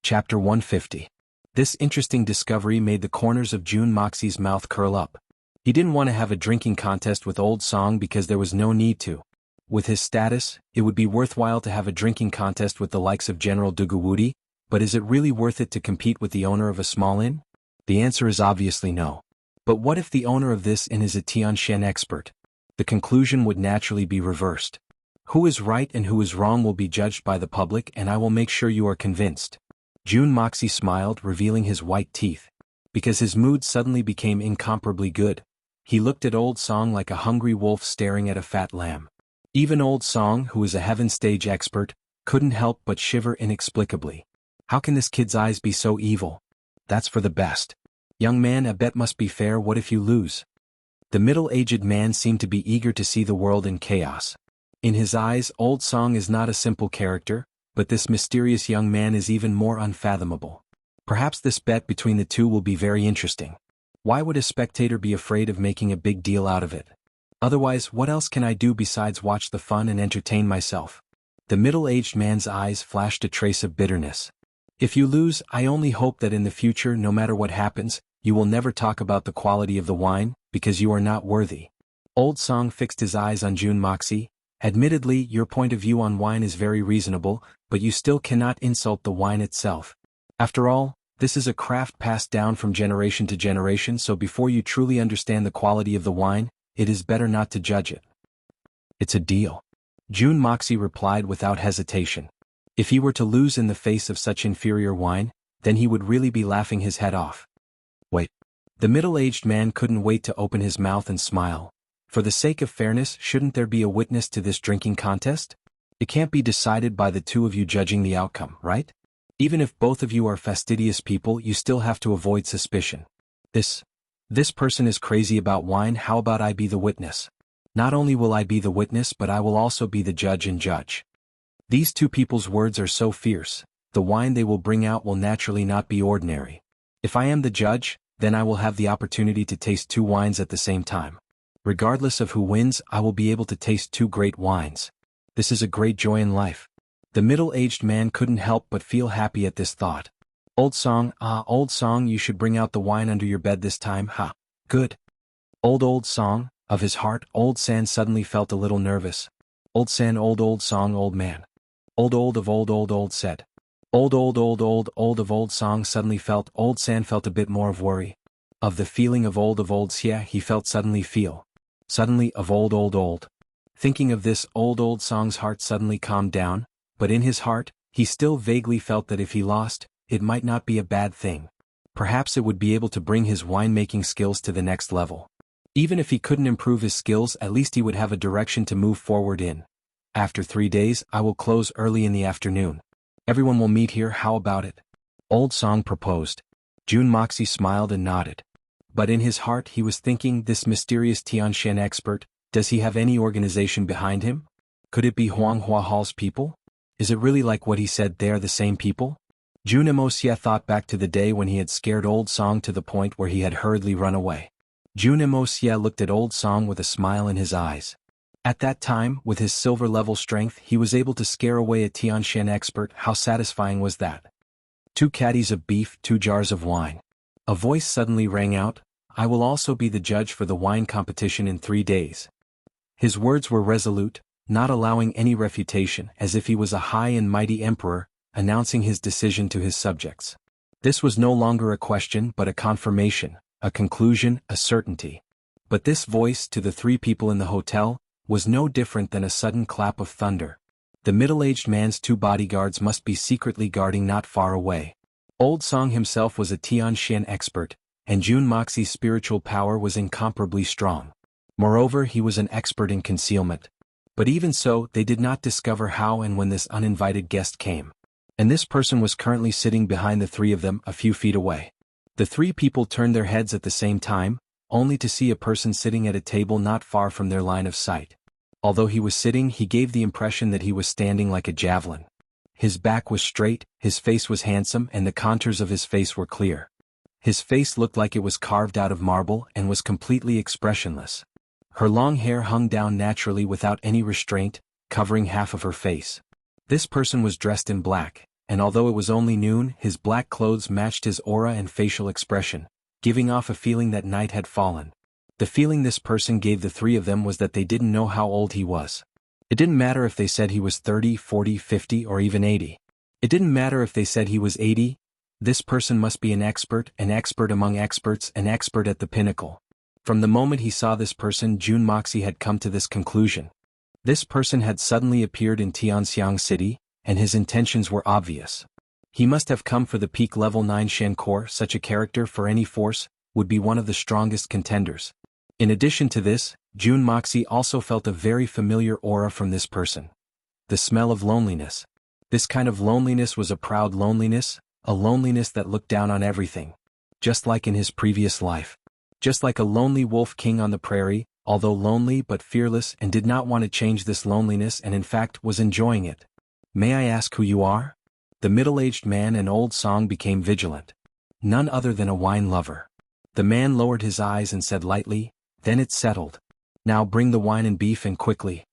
Chapter 150. This interesting discovery made the corners of Jun Moxie's mouth curl up. He didn't want to have a drinking contest with Old Song because there was no need to. With his status, it would be worthwhile to have a drinking contest with the likes of General Dugawudi, but is it really worth it to compete with the owner of a small inn? The answer is obviously no. But what if the owner of this inn is a Tianshan expert? The conclusion would naturally be reversed. Who is right and who is wrong will be judged by the public, and I will make sure you are convinced. Jun Moxie smiled, revealing his white teeth. Because his mood suddenly became incomparably good. He looked at Old Song like a hungry wolf staring at a fat lamb. Even Old Song, who is a heaven stage expert, couldn't help but shiver inexplicably. How can this kid's eyes be so evil? That's for the best. Young man, a bet must be fair. What if you lose? The middle-aged man seemed to be eager to see the world in chaos. In his eyes, Old Song is not a simple character, but this mysterious young man is even more unfathomable. Perhaps this bet between the two will be very interesting. Why would a spectator be afraid of making a big deal out of it? Otherwise, what else can I do besides watch the fun and entertain myself? The middle-aged man's eyes flashed a trace of bitterness. If you lose, I only hope that in the future, no matter what happens, you will never talk about the quality of the wine, because you are not worthy. Old Song fixed his eyes on Jun Moxie. Admittedly, your point of view on wine is very reasonable, but you still cannot insult the wine itself. After all, this is a craft passed down from generation to generation, so before you truly understand the quality of the wine, it is better not to judge it. It's a deal. Jun Moxie replied without hesitation. If he were to lose in the face of such inferior wine, then he would really be laughing his head off. Wait. The middle-aged man couldn't wait to open his mouth and smile. For the sake of fairness, shouldn't there be a witness to this drinking contest? It can't be decided by the two of you judging the outcome, right? Even if both of you are fastidious people, you still have to avoid suspicion. This person is crazy about wine. How about I be the witness? Not only will I be the witness, but I will also be the judge and judge. These two people's words are so fierce, the wine they will bring out will naturally not be ordinary. If I am the judge, then I will have the opportunity to taste two wines at the same time. Regardless of who wins, I will be able to taste two great wines. This is a great joy in life. The middle-aged man couldn't help but feel happy at this thought. Old Song, Old Song, you should bring out the wine under your bed this time, ha. Good. Old Song, of his heart, Old San suddenly felt a little nervous. Old San, Old Song, old man. Old of old said. Old of Old Song suddenly felt, Old San felt a bit more of worry. Of the feeling of old Xia he felt suddenly of old. Thinking of this, Old Song's heart suddenly calmed down, but in his heart, he still vaguely felt that if he lost, it might not be a bad thing. Perhaps it would be able to bring his winemaking skills to the next level. Even if he couldn't improve his skills, at least he would have a direction to move forward in. After 3 days, I will close early in the afternoon. Everyone will meet here, how about it? Old Song proposed. Jun Moxie smiled and nodded. But in his heart he was thinking, this mysterious Tianshan expert, does he have any organization behind him? Could it be Huanghua Hall's people? Is it really like what he said they are the same people? Jun Moxie thought back to the day when he had scared Old Song to the point where he had hurriedly run away. Jun Moxie looked at Old Song with a smile in his eyes. At that time, with his silver-level strength, he was able to scare away a Tianshan expert. How satisfying was that? 2 caddies of beef, 2 jars of wine. A voice suddenly rang out, I will also be the judge for the wine competition in 3 days. His words were resolute, not allowing any refutation, as if he was a high and mighty emperor, announcing his decision to his subjects. This was no longer a question but a confirmation, a conclusion, a certainty. But this voice, to the 3 people in the hotel, was no different than a sudden clap of thunder. The middle-aged man's 2 bodyguards must be secretly guarding not far away. Old Song himself was a Tianshan expert, and Jun Moxie's spiritual power was incomparably strong. Moreover, he was an expert in concealment. But even so, they did not discover how and when this uninvited guest came. And this person was currently sitting behind the 3 of them, a few feet away. The 3 people turned their heads at the same time, only to see a person sitting at a table not far from their line of sight. Although he was sitting, he gave the impression that he was standing like a javelin. His back was straight, his face was handsome, and the contours of his face were clear. His face looked like it was carved out of marble and was completely expressionless. Her long hair hung down naturally without any restraint, covering half of her face. This person was dressed in black, and although it was only noon, his black clothes matched his aura and facial expression, giving off a feeling that night had fallen. The feeling this person gave the three of them was that they didn't know how old he was. It didn't matter if they said he was 30, 40, 50, or even 80. It didn't matter if they said he was 80. This person must be an expert among experts, an expert at the pinnacle. From the moment he saw this person, Jun Moxie had come to this conclusion. This person had suddenly appeared in Tianxiang City, and his intentions were obvious. He must have come for the peak level 9 Shen core. Such a character for any force would be one of the strongest contenders. In addition to this, Jun Moxie also felt a very familiar aura from this person. The smell of loneliness. This kind of loneliness was a proud loneliness, a loneliness that looked down on everything. Just like in his previous life. Just like a lonely wolf king on the prairie, although lonely but fearless and did not want to change this loneliness and in fact was enjoying it. May I ask who you are? The middle-aged man and old Song became vigilant. None other than a wine lover. The man lowered his eyes and said lightly, then it settled. Now bring the wine and beef and quickly.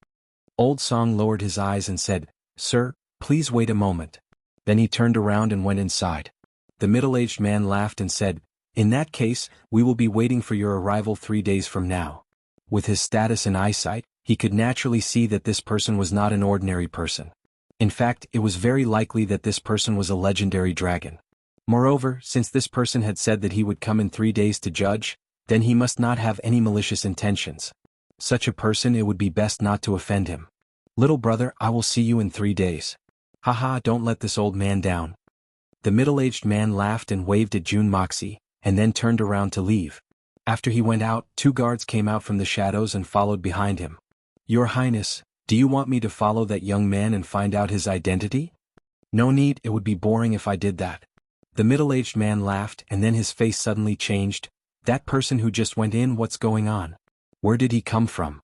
Old Song lowered his eyes and said, Sir, please wait a moment. Then he turned around and went inside. The middle-aged man laughed and said, in that case, we will be waiting for your arrival 3 days from now. With his status and eyesight, he could naturally see that this person was not an ordinary person. In fact, it was very likely that this person was a legendary dragon. Moreover, since this person had said that he would come in 3 days to judge, then he must not have any malicious intentions. Such a person, it would be best not to offend him. Little brother, I will see you in 3 days. Haha, don't let this old man down. The middle-aged man laughed and waved at Jun Moxie, and then turned around to leave. After he went out, 2 guards came out from the shadows and followed behind him. Your Highness, do you want me to follow that young man and find out his identity? No need, it would be boring if I did that. The middle-aged man laughed and then his face suddenly changed. That person who just went in, what's going on? Where did he come from?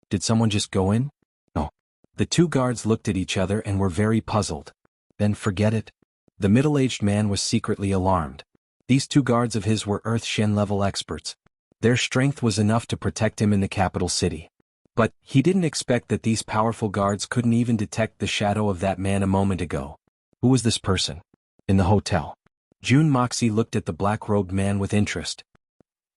Did someone just go in? No. The 2 guards looked at each other and were very puzzled. Then forget it. The middle-aged man was secretly alarmed. These 2 guards of his were Earth Shen level experts. Their strength was enough to protect him in the capital city. But he didn't expect that these powerful guards couldn't even detect the shadow of that man a moment ago. Who was this person? In the hotel. Jun Moxie looked at the black-robed man with interest.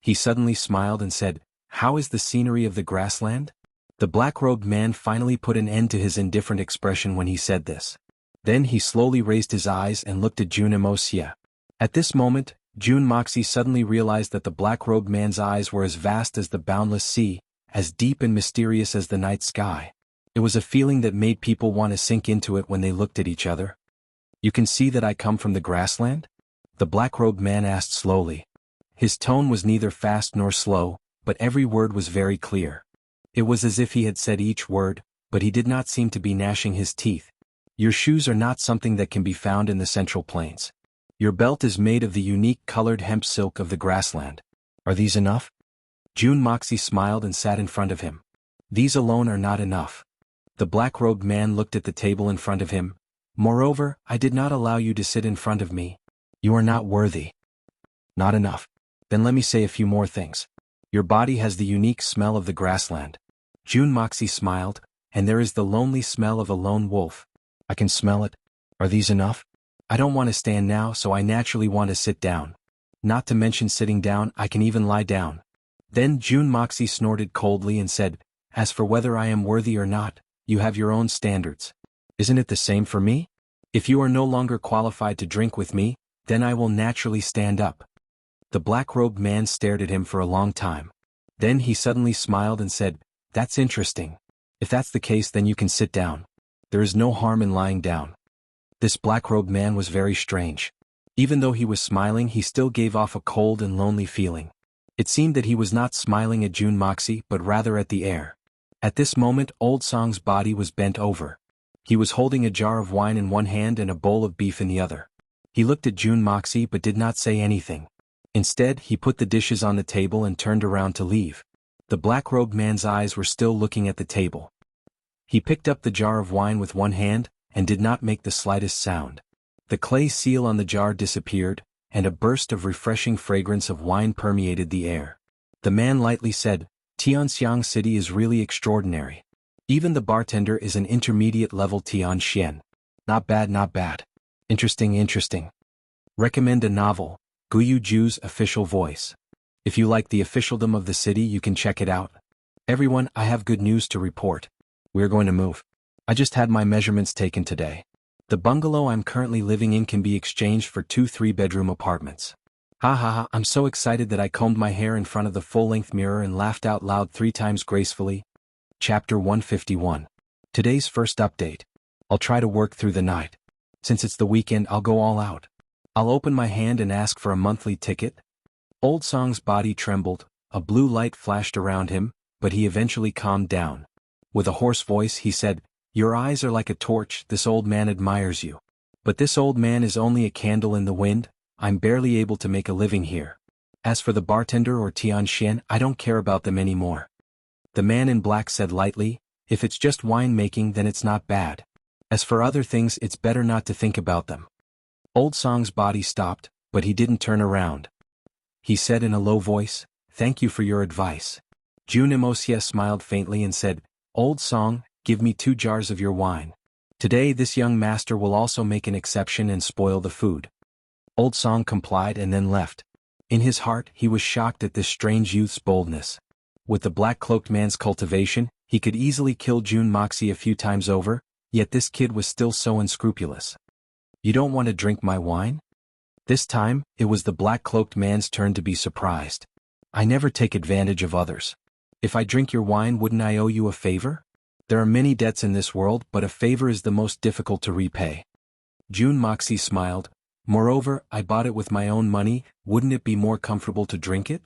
He suddenly smiled and said, how is the scenery of the grassland? The black-robed man finally put an end to his indifferent expression when he said this. Then he slowly raised his eyes and looked at Jun Moxie. At this moment, Jun Moxie suddenly realized that the black-robed man's eyes were as vast as the boundless sea, as deep and mysterious as the night sky. It was a feeling that made people want to sink into it when they looked at each other. You can see that I come from the grassland? The black-robed man asked slowly. His tone was neither fast nor slow, but every word was very clear. It was as if he had said each word, but he did not seem to be gnashing his teeth. Your shoes are not something that can be found in the Central Plains. Your belt is made of the unique colored hemp silk of the grassland. Are these enough? Jun Moxie smiled and sat in front of him. These alone are not enough. The black-robed man looked at the table in front of him. Moreover, I did not allow you to sit in front of me. You are not worthy. Not enough. Then let me say a few more things. Your body has the unique smell of the grassland. Jun Moxie smiled, and there is the lonely smell of a lone wolf. I can smell it. Are these enough? I don't want to stand now, so I naturally want to sit down. Not to mention sitting down, I can even lie down. Then Jun Moxie snorted coldly and said, as for whether I am worthy or not, you have your own standards. Isn't it the same for me? If you are no longer qualified to drink with me, then I will naturally stand up. The black-robed man stared at him for a long time. Then he suddenly smiled and said, that's interesting. If that's the case, then you can sit down. There is no harm in lying down. This black-robed man was very strange. Even though he was smiling, he still gave off a cold and lonely feeling. It seemed that he was not smiling at Jun Moxie but rather at the air. At this moment, Old Song's body was bent over. He was holding a jar of wine in one hand and a bowl of beef in the other. He looked at Jun Moxie but did not say anything. Instead, he put the dishes on the table and turned around to leave. The black-robed man's eyes were still looking at the table. He picked up the jar of wine with one hand, and did not make the slightest sound. The clay seal on the jar disappeared, and a burst of refreshing fragrance of wine permeated the air. The man lightly said, Tianxiang City is really extraordinary. Even the bartender is an intermediate level Tian Xian. Not bad, not bad. Interesting. Recommend a novel, Guyu Ju's official voice. If you like the officialdom of the city, you can check it out. Everyone, I have good news to report. We're going to move. I just had my measurements taken today. The bungalow I'm currently living in can be exchanged for 2 3-bedroom apartments. Ha ha ha, I'm so excited that I combed my hair in front of the full-length mirror and laughed out loud 3 times gracefully. Chapter 151. Today's first update. I'll try to work through the night. Since it's the weekend, I'll go all out. I'll open my hand and ask for a monthly ticket. Old Song's body trembled, a blue light flashed around him, but he eventually calmed down. With a hoarse voice he said, "Your eyes are like a torch, this old man admires you. But this old man is only a candle in the wind, I'm barely able to make a living here. As for the bartender or Tian Xian, I don't care about them anymore." The man in black said lightly, "If it's just wine making then it's not bad. As for other things, it's better not to think about them." Old Song's body stopped, but he didn't turn around. He said in a low voice, "Thank you for your advice." Jun Wuxia smiled faintly and said, "Old Song, give me 2 jars of your wine. Today this young master will also make an exception and spoil the food." Old Song complied and then left. In his heart he was shocked at this strange youth's boldness. With the black-cloaked man's cultivation, he could easily kill Jun Moxie a few times over, yet this kid was still so unscrupulous. "You don't want to drink my wine?" This time, it was the black-cloaked man's turn to be surprised. "I never take advantage of others. If I drink your wine, wouldn't I owe you a favor? There are many debts in this world, but a favor is the most difficult to repay." Jun Moxie smiled. "Moreover, I bought it with my own money, wouldn't it be more comfortable to drink it?"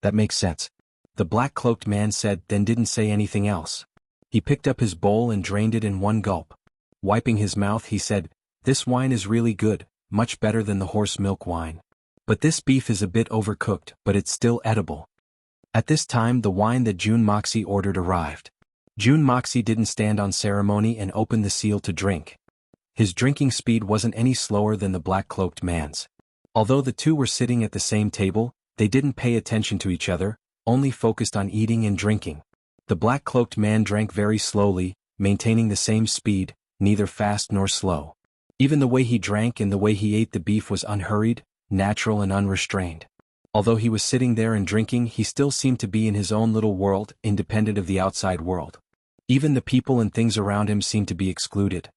"That makes sense." The black-cloaked man said, then didn't say anything else. He picked up his bowl and drained it in one gulp. Wiping his mouth he said, "This wine is really good, much better than the horse milk wine. But this beef is a bit overcooked, but it's still edible." At this time the wine that Jun Moxie ordered arrived. Jun Moxie didn't stand on ceremony and opened the seal to drink. His drinking speed wasn't any slower than the black-cloaked man's. Although the two were sitting at the same table, they didn't pay attention to each other, only focused on eating and drinking. The black-cloaked man drank very slowly, maintaining the same speed, neither fast nor slow. Even the way he drank and the way he ate the beef was unhurried, natural and unrestrained. Although he was sitting there and drinking, he still seemed to be in his own little world, independent of the outside world. Even the people and things around him seemed to be excluded.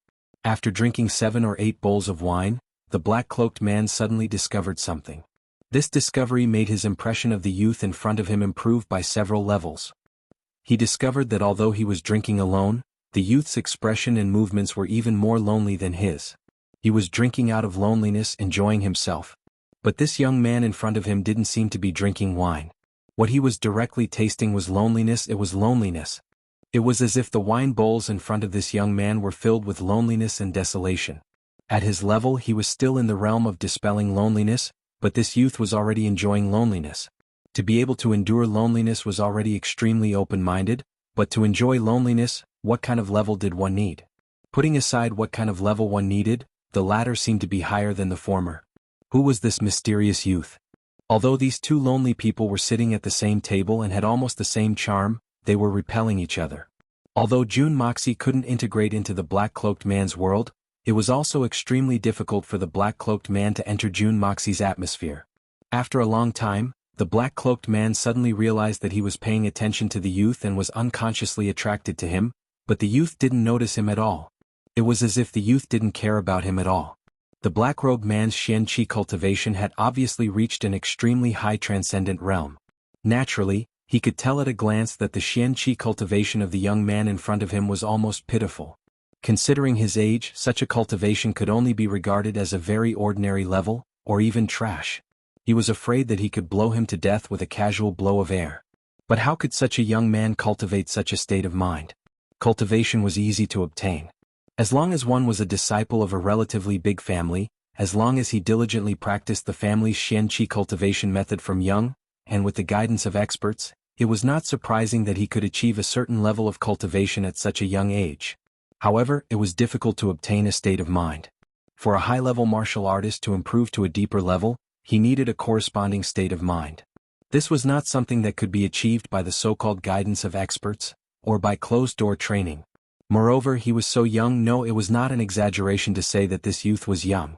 After drinking 7 or 8 bowls of wine, the black-cloaked man suddenly discovered something. This discovery made his impression of the youth in front of him improve by several levels. He discovered that although he was drinking alone, the youth's expression and movements were even more lonely than his. He was drinking out of loneliness, enjoying himself. But this young man in front of him didn't seem to be drinking wine. What he was directly tasting was loneliness. It was loneliness. It was as if the wine bowls in front of this young man were filled with loneliness and desolation. At his level he was still in the realm of dispelling loneliness, but this youth was already enjoying loneliness. To be able to endure loneliness was already extremely open-minded, but to enjoy loneliness, what kind of level did one need? Putting aside what kind of level one needed, the latter seemed to be higher than the former. Who was this mysterious youth? Although these two lonely people were sitting at the same table and had almost the same charm, they were repelling each other. Although Jun Moxie couldn't integrate into the black-cloaked man's world, it was also extremely difficult for the black-cloaked man to enter Jun Moxie's atmosphere. After a long time, the black-cloaked man suddenly realized that he was paying attention to the youth and was unconsciously attracted to him, but the youth didn't notice him at all. It was as if the youth didn't care about him at all. The black-robed man's Xian Qi cultivation had obviously reached an extremely high transcendent realm. Naturally, he could tell at a glance that the Xian Qi cultivation of the young man in front of him was almost pitiful. Considering his age, such a cultivation could only be regarded as a very ordinary level, or even trash. He was afraid that he could blow him to death with a casual blow of air. But how could such a young man cultivate such a state of mind? Cultivation was easy to obtain. As long as one was a disciple of a relatively big family, as long as he diligently practiced the family's Xian Qi cultivation method from young, and with the guidance of experts, it was not surprising that he could achieve a certain level of cultivation at such a young age. However, it was difficult to obtain a state of mind. For a high-level martial artist to improve to a deeper level, he needed a corresponding state of mind. This was not something that could be achieved by the so-called guidance of experts, or by closed-door training. Moreover, he was so young. No, it was not an exaggeration to say that this youth was young.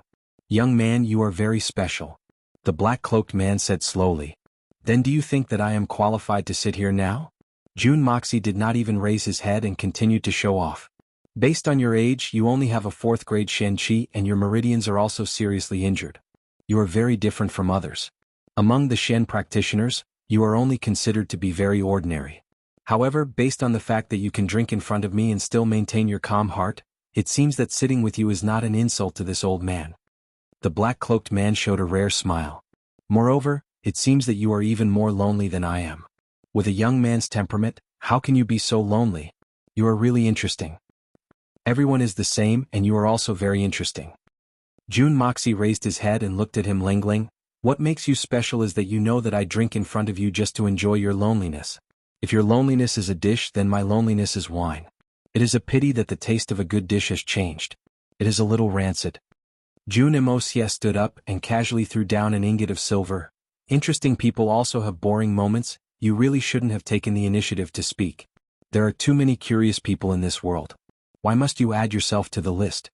Young man, you are very special. The black-cloaked man said slowly. Then do you think that I am qualified to sit here now? Jun Moxie did not even raise his head and continued to show off. Based on your age, you only have a 4th grade Shen Qi and your meridians are also seriously injured. You are very different from others. Among the Shen practitioners, you are only considered to be very ordinary. However, based on the fact that you can drink in front of me and still maintain your calm heart, it seems that sitting with you is not an insult to this old man. The black-cloaked man showed a rare smile. Moreover, it seems that you are even more lonely than I am. With a young man's temperament, how can you be so lonely? You are really interesting. Everyone is the same and you are also very interesting. Jun Moxie raised his head and looked at him Lingling. What makes you special is that you know that I drink in front of you just to enjoy your loneliness. If your loneliness is a dish, then my loneliness is wine. It is a pity that the taste of a good dish has changed. It is a little rancid. Jun Moxie stood up and casually threw down an ingot of silver. Interesting people also have boring moments. You really shouldn't have taken the initiative to speak. There are too many curious people in this world. Why must you add yourself to the list?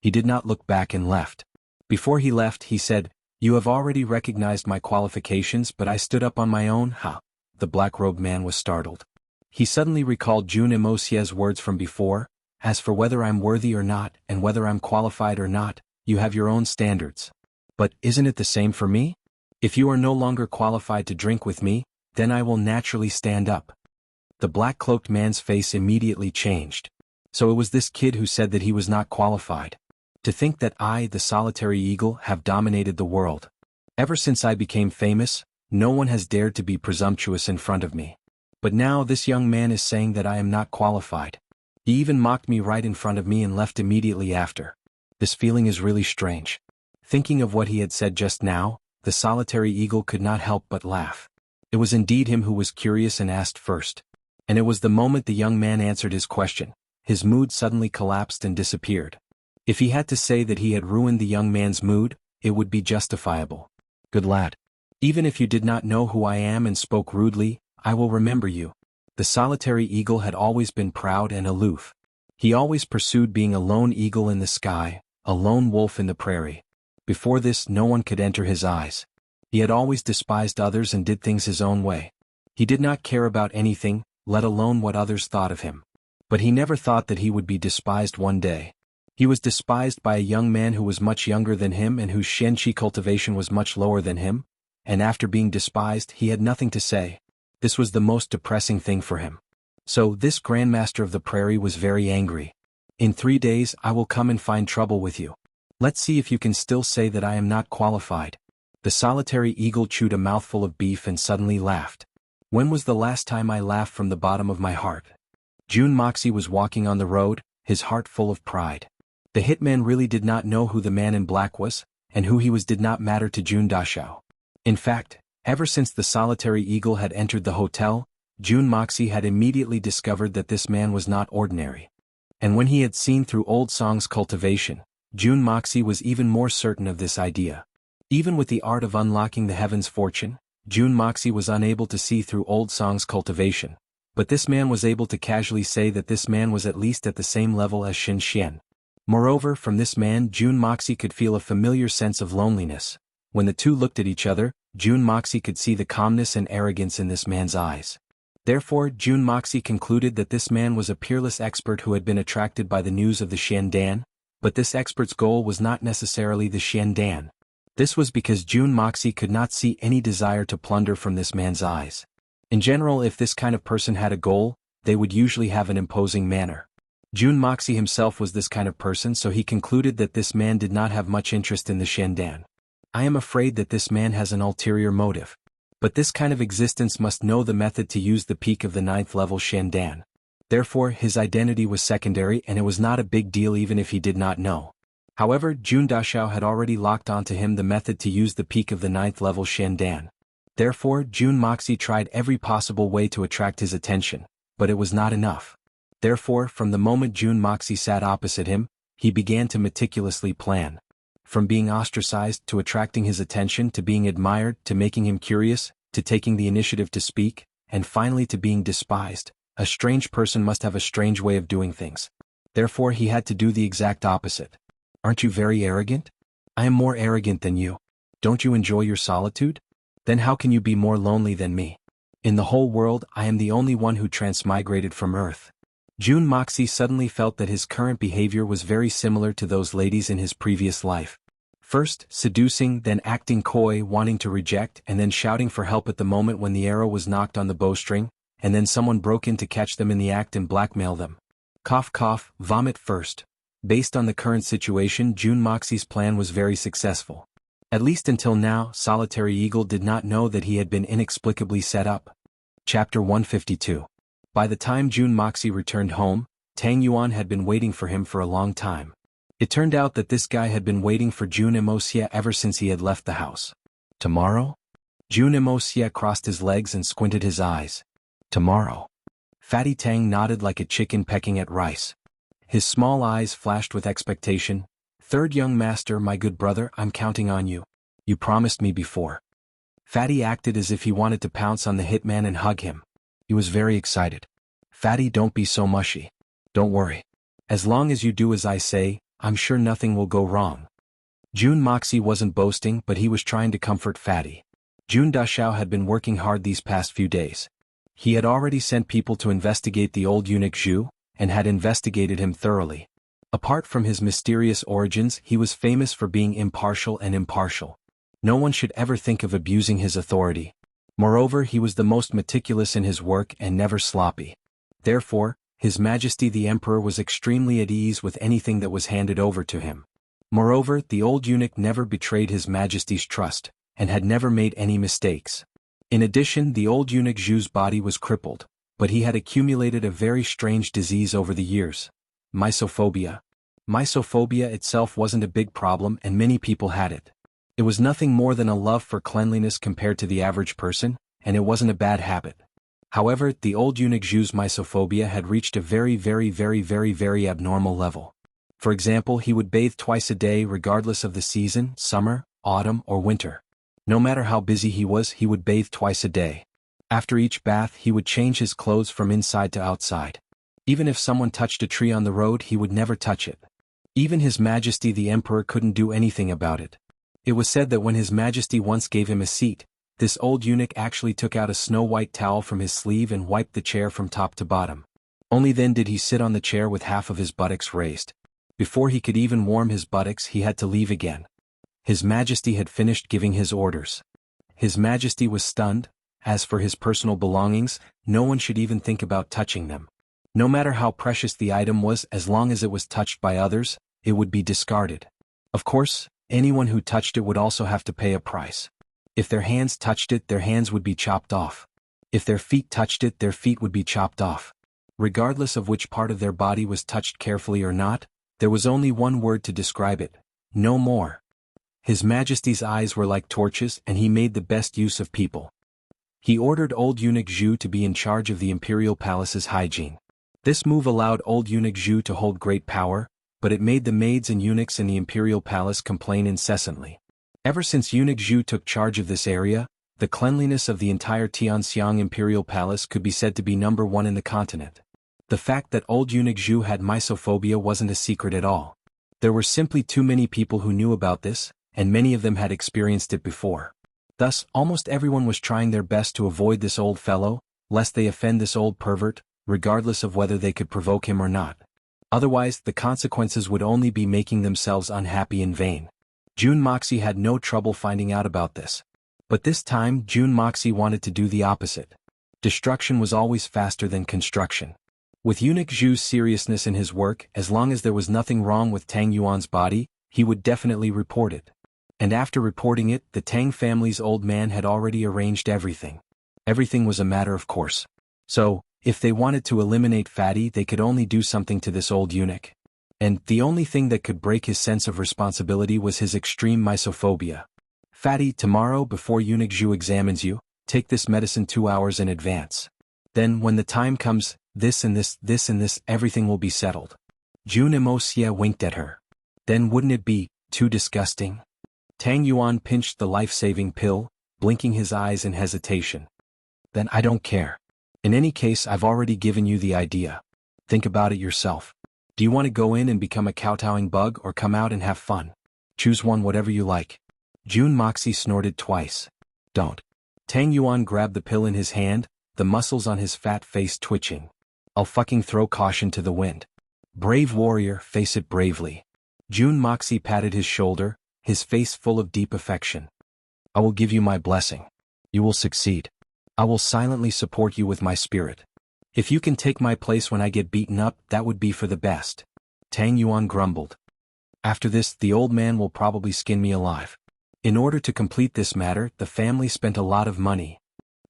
He did not look back and left. Before he left, he said, You have already recognized my qualifications, but I stood up on my own, huh? The black-robed man was startled. He suddenly recalled Jun Moxie's words from before. As for whether I'm worthy or not, and whether I'm qualified or not, you have your own standards. But isn't it the same for me? If you are no longer qualified to drink with me, then I will naturally stand up. The black-cloaked man's face immediately changed. So it was this kid who said that he was not qualified. To think that I, the solitary eagle, have dominated the world. Ever since I became famous, no one has dared to be presumptuous in front of me. But now this young man is saying that I am not qualified. He even mocked me right in front of me and left immediately after. This feeling is really strange. Thinking of what he had said just now, the solitary eagle could not help but laugh. It was indeed him who was curious and asked first. And it was the moment the young man answered his question, his mood suddenly collapsed and disappeared. If he had to say that he had ruined the young man's mood, it would be justifiable. Good lad. Even if you did not know who I am and spoke rudely, I will remember you. The solitary eagle had always been proud and aloof. He always pursued being a lone eagle in the sky, a lone wolf in the prairie. Before this, no one could enter his eyes. He had always despised others and did things his own way. He did not care about anything, let alone what others thought of him. But he never thought that he would be despised one day. He was despised by a young man who was much younger than him and whose Shenqi cultivation was much lower than him, and after being despised he had nothing to say. This was the most depressing thing for him. So this Grandmaster of the Prairie was very angry. In 3 days I will come and find trouble with you. Let's see if you can still say that I am not qualified. The solitary eagle chewed a mouthful of beef and suddenly laughed. When was the last time I laughed from the bottom of my heart? Jun Moxie was walking on the road, his heart full of pride. The hitman really did not know who the man in black was, and who he was did not matter to Jun Dashao. In fact, ever since the solitary eagle had entered the hotel, Jun Moxie had immediately discovered that this man was not ordinary. And when he had seen through Old Song's cultivation, Jun Moxie was even more certain of this idea. Even with the art of unlocking the heaven's fortune, Jun Moxie was unable to see through Old Song's cultivation, but this man was able to casually say that this man was at least at the same level as Shin Xian. Moreover, from this man Jun Moxie could feel a familiar sense of loneliness. When the two looked at each other, Jun Moxie could see the calmness and arrogance in this man's eyes. Therefore, Jun Moxie concluded that this man was a peerless expert who had been attracted by the news of the Xiandan, but this expert's goal was not necessarily the Xiandan. This was because Jun Moxie could not see any desire to plunder from this man's eyes. In general, if this kind of person had a goal, they would usually have an imposing manner. Jun Moxie himself was this kind of person, so he concluded that this man did not have much interest in the Xiandan. I am afraid that this man has an ulterior motive. But this kind of existence must know the method to use the peak of the 9th level Xiandan. Therefore, his identity was secondary and it was not a big deal even if he did not know. However, Jun Dashao had already locked onto him the method to use the peak of the 9th level Xiandan. Therefore, Jun Moxie tried every possible way to attract his attention, but it was not enough. Therefore, from the moment Jun Moxie sat opposite him, he began to meticulously plan. From being ostracized to attracting his attention to being admired to making him curious, to taking the initiative to speak, and finally to being despised, a strange person must have a strange way of doing things. Therefore he had to do the exact opposite. Aren't you very arrogant? I am more arrogant than you. Don't you enjoy your solitude? Then how can you be more lonely than me? In the whole world, I am the only one who transmigrated from Earth. Jun Moxie suddenly felt that his current behavior was very similar to those ladies in his previous life. First, seducing, then acting coy, wanting to reject, and then shouting for help at the moment when the arrow was knocked on the bowstring, and then someone broke in to catch them in the act and blackmail them. Cough cough, vomit first. Based on the current situation, Jun Moxie's plan was very successful. At least until now, Solitary Eagle did not know that he had been inexplicably set up. Chapter 152. By the time Jun Moxie returned home, Tang Yuan had been waiting for him for a long time. It turned out that this guy had been waiting for Jun Wuxia ever since he had left the house. Tomorrow? Jun Wuxia crossed his legs and squinted his eyes. Tomorrow. Fatty Tang nodded like a chicken pecking at rice. His small eyes flashed with expectation. Third young master, my good brother, I'm counting on you. You promised me before. Fatty acted as if he wanted to pounce on the hitman and hug him. He was very excited. Fatty, don't be so mushy. Don't worry. As long as you do as I say, I'm sure nothing will go wrong. Jun Moxie wasn't boasting, but he was trying to comfort Fatty. Jun Dashao had been working hard these past few days. He had already sent people to investigate the old eunuch Zhu, and had investigated him thoroughly. Apart from his mysterious origins, he was famous for being impartial and impartial. No one should ever think of abusing his authority. Moreover, he was the most meticulous in his work and never sloppy. Therefore, His Majesty the Emperor was extremely at ease with anything that was handed over to him. Moreover, the old eunuch never betrayed His Majesty's trust, and had never made any mistakes. In addition, the old eunuch Zhu's body was crippled, but he had accumulated a very strange disease over the years. Mysophobia. Mysophobia itself wasn't a big problem and many people had it. It was nothing more than a love for cleanliness compared to the average person, and it wasn't a bad habit. However, the old eunuch Zhu's mysophobia had reached a very abnormal level. For example, he would bathe twice a day regardless of the season, summer, autumn, or winter. No matter how busy he was, he would bathe twice a day. After each bath, he would change his clothes from inside to outside. Even if someone touched a tree on the road, he would never touch it. Even His Majesty the Emperor couldn't do anything about it. It was said that when His Majesty once gave him a seat, this old eunuch actually took out a snow-white towel from his sleeve and wiped the chair from top to bottom. Only then did he sit on the chair with half of his buttocks raised. Before he could even warm his buttocks, he had to leave again. His Majesty had finished giving his orders. His Majesty was stunned. As for his personal belongings, no one should even think about touching them. No matter how precious the item was, as long as it was touched by others, it would be discarded. Of course, anyone who touched it would also have to pay a price. If their hands touched it, their hands would be chopped off. If their feet touched it, their feet would be chopped off. Regardless of which part of their body was touched carefully or not, there was only one word to describe it: no more. His Majesty's eyes were like torches, and he made the best use of people. He ordered old eunuch Zhu to be in charge of the imperial palace's hygiene. This move allowed old eunuch Zhu to hold great power, but it made the maids and eunuchs in the imperial palace complain incessantly. Ever since eunuch Zhu took charge of this area, the cleanliness of the entire Tianxiang imperial palace could be said to be number one in the continent. The fact that old eunuch Zhu had mysophobia wasn't a secret at all. There were simply too many people who knew about this, and many of them had experienced it before. Thus, almost everyone was trying their best to avoid this old fellow, lest they offend this old pervert, regardless of whether they could provoke him or not. Otherwise, the consequences would only be making themselves unhappy in vain. Jun Moxie had no trouble finding out about this. But this time, Jun Moxie wanted to do the opposite. Destruction was always faster than construction. With eunuch Zhu's seriousness in his work, as long as there was nothing wrong with Tang Yuan's body, he would definitely report it. And after reporting it, the Tang family's old man had already arranged everything. Everything was a matter of course. So, if they wanted to eliminate Fatty, they could only do something to this old eunuch. And the only thing that could break his sense of responsibility was his extreme mysophobia. Fatty, tomorrow before eunuch Zhu examines you, take this medicine 2 hours in advance. Then when the time comes, this and this, everything will be settled. Jun Wuxia winked at her. Then wouldn't it be too disgusting? Tang Yuan pinched the life-saving pill, blinking his eyes in hesitation. Then I don't care. In any case, I've already given you the idea. Think about it yourself. Do you want to go in and become a kowtowing bug or come out and have fun? Choose one, whatever you like. June Moxie snorted twice. Don't. Tang Yuan grabbed the pill in his hand, the muscles on his fat face twitching. I'll fucking throw caution to the wind. Brave warrior, face it bravely. June Moxie patted his shoulder, his face full of deep affection. I will give you my blessing. You will succeed. I will silently support you with my spirit. If you can take my place when I get beaten up, that would be for the best. Tang Yuan grumbled. After this, the old man will probably skin me alive. In order to complete this matter, the family spent a lot of money.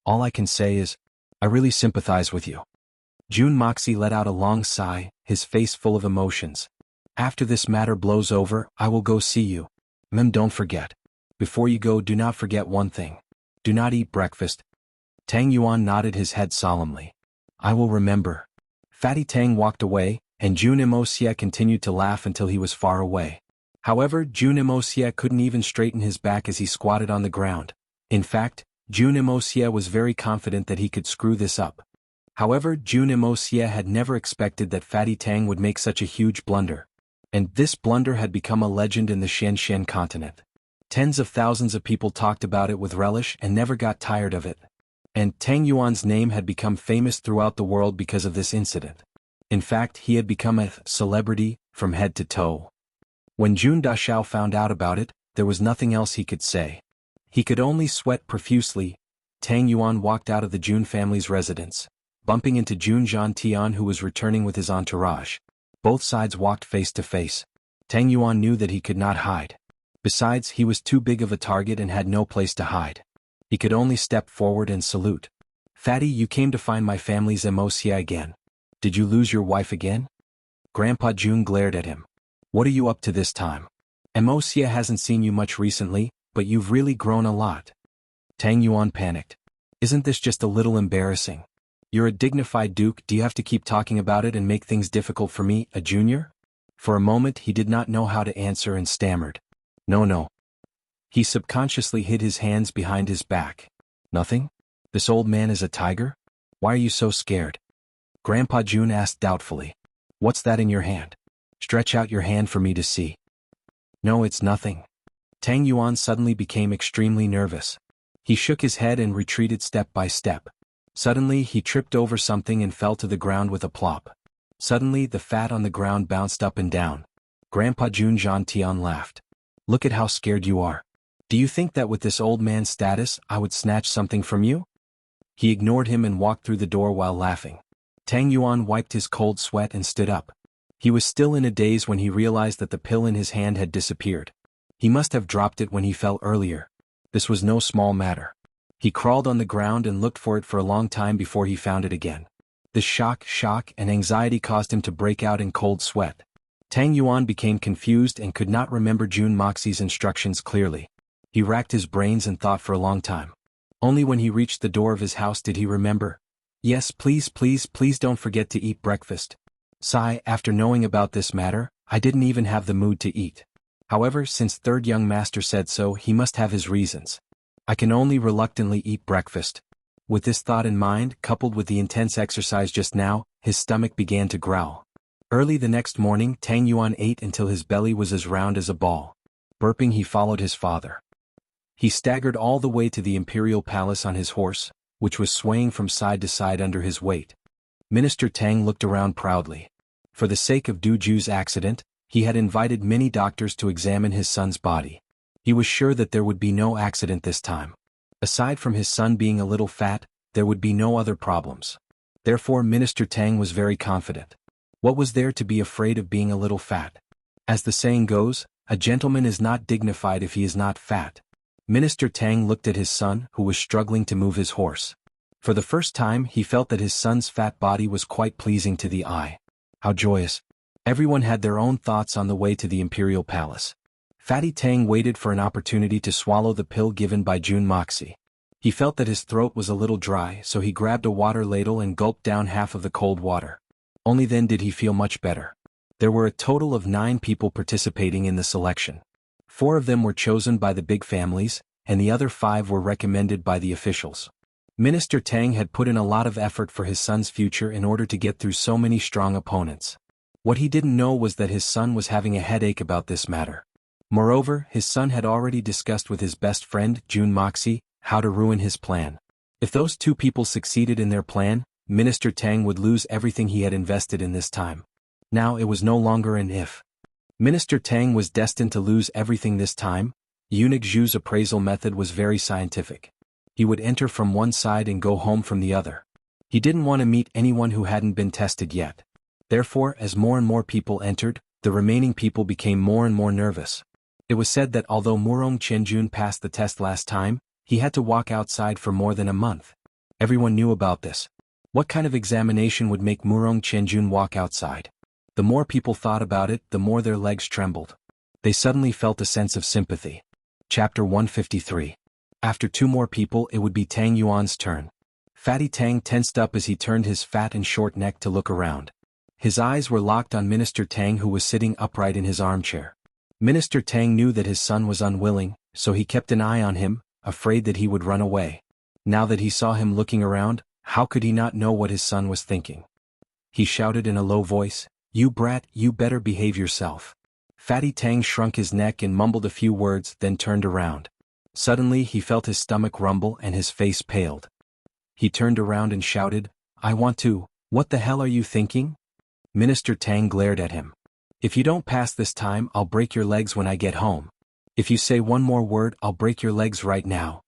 All I can say is, I really sympathize with you. June Moxie let out a long sigh, his face full of emotions. After this matter blows over, I will go see you. Don't forget. Before you go, do not forget one thing. Do not eat breakfast. Tang Yuan nodded his head solemnly. I will remember. Fatty Tang walked away, and June Moxie continued to laugh until he was far away. However, June Moxie couldn't even straighten his back as he squatted on the ground. In fact, June Moxie was very confident that he could screw this up. However, June Moxie had never expected that Fatty Tang would make such a huge blunder. And this blunder had become a legend in the Xianshan continent. Tens of thousands of people talked about it with relish and never got tired of it. And Tang Yuan's name had become famous throughout the world because of this incident. In fact, he had become a celebrity from head to toe. When June Dashao found out about it, there was nothing else he could say. He could only sweat profusely. Tang Yuan walked out of the June family's residence, bumping into June Zhantian, who was returning with his entourage. Both sides walked face to face. Tang Yuan knew that he could not hide. Besides, he was too big of a target and had no place to hide. He could only step forward and salute. Fatty, you came to find my family's Moxie again. Did you lose your wife again? Grandpa June glared at him. What are you up to this time? Moxie hasn't seen you much recently, but you've really grown a lot. Tang Yuan panicked. Isn't this just a little embarrassing? You're a dignified duke, do you have to keep talking about it and make things difficult for me, a junior? For a moment he did not know how to answer and stammered. No. He subconsciously hid his hands behind his back. Nothing? This old man is a tiger? Why are you so scared? Grandpa June asked doubtfully. What's that in your hand? Stretch out your hand for me to see. No, it's nothing. Tang Yuan suddenly became extremely nervous. He shook his head and retreated step by step. Suddenly he tripped over something and fell to the ground with a plop. Suddenly the fat on the ground bounced up and down. Grandpa June Zhantian laughed. Look at how scared you are. Do you think that with this old man's status I would snatch something from you? He ignored him and walked through the door while laughing. Tang Yuan wiped his cold sweat and stood up. He was still in a daze when he realized that the pill in his hand had disappeared. He must have dropped it when he fell earlier. This was no small matter. He crawled on the ground and looked for it for a long time before he found it again. The shock, and anxiety caused him to break out in cold sweat. Tang Yuan became confused and could not remember June Moxie's instructions clearly. He racked his brains and thought for a long time. Only when he reached the door of his house did he remember. Yes, please don't forget to eat breakfast. Sigh, after knowing about this matter, I didn't even have the mood to eat. However, since third young master said so, he must have his reasons. I can only reluctantly eat breakfast. With this thought in mind, coupled with the intense exercise just now, his stomach began to growl. Early the next morning, Tang Yuan ate until his belly was as round as a ball. Burping, he followed his father. He staggered all the way to the imperial palace on his horse, which was swaying from side to side under his weight. Minister Tang looked around proudly. For the sake of Du Ju's accident, he had invited many doctors to examine his son's body. He was sure that there would be no accident this time. Aside from his son being a little fat, there would be no other problems. Therefore Minister Tang was very confident. What was there to be afraid of being a little fat? As the saying goes, a gentleman is not dignified if he is not fat. Minister Tang looked at his son, who was struggling to move his horse. For the first time he felt that his son's fat body was quite pleasing to the eye. How joyous. Everyone had their own thoughts on the way to the imperial palace. Fatty Tang waited for an opportunity to swallow the pill given by June Moxie. He felt that his throat was a little dry, so he grabbed a water ladle and gulped down half of the cold water. Only then did he feel much better. There were a total of 9 people participating in the selection. 4 of them were chosen by the big families, and the other 5 were recommended by the officials. Minister Tang had put in a lot of effort for his son's future in order to get through so many strong opponents. What he didn't know was that his son was having a headache about this matter. Moreover, his son had already discussed with his best friend, Jun Moxie, how to ruin his plan. If those two people succeeded in their plan, Minister Tang would lose everything he had invested in this time. Now it was no longer an if. Minister Tang was destined to lose everything this time. Eunuch Zhu's appraisal method was very scientific. He would enter from one side and go home from the other. He didn't want to meet anyone who hadn't been tested yet. Therefore, as more and more people entered, the remaining people became more and more nervous. It was said that although Murong Qianjun passed the test last time, he had to walk outside for more than a month. Everyone knew about this. What kind of examination would make Murong Qianjun walk outside? The more people thought about it, the more their legs trembled. They suddenly felt a sense of sympathy. Chapter 153. After two more people, it would be Tang Yuan's turn. Fatty Tang tensed up as he turned his fat and short neck to look around. His eyes were locked on Minister Tang, who was sitting upright in his armchair. Minister Tang knew that his son was unwilling, so he kept an eye on him, afraid that he would run away. Now that he saw him looking around, how could he not know what his son was thinking? He shouted in a low voice, "You brat, you better behave yourself." Fatty Tang shrunk his neck and mumbled a few words, then turned around. Suddenly he felt his stomach rumble and his face paled. He turned around and shouted, "I want to." "What the hell are you thinking?" Minister Tang glared at him. "If you don't pass this time, I'll break your legs when I get home. If you say one more word, I'll break your legs right now."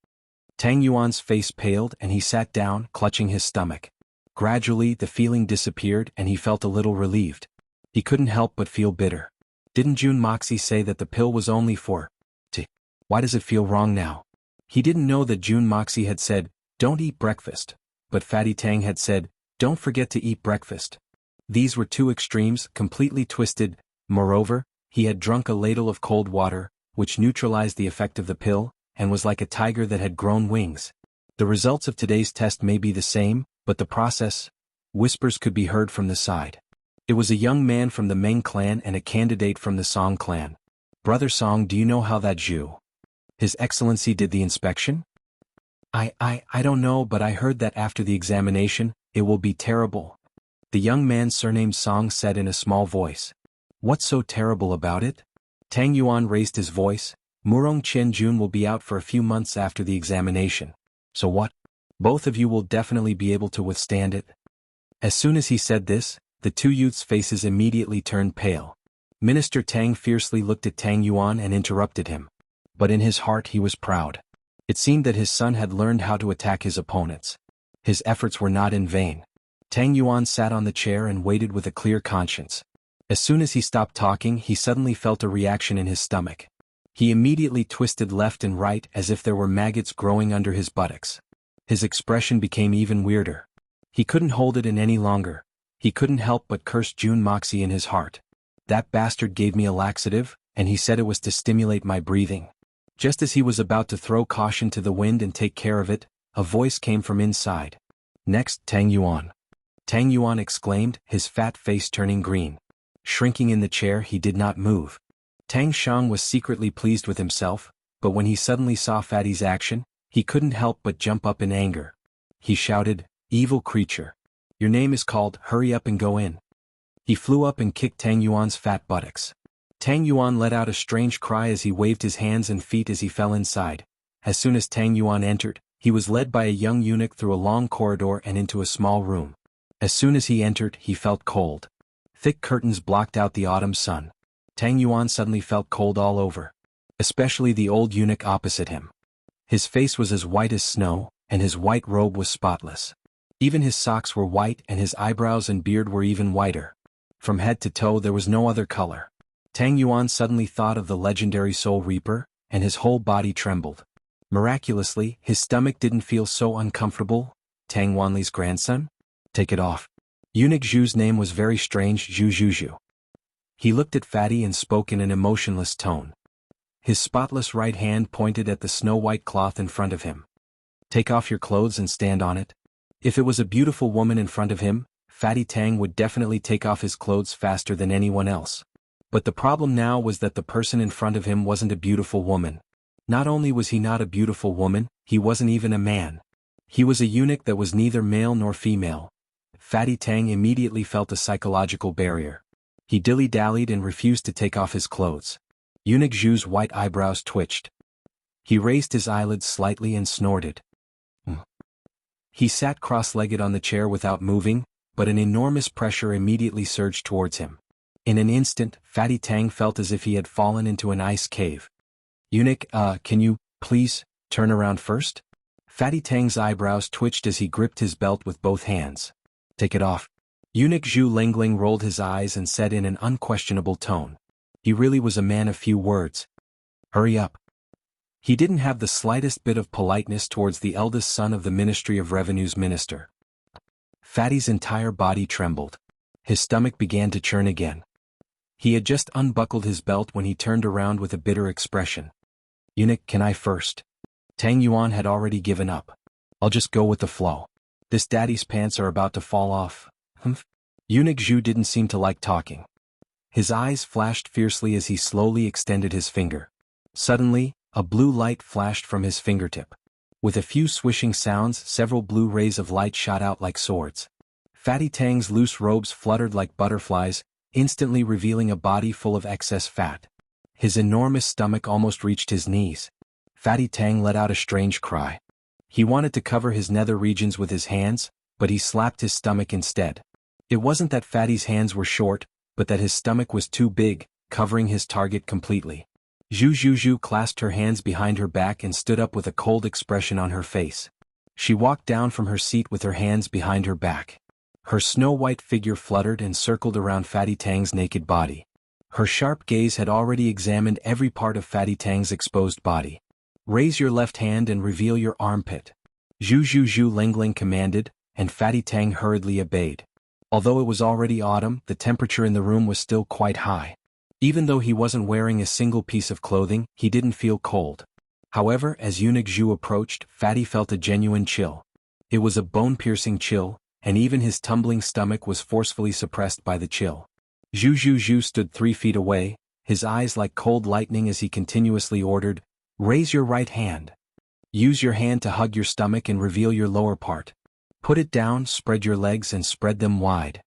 Tang Yuan's face paled and he sat down, clutching his stomach. Gradually the feeling disappeared and he felt a little relieved. He couldn't help but feel bitter. Didn't Jun Moxie say that the pill was only for Why does it feel wrong now? He didn't know that Jun Moxie had said, "Don't eat breakfast," but Fatty Tang had said, "Don't forget to eat breakfast." These were two extremes, completely twisted. Moreover, he had drunk a ladle of cold water, which neutralized the effect of the pill, and was like a tiger that had grown wings. The results of today's test may be the same, but the process... Whispers could be heard from the side. It was a young man from the Meng clan and a candidate from the Song clan. "Brother Song, do you know how that Zhu, His Excellency, did the inspection?" I don't know, but I heard that after the examination, it will be terrible." The young man surnamed Song said in a small voice. "What's so terrible about it?" Tang Yuan raised his voice. "Murong Qianjun will be out for a few months after the examination. So what? Both of you will definitely be able to withstand it." As soon as he said this, the two youths' faces immediately turned pale. Minister Tang fiercely looked at Tang Yuan and interrupted him. But in his heart he was proud. It seemed that his son had learned how to attack his opponents. His efforts were not in vain. Tang Yuan sat on the chair and waited with a clear conscience. As soon as he stopped talking, he suddenly felt a reaction in his stomach. He immediately twisted left and right as if there were maggots growing under his buttocks. His expression became even weirder. He couldn't hold it in any longer. He couldn't help but curse Jun Moxie in his heart. "That bastard gave me a laxative, and he said it was to stimulate my breathing." Just as he was about to throw caution to the wind and take care of it, a voice came from inside. "Next, Tang Yuan." Tang Yuan exclaimed, his fat face turning green. Shrinking in the chair, he did not move. Tang Shang was secretly pleased with himself, but when he suddenly saw Fatty's action, he couldn't help but jump up in anger. He shouted, "Evil creature! Your name is called, hurry up and go in." He flew up and kicked Tang Yuan's fat buttocks. Tang Yuan let out a strange cry as he waved his hands and feet as he fell inside. As soon as Tang Yuan entered, he was led by a young eunuch through a long corridor and into a small room. As soon as he entered, he felt cold. Thick curtains blocked out the autumn sun. Tang Yuan suddenly felt cold all over. Especially the old eunuch opposite him. His face was as white as snow, and his white robe was spotless. Even his socks were white and his eyebrows and beard were even whiter. From head to toe there was no other color. Tang Yuan suddenly thought of the legendary Soul Reaper, and his whole body trembled. Miraculously, his stomach didn't feel so uncomfortable. Tang Wanli's grandson? Take it off. Eunuch Zhu's name was very strange, Zhu. He looked at Fatty and spoke in an emotionless tone. His spotless right hand pointed at the snow-white cloth in front of him. "Take off your clothes and stand on it." If it was a beautiful woman in front of him, Fatty Tang would definitely take off his clothes faster than anyone else. But the problem now was that the person in front of him wasn't a beautiful woman. Not only was he not a beautiful woman, he wasn't even a man. He was a eunuch that was neither male nor female. Fatty Tang immediately felt a psychological barrier. He dilly-dallied and refused to take off his clothes. Eunuch Zhu's white eyebrows twitched. He raised his eyelids slightly and snorted. He sat cross-legged on the chair without moving, but an enormous pressure immediately surged towards him. In an instant, Fatty Tang felt as if he had fallen into an ice cave. Eunuch, can you, please, turn around first? Fatty Tang's eyebrows twitched as he gripped his belt with both hands. Take it off. Eunuch Zhu Lingling rolled his eyes and said in an unquestionable tone. He really was a man of few words. Hurry up. He didn't have the slightest bit of politeness towards the eldest son of the Ministry of Revenue's minister. Fatty's entire body trembled. His stomach began to churn again. He had just unbuckled his belt when he turned around with a bitter expression. Eunuch, can I first? Tang Yuan had already given up. I'll just go with the flow. This daddy's pants are about to fall off. Humph. Eunuch Zhu didn't seem to like talking. His eyes flashed fiercely as he slowly extended his finger. Suddenly, a blue light flashed from his fingertip. With a few swishing sounds, several blue rays of light shot out like swords. Fatty Tang's loose robes fluttered like butterflies, instantly revealing a body full of excess fat. His enormous stomach almost reached his knees. Fatty Tang let out a strange cry. He wanted to cover his nether regions with his hands, but he slapped his stomach instead. It wasn't that Fatty's hands were short, but that his stomach was too big, covering his target completely. Zhu clasped her hands behind her back and stood up with a cold expression on her face. She walked down from her seat with her hands behind her back. Her snow-white figure fluttered and circled around Fatty Tang's naked body. Her sharp gaze had already examined every part of Fatty Tang's exposed body. Raise your left hand and reveal your armpit. Zhu Lingling commanded, and Fatty Tang hurriedly obeyed. Although it was already autumn, the temperature in the room was still quite high. Even though he wasn't wearing a single piece of clothing, he didn't feel cold. However, as Eunuch Zhu approached, Fatty felt a genuine chill. It was a bone-piercing chill, and even his tumbling stomach was forcefully suppressed by the chill. Zhu stood 3 feet away, his eyes like cold lightning as he continuously ordered, "Raise your right hand. Use your hand to hug your stomach and reveal your lower part. Put it down, spread your legs and spread them wide."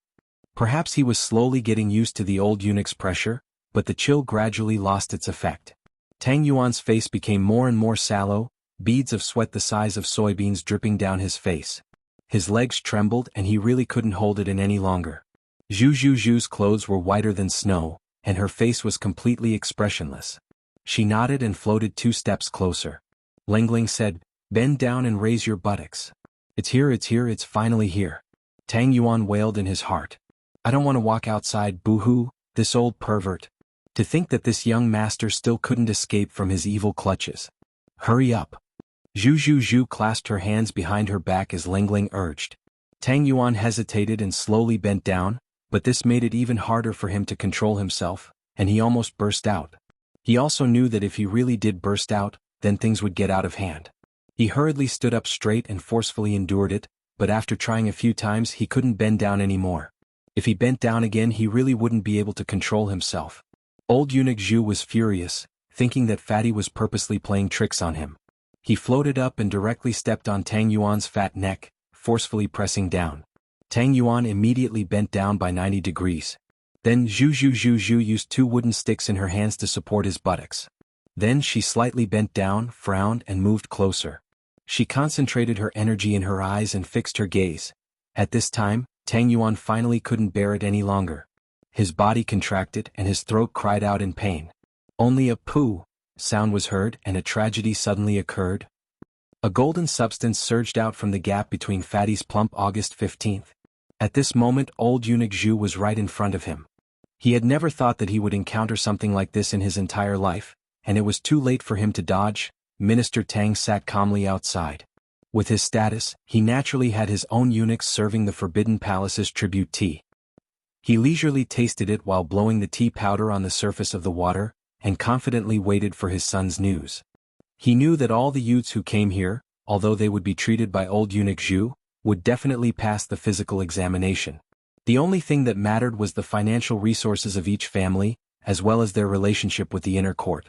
Perhaps he was slowly getting used to the old eunuch's pressure, but the chill gradually lost its effect. Tang Yuan's face became more and more sallow, beads of sweat the size of soybeans dripping down his face. His legs trembled and he really couldn't hold it in any longer. Zhu's clothes were whiter than snow, and her face was completely expressionless. She nodded and floated 2 steps closer. Lingling said, "Bend down and raise your buttocks." It's here, it's finally here." Tang Yuan wailed in his heart. "I don't want to walk outside, boo-hoo, this old pervert." To think that this young master still couldn't escape from his evil clutches. "Hurry up." Zhu clasped her hands behind her back as Lingling urged. Tang Yuan hesitated and slowly bent down, but this made it even harder for him to control himself, and he almost burst out. He also knew that if he really did burst out, then things would get out of hand. He hurriedly stood up straight and forcefully endured it, but after trying a few times he couldn't bend down anymore. If he bent down again he really wouldn't be able to control himself. Old Eunuch Zhu was furious, thinking that Fatty was purposely playing tricks on him. He floated up and directly stepped on Tang Yuan's fat neck, forcefully pressing down. Tang Yuan immediately bent down by 90 degrees. Then Zhu used 2 wooden sticks in her hands to support his buttocks. Then she slightly bent down, frowned and moved closer. She concentrated her energy in her eyes and fixed her gaze. At this time, Tang Yuan finally couldn't bear it any longer. His body contracted and his throat cried out in pain. Only a poo sound was heard and a tragedy suddenly occurred. A golden substance surged out from the gap between Fatty's plump August 15th. At this moment old Eunuch Zhu was right in front of him. He had never thought that he would encounter something like this in his entire life, and it was too late for him to dodge. Minister Tang sat calmly outside. With his status, he naturally had his own eunuchs serving the Forbidden Palace's tribute tea. He leisurely tasted it while blowing the tea powder on the surface of the water, and confidently waited for his son's news. He knew that all the youths who came here, although they would be treated by old Eunuch Zhu, would definitely pass the physical examination. The only thing that mattered was the financial resources of each family, as well as their relationship with the inner court.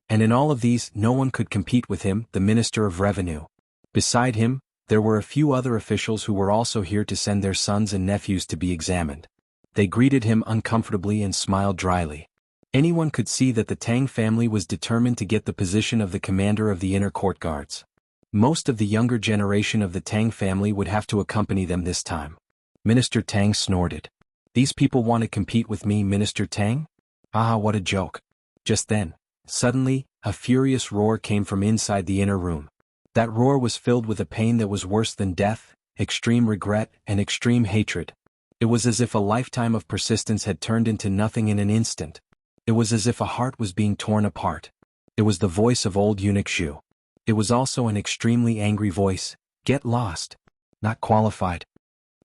And in all of these, no one could compete with him, the Minister of Revenue. Beside him, there were a few other officials who were also here to send their sons and nephews to be examined. They greeted him uncomfortably and smiled dryly. Anyone could see that the Tang family was determined to get the position of the commander of the inner court guards. Most of the younger generation of the Tang family would have to accompany them this time. Minister Tang snorted. These people want to compete with me, Minister Tang? Ah, what a joke. Just then, suddenly, a furious roar came from inside the inner room. That roar was filled with a pain that was worse than death, extreme regret, and extreme hatred. It was as if a lifetime of persistence had turned into nothing in an instant. It was as if a heart was being torn apart. It was the voice of old eunuch Zhu. It was also an extremely angry voice. Get lost. Not qualified.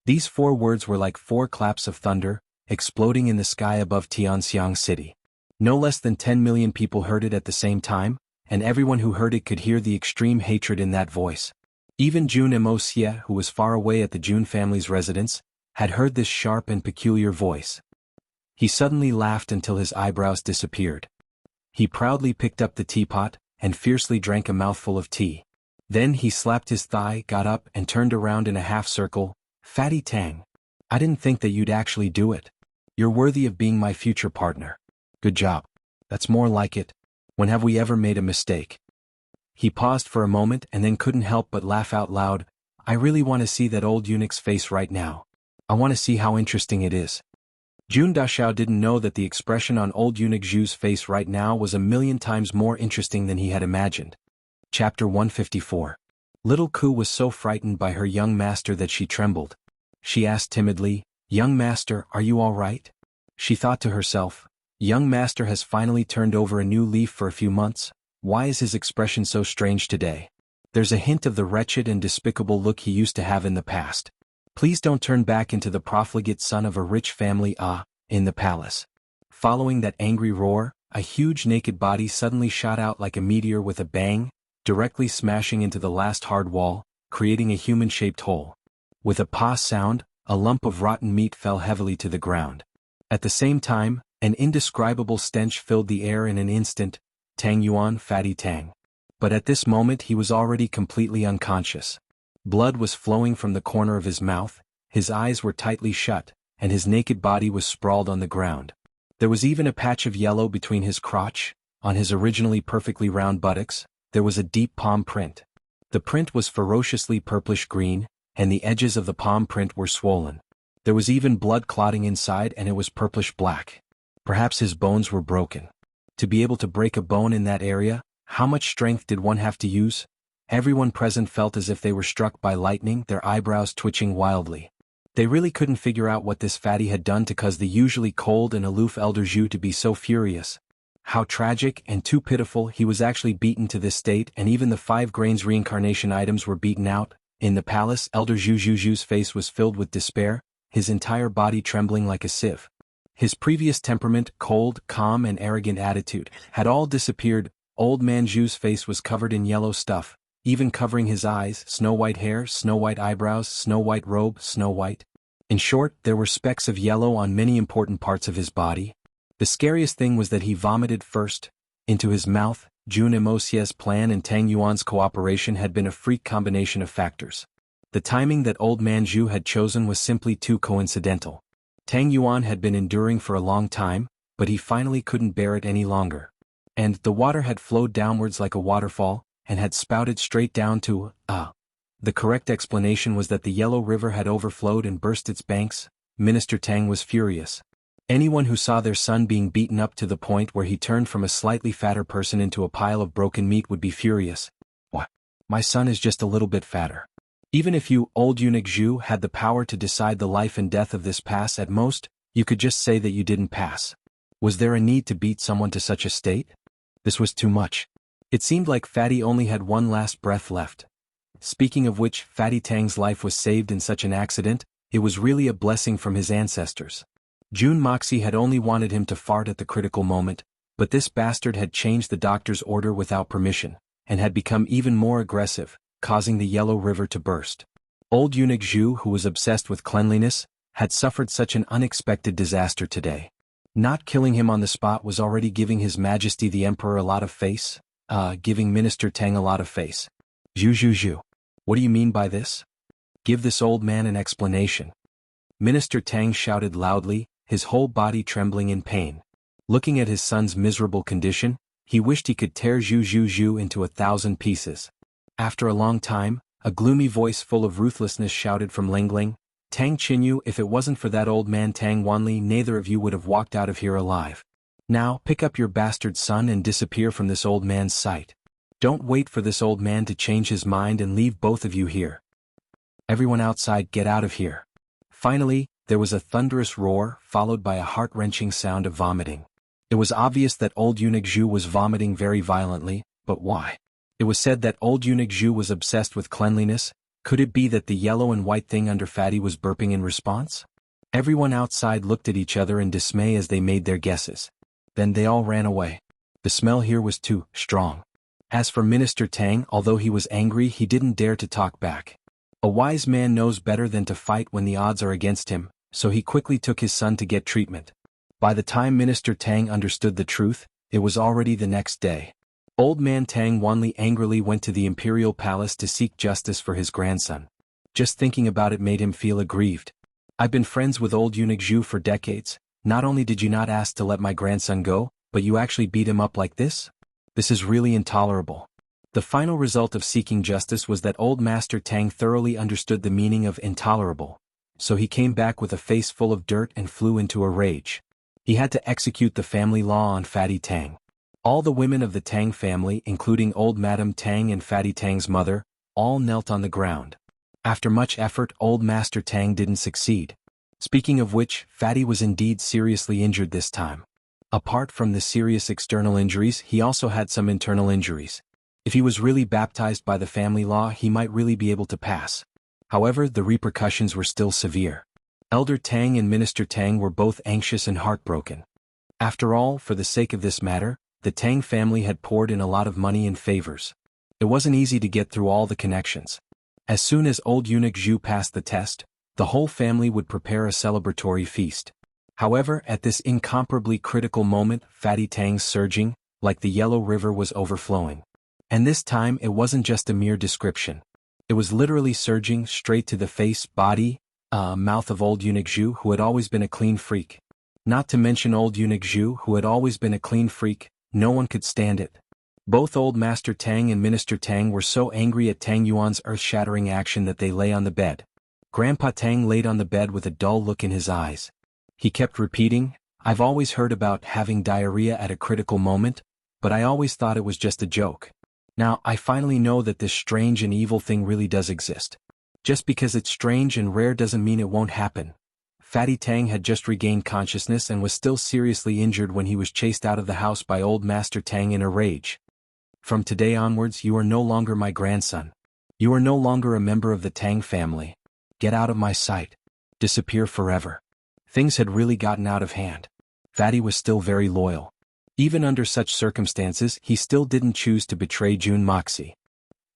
These 4 words were like 4 claps of thunder, exploding in the sky above Tianxiang City. No less than 10 million people heard it at the same time, and everyone who heard it could hear the extreme hatred in that voice. Even Jun Wuxia, who was far away at the Jun family's residence, had heard this sharp and peculiar voice. He suddenly laughed until his eyebrows disappeared. He proudly picked up the teapot, and fiercely drank a mouthful of tea. Then he slapped his thigh, got up, and turned around in a half-circle. Fatty Tang. I didn't think that you'd actually do it. You're worthy of being my future partner. Good job. That's more like it. When have we ever made a mistake? He paused for a moment and then couldn't help but laugh out loud. I really want to see that old eunuch's face right now. I want to see how interesting it is. Jun Dashao didn't know that the expression on old eunuch Zhu's face right now was a million times more interesting than he had imagined. Chapter 154. Little Ku was so frightened by her young master that she trembled. She asked timidly, Young master, are you all right? She thought to herself, Young master has finally turned over a new leaf for a few months. Why is his expression so strange today? There's a hint of the wretched and despicable look he used to have in the past. Please don't turn back into the profligate son of a rich family in the palace. Following that angry roar, a huge naked body suddenly shot out like a meteor with a bang, directly smashing into the last hard wall, creating a human-shaped hole. With a pah sound, a lump of rotten meat fell heavily to the ground. At the same time, an indescribable stench filled the air in an instant. Tang Yuan, Fatty Tang. But at this moment he was already completely unconscious. Blood was flowing from the corner of his mouth, his eyes were tightly shut, and his naked body was sprawled on the ground. There was even a patch of yellow between his crotch. On his originally perfectly round buttocks, there was a deep palm print. The print was ferociously purplish-green, and the edges of the palm print were swollen. There was even blood clotting inside and it was purplish-black. Perhaps his bones were broken. To be able to break a bone in that area, how much strength did one have to use? Everyone present felt as if they were struck by lightning, their eyebrows twitching wildly. They really couldn't figure out what this fatty had done to cause the usually cold and aloof Elder Zhu to be so furious. How tragic and too pitiful he was actually beaten to this state, and even the 5 grains reincarnation items were beaten out. In the palace, Elder Zhu's face was filled with despair, his entire body trembling like a sieve. His previous temperament, cold, calm and arrogant attitude, had all disappeared. Old man Zhu's face was covered in yellow stuff, even covering his eyes, snow-white hair, snow-white eyebrows, snow-white robe, snow-white. In short, there were specks of yellow on many important parts of his body. The scariest thing was that he vomited first, into his mouth. Jun Wuxia's plan and Tang Yuan's cooperation had been a freak combination of factors. The timing that old man Zhu had chosen was simply too coincidental. Tang Yuan had been enduring for a long time, but he finally couldn't bear it any longer. And the water had flowed downwards like a waterfall, and had spouted straight down to, The correct explanation was that the Yellow River had overflowed and burst its banks. Minister Tang was furious. Anyone who saw their son being beaten up to the point where he turned from a slightly fatter person into a pile of broken meat would be furious. What? My son is just a little bit fatter. Even if you, old eunuch Zhu, had the power to decide the life and death of this pass at most, you could just say that you didn't pass. Was there a need to beat someone to such a state? This was too much. It seemed like Fatty only had one last breath left. Speaking of which, Fatty Tang's life was saved in such an accident. It was really a blessing from his ancestors. Jun Moxie had only wanted him to fart at the critical moment, but this bastard had changed the doctor's order without permission, and had become even more aggressive, causing the Yellow River to burst. Old eunuch Zhu, who was obsessed with cleanliness, had suffered such an unexpected disaster today. Not killing him on the spot was already giving His Majesty the Emperor a lot of face, giving Minister Tang a lot of face. Zhu. What do you mean by this? Give this old man an explanation. Minister Tang shouted loudly, his whole body trembling in pain. Looking at his son's miserable condition, he wished he could tear Zhu into 1,000 pieces. After a long time, a gloomy voice full of ruthlessness shouted from Lingling, "Tang Qinyu, if it wasn't for that old man Tang Wanli, neither of you would have walked out of here alive. Now, pick up your bastard son and disappear from this old man's sight. Don't wait for this old man to change his mind and leave both of you here. Everyone outside, get out of here." Finally, there was a thunderous roar, followed by a heart-wrenching sound of vomiting. It was obvious that old eunuch Zhu was vomiting very violently, but why? It was said that old eunuch Zhu was obsessed with cleanliness. Could it be that the yellow and white thing under Fatty was burping in response? Everyone outside looked at each other in dismay as they made their guesses. Then they all ran away. The smell here was too strong. As for Minister Tang, although he was angry, he didn't dare to talk back. A wise man knows better than to fight when the odds are against him, so he quickly took his son to get treatment. By the time Minister Tang understood the truth, it was already the next day. Old man Tang Wanli angrily went to the imperial palace to seek justice for his grandson. Just thinking about it made him feel aggrieved. "I've been friends with old eunuch Zhu for decades. Not only did you not ask to let my grandson go, but you actually beat him up like this? This is really intolerable." The final result of seeking justice was that old Master Tang thoroughly understood the meaning of intolerable, so he came back with a face full of dirt and flew into a rage. He had to execute the family law on Fatty Tang. All the women of the Tang family, including old Madame Tang and Fatty Tang's mother, all knelt on the ground. After much effort, old Master Tang didn't succeed. Speaking of which, Fatty was indeed seriously injured this time. Apart from the serious external injuries, he also had some internal injuries. If he was really baptized by the family law, he might really be able to pass. However, the repercussions were still severe. Elder Tang and Minister Tang were both anxious and heartbroken. After all, for the sake of this matter, the Tang family had poured in a lot of money and favors. It wasn't easy to get through all the connections. As soon as old eunuch Zhu passed the test, the whole family would prepare a celebratory feast. However, at this incomparably critical moment, Fatty Tang's surging, like the Yellow River, was overflowing. And this time it wasn't just a mere description. It was literally surging straight to the face, body, mouth of old eunuch Zhu, who had always been a clean freak. Not to mention old eunuch Zhu, who had always been a clean freak, no one could stand it. Both old Master Tang and Minister Tang were so angry at Tang Yuan's earth-shattering action that they lay on the bed. Grandpa Tang laid on the bed with a dull look in his eyes. He kept repeating, "I've always heard about having diarrhea at a critical moment, but I always thought it was just a joke. Now I finally know that this strange and evil thing really does exist. Just because it's strange and rare doesn't mean it won't happen." Fatty Tang had just regained consciousness and was still seriously injured when he was chased out of the house by old Master Tang in a rage. "From today onwards, you are no longer my grandson. You are no longer a member of the Tang family. Get out of my sight. Disappear forever." Things had really gotten out of hand. Fatty was still very loyal. Even under such circumstances, he still didn't choose to betray Jun Moxie.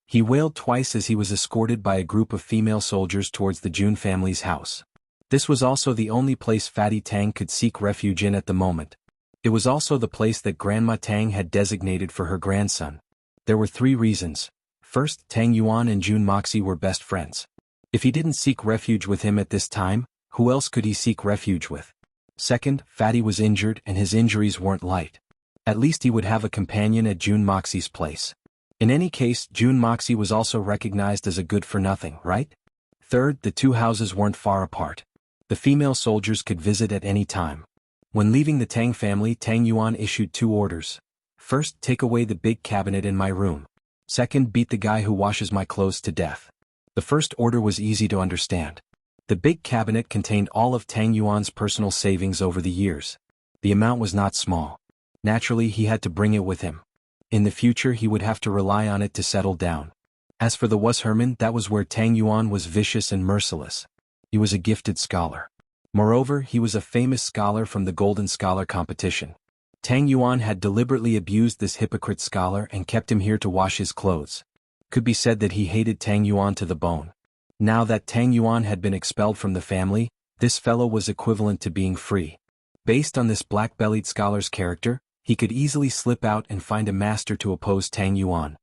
He wailed twice as he was escorted by a group of female soldiers towards the Jun family's house. This was also the only place Fatty Tang could seek refuge in at the moment. It was also the place that Grandma Tang had designated for her grandson. There were 3 reasons. First, Tang Yuan and Jun Moxie were best friends. If he didn't seek refuge with him at this time, who else could he seek refuge with? Second, Fatty was injured and his injuries weren't light. At least he would have a companion at Jun Moxie's place. In any case, Jun Moxie was also recognized as a good-for-nothing, right? Third, the 2 houses weren't far apart. The female soldiers could visit at any time. When leaving the Tang family, Tang Yuan issued 2 orders. First, take away the big cabinet in my room. Second, beat the guy who washes my clothes to death. The first order was easy to understand. The big cabinet contained all of Tang Yuan's personal savings over the years. The amount was not small. Naturally, he had to bring it with him. In the future, he would have to rely on it to settle down. As for the Herman, that was where Tang Yuan was vicious and merciless. He was a gifted scholar. Moreover, he was a famous scholar from the Golden Scholar competition. Tang Yuan had deliberately abused this hypocrite scholar and kept him here to wash his clothes. Could be said that he hated Tang Yuan to the bone. Now that Tang Yuan had been expelled from the family, this fellow was equivalent to being free. Based on this black-bellied scholar's character, he could easily slip out and find a master to oppose Tang Yuan.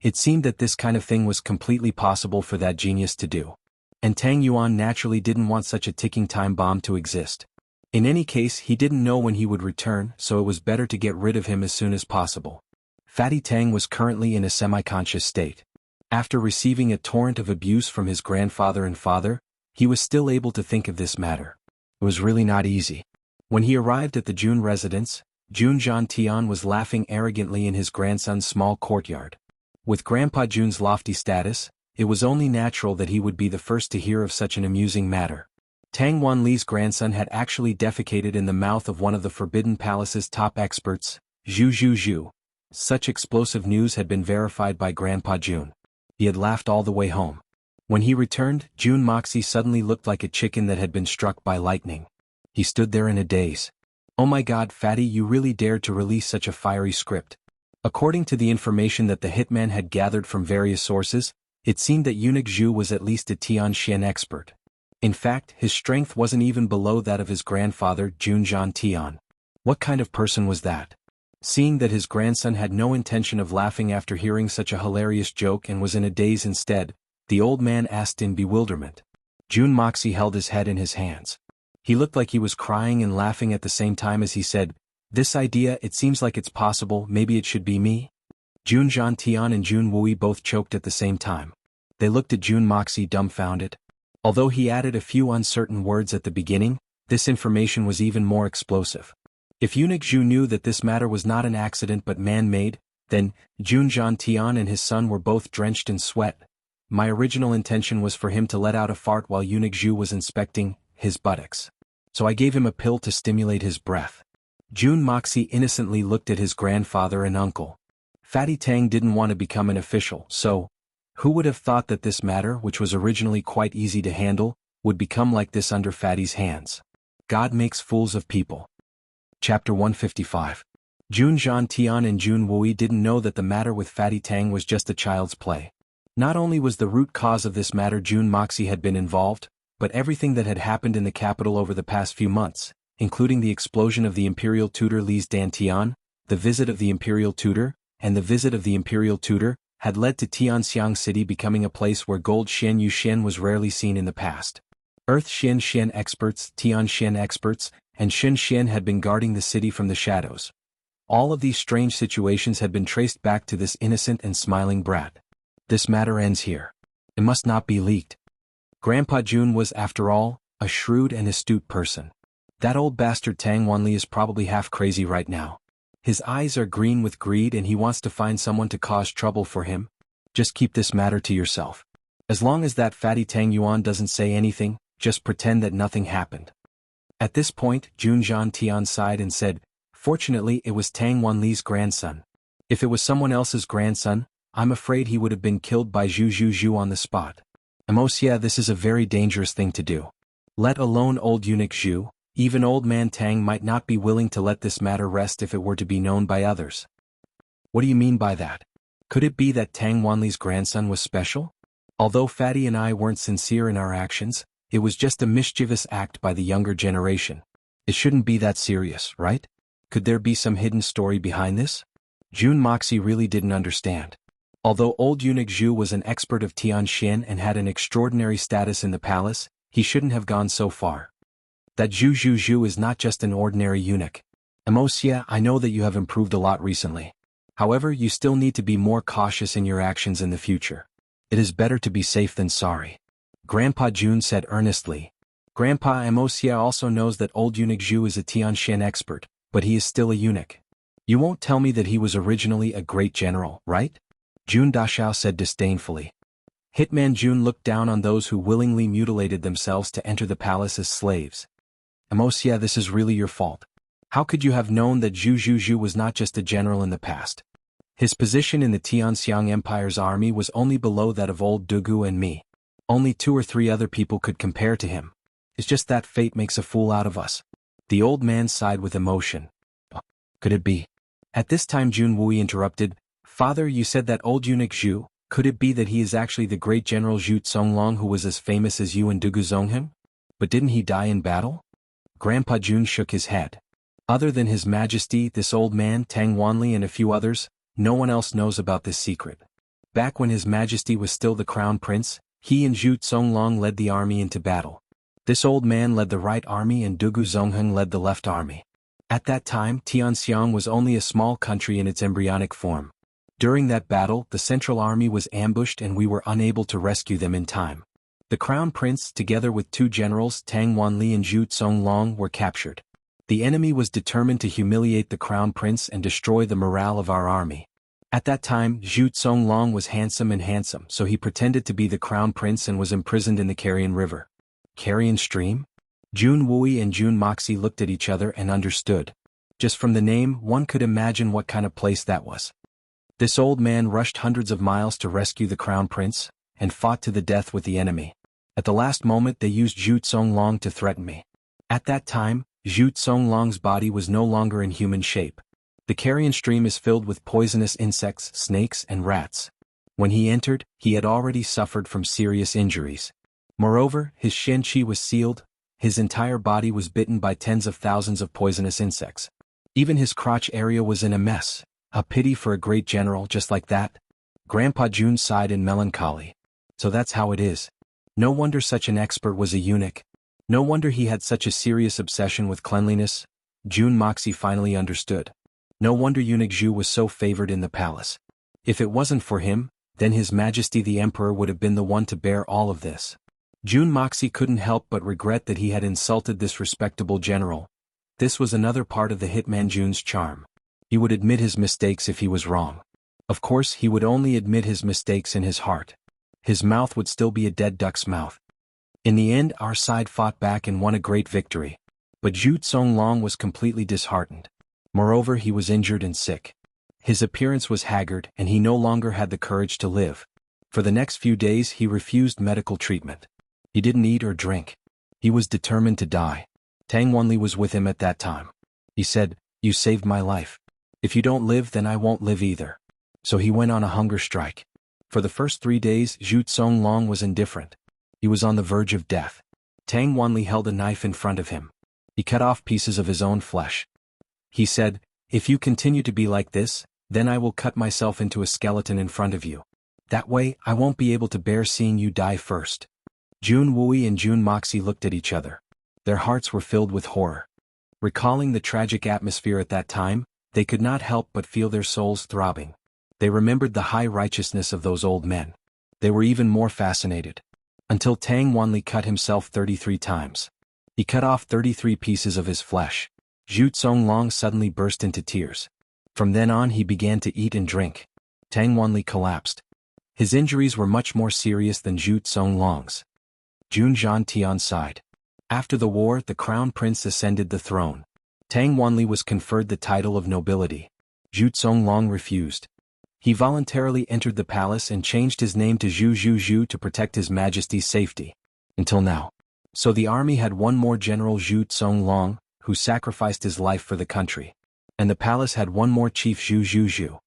It seemed that this kind of thing was completely possible for that genius to do. And Tang Yuan naturally didn't want such a ticking time bomb to exist. In any case, he didn't know when he would return, so it was better to get rid of him as soon as possible. Fatty Tang was currently in a semi-conscious state. After receiving a torrent of abuse from his grandfather and father, he was still able to think of this matter. It was really not easy. When he arrived at the Jun residence, Jun Tian was laughing arrogantly in his grandson's small courtyard. With Grandpa Jun's lofty status, it was only natural that he would be the first to hear of such an amusing matter. Tang Wanli's grandson had actually defecated in the mouth of one of the Forbidden Palace's top experts, Zhu. Such explosive news had been verified by Grandpa Jun. He had laughed all the way home. When he returned, Jun Moxie suddenly looked like a chicken that had been struck by lightning. He stood there in a daze. "Oh my God, Fatty, you really dared to release such a fiery script." According to the information that the hitman had gathered from various sources, it seemed that eunuch Zhu was at least a Tianxian expert. In fact, his strength wasn't even below that of his grandfather, Jun Tian. What kind of person was that? Seeing that his grandson had no intention of laughing after hearing such a hilarious joke and was in a daze instead, the old man asked in bewilderment. Jun Moxie held his head in his hands. He looked like he was crying and laughing at the same time as he said, "This idea, it seems like it's possible, maybe it should be me?" Jun Tian and Jun Wui both choked at the same time. They looked at Jun Moxie dumbfounded. Although he added a few uncertain words at the beginning, this information was even more explosive. If eunuch Zhu knew that this matter was not an accident but man-made, then Jun Tian and his son were both drenched in sweat. My original intention was for him to let out a fart while eunuch Zhu was inspecting his buttocks. So I gave him a pill to stimulate his breath. Jun Moxie innocently looked at his grandfather and uncle. Fatty Tang didn't want to become an official, so who would have thought that this matter, which was originally quite easy to handle, would become like this under Fatty's hands? God makes fools of people. Chapter 155. Jun Tian and Jun Wui didn't know that the matter with Fatty Tang was just a child's play. Not only was the root cause of this matter Jun Moxie had been involved, but everything that had happened in the capital over the past few months, including the explosion of the Imperial Tutor Li's Dantian, the visit of the Imperial Tutor, and the visit of the Imperial Tutor, had led to Tianxiang City becoming a place where gold Xian Yu Xian was rarely seen in the past. Earth Xian experts, Tian Xian experts, and Xun Xian had been guarding the city from the shadows. All of these strange situations had been traced back to this innocent and smiling brat. This matter ends here. It must not be leaked. Grandpa Jun was, after all, a shrewd and astute person. That old bastard Tang Wanli is probably half crazy right now. His eyes are green with greed and he wants to find someone to cause trouble for him. Just keep this matter to yourself. As long as that fatty Tang Yuan doesn't say anything, just pretend that nothing happened. At this point, Jun Tian sighed and said, "Fortunately it was Tang Wanli's grandson. If it was someone else's grandson, I'm afraid he would have been killed by Zhu on the spot. Amosia, this is a very dangerous thing to do. Let alone old eunuch Zhu. Even old man Tang might not be willing to let this matter rest if it were to be known by others." "What do you mean by that? Could it be that Tang Wanli's grandson was special? Although Fatty and I weren't sincere in our actions, it was just a mischievous act by the younger generation. It shouldn't be that serious, right? Could there be some hidden story behind this?" Jun Moxie really didn't understand. Although old eunuch Zhu was an expert of Tianxian and had an extraordinary status in the palace, he shouldn't have gone so far. That Zhu is not just an ordinary eunuch. Amosia, I know that you have improved a lot recently. However, you still need to be more cautious in your actions in the future. It is better to be safe than sorry. Grandpa Jun said earnestly. Grandpa Amosia also knows that old eunuch Zhu is a Tianxian expert, but he is still a eunuch. You won't tell me that he was originally a great general, right? Jun Dashao said disdainfully. Hitman Jun looked down on those who willingly mutilated themselves to enter the palace as slaves. Amosia, this is really your fault. How could you have known that Zhu was not just a general in the past? His position in the Tianxiang Empire's army was only below that of old Dugu and me. Only 2 or 3 other people could compare to him. It's just that fate makes a fool out of us. The old man sighed with emotion. Could it be? At this time Jun Wui interrupted. Father, you said that old eunuch Zhu, could it be that he is actually the great general Zhu Zonglong who was as famous as you and Dugu Zonghim? But didn't he die in battle? Grandpa Jun shook his head. Other than His Majesty, this old man, Tang Wanli and a few others, no one else knows about this secret. Back when His Majesty was still the crown prince, he and Zhu Zonglong led the army into battle. This old man led the right army and Dugu Zongheng led the left army. At that time, Tianxiang was only a small country in its embryonic form. During that battle, the Central Army was ambushed and we were unable to rescue them in time. The Crown Prince, together with two generals Tang Wanli and Zhu Zonglong, were captured. The enemy was determined to humiliate the Crown Prince and destroy the morale of our army. At that time, Zhu Zonglong was handsome, so he pretended to be the Crown Prince and was imprisoned in the Carrion River. Carrion Stream? Jun Wui and Jun Moxie looked at each other and understood. Just from the name, one could imagine what kind of place that was. This old man rushed hundreds of miles to rescue the Crown Prince, and fought to the death with the enemy. At the last moment they used Zhu Zonglong to threaten me. At that time, Zhu Zonglong's body was no longer in human shape. The Carrion Stream is filled with poisonous insects, snakes and rats. When he entered, he had already suffered from serious injuries. Moreover, his shen qi was sealed, his entire body was bitten by tens of thousands of poisonous insects. Even his crotch area was in a mess. A pity for a great general just like that. Grandpa Jun sighed in melancholy. So that's how it is. No wonder such an expert was a eunuch. No wonder he had such a serious obsession with cleanliness. Jun Moxie finally understood. No wonder eunuch Zhu was so favored in the palace. If it wasn't for him, then His Majesty the Emperor would have been the one to bear all of this. Jun Moxie couldn't help but regret that he had insulted this respectable general. This was another part of the hitman Jun's charm. He would admit his mistakes if he was wrong. Of course, he would only admit his mistakes in his heart. His mouth would still be a dead duck's mouth. In the end, our side fought back and won a great victory. But Zhu Zonglong was completely disheartened. Moreover, he was injured and sick. His appearance was haggard and he no longer had the courage to live. For the next few days he refused medical treatment. He didn't eat or drink. He was determined to die. Tang Wanli was with him at that time. He said, "You saved my life. If you don't live, then I won't live either." So he went on a hunger strike. For the first 3 days, Zhu Zonglong was indifferent. He was on the verge of death. Tang Wanli held a knife in front of him. He cut off pieces of his own flesh. He said, "If you continue to be like this, then I will cut myself into a skeleton in front of you. That way, I won't be able to bear seeing you die first." Jun Wui and Jun Moxie looked at each other. Their hearts were filled with horror. Recalling the tragic atmosphere at that time, they could not help but feel their souls throbbing. They remembered the high righteousness of those old men. They were even more fascinated. Until Tang Wanli cut himself 33 times. He cut off 33 pieces of his flesh. Zhu Zonglong suddenly burst into tears. From then on he began to eat and drink. Tang Wanli collapsed. His injuries were much more serious than Zhu Zonglong's. Jun Zhantian sighed. After the war, the crown prince ascended the throne. Tang Wanli was conferred the title of nobility. Zhu Zonglong refused. He voluntarily entered the palace and changed his name to Zhu Zhu to protect His Majesty's safety. Until now. So the army had one more general, Zhu Zonglong, who sacrificed his life for the country. And the palace had one more chief, Zhu Zhu.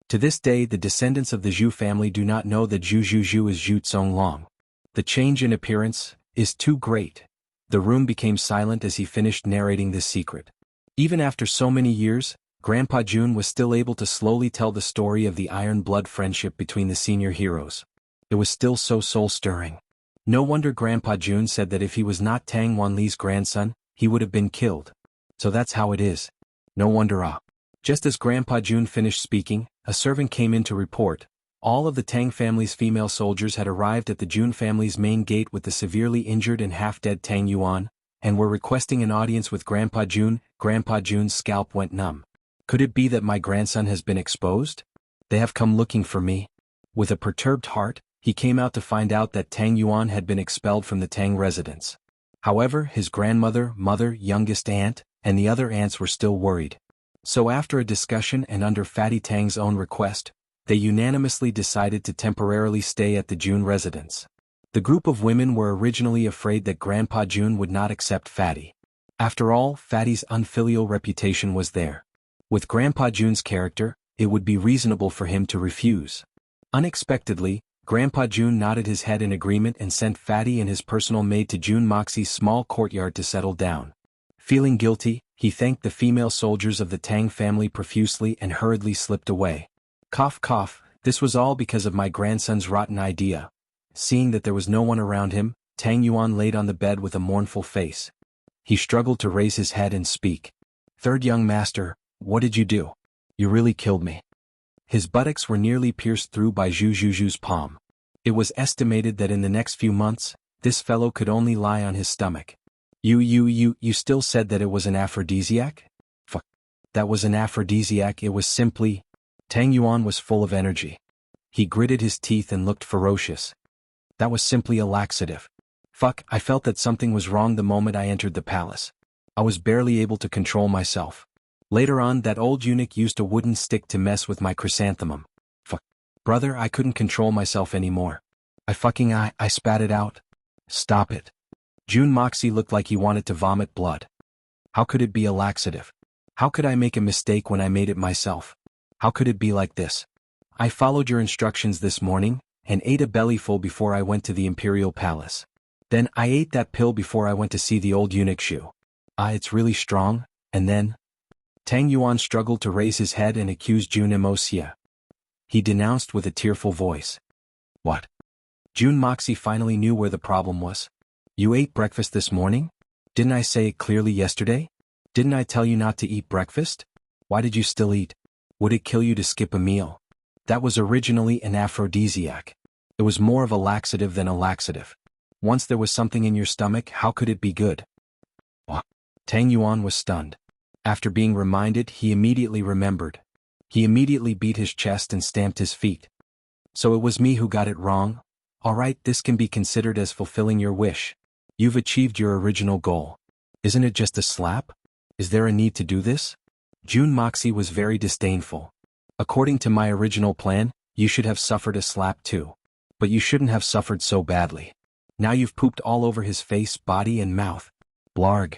To this day the descendants of the Zhu family do not know that Zhu Zhu is Zhu Zonglong. The change in appearance is too great. The room became silent as he finished narrating this secret. Even after so many years, Grandpa Jun was still able to slowly tell the story of the iron blood friendship between the senior heroes. It was still so soul-stirring. No wonder Grandpa Jun said that if he was not Tang Wanli's grandson, he would have been killed. So that's how it is. No wonder. Just as Grandpa Jun finished speaking, a servant came in to report. All of the Tang family's female soldiers had arrived at the Jun family's main gate with the severely injured and half-dead Tang Yuan, and were requesting an audience with Grandpa Jun. Grandpa Jun's scalp went numb. Could it be that my grandson has been exposed? They have come looking for me. With a perturbed heart, he came out to find out that Tang Yuan had been expelled from the Tang residence. However, his grandmother, mother, youngest aunt, and the other aunts were still worried. So after a discussion and under Fatty Tang's own request, they unanimously decided to temporarily stay at the Jun residence. The group of women were originally afraid that Grandpa Jun would not accept Fatty. After all, Fatty's unfilial reputation was there. With Grandpa Jun's character, it would be reasonable for him to refuse. Unexpectedly, Grandpa Jun nodded his head in agreement and sent Fatty and his personal maid to Jun Moxie's small courtyard to settle down. Feeling guilty, he thanked the female soldiers of the Tang family profusely and hurriedly slipped away. Cough cough, this was all because of my grandson's rotten idea. Seeing that there was no one around him, Tang Yuan laid on the bed with a mournful face. He struggled to raise his head and speak. Third young master, what did you do? You really killed me. His buttocks were nearly pierced through by Zhu Zhu's palm. It was estimated that in the next few months, this fellow could only lie on his stomach. You still said that it was an aphrodisiac? Fuck. That was an aphrodisiac, it was simply... Tang Yuan was full of energy. He gritted his teeth and looked ferocious. That was simply a laxative. Fuck, I felt that something was wrong the moment I entered the palace. I was barely able to control myself. Later on, that old eunuch used a wooden stick to mess with my chrysanthemum. Fuck. Brother, I couldn't control myself anymore. I spat it out. Stop it. Jun Moxie looked like he wanted to vomit blood. How could it be a laxative? How could I make a mistake when I made it myself? How could it be like this? I followed your instructions this morning, and ate a bellyful before I went to the imperial palace. Then I ate that pill before I went to see the old eunuch Shu. It's really strong, and then... Tang Yuan struggled to raise his head and accused Jun Wuxia. He denounced with a tearful voice. What? Jun Moxie finally knew where the problem was. You ate breakfast this morning? Didn't I say it clearly yesterday? Didn't I tell you not to eat breakfast? Why did you still eat? Would it kill you to skip a meal? That was originally an aphrodisiac. It was more of a laxative than a laxative. Once there was something in your stomach, how could it be good? What? Tang Yuan was stunned. After being reminded, he immediately remembered. He immediately beat his chest and stamped his feet. So it was me who got it wrong? Alright, this can be considered as fulfilling your wish. You've achieved your original goal. Isn't it just a slap? Is there a need to do this? Jun Moxie was very disdainful. According to my original plan, you should have suffered a slap too. But you shouldn't have suffered so badly. Now you've pooped all over his face, body and mouth. Blarg.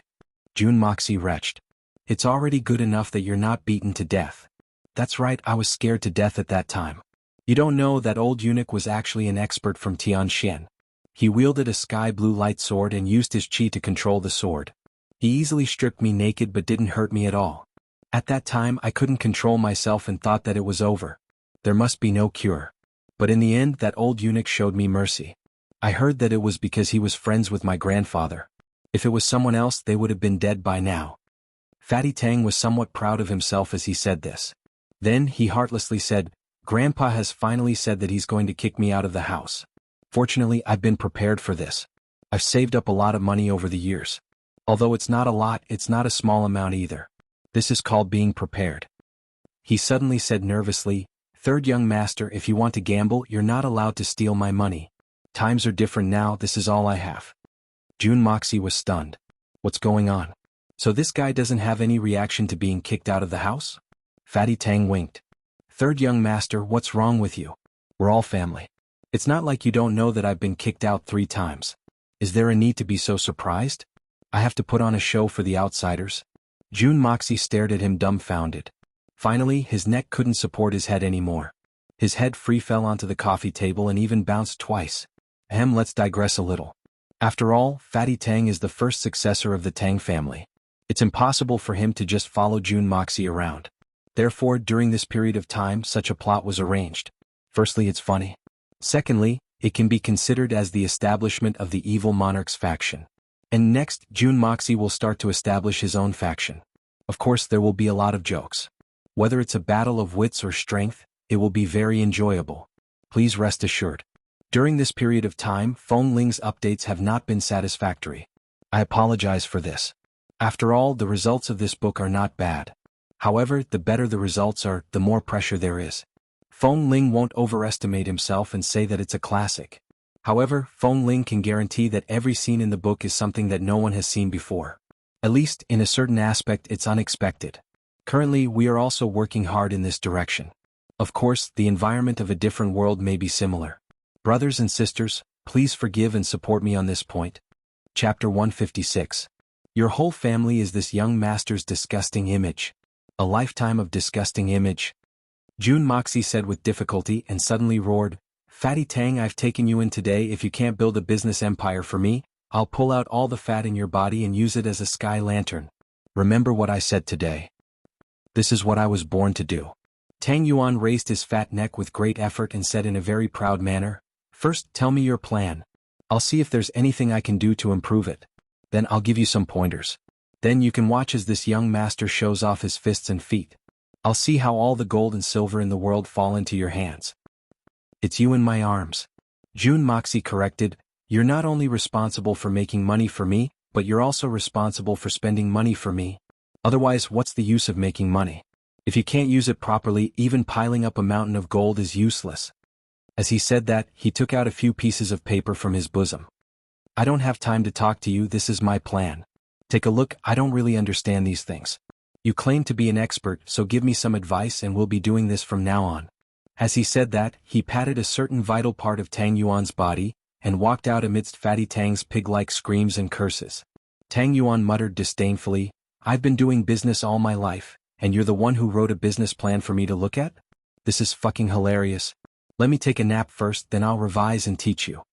Jun Moxie retched. It's already good enough that you're not beaten to death. That's right, I was scared to death at that time. You don't know that old eunuch was actually an expert from Tianxian. He wielded a sky-blue light sword and used his chi to control the sword. He easily stripped me naked but didn't hurt me at all. At that time I couldn't control myself and thought that it was over. There must be no cure. But in the end that old eunuch showed me mercy. I heard that it was because he was friends with my grandfather. If it was someone else they would have been dead by now. Fatty Tang was somewhat proud of himself as he said this. Then he heartlessly said, Grandpa has finally said that he's going to kick me out of the house. Fortunately, I've been prepared for this. I've saved up a lot of money over the years. Although it's not a lot, it's not a small amount either. This is called being prepared. He suddenly said nervously, Third young master, if you want to gamble, you're not allowed to steal my money. Times are different now, this is all I have. Jun Moxie was stunned. What's going on? So this guy doesn't have any reaction to being kicked out of the house? Fatty Tang winked. Third young master, what's wrong with you? We're all family. It's not like you don't know that I've been kicked out 3 times. Is there a need to be so surprised? I have to put on a show for the outsiders? Jun Moxie stared at him dumbfounded. Finally, his neck couldn't support his head anymore. His head free fell onto the coffee table and even bounced twice. Let's digress a little. After all, Fatty Tang is the first successor of the Tang family. It's impossible for him to just follow Jun Moxie around. Therefore, during this period of time, such a plot was arranged. Firstly, it's funny. Secondly, it can be considered as the establishment of the evil monarch's faction. And next, Jun Moxie will start to establish his own faction. Of course, there will be a lot of jokes. Whether it's a battle of wits or strength, it will be very enjoyable. Please rest assured. During this period of time, Feng Ling's updates have not been satisfactory. I apologize for this. After all, the results of this book are not bad. However, the better the results are, the more pressure there is. Feng Ling won't overestimate himself and say that it's a classic. However, Feng Ling can guarantee that every scene in the book is something that no one has seen before. At least, in a certain aspect, it's unexpected. Currently, we are also working hard in this direction. Of course, the environment of a different world may be similar. Brothers and sisters, please forgive and support me on this point. Chapter 156. Your whole family is this young master's disgusting image. A lifetime of disgusting image. Jun Moxie said with difficulty and suddenly roared, Fatty Tang, I've taken you in today. If you can't build a business empire for me, I'll pull out all the fat in your body and use it as a sky lantern. Remember what I said today. This is what I was born to do. Tang Yuan raised his fat neck with great effort and said in a very proud manner, First, tell me your plan. I'll see if there's anything I can do to improve it. Then I'll give you some pointers. Then you can watch as this young master shows off his fists and feet. I'll see how all the gold and silver in the world fall into your hands. It's you in my arms. Jun Moxie corrected, you're not only responsible for making money for me, but you're also responsible for spending money for me. Otherwise, what's the use of making money? If you can't use it properly, even piling up a mountain of gold is useless. As he said that, he took out a few pieces of paper from his bosom. I don't have time to talk to you, this is my plan. Take a look, I don't really understand these things. You claim to be an expert, so give me some advice and we'll be doing this from now on. As he said that, he patted a certain vital part of Tang Yuan's body, and walked out amidst Fatty Tang's pig-like screams and curses. Tang Yuan muttered disdainfully, I've been doing business all my life, and you're the one who wrote a business plan for me to look at? This is fucking hilarious. Let me take a nap first, then I'll revise and teach you.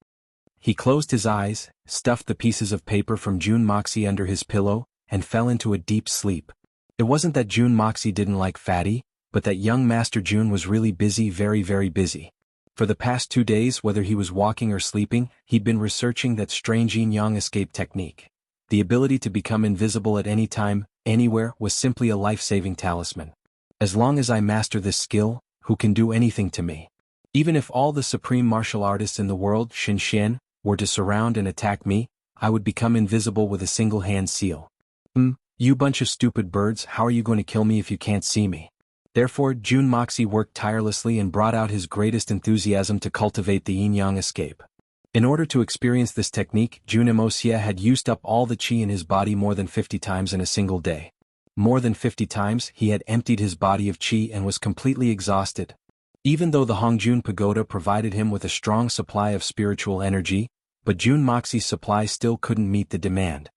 He closed his eyes, stuffed the pieces of paper from Jun Moxie under his pillow, and fell into a deep sleep. It wasn't that Jun Moxie didn't like Fatty, but that young Master Jun was really busy, very very busy. For the past 2 days, whether he was walking or sleeping, he'd been researching that strange yin-yang escape technique. The ability to become invisible at any time, anywhere, was simply a life-saving talisman. As long as I master this skill, who can do anything to me? Even if all the supreme martial artists in the world, Xin, were to surround and attack me, I would become invisible with a single hand seal. You bunch of stupid birds, how are you going to kill me if you can't see me? Therefore, Jun Moxie worked tirelessly and brought out his greatest enthusiasm to cultivate the yin-yang escape. In order to experience this technique, Jun Moxie had used up all the qi in his body more than 50 times in a single day. More than 50 times, he had emptied his body of qi and was completely exhausted. Even though the Hongjun Pagoda provided him with a strong supply of spiritual energy, but Jun Moxie's supply still couldn't meet the demand.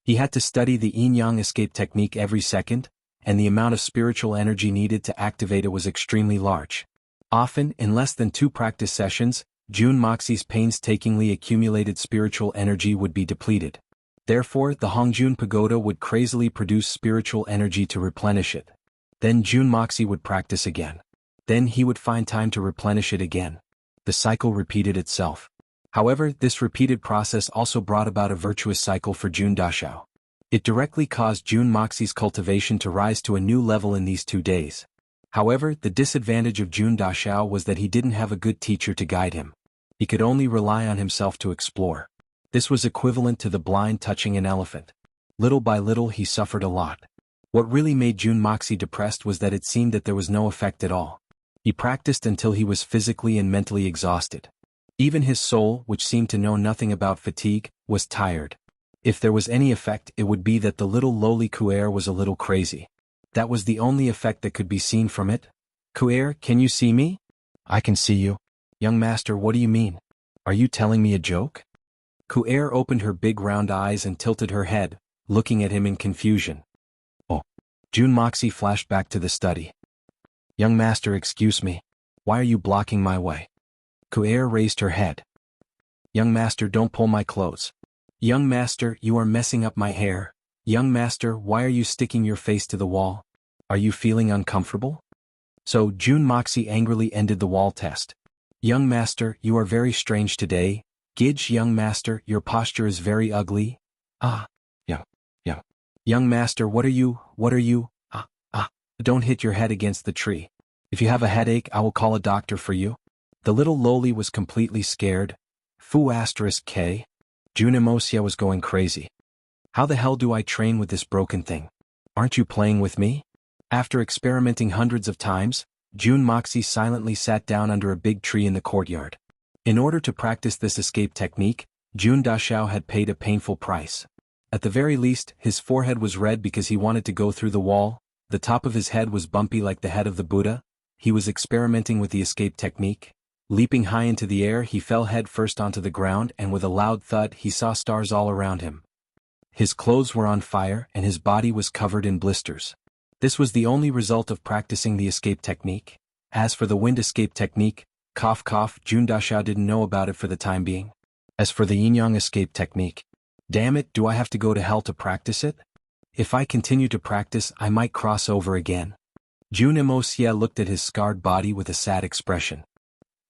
He had to study the yin-yang escape technique every second, and the amount of spiritual energy needed to activate it was extremely large. Often, in less than 2 practice sessions, Jun Moxie's painstakingly accumulated spiritual energy would be depleted. Therefore, the Hongjun Pagoda would crazily produce spiritual energy to replenish it. Then Jun Moxie would practice again. Then he would find time to replenish it again. The cycle repeated itself. However, this repeated process also brought about a virtuous cycle for Jun Dashao. It directly caused Jun Moxie's cultivation to rise to a new level in these 2 days. However, the disadvantage of Jun Dashao was that he didn't have a good teacher to guide him. He could only rely on himself to explore. This was equivalent to the blind touching an elephant. Little by little he suffered a lot. What really made Jun Moxie depressed was that it seemed that there was no effect at all. He practiced until he was physically and mentally exhausted. Even his soul, which seemed to know nothing about fatigue, was tired. If there was any effect, it would be that the little lowly Kuer was a little crazy. That was the only effect that could be seen from it. Kuer, can you see me? I can see you. Young master, what do you mean? Are you telling me a joke? Kuer opened her big round eyes and tilted her head, looking at him in confusion. Oh. Jun Moxie flashed back to the study. Young master, excuse me. Why are you blocking my way? Kuer raised her head. Young master, don't pull my clothes. Young master, you are messing up my hair. Young master, why are you sticking your face to the wall? Are you feeling uncomfortable? So Jun Moxie angrily ended the wall test. Young master, you are very strange today. Gidge, young master, your posture is very ugly. Young master, what are you? Don't hit your head against the tree. If you have a headache, I will call a doctor for you. The little lowly was completely scared. Fu *K. Jun Moxie was going crazy. How the hell do I train with this broken thing? Aren't you playing with me? After experimenting hundreds of times, Jun Moxie silently sat down under a big tree in the courtyard. In order to practice this escape technique, Jun Dashao had paid a painful price. At the very least, his forehead was red because he wanted to go through the wall, the top of his head was bumpy like the head of the Buddha. He was experimenting with the escape technique. Leaping high into the air, he fell head first onto the ground, and with a loud thud he saw stars all around him. His clothes were on fire and his body was covered in blisters. This was the only result of practicing the escape technique. As for the wind escape technique, cough cough, Jun Dashao didn't know about it for the time being. As for the yin-yang escape technique, damn it, do I have to go to hell to practice it? If I continue to practice, I might cross over again. Jun Moxie looked at his scarred body with a sad expression.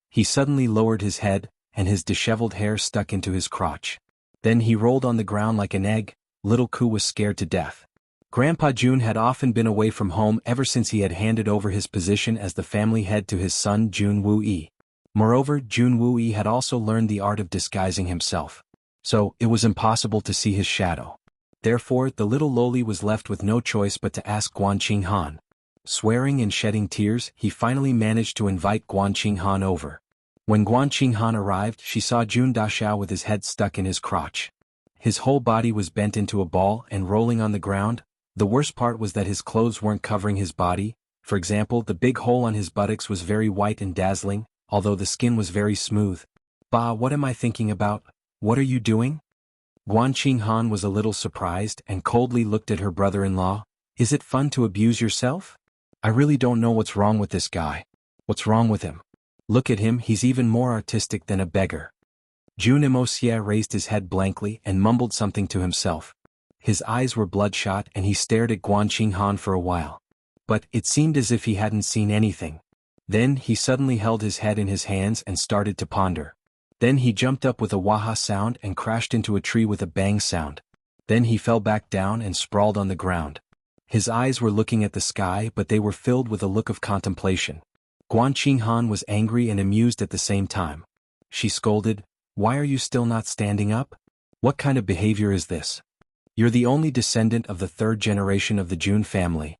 He suddenly lowered his head, and his disheveled hair stuck into his crotch. Then he rolled on the ground like an egg. Little Ku was scared to death. Grandpa Jun had often been away from home ever since he had handed over his position as the family head to his son Jun Wu-yi. Moreover, Jun Wu-yi had also learned the art of disguising himself. So, it was impossible to see his shadow. Therefore, the little loli was left with no choice but to ask Guan Qinghan. Swearing and shedding tears, he finally managed to invite Guan Qinghan over. When Guan Qinghan arrived, she saw Jun Daxiao with his head stuck in his crotch. His whole body was bent into a ball and rolling on the ground. The worst part was that his clothes weren't covering his body. For example, the big hole on his buttocks was very white and dazzling, although the skin was very smooth. Bah, what am I thinking about? What are you doing? Guan Qinghan was a little surprised and coldly looked at her brother-in-law. Is it fun to abuse yourself? I really don't know what's wrong with this guy. What's wrong with him? Look at him, he's even more artistic than a beggar. Jun Wuxia raised his head blankly and mumbled something to himself. His eyes were bloodshot and he stared at Guan Qinghan for a while. But it seemed as if he hadn't seen anything. Then he suddenly held his head in his hands and started to ponder. Then he jumped up with a wah-ha sound and crashed into a tree with a bang sound. Then he fell back down and sprawled on the ground. His eyes were looking at the sky, but they were filled with a look of contemplation. Guan Qinghan was angry and amused at the same time. She scolded, "Why are you still not standing up? What kind of behavior is this? You're the only descendant of the third generation of the Jun family."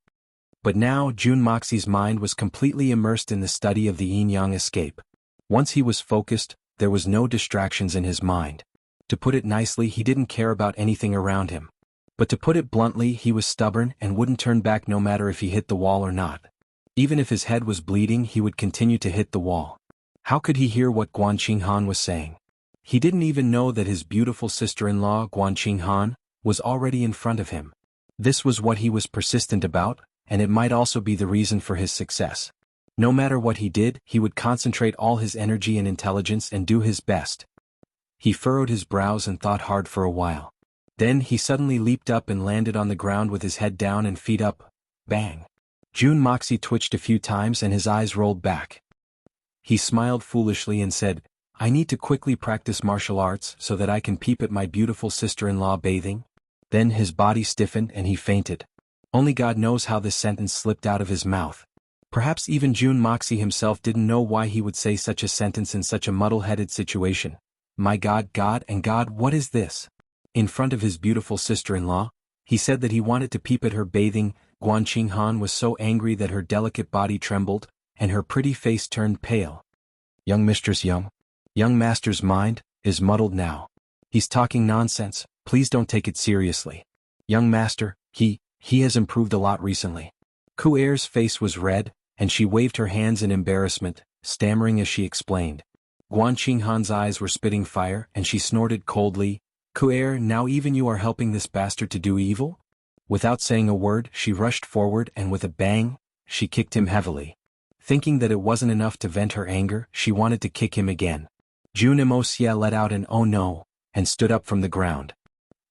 But now Jun Moxie's mind was completely immersed in the study of the yin-yang escape. Once he was focused, there was no distractions in his mind. To put it nicely, he didn't care about anything around him. But to put it bluntly, he was stubborn and wouldn't turn back no matter if he hit the wall or not. Even if his head was bleeding, he would continue to hit the wall. How could he hear what Guan Qinghan was saying? He didn't even know that his beautiful sister-in-law, Guan Qinghan, was already in front of him. This was what he was persistent about, and it might also be the reason for his success. No matter what he did, he would concentrate all his energy and intelligence and do his best. He furrowed his brows and thought hard for a while. Then he suddenly leaped up and landed on the ground with his head down and feet up. Bang! Jun Moxie twitched a few times and his eyes rolled back. He smiled foolishly and said, "I need to quickly practice martial arts so that I can peep at my beautiful sister-in-law bathing." Then his body stiffened and he fainted. Only God knows how this sentence slipped out of his mouth. Perhaps even Jun Moxie himself didn't know why he would say such a sentence in such a muddle-headed situation. My God, God and God, what is this? In front of his beautiful sister-in-law, he said that he wanted to peep at her bathing. Guan Qinghan was so angry that her delicate body trembled, and her pretty face turned pale. Young Master's mind is muddled now. He's talking nonsense, please don't take it seriously. Young Master, he has improved a lot recently. Kuer's face was red, and she waved her hands in embarrassment, stammering as she explained. Guan Qinghan's eyes were spitting fire and she snorted coldly, "Kuer, now even you are helping this bastard to do evil?" Without saying a word, she rushed forward and with a bang, she kicked him heavily. Thinking that it wasn't enough to vent her anger, she wanted to kick him again. Jun Wuxia let out an "oh no," and stood up from the ground.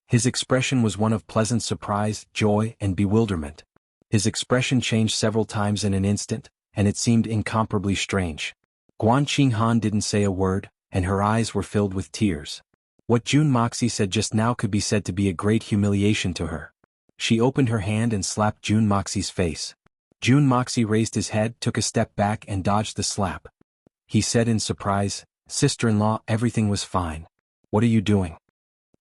His expression was one of pleasant surprise, joy, and bewilderment. His expression changed several times in an instant, and it seemed incomparably strange. Guan Qinghan didn't say a word, and her eyes were filled with tears. What Jun Moxie said just now could be said to be a great humiliation to her. She opened her hand and slapped Jun Moxie's face. Jun Moxie raised his head, took a step back and dodged the slap. He said in surprise, "Sister-in-law, everything was fine. What are you doing?"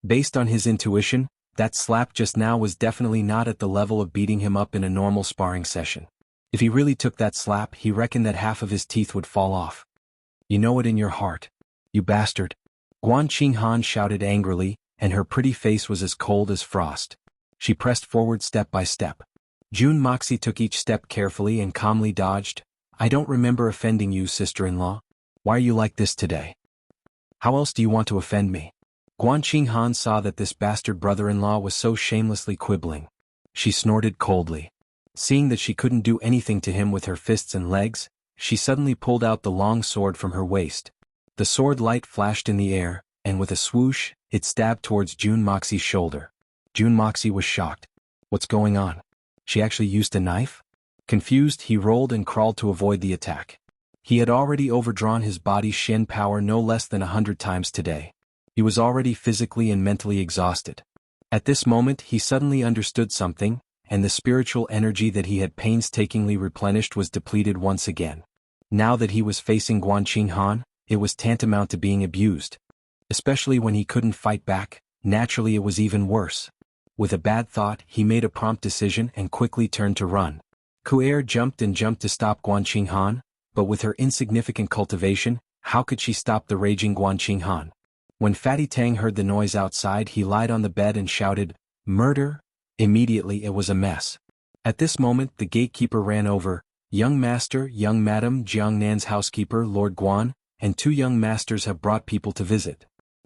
Based on his intuition, that slap just now was definitely not at the level of beating him up in a normal sparring session. If he really took that slap, he reckoned that half of his teeth would fall off. "You know it in your heart. You bastard." Guan Qinghan shouted angrily, and her pretty face was as cold as frost. She pressed forward step by step. Jun Moxie took each step carefully and calmly dodged. "I don't remember offending you, sister-in-law. Why are you like this today? How else do you want to offend me?" Guan Qinghan saw that this bastard brother-in-law was so shamelessly quibbling. She snorted coldly. Seeing that she couldn't do anything to him with her fists and legs, she suddenly pulled out the long sword from her waist. The sword light flashed in the air, and with a swoosh, it stabbed towards Jun Moxie's shoulder. Jun Moxie was shocked. What's going on? She actually used a knife? Confused, he rolled and crawled to avoid the attack. He had already overdrawn his body's Shen power no less than 100 times today. He was already physically and mentally exhausted. At this moment he suddenly understood something, and the spiritual energy that he had painstakingly replenished was depleted once again. Now that he was facing Guan Qinghan, it was tantamount to being abused. Especially when he couldn't fight back, naturally it was even worse. With a bad thought, he made a prompt decision and quickly turned to run. Ku'er jumped to stop Guan Qinghan, but with her insignificant cultivation, how could she stop the raging Guan Qinghan? When Fatty Tang heard the noise outside, he lied on the bed and shouted, "Murder!" Immediately it was a mess. At this moment the gatekeeper ran over. "Young master, young madam, Jiangnan's housekeeper, Lord Guan, and 2 young masters have brought people to visit."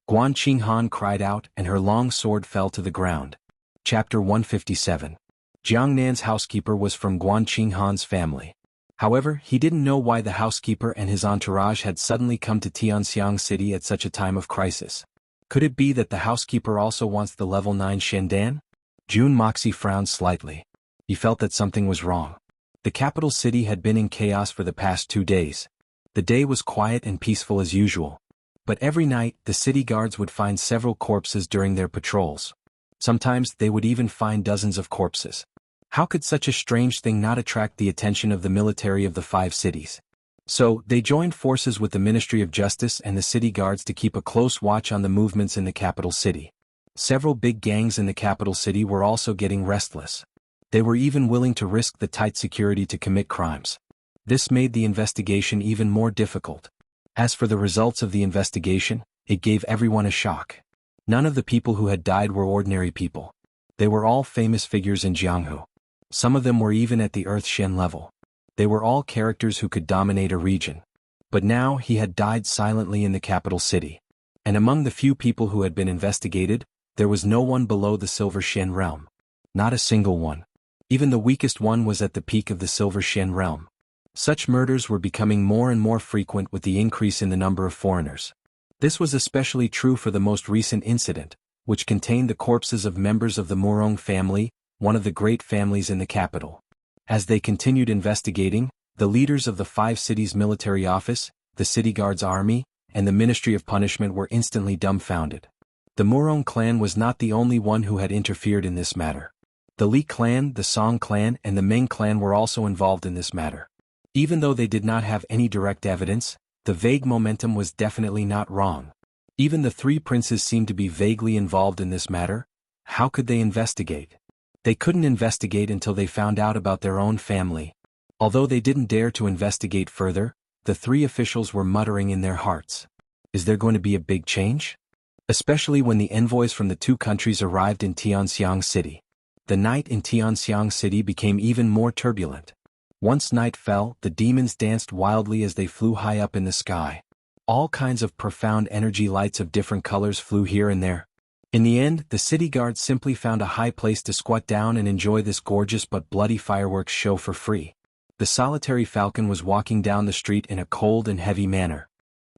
Guan Qinghan cried out and her long sword fell to the ground. Chapter 157. Jiangnan's housekeeper was from Guan Qinghan's family. However, he didn't know why the housekeeper and his entourage had suddenly come to Tianxiang City at such a time of crisis. Could it be that the housekeeper also wants the level 9 Shendan? Jun Moxie frowned slightly. He felt that something was wrong. The capital city had been in chaos for the past 2 days. The day was quiet and peaceful as usual. But every night, the city guards would find several corpses during their patrols. Sometimes they would even find dozens of corpses. How could such a strange thing not attract the attention of the military of the 5 cities? So, they joined forces with the Ministry of Justice and the city guards to keep a close watch on the movements in the capital city. Several big gangs in the capital city were also getting restless. They were even willing to risk the tight security to commit crimes. This made the investigation even more difficult. As for the results of the investigation, it gave everyone a shock. None of the people who had died were ordinary people. They were all famous figures in Jianghu. Some of them were even at the Earth Shen level. They were all characters who could dominate a region. But now he had died silently in the capital city. And among the few people who had been investigated, there was no one below the Silver Shen realm. Not a single one. Even the weakest one was at the peak of the Silver Shen realm. Such murders were becoming more and more frequent with the increase in the number of foreigners. This was especially true for the most recent incident, which contained the corpses of members of the Murong family, one of the great families in the capital. As they continued investigating, the leaders of the 5 cities' military office, the city guards' army, and the Ministry of Punishment were instantly dumbfounded. The Murong clan was not the only one who had interfered in this matter. The Li clan, the Song clan, and the Meng clan were also involved in this matter. Even though they did not have any direct evidence, the vague momentum was definitely not wrong. Even the 3 princes seemed to be vaguely involved in this matter. How could they investigate? They couldn't investigate until they found out about their own family. Although they didn't dare to investigate further, the 3 officials were muttering in their hearts. Is there going to be a big change? Especially when the envoys from the 2 countries arrived in Tianxiang City. The night in Tianxiang City became even more turbulent. Once night fell, the demons danced wildly as they flew high up in the sky. All kinds of profound energy lights of different colors flew here and there. In the end, the city guards simply found a high place to squat down and enjoy this gorgeous but bloody fireworks show for free. The solitary falcon was walking down the street in a cold and heavy manner.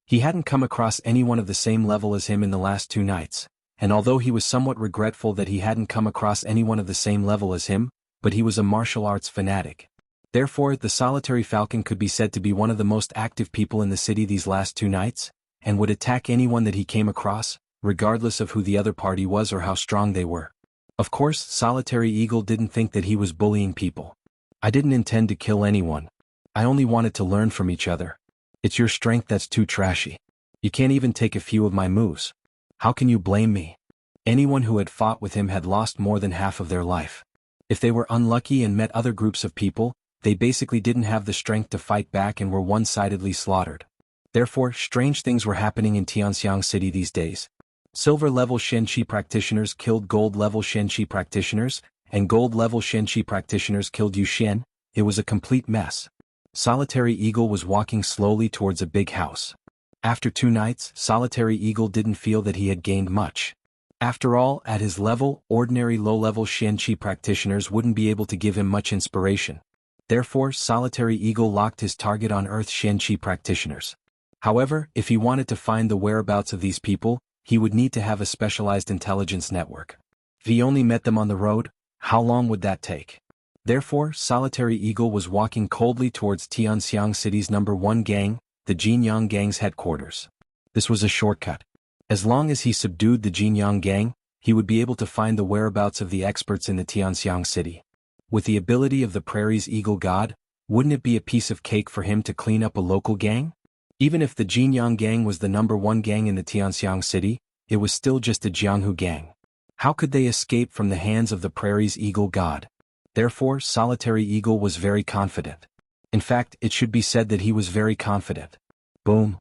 He hadn't come across anyone of the same level as him in the last 2 nights, and although he was somewhat regretful that he hadn't come across anyone of the same level as him, but he was a martial arts fanatic. Therefore, the solitary falcon could be said to be one of the most active people in the city these last 2 nights, and would attack anyone that he came across, regardless of who the other party was or how strong they were. Of course, Solitary Eagle didn't think that he was bullying people. I didn't intend to kill anyone. I only wanted to learn from each other. It's your strength that's too trashy. You can't even take a few of my moves. How can you blame me? Anyone who had fought with him had lost more than half of their life. If they were unlucky and met other groups of people, they basically didn't have the strength to fight back and were one-sidedly slaughtered. Therefore, strange things were happening in Tianxiang City these days. Silver-level Shenqi practitioners killed gold-level Shenqi practitioners, and gold-level Shenqi practitioners killed Yushen. It was a complete mess. Solitary Eagle was walking slowly towards a big house. After 2 nights, Solitary Eagle didn't feel that he had gained much. After all, at his level, ordinary low-level Shenqi practitioners wouldn't be able to give him much inspiration. Therefore, Solitary Eagle locked his target on Earth Shenqi practitioners. However, if he wanted to find the whereabouts of these people, he would need to have a specialized intelligence network. If he only met them on the road, how long would that take? Therefore, Solitary Eagle was walking coldly towards Tianxiang City's #1 gang, the Jinyang Gang's headquarters. This was a shortcut. As long as he subdued the Jinyang Gang, he would be able to find the whereabouts of the experts in the Tianxiang City. With the ability of the Prairie's Eagle God, wouldn't it be a piece of cake for him to clean up a local gang? Even if the Jinyang Gang was the #1 gang in the Tianxiang City, it was still just a Jianghu gang. How could they escape from the hands of the Prairie's Eagle God? Therefore, Solitary Eagle was very confident. In fact, it should be said that he was very confident. Boom!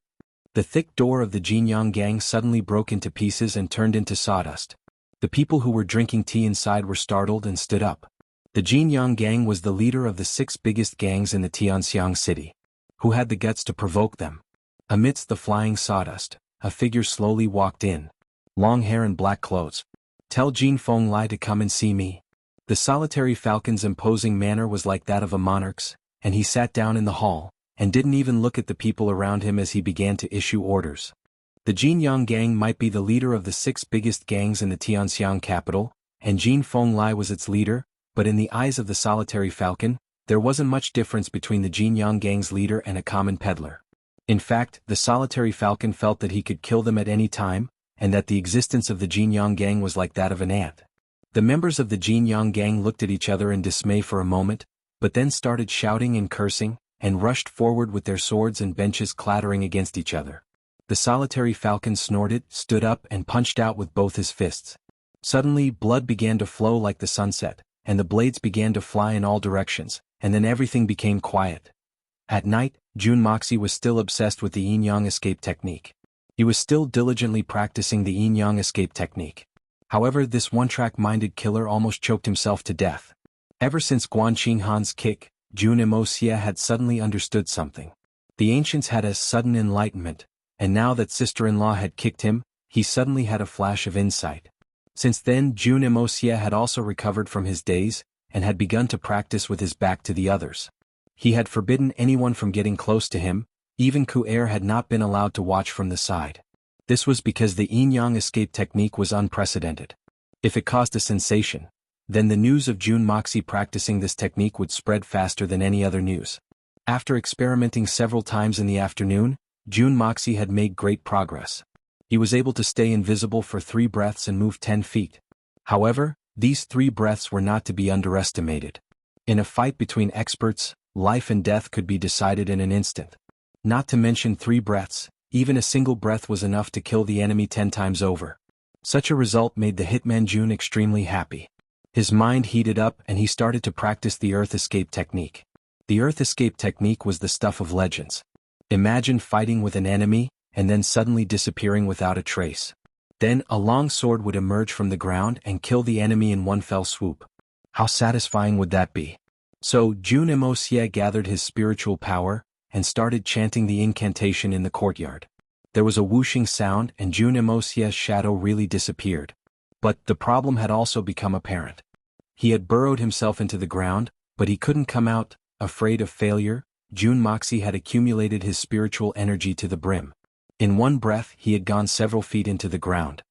The thick door of the Jinyang Gang suddenly broke into pieces and turned into sawdust. The people who were drinking tea inside were startled and stood up. The Jinyang Gang was the leader of the 6 biggest gangs in the Tianxiang City. Who had the guts to provoke them? Amidst the flying sawdust, a figure slowly walked in. Long hair and black clothes. "Tell Jin Fenglai to come and see me." The Solitary Falcon's imposing manner was like that of a monarch's, and he sat down in the hall, and didn't even look at the people around him as he began to issue orders. The Jinyang Gang might be the leader of the 6 biggest gangs in the Tianxiang capital, and Jin Fenglai was its leader, but in the eyes of the Solitary Falcon, there wasn't much difference between the Jinyang Gang's leader and a common peddler. In fact, the Solitary Falcon felt that he could kill them at any time, and that the existence of the Jinyang Gang was like that of an ant. The members of the Jinyang Gang looked at each other in dismay for a moment, but then started shouting and cursing, and rushed forward with their swords and benches clattering against each other. The Solitary Falcon snorted, stood up and punched out with both his fists. Suddenly, blood began to flow like the sunset, and the blades began to fly in all directions, and then everything became quiet. At night, Jun Moxie was still obsessed with the yin-yang escape technique. He was still diligently practicing the yin-yang escape technique. However, this one-track-minded killer almost choked himself to death. Ever since Guan Qinghan's kick, Jun Wuxia had suddenly understood something. The ancients had a sudden enlightenment, and now that sister-in-law had kicked him, he suddenly had a flash of insight. Since then, Jun Wuxia had also recovered from his daze, and had begun to practice with his back to the others. He had forbidden anyone from getting close to him, even Ku'er had not been allowed to watch from the side. This was because the yin-yang escape technique was unprecedented. If it caused a sensation, then the news of Jun Moxie practicing this technique would spread faster than any other news. After experimenting several times in the afternoon, Jun Moxie had made great progress. He was able to stay invisible for 3 breaths and move 10 feet. However, these 3 breaths were not to be underestimated. In a fight between experts, life and death could be decided in an instant. Not to mention 3 breaths, even a single breath was enough to kill the enemy 10 times over. Such a result made the hitman Jun extremely happy. His mind heated up and he started to practice the earth escape technique. The earth escape technique was the stuff of legends. Imagine fighting with an enemy, and then suddenly disappearing without a trace. Then a long sword would emerge from the ground and kill the enemy in one fell swoop. How satisfying would that be? So Jun Wuxia gathered his spiritual power, and started chanting the incantation in the courtyard. There was a whooshing sound and Jun Wuxia's shadow really disappeared. But the problem had also become apparent. He had burrowed himself into the ground, but he couldn't come out. Afraid of failure, Jun Moxie had accumulated his spiritual energy to the brim. In one breath he had gone several feet into the ground.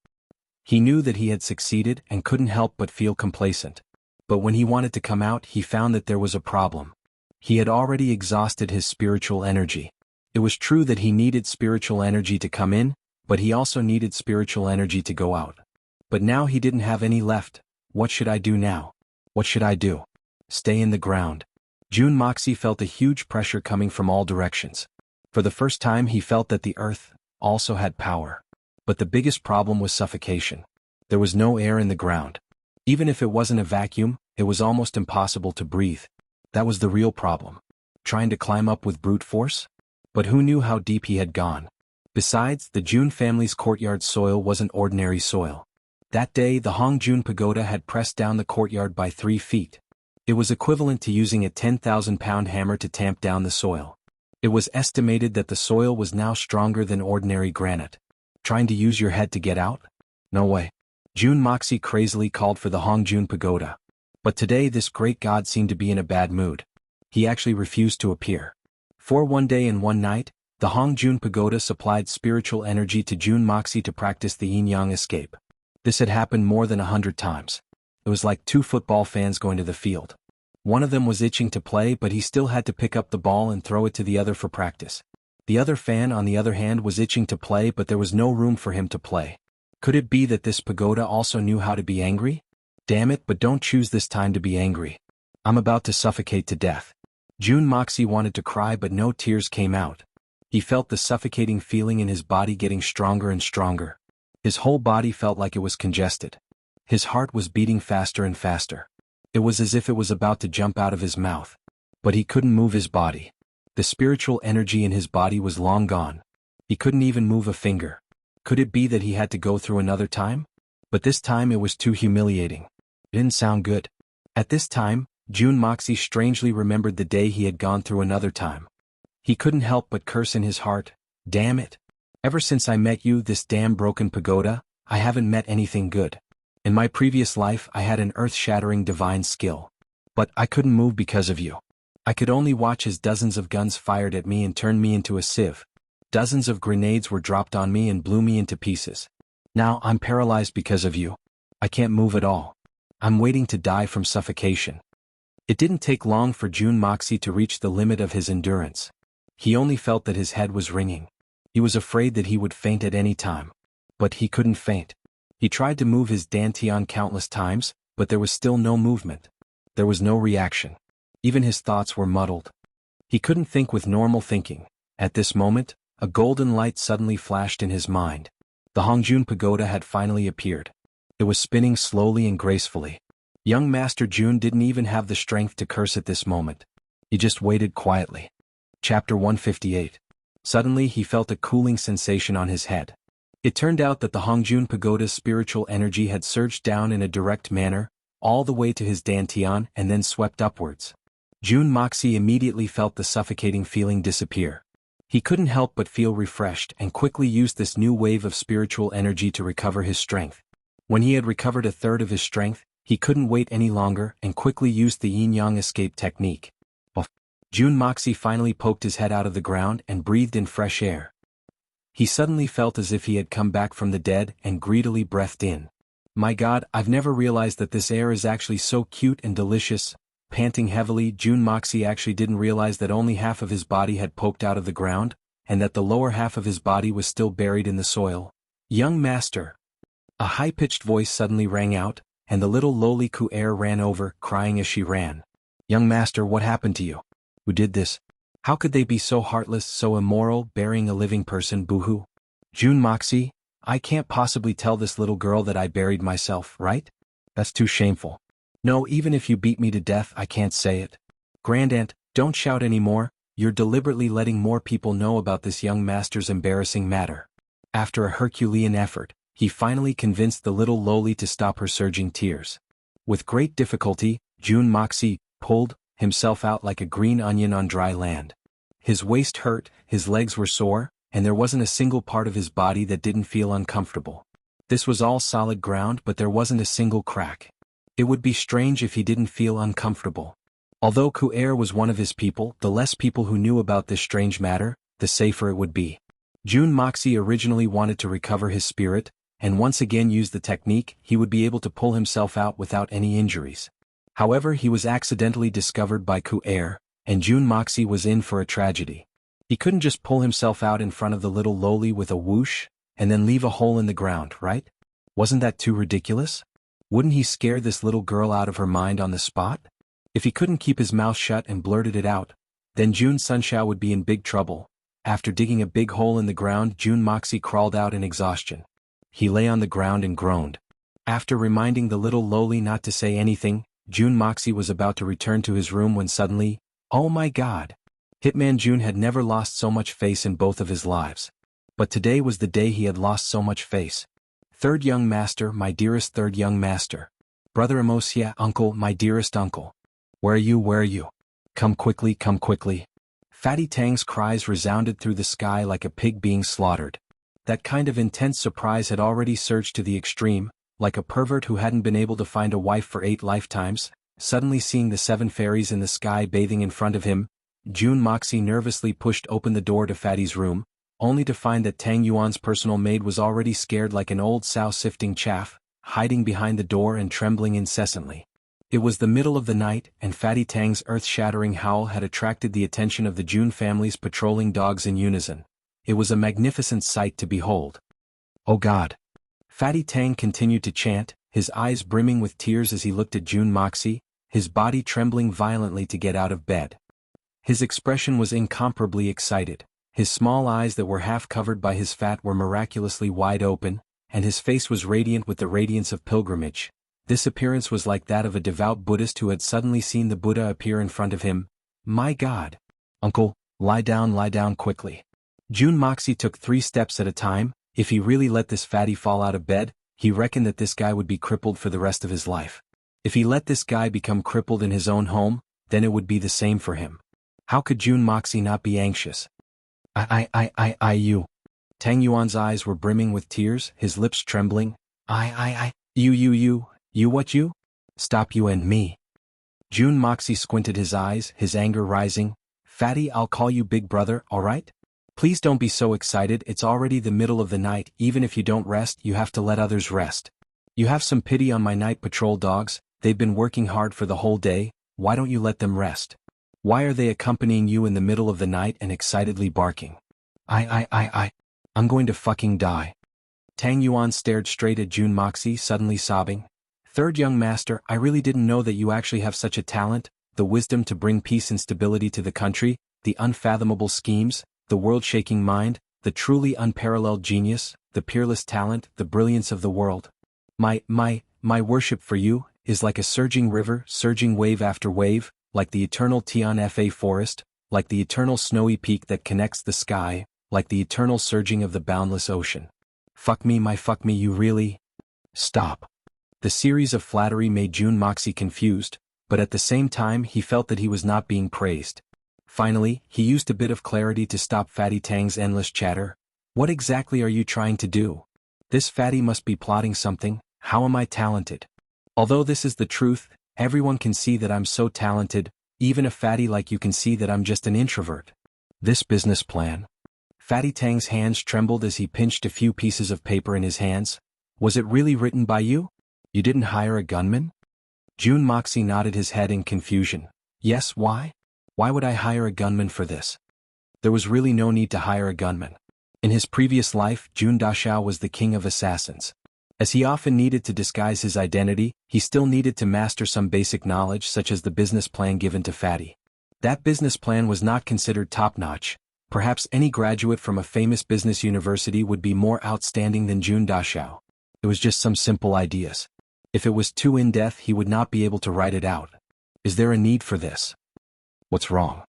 He knew that he had succeeded and couldn't help but feel complacent. But when he wanted to come out, he found that there was a problem. He had already exhausted his spiritual energy. It was true that he needed spiritual energy to come in, but he also needed spiritual energy to go out. But now he didn't have any left. What should I do now? What should I do? Stay in the ground. Jun Moxie felt a huge pressure coming from all directions. For the first time he felt that the earth also had power. But the biggest problem was suffocation. There was no air in the ground. Even if it wasn't a vacuum, it was almost impossible to breathe. That was the real problem. Trying to climb up with brute force? But who knew how deep he had gone? Besides, the Jun family's courtyard soil wasn't ordinary soil. That day the Hongjun Pagoda had pressed down the courtyard by 3 feet. It was equivalent to using a 10,000-pound hammer to tamp down the soil. It was estimated that the soil was now stronger than ordinary granite. Trying to use your head to get out? No way. Jun Moxie crazily called for the Hongjun Pagoda. But today this great god seemed to be in a bad mood. He actually refused to appear. For one day and one night, the Hongjun Pagoda supplied spiritual energy to Jun Moxie to practice the yin-yang escape. This had happened more than 100 times. It was like 2 football fans going to the field. One of them was itching to play, but he still had to pick up the ball and throw it to the other for practice. The other fan, on the other hand, was itching to play, but there was no room for him to play. Could it be that this pagoda also knew how to be angry? Damn it, but don't choose this time to be angry. I'm about to suffocate to death. Jun Moxie wanted to cry, but no tears came out. He felt the suffocating feeling in his body getting stronger and stronger. His whole body felt like it was congested. His heart was beating faster and faster. It was as if it was about to jump out of his mouth. But he couldn't move his body. The spiritual energy in his body was long gone. He couldn't even move a finger. Could it be that he had to go through another time? But this time it was too humiliating. It didn't sound good. At this time, Jun Moxie strangely remembered the day he had gone through another time. He couldn't help but curse in his heart, damn it. Ever since I met you, this damn broken pagoda, I haven't met anything good. In my previous life I had an earth-shattering divine skill. But I couldn't move because of you. I could only watch as dozens of guns fired at me and turned me into a sieve. Dozens of grenades were dropped on me and blew me into pieces. Now I'm paralyzed because of you. I can't move at all. I'm waiting to die from suffocation. It didn't take long for Jun Moxie to reach the limit of his endurance. He only felt that his head was ringing. He was afraid that he would faint at any time. But he couldn't faint. He tried to move his dantian countless times, but there was still no movement. There was no reaction. Even his thoughts were muddled. He couldn't think with normal thinking. At this moment, a golden light suddenly flashed in his mind. The Hongjun Pagoda had finally appeared. It was spinning slowly and gracefully. Young Master Jun didn't even have the strength to curse at this moment. He just waited quietly. Chapter 158. Suddenly he felt a cooling sensation on his head. It turned out that the Hongjun Pagoda's spiritual energy had surged down in a direct manner, all the way to his dantian and then swept upwards. Jun Moxie immediately felt the suffocating feeling disappear. He couldn't help but feel refreshed and quickly used this new wave of spiritual energy to recover his strength. When he had recovered a third of his strength, he couldn't wait any longer and quickly used the yin-yang escape technique. Jun Moxie finally poked his head out of the ground and breathed in fresh air. He suddenly felt as if he had come back from the dead and greedily breathed in. My God, I've never realized that this air is actually so cute and delicious. Panting heavily, Jun Moxie actually didn't realize that only half of his body had poked out of the ground, and that the lower half of his body was still buried in the soil. Young Master! A high-pitched voice suddenly rang out, and the little lowly Ku'er ran over, crying as she ran. Young Master, what happened to you? Who did this? How could they be so heartless, so immoral, burying a living person, boo-hoo? Jun Moxie, I can't possibly tell this little girl that I buried myself, right? That's too shameful. No, even if you beat me to death, I can't say it. Grandaunt, don't shout anymore, you're deliberately letting more people know about this young master's embarrassing matter. After a Herculean effort, he finally convinced the little lowly to stop her surging tears. With great difficulty, Jun Moxie pulled himself out like a green onion on dry land. His waist hurt, his legs were sore, and there wasn't a single part of his body that didn't feel uncomfortable. This was all solid ground, but there wasn't a single crack. It would be strange if he didn't feel uncomfortable. Although Ku'er was one of his people, the less people who knew about this strange matter, the safer it would be. Jun Moxie originally wanted to recover his spirit, and once again use the technique, he would be able to pull himself out without any injuries. However, he was accidentally discovered by Ku'er, and Jun Moxie was in for a tragedy. He couldn't just pull himself out in front of the little lowly with a whoosh, and then leave a hole in the ground, right? Wasn't that too ridiculous? Wouldn't he scare this little girl out of her mind on the spot? If he couldn't keep his mouth shut and blurted it out, then Jun Sunshao would be in big trouble. After digging a big hole in the ground, Jun Moxie crawled out in exhaustion. He lay on the ground and groaned. After reminding the little lowly not to say anything, Jun Moxie was about to return to his room when suddenly, oh my God! Hitman Jun had never lost so much face in both of his lives. But today was the day he had lost so much face. Third young master, my dearest third young master. Brother Imosia, uncle, my dearest uncle. Where are you, where are you? Come quickly, come quickly. Fatty Tang's cries resounded through the sky like a pig being slaughtered. That kind of intense surprise had already surged to the extreme, like a pervert who hadn't been able to find a wife for 8 lifetimes, suddenly seeing the 7 fairies in the sky bathing in front of him. Jun Moxie nervously pushed open the door to Fatty's room, only to find that Tang Yuan's personal maid was already scared like an old sow sifting chaff, hiding behind the door and trembling incessantly. It was the middle of the night, and Fatty Tang's earth-shattering howl had attracted the attention of the June family's patrolling dogs in unison. It was a magnificent sight to behold. "Oh God!" Fatty Tang continued to chant, his eyes brimming with tears as he looked at June Moxie, his body trembling violently to get out of bed. His expression was incomparably excited. His small eyes that were half covered by his fat were miraculously wide open, and his face was radiant with the radiance of pilgrimage. This appearance was like that of a devout Buddhist who had suddenly seen the Buddha appear in front of him. "My God! Uncle, lie down quickly." June Moxie took 3 steps at a time. If he really let this fatty fall out of bed, he reckoned that this guy would be crippled for the rest of his life. If he let this guy become crippled in his own home, then it would be the same for him. How could June Moxie not be anxious? You. Tang Yuan's eyes were brimming with tears, his lips trembling. You what you? Stop you and me. June Moxie squinted his eyes, his anger rising. "Fatty, I'll call you big brother, alright? Please don't be so excited, it's already the middle of the night, even if you don't rest, you have to let others rest. You have some pity on my night patrol dogs, they've been working hard for the whole day, why don't you let them rest? Why are they accompanying you in the middle of the night and excitedly barking? I'm going to fucking die." Tang Yuan stared straight at June Moxie, suddenly sobbing. "Third young master, I really didn't know that you actually have such a talent, the wisdom to bring peace and stability to the country, the unfathomable schemes, the world-shaking mind, the truly unparalleled genius, the peerless talent, the brilliance of the world. My worship for you is like a surging river, surging wave after wave, like the eternal Tian Fa forest, like the eternal snowy peak that connects the sky, like the eternal surging of the boundless ocean. Fuck me, you really? Stop." The series of flattery made June Moxie confused, but at the same time he felt that he was not being praised. Finally, he used a bit of clarity to stop Fatty Tang's endless chatter. "What exactly are you trying to do? This fatty must be plotting something. How am I talented? Although this is the truth, everyone can see that I'm so talented, even a fatty like you can see that I'm just an introvert. This business plan." Fatty Tang's hands trembled as he pinched a few pieces of paper in his hands. "Was it really written by you? You didn't hire a gunman?" June Moxie nodded his head in confusion. "Yes, why? Why would I hire a gunman for this? There was really no need to hire a gunman. In his previous life, Jun Dashao was the king of assassins. As he often needed to disguise his identity, he still needed to master some basic knowledge such as the business plan given to Fatty. That business plan was not considered top-notch. Perhaps any graduate from a famous business university would be more outstanding than Jun Dashao. It was just some simple ideas. If it was too in-depth, he would not be able to write it out. Is there a need for this? What's wrong?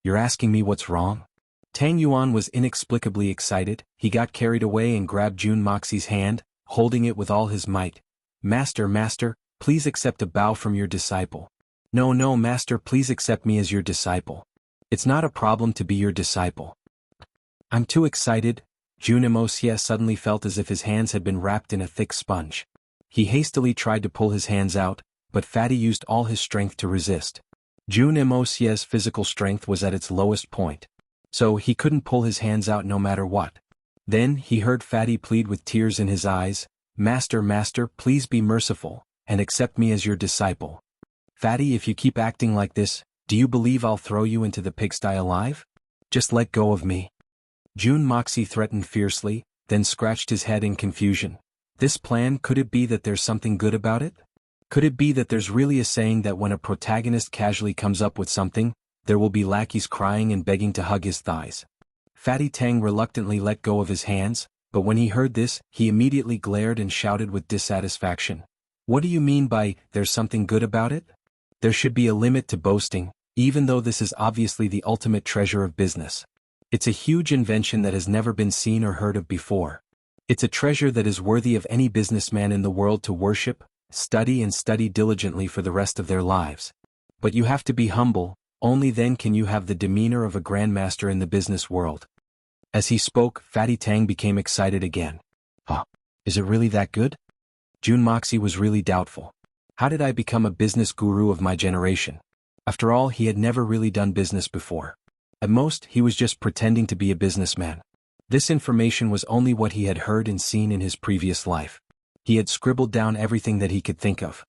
You're asking me what's wrong? Tang Yuan was inexplicably excited. He got carried away and grabbed June Moxie's hand, holding it with all his might. Master, please accept a bow from your disciple." No, master, please accept me as your disciple. It's not a problem to be your disciple." "I'm too excited." June Moxie suddenly felt as if his hands had been wrapped in a thick sponge. He hastily tried to pull his hands out, but Fatty used all his strength to resist. June Moxie's physical strength was at its lowest point, so he couldn't pull his hands out no matter what. Then he heard Fatty plead with tears in his eyes, Master, please be merciful, and accept me as your disciple. Fatty, if you keep acting like this, do you believe I'll throw you into the pigsty alive? Just let go of me." June Moxie threatened fiercely, then scratched his head in confusion. This plan, could it be that there's something good about it? Could it be that there's really a saying that when a protagonist casually comes up with something, there will be lackeys crying and begging to hug his thighs? Fatty Tang reluctantly let go of his hands, but when he heard this, he immediately glared and shouted with dissatisfaction. "What do you mean by, there's something good about it? There should be a limit to boasting, even though this is obviously the ultimate treasure of business. It's a huge invention that has never been seen or heard of before. It's a treasure that is worthy of any businessman in the world to worship, study diligently for the rest of their lives. But you have to be humble, only then can you have the demeanor of a grandmaster in the business world." As he spoke, Fatty Tang became excited again. Is it really that good? June Moxie was really doubtful. How did I become a business guru of my generation? After all, he had never really done business before. At most, he was just pretending to be a businessman. This information was only what he had heard and seen in his previous life. He had scribbled down everything that he could think of.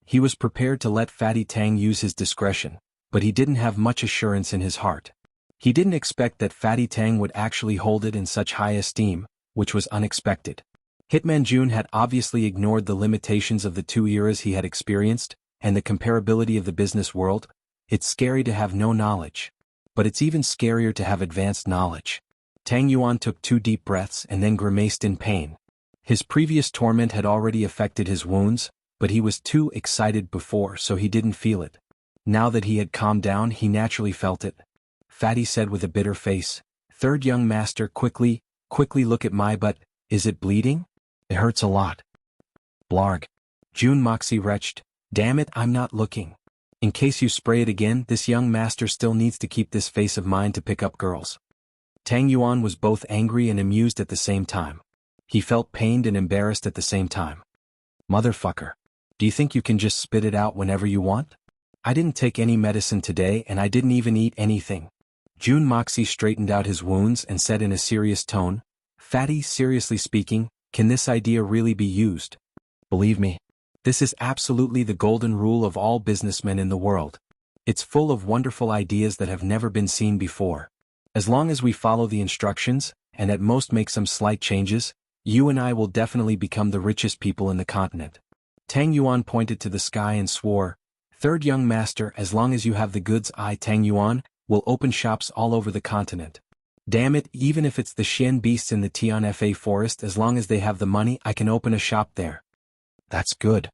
He was prepared to let Fatty Tang use his discretion, but he didn't have much assurance in his heart. He didn't expect that Fatty Tang would actually hold it in such high esteem, which was unexpected. Hitman Jun had obviously ignored the limitations of the 2 eras he had experienced, and the comparability of the business world. It's scary to have no knowledge. But it's even scarier to have advanced knowledge. Tang Yuan took 2 deep breaths and then grimaced in pain. His previous torment had already affected his wounds, but he was too excited before so he didn't feel it. Now that he had calmed down he naturally felt it. Fatty said with a bitter face, "Third young master, quickly look at my butt, is it bleeding? It hurts a lot." Blarg. Jun Moxie retched, "Damn it, I'm not looking. In case you spray it again, this young master still needs to keep this face of mine to pick up girls." Tang Yuan was both angry and amused at the same time. He felt pained and embarrassed at the same time. "Motherfucker. Do you think you can just spit it out whenever you want? I didn't take any medicine today and I didn't even eat anything." Jun Moxie straightened out his wounds and said in a serious tone, "Fatty, seriously speaking, can this idea really be used? Believe me. This is absolutely the golden rule of all businessmen in the world. It's full of wonderful ideas that have never been seen before. As long as we follow the instructions, and at most make some slight changes, you and I will definitely become the richest people in the continent." Tang Yuan pointed to the sky and swore, "Third young master, as long as you have the goods, I, Tang Yuan, will open shops all over the continent. Damn it, even if it's the Xian beasts in the Tianfa forest, as long as they have the money, I can open a shop there." "That's good."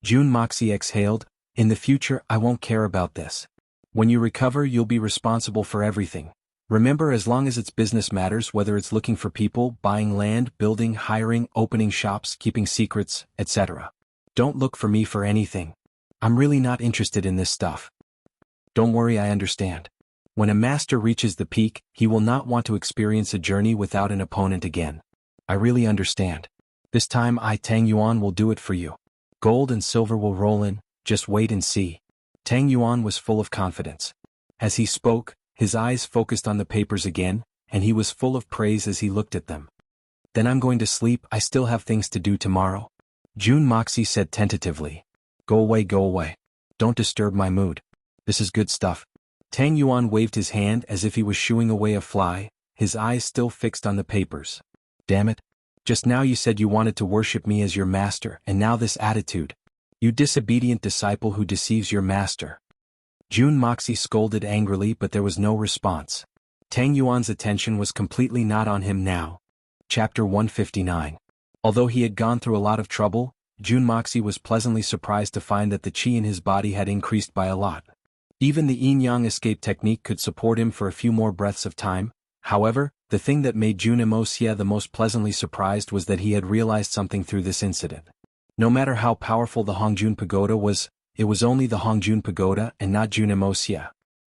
Jun Moxie exhaled, "In the future I won't care about this. When you recover you'll be responsible for everything. Remember, as long as it's business matters, whether it's looking for people, buying land, building, hiring, opening shops, keeping secrets, etc. Don't look for me for anything. I'm really not interested in this stuff." "Don't worry, I understand. When a master reaches the peak, he will not want to experience a journey without an opponent again. I really understand. This time I, Tang Yuan, will do it for you. Gold and silver will roll in, just wait and see." Tang Yuan was full of confidence. As he spoke, his eyes focused on the papers again, and he was full of praise as he looked at them. "Then I'm going to sleep, I still have things to do tomorrow." Jun Moxie said tentatively. Go away. Don't disturb my mood. This is good stuff." Tang Yuan waved his hand as if he was shooing away a fly, his eyes still fixed on the papers. "Damn it. Just now you said you wanted to worship me as your master, and now this attitude. You disobedient disciple who deceives your master." Jun Moxie scolded angrily, but there was no response. Tang Yuan's attention was completely not on him now. Chapter 159. Although he had gone through a lot of trouble, Jun Moxie was pleasantly surprised to find that the qi in his body had increased by a lot. Even the yin-yang escape technique could support him for a few more breaths of time. However, the thing that made Jun Moxie the most pleasantly surprised was that he had realized something through this incident. No matter how powerful the Hongjun Pagoda was, it was only the Hongjun Pagoda and not Jun Moxie.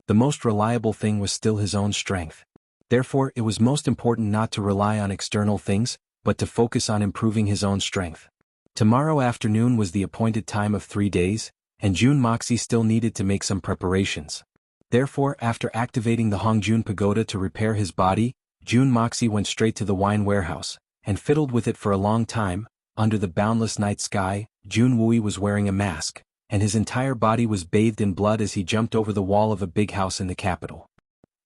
The most reliable thing was still his own strength. Therefore, it was most important not to rely on external things, but to focus on improving his own strength. Tomorrow afternoon was the appointed time of 3 days, and Jun Moxie still needed to make some preparations. Therefore, after activating the Hongjun Pagoda to repair his body, Jun Moxie went straight to the wine warehouse, and fiddled with it for a long time. Under the boundless night sky, Jun Wui was wearing a mask, and his entire body was bathed in blood as he jumped over the wall of a big house in the capital.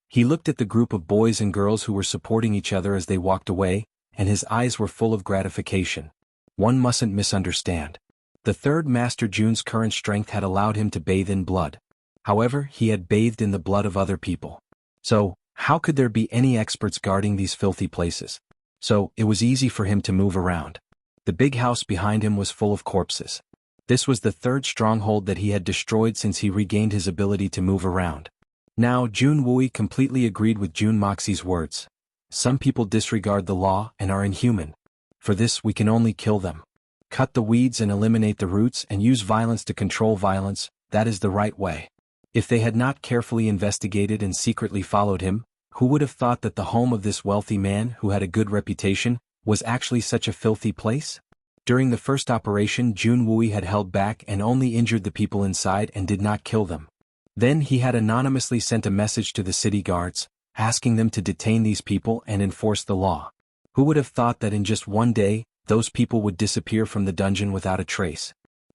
He looked at the group of boys and girls who were supporting each other as they walked away, and his eyes were full of gratification. One mustn't misunderstand. The third Master Jun's current strength had allowed him to bathe in blood. However, he had bathed in the blood of other people. So, how could there be any experts guarding these filthy places? So, it was easy for him to move around. The big house behind him was full of corpses. This was the third stronghold that he had destroyed since he regained his ability to move around. Now Jun Wui completely agreed with Jun Moxie's words. Some people disregard the law and are inhuman. For this we can only kill them. Cut the weeds and eliminate the roots and use violence to control violence, that is the right way. If they had not carefully investigated and secretly followed him, who would have thought that the home of this wealthy man who had a good reputation was actually such a filthy place? During the first operation, Jun Wui had held back and only injured the people inside and did not kill them. Then he had anonymously sent a message to the city guards, asking them to detain these people and enforce the law. Who would have thought that in just one day, those people would disappear from the dungeon without a trace?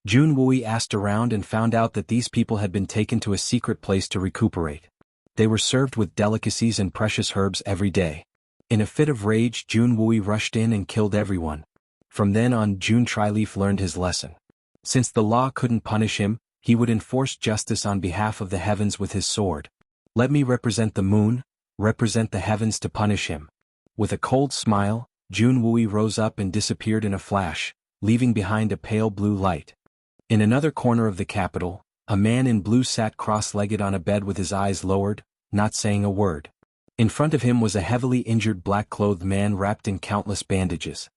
Jianghu asked around and found out that these people had been taken to a secret place to recuperate. They were served with delicacies and precious herbs every day. In a fit of rage, Jianghu rushed in and killed everyone. From then on, Jun Trileaf learned his lesson. Since the law couldn't punish him, he would enforce justice on behalf of the heavens with his sword. Let me represent the moon, represent the heavens to punish him. With a cold smile, Jianghu rose up and disappeared in a flash, leaving behind a pale blue light. In another corner of the capital, a man in blue sat cross-legged on a bed with his eyes lowered, not saying a word. In front of him was a heavily injured black-clothed man wrapped in countless bandages.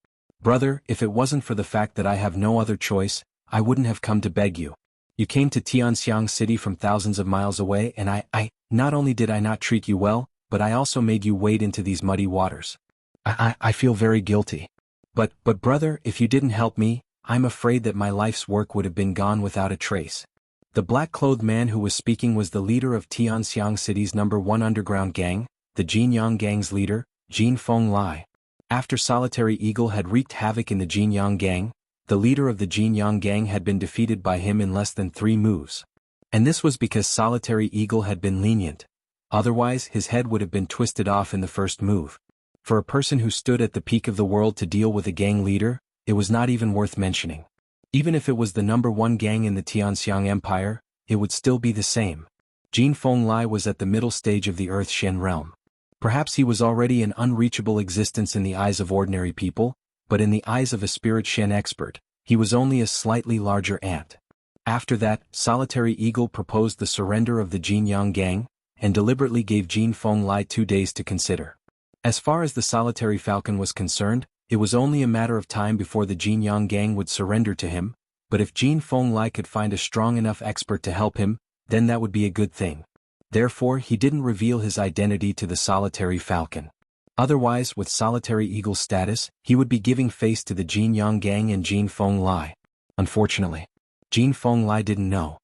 Brother, if it wasn't for the fact that I have no other choice, I wouldn't have come to beg you. You came to Tianxiang City from thousands of miles away and not only did I not treat you well, but I also made you wade into these muddy waters. I feel very guilty. But brother, if you didn't help me, I'm afraid that my life's work would have been gone without a trace. The black-clothed man who was speaking was the leader of Tianxiang City's #1 underground gang, the Jinyang Gang's leader, Jin Fenglai. After Solitary Eagle had wreaked havoc in the Jinyang Gang, the leader of the Jinyang Gang had been defeated by him in less than 3 moves. And this was because Solitary Eagle had been lenient. Otherwise, his head would have been twisted off in the first move. For a person who stood at the peak of the world to deal with a gang leader, it was not even worth mentioning. Even if it was the #1 gang in the Tianxiang Empire, it would still be the same. Jin Fenglai was at the middle stage of the Earth Shen realm. Perhaps he was already an unreachable existence in the eyes of ordinary people, but in the eyes of a spirit Shen expert, he was only a slightly larger ant. After that, Solitary Eagle proposed the surrender of the Jinyang Gang, and deliberately gave Jin Fenglai 2 days to consider. As far as the Solitary Falcon was concerned, it was only a matter of time before the Jinyang Gang would surrender to him, but if Jin Fenglai could find a strong enough expert to help him, then that would be a good thing. Therefore, he didn't reveal his identity to the Solitary Falcon. Otherwise, with Solitary Eagle's status, he would be giving face to the Jinyang Gang and Jin Fenglai. Unfortunately, Jin Fenglai didn't know.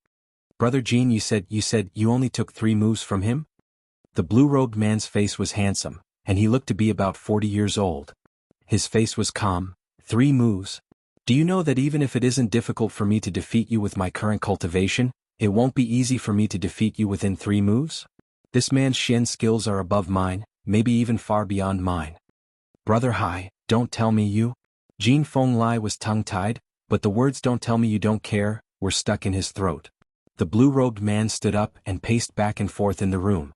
Brother Jin, you said you only took 3 moves from him? The blue-robed man's face was handsome, and he looked to be about 40 years old. His face was calm. 3 moves? Do you know that even if it isn't difficult for me to defeat you with my current cultivation, it won't be easy for me to defeat you within 3 moves? This man's Shen skills are above mine, maybe even far beyond mine. Brother Hai, don't tell me you... Jin Fenglai was tongue-tied, but the words "don't tell me you don't care" were stuck in his throat. The blue-robed man stood up and paced back and forth in the room.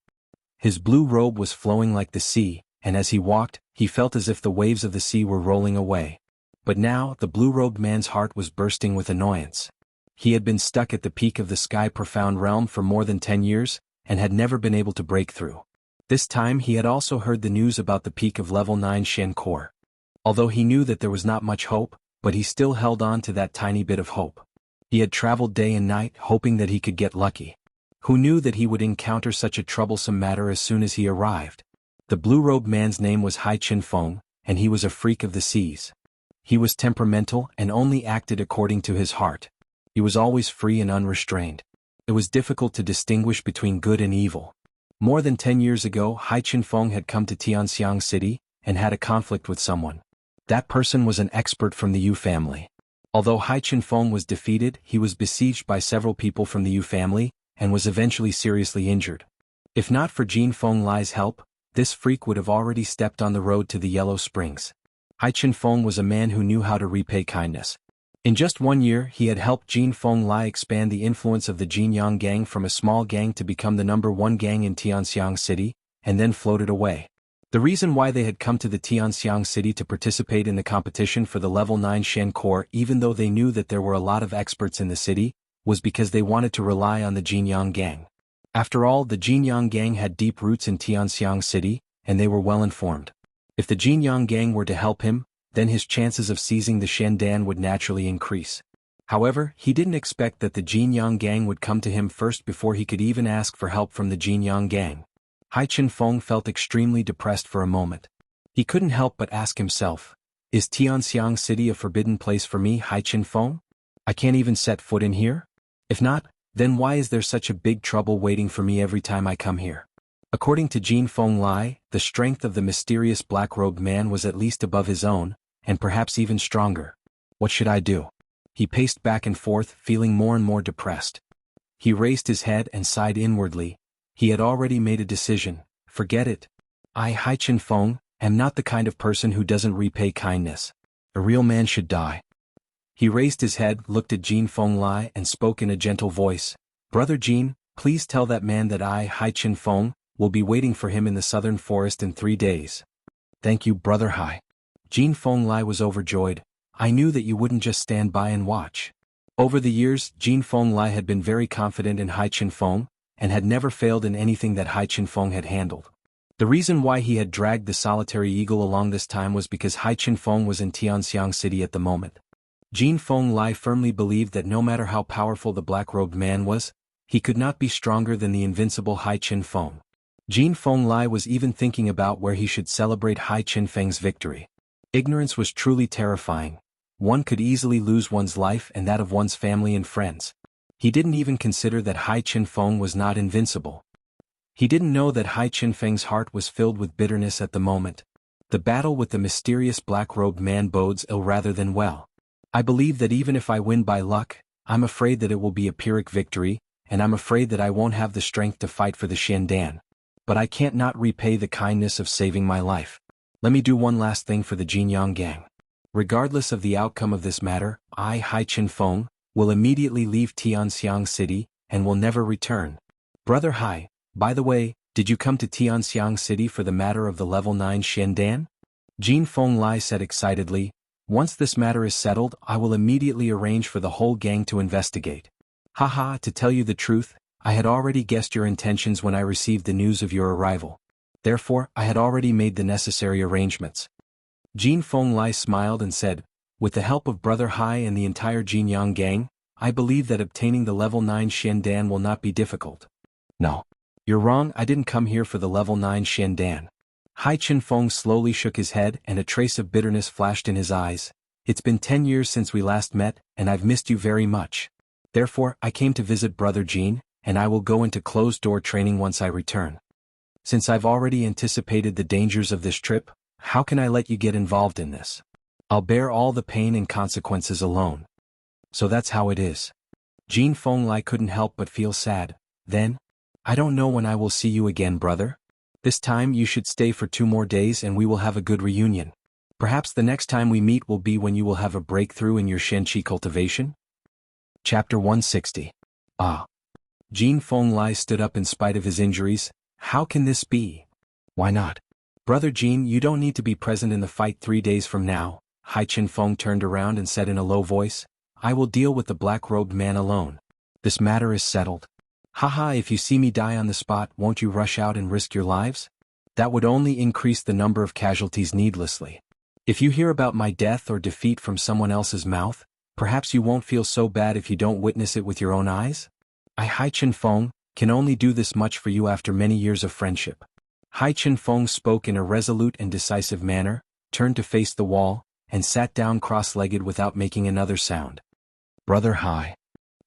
His blue robe was flowing like the sea, and as he walked, he felt as if the waves of the sea were rolling away. But now, the blue-robed man's heart was bursting with annoyance. He had been stuck at the peak of the sky-profound realm for more than 10 years, and had never been able to break through. This time he had also heard the news about the peak of level 9 Shen Core. Although he knew that there was not much hope, but he still held on to that tiny bit of hope. He had traveled day and night hoping that he could get lucky. Who knew that he would encounter such a troublesome matter as soon as he arrived? The blue-robed man's name was Hai Qinfeng, and he was a freak of the seas. He was temperamental and only acted according to his heart. He was always free and unrestrained. It was difficult to distinguish between good and evil. More than 10 years ago, Hai Qinfeng had come to Tianxiang City, and had a conflict with someone. That person was an expert from the Yu family. Although Hai Qinfeng was defeated, he was besieged by several people from the Yu family, and was eventually seriously injured. If not for Jin Fenglai's help, this freak would have already stepped on the road to the Yellow Springs. Hai Qinfeng was a man who knew how to repay kindness. In just 1 year, he had helped Jin Fenglai expand the influence of the Jinyang Gang from a small gang to become the #1 gang in Tianxiang City, and then floated away. The reason why they had come to the Tianxiang City to participate in the competition for the level 9 Shen Core, even though they knew that there were a lot of experts in the city, was because they wanted to rely on the Jinyang Gang. After all, the Jinyang Gang had deep roots in Tianxiang City, and they were well informed. If the Jinyang Gang were to help him, then his chances of seizing the Shen Dan would naturally increase. However, he didn't expect that the Jinyang Gang would come to him first before he could even ask for help from the Jinyang Gang. Hai Qinfeng felt extremely depressed for a moment. He couldn't help but ask himself, is Tianxiang City a forbidden place for me, Hai Qinfeng? I can't even set foot in here? If not, then why is there such a big trouble waiting for me every time I come here? According to Jin Fenglai, the strength of the mysterious black-robed man was at least above his own, and perhaps even stronger. What should I do? He paced back and forth, feeling more and more depressed. He raised his head and sighed inwardly. He had already made a decision. Forget it. I, Hai Chen Feng, am not the kind of person who doesn't repay kindness. A real man should die. He raised his head, looked at Jin Feng Lai and spoke in a gentle voice. Brother Jin, please tell that man that I, Hai Chen Feng, will be waiting for him in the southern forest in 3 days. Thank you, Brother Hai. Jin Feng Lai was overjoyed. I knew that you wouldn't just stand by and watch. Over the years, Jin Feng Lai had been very confident in Hai Chen Feng, and had never failed in anything that Hai Chen Feng had handled. The reason why he had dragged the solitary eagle along this time was because Hai Chen Feng was in Tianxiang City at the moment. Jin Feng Lai firmly believed that no matter how powerful the black-robed man was, he could not be stronger than the invincible Hai Chen Feng. Jin Feng Lai was even thinking about where he should celebrate Hai Chen Feng's victory. Ignorance was truly terrifying. One could easily lose one's life and that of one's family and friends. He didn't even consider that Hai Chen Feng was not invincible. He didn't know that Hai Chen Feng's heart was filled with bitterness at the moment. The battle with the mysterious black-robed man bodes ill rather than well. I believe that even if I win by luck, I'm afraid that it will be a Pyrrhic victory, and I'm afraid that I won't have the strength to fight for the Xiandan. But I can't not repay the kindness of saving my life. Let me do one last thing for the Jinyang gang. Regardless of the outcome of this matter, I, Hai Chen Feng, will immediately leave Tianxiang City, and will never return. Brother Hai, by the way, did you come to Tianxiang City for the matter of the level 9 Xiandan? Jin Feng Lai said excitedly. Once this matter is settled, I will immediately arrange for the whole gang to investigate. Haha, to tell you the truth, I had already guessed your intentions when I received the news of your arrival. Therefore, I had already made the necessary arrangements. Jin Feng Lai smiled and said, with the help of Brother Hai and the entire Jinyang gang, I believe that obtaining the level 9 Xiandan will not be difficult. No. You're wrong, I didn't come here for the level 9 Xiandan. Hai Chen Feng slowly shook his head and a trace of bitterness flashed in his eyes. It's been 10 years since we last met, and I've missed you very much. Therefore, I came to visit Brother Jin, and I will go into closed-door training once I return. Since I've already anticipated the dangers of this trip, how can I let you get involved in this? I'll bear all the pain and consequences alone. So that's how it is. Jin Feng Lai couldn't help but feel sad. Then, I don't know when I will see you again, brother. This time you should stay for 2 more days and we will have a good reunion. Perhaps the next time we meet will be when you will have a breakthrough in your Shenqi cultivation? Chapter 160. Ah. Jin Feng Lai stood up in spite of his injuries. How can this be? Why not? Brother Jin, you don't need to be present in the fight 3 days from now. Hai Chen Feng turned around and said in a low voice, I will deal with the black-robed man alone. This matter is settled. Haha, if you see me die on the spot, won't you rush out and risk your lives? That would only increase the number of casualties needlessly. If you hear about my death or defeat from someone else's mouth, perhaps you won't feel so bad if you don't witness it with your own eyes? I, Hai Chen Feng, can only do this much for you after many years of friendship. Hai Chen Feng spoke in a resolute and decisive manner, turned to face the wall, and sat down cross-legged without making another sound. Brother Hai.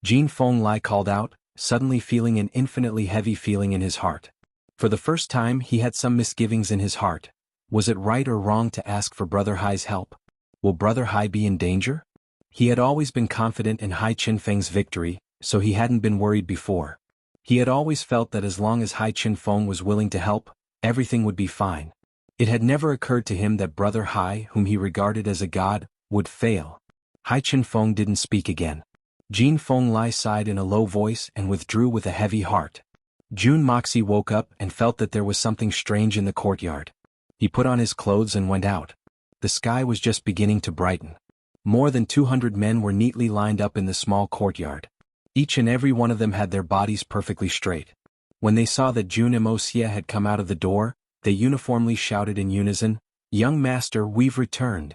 Jin Feng Lai called out, suddenly feeling an infinitely heavy feeling in his heart. For the first time he had some misgivings in his heart. Was it right or wrong to ask for Brother Hai's help? Will Brother Hai be in danger? He had always been confident in Hai Chen Feng's victory, so he hadn't been worried before. He had always felt that as long as Hai Chen Feng was willing to help, everything would be fine. It had never occurred to him that Brother Hai, whom he regarded as a god, would fail. Hai Chen Feng didn't speak again. Jin Feng Lai sighed in a low voice and withdrew with a heavy heart. Jun Moxie woke up and felt that there was something strange in the courtyard. He put on his clothes and went out. The sky was just beginning to brighten. More than 200 men were neatly lined up in the small courtyard. Each and every one of them had their bodies perfectly straight. When they saw that Jun Moxie had come out of the door, they uniformly shouted in unison, Young Master, we've returned.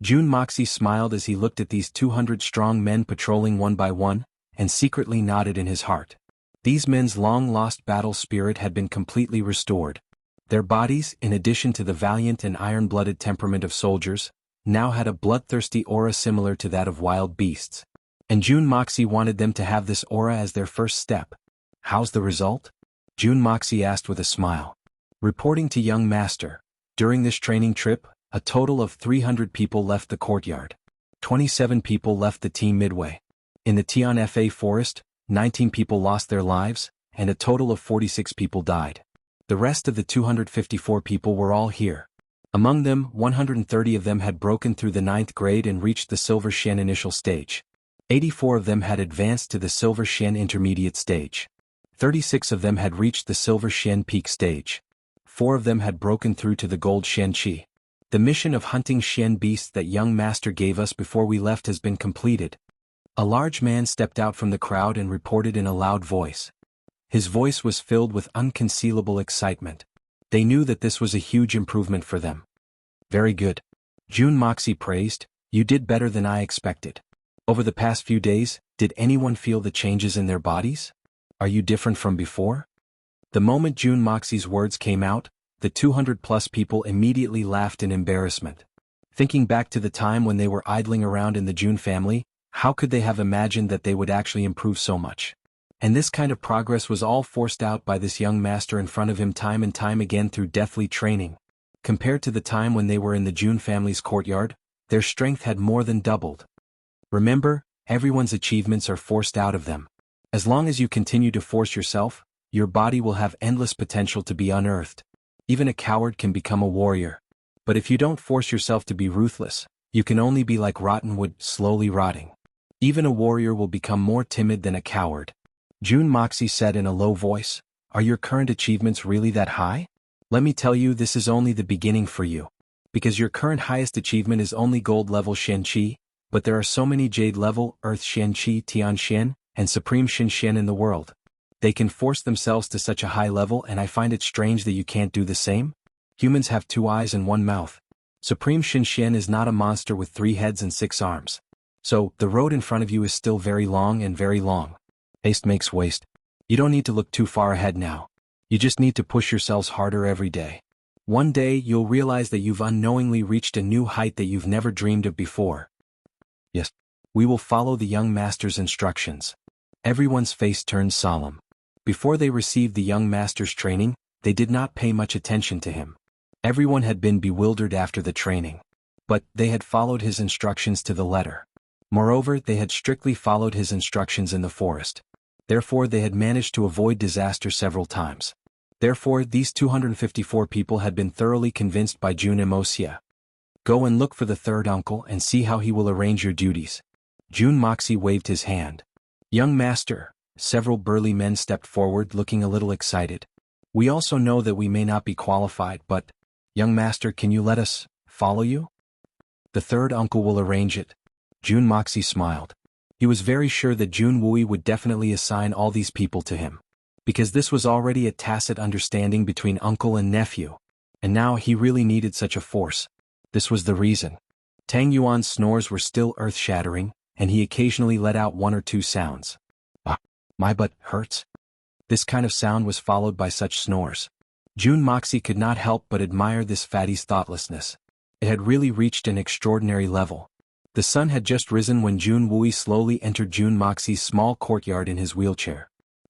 Jun Moxie smiled as he looked at these 200 strong men patrolling one by one, and secretly nodded in his heart. These men's long-lost battle spirit had been completely restored. Their bodies, in addition to the valiant and iron-blooded temperament of soldiers, now had a bloodthirsty aura similar to that of wild beasts. And Jun Moxie wanted them to have this aura as their first step. How's the result? Jun Moxie asked with a smile. Reporting to Young Master, during this training trip, a total of 300 people left the courtyard. 27 people left the team midway. In the Tianfa forest, 19 people lost their lives, and a total of 46 people died. The rest of the 254 people were all here. Among them, 130 of them had broken through the 9th grade and reached the Silver Shen initial stage. 84 of them had advanced to the Silver Shen intermediate stage. 36 of them had reached the Silver Shen peak stage. 4 of them had broken through to the Gold Shen Qi. The mission of hunting Shen beasts that young master gave us before we left has been completed. A large man stepped out from the crowd and reported in a loud voice. His voice was filled with unconcealable excitement. They knew that this was a huge improvement for them. Very good. Jun Moxie praised, you did better than I expected. Over the past few days, did anyone feel the changes in their bodies? Are you different from before? The moment Jun Moxie's words came out, the 200+ people immediately laughed in embarrassment. Thinking back to the time when they were idling around in the Jun family, how could they have imagined that they would actually improve so much? And this kind of progress was all forced out by this young master in front of him time and time again through deathly training. Compared to the time when they were in the Jun family's courtyard, their strength had more than doubled. Remember, everyone's achievements are forced out of them. As long as you continue to force yourself, your body will have endless potential to be unearthed. Even a coward can become a warrior. But if you don't force yourself to be ruthless, you can only be like rotten wood, slowly rotting. Even a warrior will become more timid than a coward. Jun Moxie said in a low voice, are your current achievements really that high? Let me tell you, this is only the beginning for you. Because your current highest achievement is only gold level Shen Qi, but there are so many jade level, earth Shen Qi, Tian Shen, and supreme Shen Shen in the world. They can force themselves to such a high level, and I find it strange that you can't do the same. Humans have 2 eyes and 1 mouth. Supreme Shen Shen is not a monster with 3 heads and 6 arms. So, the road in front of you is still very long and very long. Haste makes waste. You don't need to look too far ahead now. You just need to push yourselves harder every day. One day you'll realize that you've unknowingly reached a new height that you've never dreamed of before. Yes, we will follow the young master's instructions. Everyone's face turned solemn. Before they received the young master's training, they did not pay much attention to him. Everyone had been bewildered after the training. But they had followed his instructions to the letter. Moreover, they had strictly followed his instructions in the forest. Therefore, they had managed to avoid disaster several times. Therefore, these 254 people had been thoroughly convinced by Jun Moxie. Go and look for the 3rd uncle and see how he will arrange your duties. Jun Moxie waved his hand. Young master, several burly men stepped forward looking a little excited. We also know that we may not be qualified, but, young master, can you let us follow you? The 3rd uncle will arrange it. Jun Moxie smiled. He was very sure that Jun Wui would definitely assign all these people to him. Because this was already a tacit understanding between uncle and nephew. And now he really needed such a force. This was the reason. Tang Yuan's snores were still earth-shattering, and he occasionally let out 1 or 2 sounds. Ah, my butt hurts. This kind of sound was followed by such snores. Jun Moxie could not help but admire this fatty's thoughtlessness. It had really reached an extraordinary level. The sun had just risen when Jun Wui slowly entered Jun Moxie's small courtyard in his wheelchair.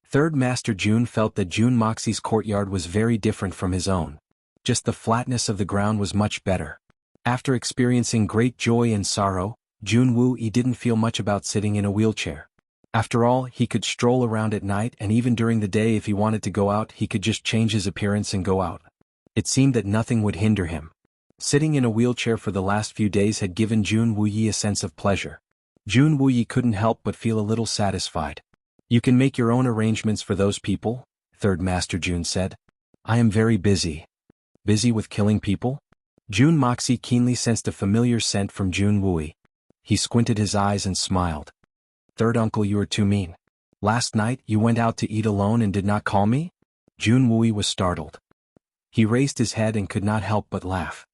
3rd Master Jun felt that Jun Moxie's courtyard was very different from his own. Just the flatness of the ground was much better. After experiencing great joy and sorrow, Jun Wui didn't feel much about sitting in a wheelchair. After all, he could stroll around at night, and even during the day if he wanted to go out he could just change his appearance and go out. It seemed that nothing would hinder him. Sitting in a wheelchair for the last few days had given Jun Wui a sense of pleasure. Jun Wui couldn't help but feel a little satisfied. You can make your own arrangements for those people, 3rd Master Jun said. I am very busy. Busy with killing people? Jun Moxie keenly sensed a familiar scent from Jun Wui. He squinted his eyes and smiled. 3rd uncle, you are too mean. Last night you went out to eat alone and did not call me? Jun Wui was startled. He raised his head and could not help but laugh.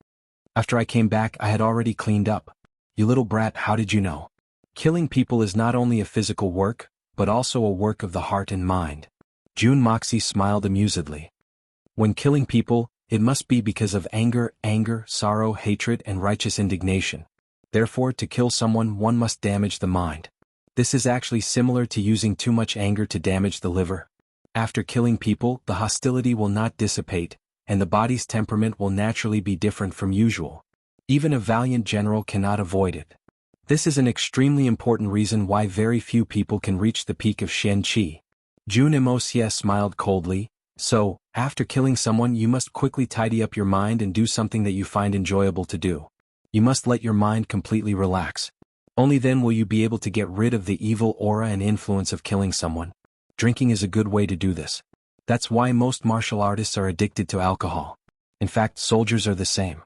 After I came back I had already cleaned up. You little brat, how did you know? Killing people is not only a physical work, but also a work of the heart and mind. Jun Moxie smiled amusedly. When killing people, it must be because of anger, sorrow, hatred, and righteous indignation. Therefore, to kill someone, one must damage the mind. This is actually similar to using too much anger to damage the liver. After killing people, the hostility will not dissipate, and the body's temperament will naturally be different from usual. Even a valiant general cannot avoid it. This is an extremely important reason why very few people can reach the peak of Xian Qi. Jun Wuxia smiled coldly. So, after killing someone you must quickly tidy up your mind and do something that you find enjoyable to do. You must let your mind completely relax. Only then will you be able to get rid of the evil aura and influence of killing someone. Drinking is a good way to do this. That's why most martial artists are addicted to alcohol. In fact, soldiers are the same.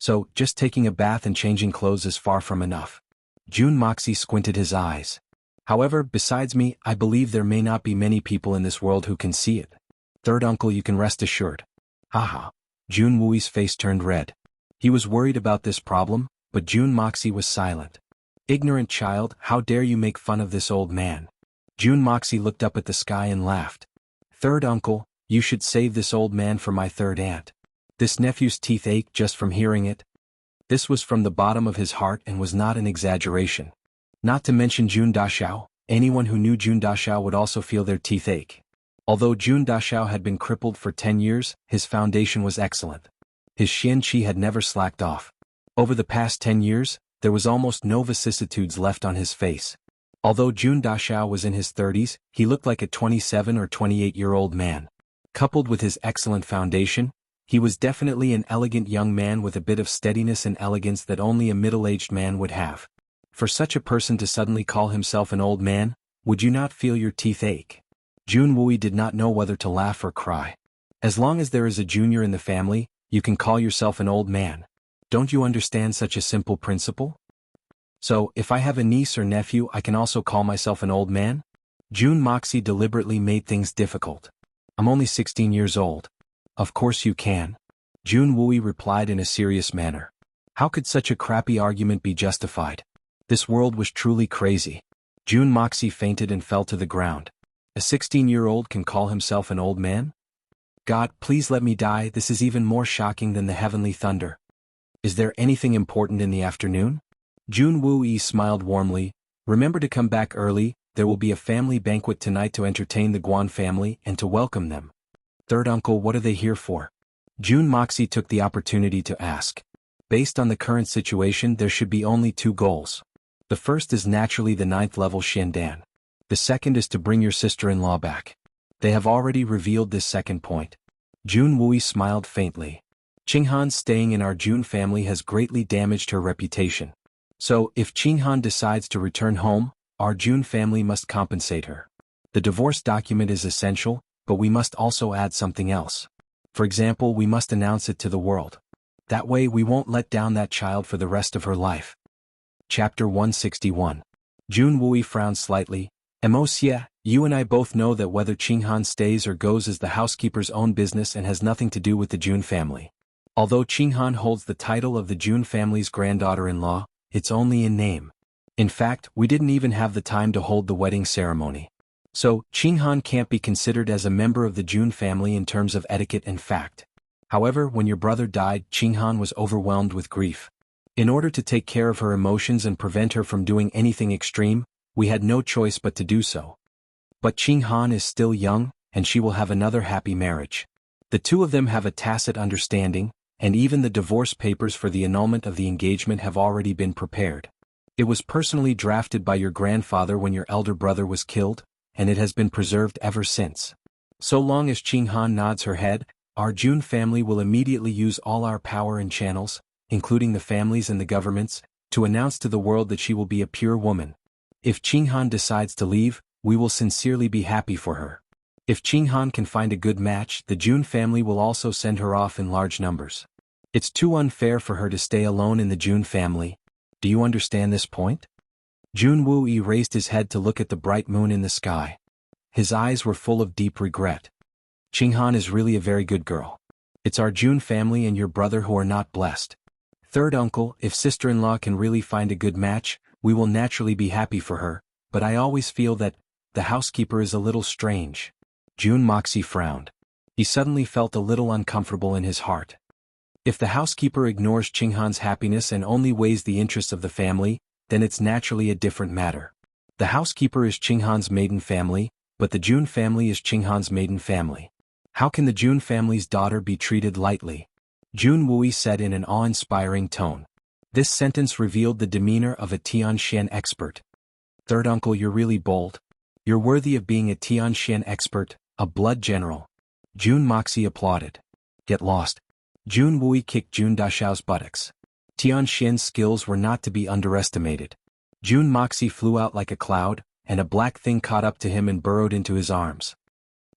So, just taking a bath and changing clothes is far from enough. Jun Moxie squinted his eyes. However, besides me, I believe there may not be many people in this world who can see it. Third uncle, you can rest assured. Haha. Jun Wui's face turned red. He was worried about this problem, but Jun Moxie was silent. Ignorant child, how dare you make fun of this old man? Jun Moxie looked up at the sky and laughed. Third uncle, you should save this old man for my third aunt. This nephew's teeth ache just from hearing it. This was from the bottom of his heart and was not an exaggeration. Not to mention Jun Dashao, anyone who knew Jun Dashao would also feel their teeth ache. Although Jun Dashao had been crippled for 10 years, his foundation was excellent. His Xian Qi had never slacked off. Over the past 10 years, there was almost no vicissitudes left on his face. Although Jun Dashao was in his 30s, he looked like a 27 or 28-year-old man. Coupled with his excellent foundation, he was definitely an elegant young man with a bit of steadiness and elegance that only a middle-aged man would have. For such a person to suddenly call himself an old man, would you not feel your teeth ache? Jun Wui did not know whether to laugh or cry. As long as there is a junior in the family, you can call yourself an old man. Don't you understand such a simple principle? So, if I have a niece or nephew I can also call myself an old man? Jun Moxie deliberately made things difficult. I'm only 16 years old. Of course you can. Jun Wui replied in a serious manner. How could such a crappy argument be justified? This world was truly crazy. Jun Moxie fainted and fell to the ground. A 16-year-old can call himself an old man? God, please let me die. This is even more shocking than the heavenly thunder. Is there anything important in the afternoon? Jun Wui smiled warmly. Remember to come back early, there will be a family banquet tonight to entertain the Guan family and to welcome them. Third uncle, what are they here for? Jun Moxie took the opportunity to ask. Based on the current situation there should be only two goals. The first is naturally the 9th level Shendan. The second is to bring your sister-in-law back. They have already revealed this second point. Jun Wui smiled faintly. Qinghan staying in our Jun family has greatly damaged her reputation. So, if Qinghan decides to return home, our Jun family must compensate her. The divorce document is essential, but we must also add something else. For example, we must announce it to the world. That way we won't let down that child for the rest of her life. Chapter 161. Jun Wui frowned slightly. Wuxia, you and I both know that whether Qinghan stays or goes is the housekeeper's own business and has nothing to do with the Jun family. Although Qinghan holds the title of the Jun family's granddaughter-in-law, it's only in name. In fact, we didn't even have the time to hold the wedding ceremony. So, Qinghan can't be considered as a member of the Jun family in terms of etiquette and fact. However, when your brother died, Qinghan was overwhelmed with grief. In order to take care of her emotions and prevent her from doing anything extreme, we had no choice but to do so. But Qinghan is still young, and she will have another happy marriage. The two of them have a tacit understanding, and even the divorce papers for the annulment of the engagement have already been prepared. It was personally drafted by your grandfather when your elder brother was killed, and it has been preserved ever since. So long as Qinghan nods her head, our Jun family will immediately use all our power and channels, including the families and the governments, to announce to the world that she will be a pure woman. If Qinghan decides to leave, we will sincerely be happy for her. If Qinghan can find a good match, the Jun family will also send her off in large numbers. It's too unfair for her to stay alone in the Jun family. Do you understand this point? Jun Wui raised his head to look at the bright moon in the sky. His eyes were full of deep regret. Qinghan is really a very good girl. It's our Jun family and your brother who are not blessed. Third uncle, if sister-in-law can really find a good match, we will naturally be happy for her, but I always feel that the housekeeper is a little strange. Jun Moxie frowned. He suddenly felt a little uncomfortable in his heart. If the housekeeper ignores Qinghan's happiness and only weighs the interests of the family, then it's naturally a different matter. The housekeeper is Qinghan's maiden family, but the Jun family is Qinghan's maiden family. How can the Jun family's daughter be treated lightly? Jun Wui said in an awe-inspiring tone. This sentence revealed the demeanor of a Tianxian expert. "Third uncle, you're really bold. You're worthy of being a Tianxian expert, a blood general." Jun Moxie applauded. "Get lost." Jun Wui kicked Jun Dashao's buttocks. Tianxian's skills were not to be underestimated. Jun Moxie flew out like a cloud, and a black thing caught up to him and burrowed into his arms.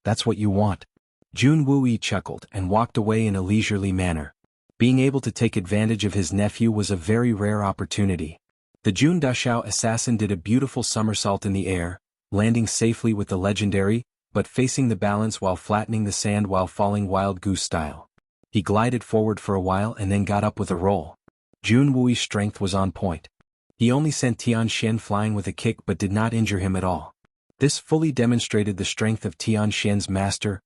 "That's what you want." Jun Wui chuckled and walked away in a leisurely manner. Being able to take advantage of his nephew was a very rare opportunity. The Jun Dashao assassin did a beautiful somersault in the air, landing safely with the legendary, but facing the balance while flattening the sand while falling wild goose style. He glided forward for a while and then got up with a roll. Jun Wui's strength was on point. He only sent Tianxian flying with a kick but did not injure him at all. This fully demonstrated the strength of Tianxian's master.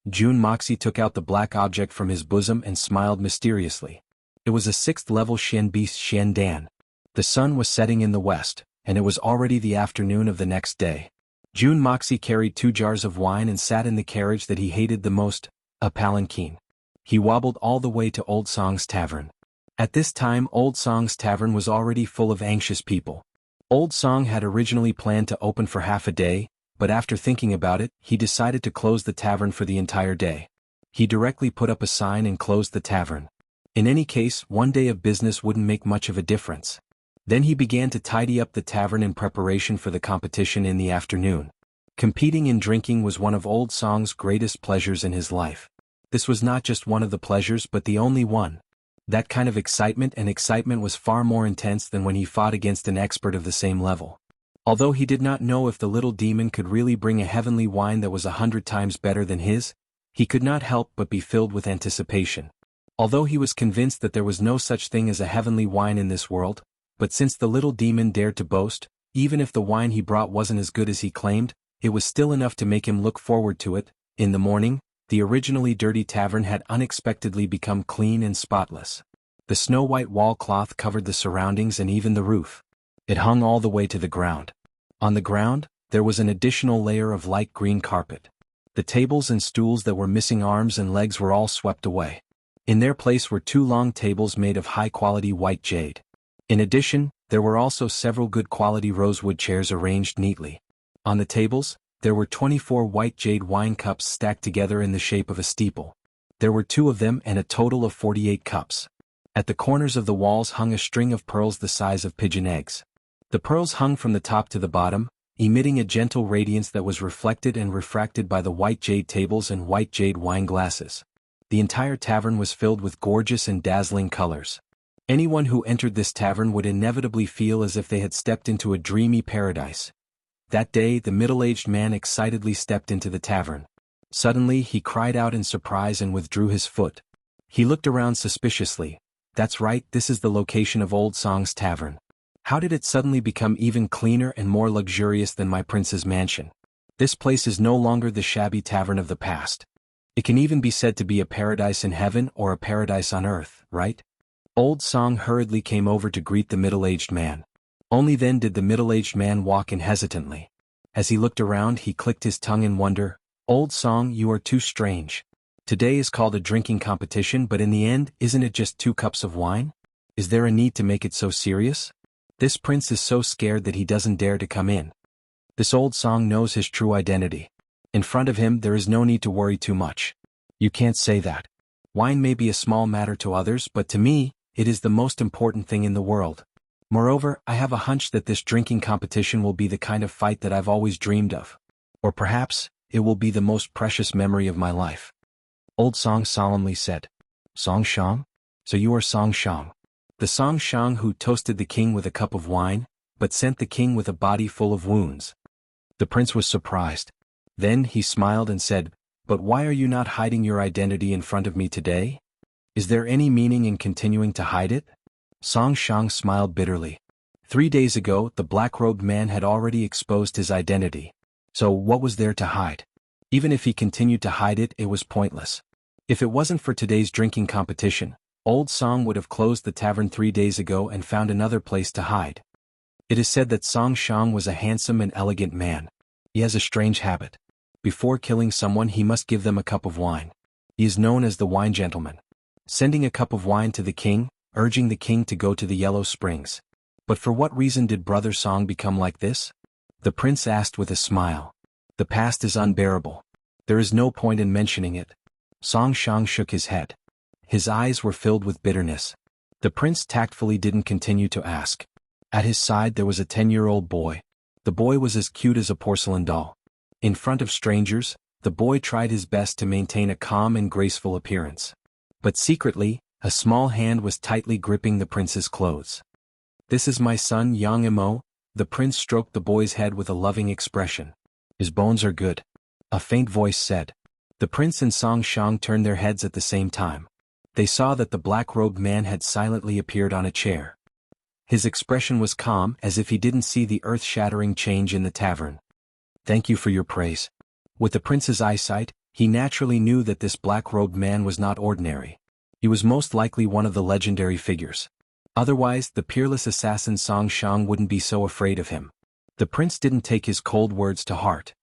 Jun Moxie took out the black object from his bosom and smiled mysteriously. It was a 6th level Xian beast Xian Dan. The sun was setting in the west, and it was already the afternoon of the next day. Jun Moxie carried 2 jars of wine and sat in the carriage that he hated the most, a palanquin. He wobbled all the way to Old Song's tavern. At this time Old Song's tavern was already full of anxious people. Old Song had originally planned to open for half a day, but after thinking about it, he decided to close the tavern for the entire day. He directly put up a sign and closed the tavern. In any case, one day of business wouldn't make much of a difference. Then he began to tidy up the tavern in preparation for the competition in the afternoon. Competing in drinking was one of Old Song's greatest pleasures in his life. This was not just one of the pleasures but the only one. That kind of excitement was far more intense than when he fought against an expert of the same level. Although he did not know if the little demon could really bring a heavenly wine that was 100 times better than his, he could not help but be filled with anticipation. Although he was convinced that there was no such thing as a heavenly wine in this world, but since the little demon dared to boast, even if the wine he brought wasn't as good as he claimed, it was still enough to make him look forward to it. In the morning, the originally dirty tavern had unexpectedly become clean and spotless. The snow-white wall cloth covered the surroundings and even the roof. It hung all the way to the ground. On the ground, there was an additional layer of light green carpet. The tables and stools that were missing arms and legs were all swept away. In their place were 2 long tables made of high-quality white jade. In addition, there were also several good-quality rosewood chairs arranged neatly. On the tables, there were 24 white jade wine cups stacked together in the shape of a steeple. There were 2 of them and a total of 48 cups. At the corners of the walls hung a string of pearls the size of pigeon eggs. The pearls hung from the top to the bottom, emitting a gentle radiance that was reflected and refracted by the white jade tables and white jade wine glasses. The entire tavern was filled with gorgeous and dazzling colors. Anyone who entered this tavern would inevitably feel as if they had stepped into a dreamy paradise. That day the middle-aged man excitedly stepped into the tavern. Suddenly he cried out in surprise and withdrew his foot. He looked around suspiciously. That's right, this is the location of Old Song's tavern. How did it suddenly become even cleaner and more luxurious than my prince's mansion? This place is no longer the shabby tavern of the past. It can even be said to be a paradise in heaven or a paradise on earth, right? Old Song hurriedly came over to greet the middle-aged man. Only then did the middle-aged man walk in hesitantly. As he looked around he clicked his tongue in wonder. Old Song, you are too strange. Today is called a drinking competition, but in the end, isn't it just 2 cups of wine? Is there a need to make it so serious? This prince is so scared that he doesn't dare to come in. This Old Song knows his true identity. In front of him there is no need to worry too much. You can't say that. Wine may be a small matter to others, but to me, it is the most important thing in the world. Moreover, I have a hunch that this drinking competition will be the kind of fight that I've always dreamed of. Or perhaps, it will be the most precious memory of my life. Old Song solemnly said. Song Shang? So you are Song Shang. The Song Shang who toasted the king with a cup of wine, but sent the king with a body full of wounds. The prince was surprised. Then he smiled and said, But why are you not hiding your identity in front of me today? Is there any meaning in continuing to hide it? Song Shang smiled bitterly. 3 days ago, the black-robed man had already exposed his identity. So what was there to hide? Even if he continued to hide it, it was pointless. If it wasn't for today's drinking competition, Old Song would have closed the tavern 3 days ago and found another place to hide. It is said that Song Shang was a handsome and elegant man. He has a strange habit. Before killing someone he must give them a cup of wine. He is known as the wine gentleman. Sending a cup of wine to the king, urging the king to go to the Yellow Springs. But for what reason did Brother Song become like this? The prince asked with a smile. The past is unbearable. There is no point in mentioning it. Song Shang shook his head. His eyes were filled with bitterness. The prince tactfully didn't continue to ask. At his side there was a 10-year-old boy. The boy was as cute as a porcelain doll. In front of strangers, the boy tried his best to maintain a calm and graceful appearance. But secretly, a small hand was tightly gripping the prince's clothes. "This is my son Yang Imo." The prince stroked the boy's head with a loving expression. "His bones are good," a faint voice said. The prince and Song Shang turned their heads at the same time. They saw that the black-robed man had silently appeared on a chair. His expression was calm, as if he didn't see the earth-shattering change in the tavern. "Thank you for your praise." With the prince's eyesight, he naturally knew that this black-robed man was not ordinary. He was most likely one of the legendary figures. Otherwise, the peerless assassin Song Shang wouldn't be so afraid of him. The prince didn't take his cold words to heart.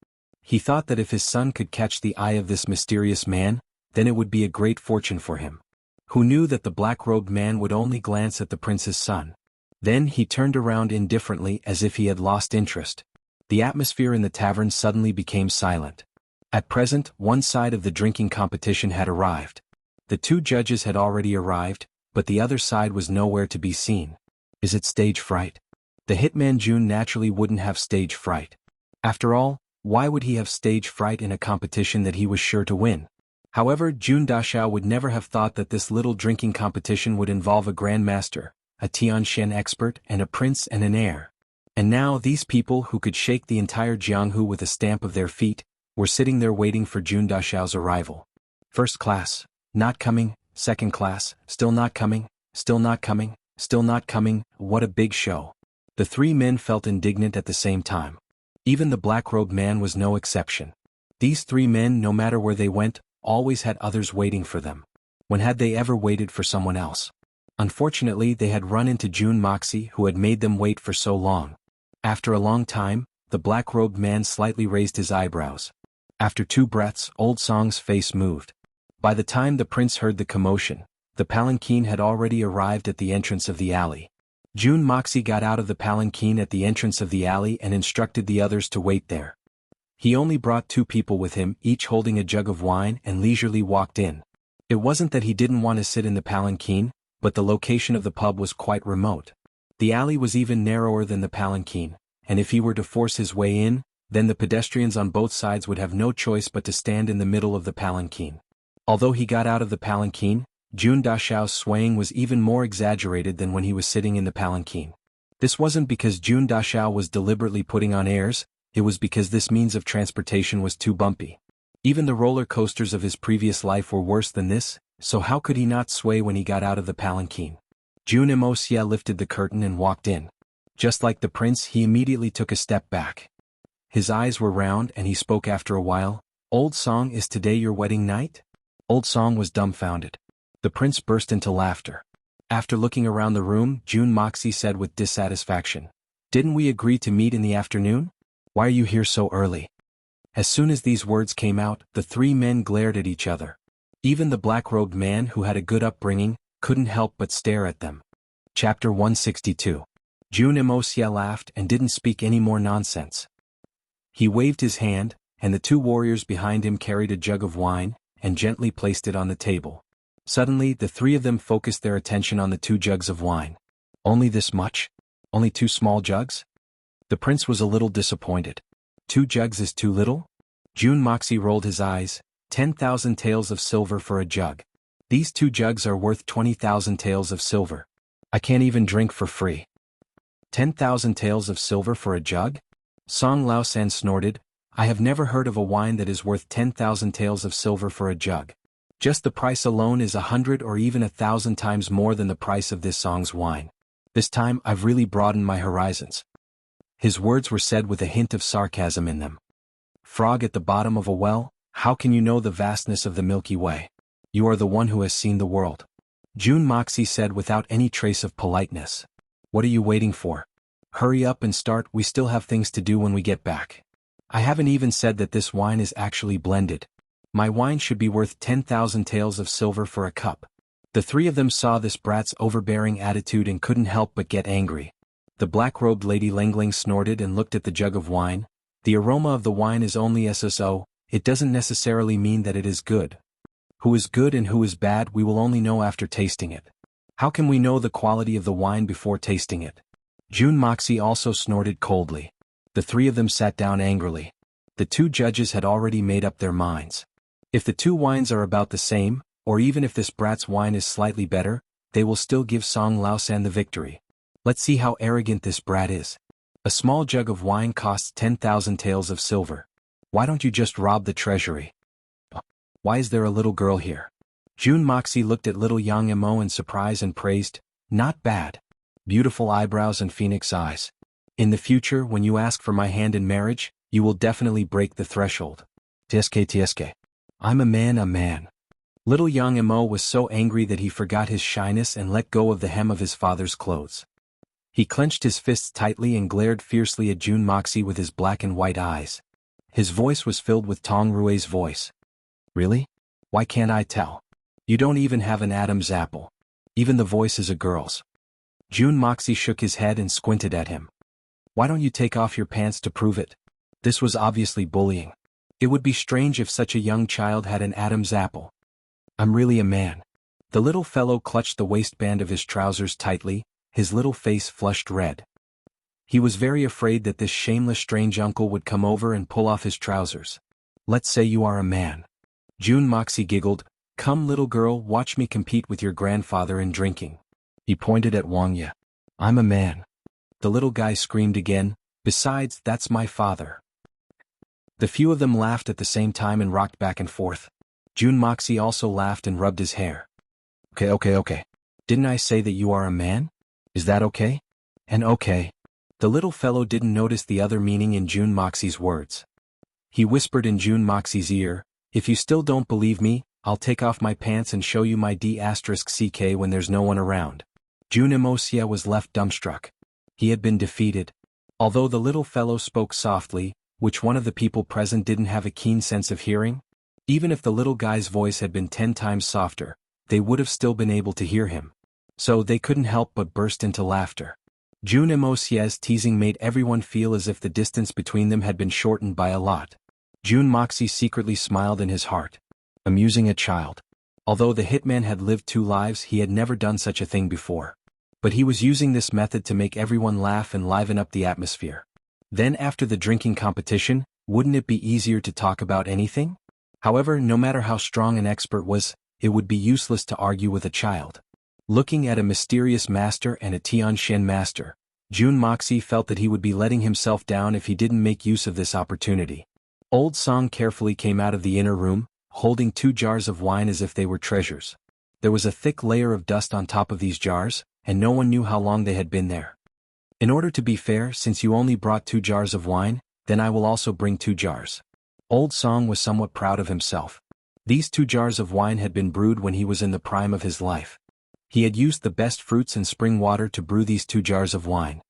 He thought that if his son could catch the eye of this mysterious man, then it would be a great fortune for him. Who knew that the black-robed man would only glance at the prince's son? Then he turned around indifferently as if he had lost interest. The atmosphere in the tavern suddenly became silent. At present, one side of the drinking competition had arrived. The two judges had already arrived, but the other side was nowhere to be seen. Is it stage fright? The hitman Jun naturally wouldn't have stage fright. After all, why would he have stage fright in a competition that he was sure to win? However, Jun Dashao would never have thought that this little drinking competition would involve a grandmaster, a Tianxian expert, and a prince and an heir. And now these people who could shake the entire Jianghu with a stamp of their feet, were sitting there waiting for Jun Dashao's arrival. First class, not coming. Second class, still not coming, still not coming, still not coming. What a big show. The three men felt indignant at the same time. Even the black-robed man was no exception. These three men, no matter where they went, always had others waiting for them. When had they ever waited for someone else? Unfortunately, they had run into Jun Moxie, who had made them wait for so long. After a long time, the black-robed man slightly raised his eyebrows. After 2 breaths, Old Song's face moved. By the time the prince heard the commotion, the palanquin had already arrived at the entrance of the alley. Jun Moxie got out of the palanquin at the entrance of the alley and instructed the others to wait there. He only brought 2 people with him, each holding a jug of wine, and leisurely walked in. It wasn't that he didn't want to sit in the palanquin, but the location of the pub was quite remote. The alley was even narrower than the palanquin, and if he were to force his way in, then the pedestrians on both sides would have no choice but to stand in the middle of the palanquin. Although he got out of the palanquin, Jun Dashao's swaying was even more exaggerated than when he was sitting in the palanquin. This wasn't because Jun Dashao was deliberately putting on airs, it was because this means of transportation was too bumpy. Even the roller coasters of his previous life were worse than this, so how could he not sway when he got out of the palanquin? Jun Imosia lifted the curtain and walked in. Just like the prince, he immediately took a step back. His eyes were round and he spoke after a while. "Old Song, is today your wedding night?" Old Song was dumbfounded. The prince burst into laughter. After looking around the room, Jun Moxie said with dissatisfaction, "Didn't we agree to meet in the afternoon? Why are you here so early?" As soon as these words came out, the 3 men glared at each other. Even the black-robed man, who had a good upbringing, couldn't help but stare at them. Chapter 162. Jun Imosia laughed and didn't speak any more nonsense. He waved his hand, and the 2 warriors behind him carried a jug of wine, and gently placed it on the table. Suddenly, the 3 of them focused their attention on the 2 jugs of wine. Only this much? Only 2 small jugs? The prince was a little disappointed. 2 jugs is too little? Jun Moxie rolled his eyes. 10,000 taels of silver for a jug. These 2 jugs are worth 20,000 taels of silver. I can't even drink for free. 10,000 taels of silver for a jug? Song Laosan snorted. I have never heard of a wine that is worth 10,000 taels of silver for a jug. Just the price alone is 100 or even 1,000 times more than the price of this Song's wine. This time I've really broadened my horizons. His words were said with a hint of sarcasm in them. Frog at the bottom of a well, how can you know the vastness of the Milky Way? You are the one who has seen the world. Jun Moxie said without any trace of politeness. What are you waiting for? Hurry up and start, we still have things to do when we get back. I haven't even said that this wine is actually blended. My wine should be worth 10,000 taels of silver for a cup. The three of them saw this brat's overbearing attitude and couldn't help but get angry. The black-robed Lady Langling snorted and looked at the jug of wine. The aroma of the wine is only so, it doesn't necessarily mean that it is good. Who is good and who is bad we will only know after tasting it. How can we know the quality of the wine before tasting it? June Moxie also snorted coldly. The three of them sat down angrily. The two judges had already made up their minds. If the two wines are about the same, or even if this brat's wine is slightly better, they will still give Song Laosan the victory. Let's see how arrogant this brat is. A small jug of wine costs 10,000 taels of silver. Why don't you just rob the treasury? Why is there a little girl here? June Moxie looked at little Yang Emo in surprise and praised, not bad. Beautiful eyebrows and phoenix eyes. In the future when you ask for my hand in marriage, you will definitely break the threshold. TSK. I'm a man. Little Yang Emo was so angry that he forgot his shyness and let go of the hem of his father's clothes. He clenched his fists tightly and glared fiercely at June Moxie with his black and white eyes. His voice was filled with Tong Rui's voice. Really? Why can't I tell? You don't even have an Adam's apple. Even the voice is a girl's. June Moxie shook his head and squinted at him. Why don't you take off your pants to prove it? This was obviously bullying. It would be strange if such a young child had an Adam's apple. I'm really a man. The little fellow clutched the waistband of his trousers tightly, his little face flushed red. He was very afraid that this shameless strange uncle would come over and pull off his trousers. Let's say you are a man. June Moxie giggled, come little girl, watch me compete with your grandfather in drinking. He pointed at Wangya. I'm a man. The little guy screamed again, besides, that's my father. The few of them laughed at the same time and rocked back and forth. June Moxie also laughed and rubbed his hair. Okay. Didn't I say that you are a man? Is that okay? And okay. The little fellow didn't notice the other meaning in June Moxie's words. He whispered in June Moxie's ear, if you still don't believe me, I'll take off my pants and show you my D*CK when there's no one around. June Emosia was left dumbstruck. He had been defeated. Although the little fellow spoke softly, which one of the people present didn't have a keen sense of hearing? Even if the little guy's voice had been 10 times softer, they would have still been able to hear him. So they couldn't help but burst into laughter. June Emosia's teasing made everyone feel as if the distance between them had been shortened by a lot. June Moxie secretly smiled in his heart. Amusing a child. Although the hitman had lived 2 lives, he had never done such a thing before. But he was using this method to make everyone laugh and liven up the atmosphere. Then after the drinking competition, wouldn't it be easier to talk about anything? However, no matter how strong an expert was, it would be useless to argue with a child. Looking at a mysterious master and a Tianxian master, June Moxie felt that he would be letting himself down if he didn't make use of this opportunity. Old Song carefully came out of the inner room, holding 2 jars of wine as if they were treasures. There was a thick layer of dust on top of these jars, and no one knew how long they had been there. In order to be fair, since you only brought 2 jars of wine, then I will also bring 2 jars. Old Song was somewhat proud of himself. These 2 jars of wine had been brewed when he was in the prime of his life. He had used the best fruits and spring water to brew these 2 jars of wine.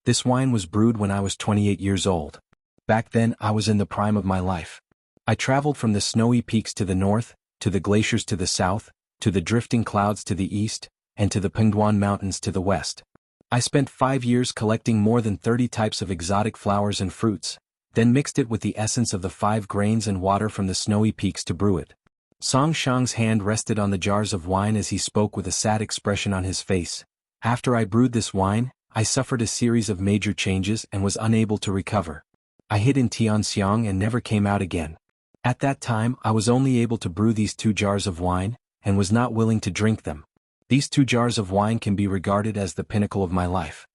This wine was brewed when I was 28 years old. Back then I was in the prime of my life. I traveled from the snowy peaks to the north, to the glaciers to the south, to the drifting clouds to the east, and to the Pengduan Mountains to the west. I spent 5 years collecting more than 30 types of exotic flowers and fruits, then mixed it with the essence of the 5 grains and water from the snowy peaks to brew it. Song Shang's hand rested on the jars of wine as he spoke with a sad expression on his face. After I brewed this wine, I suffered a series of major changes and was unable to recover. I hid in Tianxiang and never came out again. At that time I was only able to brew these 2 jars of wine, and was not willing to drink them. These 2 jars of wine can be regarded as the pinnacle of my life.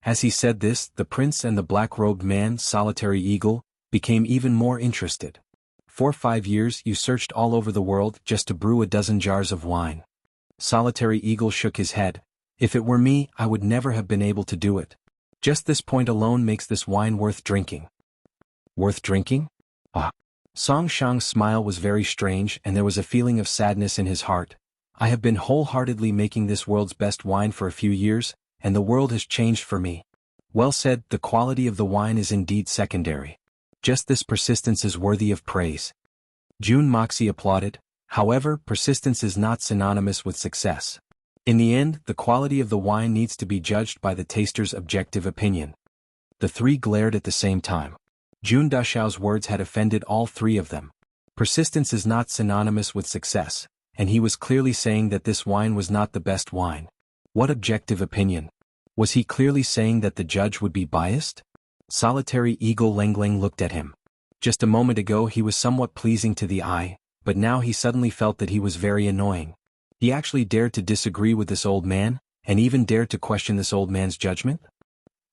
As he said this, the prince and the black-robed man, Solitary Eagle, became even more interested. For 5 years you searched all over the world just to brew a dozen jars of wine. Solitary Eagle shook his head. If it were me, I would never have been able to do it. Just this point alone makes this wine worth drinking. Worth drinking? Ah. Song Shang's smile was very strange and there was a feeling of sadness in his heart. I have been wholeheartedly making this world's best wine for a few years, and the world has changed for me. Well said, the quality of the wine is indeed secondary. Just this persistence is worthy of praise. June Moxie applauded. However, persistence is not synonymous with success. In the end, the quality of the wine needs to be judged by the taster's objective opinion. The three glared at the same time. Jun Dashao's words had offended all three of them. Persistence is not synonymous with success, and he was clearly saying that this wine was not the best wine. What objective opinion? Was he clearly saying that the judge would be biased? Solitary Eagle Lengling looked at him. Just a moment ago he was somewhat pleasing to the eye, but now he suddenly felt that he was very annoying. He actually dared to disagree with this old man, and even dared to question this old man's judgment?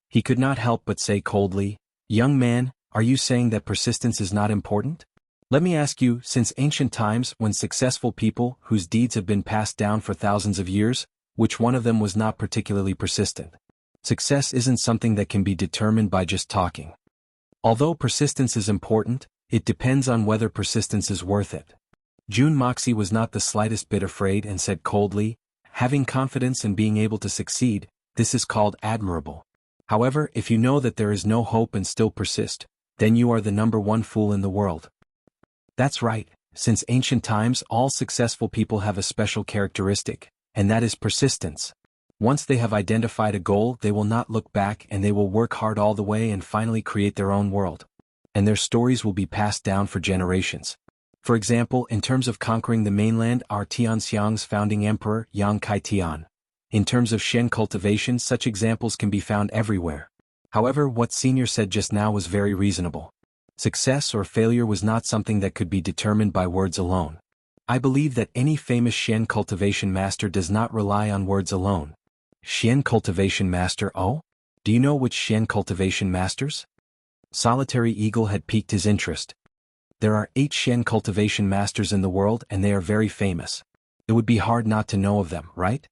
He could not help but say coldly, "Young man, are you saying that persistence is not important? Let me ask you, since ancient times when successful people whose deeds have been passed down for thousands of years, which one of them was not particularly persistent? Success isn't something that can be determined by just talking. Although persistence is important, it depends on whether persistence is worth it." Jun Moxie was not the slightest bit afraid and said coldly, "Having confidence in being able to succeed, this is called admirable. However, if you know that there is no hope and still persist, then you are the number one fool in the world." That's right, since ancient times all successful people have a special characteristic, and that is persistence. Once they have identified a goal, they will not look back and they will work hard all the way and finally create their own world. And their stories will be passed down for generations. For example, in terms of conquering the mainland, our Tianxiang's founding emperor, Yang Kai-Tian. In terms of Shen cultivation, such examples can be found everywhere. However, what Senior said just now was very reasonable. Success or failure was not something that could be determined by words alone. I believe that any famous Shen cultivation master does not rely on words alone. Shen cultivation master? Oh? Do you know which Shen cultivation masters? Solitary Eagle had piqued his interest. There are 8 Shen cultivation masters in the world and they are very famous. It would be hard not to know of them, right?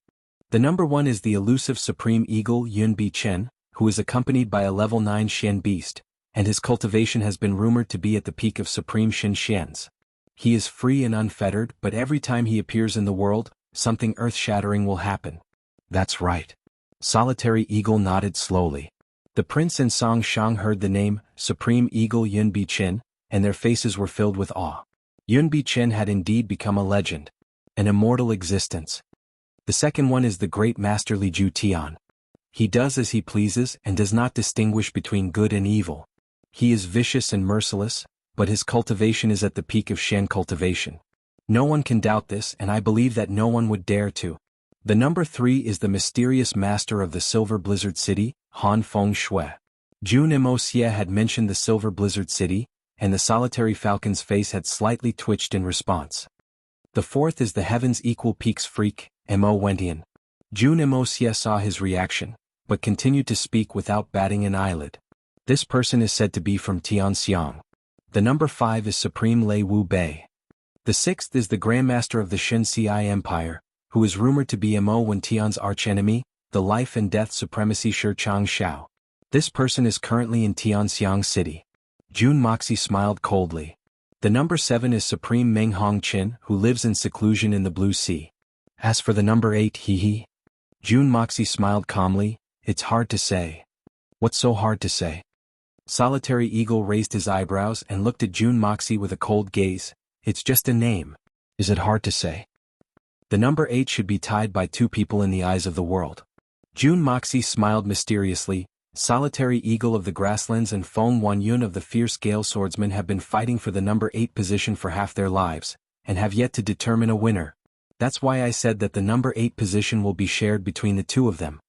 The number 1 is the elusive Supreme Eagle Yun Bi Chen, who is accompanied by a level 9 Shen beast, and his cultivation has been rumored to be at the peak of Supreme Shen Shens. He is free and unfettered, but every time he appears in the world, something earth-shattering will happen. That's right. Solitary Eagle nodded slowly. The prince and Song Shang heard the name, Supreme Eagle Yun Bi Chen, and their faces were filled with awe. Yun Bi Chen had indeed become a legend. An immortal existence. The second one is the great master Li Ju Tian. He does as he pleases and does not distinguish between good and evil. He is vicious and merciless, but his cultivation is at the peak of Shen cultivation. No one can doubt this, and I believe that no one would dare to. The number 3 is the mysterious master of the Silver Blizzard City, Han Feng Shui. Jun Wuxia had mentioned the Silver Blizzard City, and the solitary falcon's face had slightly twitched in response. The fourth is the Heaven's Equal Peaks Freak, Mo Wentian. Jun Wuxia saw his reaction, but continued to speak without batting an eyelid. This person is said to be from Tianxiang. The number 5 is Supreme Lei Wu Bei. The sixth is the Grandmaster of the Shenxi Empire, who is rumored to be Mo Wentian's archenemy, the life and death supremacy Shi Chang Shao. This person is currently in Tianxiang City. Jun Moxie smiled coldly. The number 7 is Supreme Meng Hongqin, who lives in seclusion in the Blue Sea. As for the number 8, hee. Jun Moxie smiled calmly. It's hard to say. What's so hard to say? Solitary Eagle raised his eyebrows and looked at Jun Moxie with a cold gaze. It's just a name. Is it hard to say? The number 8 should be tied by 2 people in the eyes of the world. Jun Moxie smiled mysteriously. Solitary Eagle of the Grasslands and Feng Wanyun of the Fierce Gale Swordsman have been fighting for the number 8 position for half their lives, and have yet to determine a winner. That's why I said that the number 8 position will be shared between the 2 of them.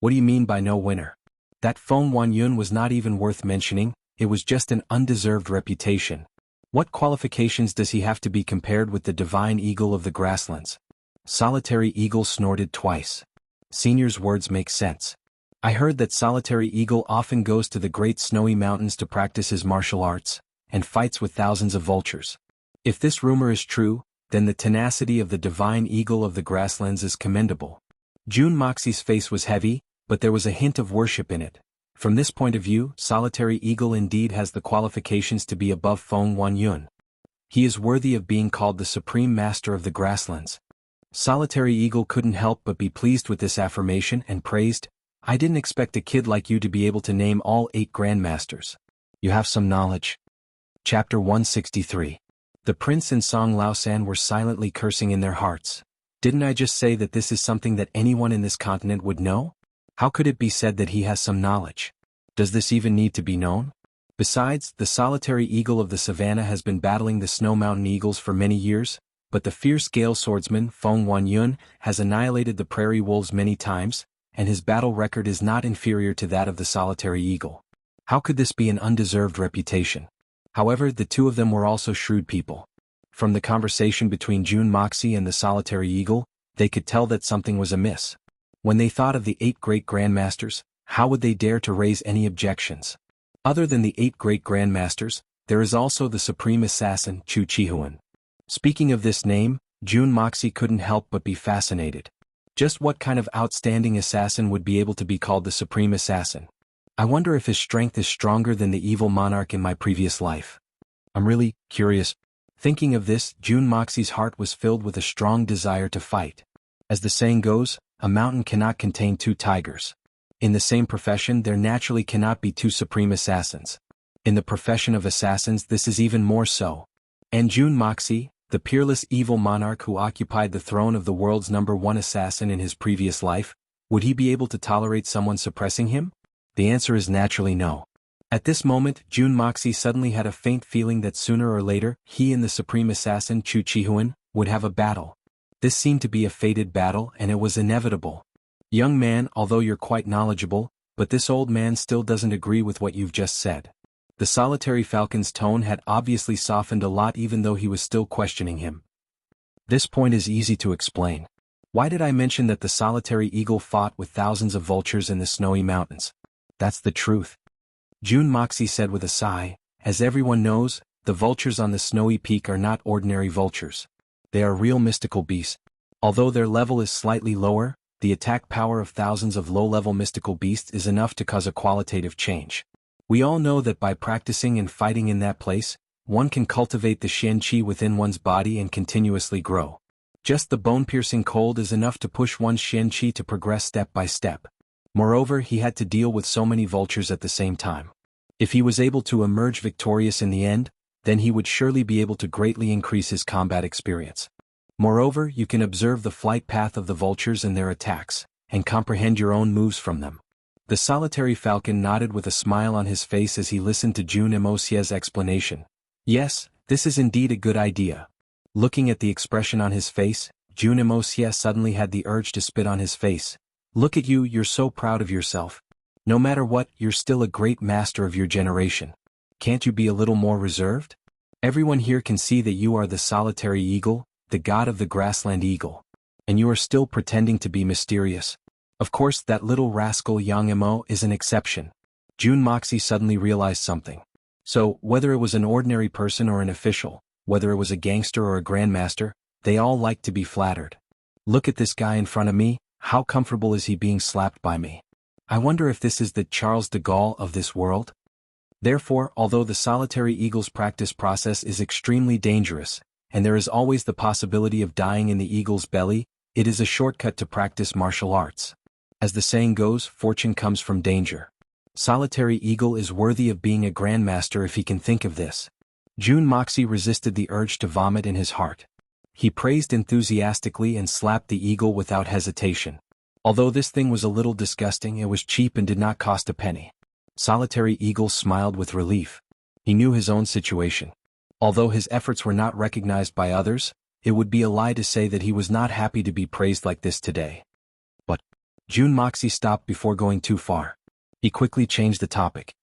What do you mean by no winner? That Feng Wanyun was not even worth mentioning, it was just an undeserved reputation. What qualifications does he have to be compared with the Divine Eagle of the Grasslands? Solitary Eagle snorted twice. Senior's words make sense. I heard that Solitary Eagle often goes to the Great Snowy Mountains to practice his martial arts, and fights with thousands of vultures. If this rumor is true, then the tenacity of the Divine Eagle of the Grasslands is commendable. Jun Moxie's face was heavy, but there was a hint of worship in it. From this point of view, Solitary Eagle indeed has the qualifications to be above Feng Wanyun. He is worthy of being called the Supreme Master of the Grasslands. Solitary Eagle couldn't help but be pleased with this affirmation and praised, I didn't expect a kid like you to be able to name all 8 Grandmasters. You have some knowledge. Chapter 163. The prince and Song Laosan were silently cursing in their hearts. Didn't I just say that this is something that anyone in this continent would know? How could it be said that he has some knowledge? Does this even need to be known? Besides, the solitary eagle of the savannah has been battling the snow mountain eagles for many years, but the fierce Gale swordsman Feng Wanyun has annihilated the prairie wolves many times, and his battle record is not inferior to that of the solitary eagle. How could this be an undeserved reputation? However, the two of them were also shrewd people. From the conversation between Jun Moxie and the solitary eagle, they could tell that something was amiss. When they thought of the 8 great grandmasters, how would they dare to raise any objections? Other than the 8 great grandmasters, there is also the supreme assassin Chu Chihuan. Speaking of this name, Jun Moxie couldn't help but be fascinated. Just what kind of outstanding assassin would be able to be called the supreme assassin? I wonder if his strength is stronger than the evil monarch in my previous life. I'm really curious. Thinking of this, Jun Moxie's heart was filled with a strong desire to fight. As the saying goes, a mountain cannot contain 2 tigers. In the same profession, there naturally cannot be 2 supreme assassins. In the profession of assassins, this is even more so. And Jun Moxie, the peerless evil monarch who occupied the throne of the world's #1 assassin in his previous life, would he be able to tolerate someone suppressing him? The answer is naturally no. At this moment, Jun Moxie suddenly had a faint feeling that sooner or later, he and the supreme assassin Chu Chihuan would have a battle. This seemed to be a fated battle, and it was inevitable. Young man, although you're quite knowledgeable, but this old man still doesn't agree with what you've just said. The solitary falcon's tone had obviously softened a lot even though he was still questioning him. This point is easy to explain. Why did I mention that the solitary eagle fought with thousands of vultures in the snowy mountains? That's the truth. Jun Moxie said with a sigh, as everyone knows, the vultures on the snowy peak are not ordinary vultures. They are real mystical beasts. Although their level is slightly lower, the attack power of thousands of low-level mystical beasts is enough to cause a qualitative change. We all know that by practicing and fighting in that place, one can cultivate the Xian Qi within one's body and continuously grow. Just the bone-piercing cold is enough to push one's Xian Qi to progress step by step. Moreover, he had to deal with so many vultures at the same time. If he was able to emerge victorious in the end, then he would surely be able to greatly increase his combat experience. Moreover, you can observe the flight path of the vultures and their attacks, and comprehend your own moves from them. The solitary falcon nodded with a smile on his face as he listened to Jun Mosie's explanation. Yes, this is indeed a good idea. Looking at the expression on his face, Jun Mosie suddenly had the urge to spit on his face. Look at you, you're so proud of yourself. No matter what, you're still a great master of your generation. Can't you be a little more reserved? Everyone here can see that you are the solitary eagle, the god of the grassland eagle. And you are still pretending to be mysterious. Of course, that little rascal Yang Mo is an exception. Jun Moxie suddenly realized something. So, whether it was an ordinary person or an official, whether it was a gangster or a grandmaster, they all like to be flattered. Look at this guy in front of me, how comfortable is he being slapped by me? I wonder if this is the Charles de Gaulle of this world? Therefore, although the solitary eagle's practice process is extremely dangerous, and there is always the possibility of dying in the eagle's belly, it is a shortcut to practice martial arts. As the saying goes, fortune comes from danger. Solitary eagle is worthy of being a grandmaster if he can think of this. Jun Moxie resisted the urge to vomit in his heart. He praised enthusiastically and slapped the eagle without hesitation. Although this thing was a little disgusting, it was cheap and did not cost a penny. Solitary eagle smiled with relief. He knew his own situation. Although his efforts were not recognized by others, it would be a lie to say that he was not happy to be praised like this today. But Jun Moxie stopped before going too far. He quickly changed the topic.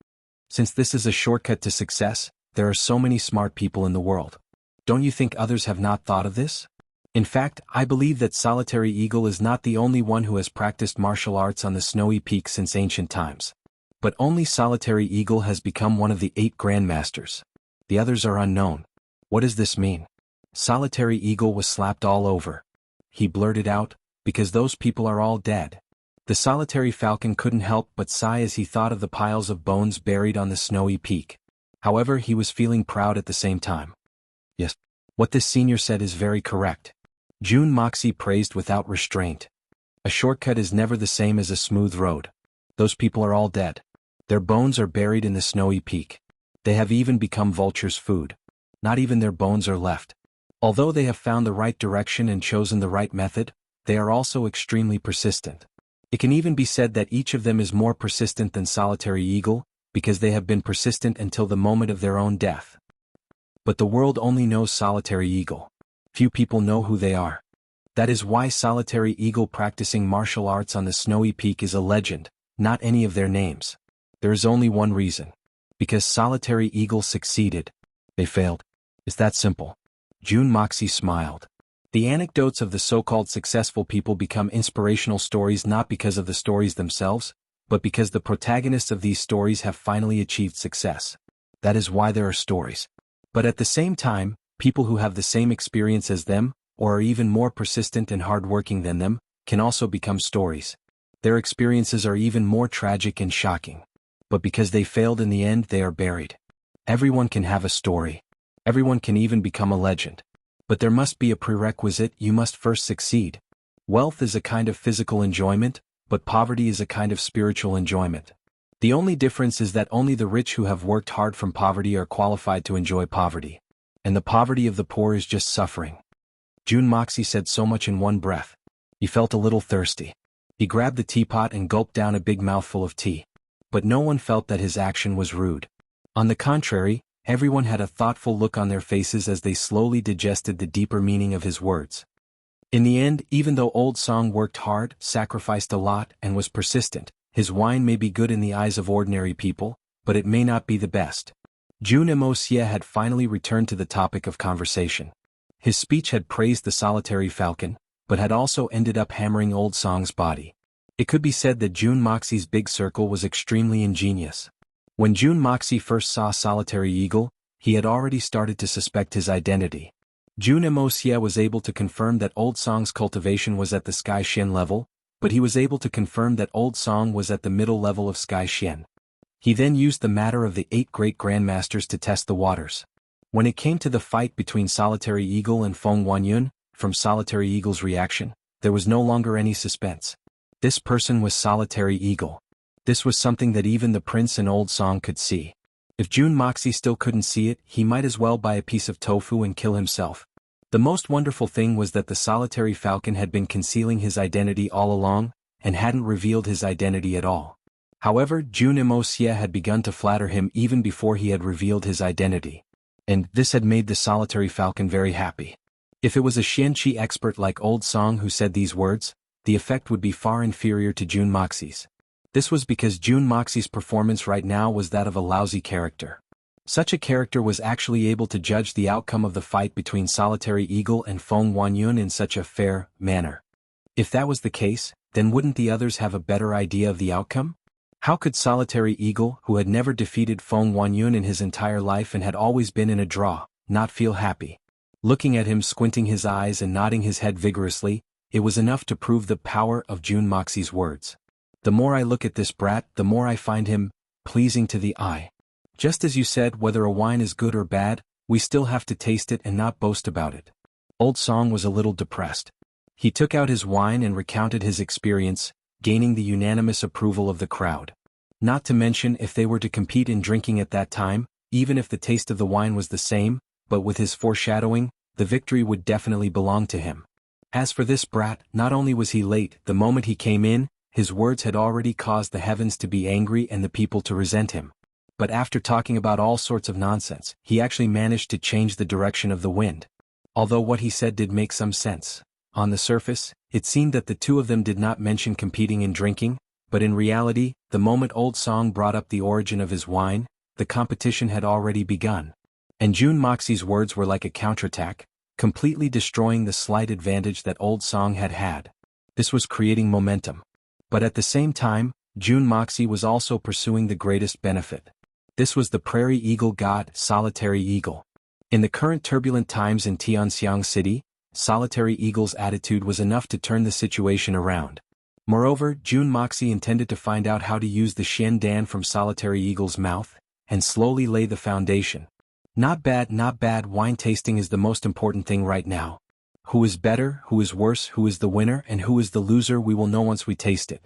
Since this is a shortcut to success, there are so many smart people in the world. Don't you think others have not thought of this? In fact, I believe that Solitary Eagle is not the only one who has practiced martial arts on the snowy peak since ancient times. But only Solitary Eagle has become one of the 8 grandmasters. The others are unknown. What does this mean? Solitary Eagle was slapped all over. He blurted out, because those people are all dead. The solitary falcon couldn't help but sigh as he thought of the piles of bones buried on the snowy peak. However, he was feeling proud at the same time. Yes, what this senior said is very correct. Jun Moxie praised without restraint. A shortcut is never the same as a smooth road. Those people are all dead. Their bones are buried in the snowy peak. They have even become vultures' food. Not even their bones are left. Although they have found the right direction and chosen the right method, they are also extremely persistent. It can even be said that each of them is more persistent than Solitary Eagle, because they have been persistent until the moment of their own death. But the world only knows Solitary Eagle. Few people know who they are. That is why Solitary Eagle practicing martial arts on the snowy peak is a legend, not any of their names. There is only one reason. Because Solitary Eagle succeeded. They failed. It's that simple. Jun Moxie smiled. The anecdotes of the so-called successful people become inspirational stories not because of the stories themselves, but because the protagonists of these stories have finally achieved success. That is why there are stories. But at the same time, people who have the same experience as them, or are even more persistent and hardworking than them, can also become stories. Their experiences are even more tragic and shocking. But because they failed in the end, they are buried. Everyone can have a story. Everyone can even become a legend. But there must be a prerequisite: you must first succeed. Wealth is a kind of physical enjoyment, but poverty is a kind of spiritual enjoyment. The only difference is that only the rich who have worked hard from poverty are qualified to enjoy poverty. And the poverty of the poor is just suffering. Jun Moxie said so much in one breath. He felt a little thirsty. He grabbed the teapot and gulped down a big mouthful of tea. But no one felt that his action was rude. On the contrary, everyone had a thoughtful look on their faces as they slowly digested the deeper meaning of his words. In the end, even though Old Song worked hard, sacrificed a lot, and was persistent, his wine may be good in the eyes of ordinary people, but it may not be the best. Jun Moxie had finally returned to the topic of conversation. His speech had praised the solitary falcon, but had also ended up hammering Old Song's body. It could be said that Jun Moxie's big circle was extremely ingenious. When Jun Moxie first saw Solitary Eagle, he had already started to suspect his identity. Jun Moxie was able to confirm that Old Song's cultivation was at the Sky Xian level, but he was able to confirm that Old Song was at the middle level of Sky Xian. He then used the matter of the 8 great grandmasters to test the waters. When it came to the fight between Solitary Eagle and Feng Wanyun, from Solitary Eagle's reaction, there was no longer any suspense. This person was Solitary Eagle. This was something that even the prince and Old Song could see. If Jun Moxie still couldn't see it, he might as well buy a piece of tofu and kill himself. The most wonderful thing was that the solitary falcon had been concealing his identity all along, and hadn't revealed his identity at all. However, Jun Moxie had begun to flatter him even before he had revealed his identity. And this had made the solitary falcon very happy. If it was a Xianqi expert like Old Song who said these words, the effect would be far inferior to Jun Moxie's. This was because Jun Moxie's performance right now was that of a lousy character. Such a character was actually able to judge the outcome of the fight between Solitary Eagle and Feng Wanyun in such a fair manner. If that was the case, then wouldn't the others have a better idea of the outcome? How could Solitary Eagle, who had never defeated Feng Wanyun in his entire life and had always been in a draw, not feel happy? Looking at him, squinting his eyes and nodding his head vigorously, it was enough to prove the power of Jun Moxie's words. The more I look at this brat, the more I find him pleasing to the eye. Just as you said, whether a wine is good or bad, we still have to taste it and not boast about it. Old Song was a little depressed. He took out his wine and recounted his experience, gaining the unanimous approval of the crowd. Not to mention, if they were to compete in drinking at that time, even if the taste of the wine was the same, but with his foreshadowing, the victory would definitely belong to him. As for this brat, not only was he late, the moment he came in, his words had already caused the heavens to be angry and the people to resent him. But after talking about all sorts of nonsense, he actually managed to change the direction of the wind. Although what he said did make some sense. On the surface, it seemed that the two of them did not mention competing in drinking, but in reality, the moment Old Song brought up the origin of his wine, the competition had already begun. And Jun Moxie's words were like a counterattack, completely destroying the slight advantage that Old Song had had. This was creating momentum. But at the same time, Jun Moxie was also pursuing the greatest benefit. This was the prairie eagle god, Solitary Eagle. In the current turbulent times in Tianxiang City, Solitary Eagle's attitude was enough to turn the situation around. Moreover, Jun Moxie intended to find out how to use the Xian Dan from Solitary Eagle's mouth, and slowly lay the foundation. Not bad, wine tasting is the most important thing right now. Who is better, who is worse, who is the winner, and who is the loser we will know once we taste it.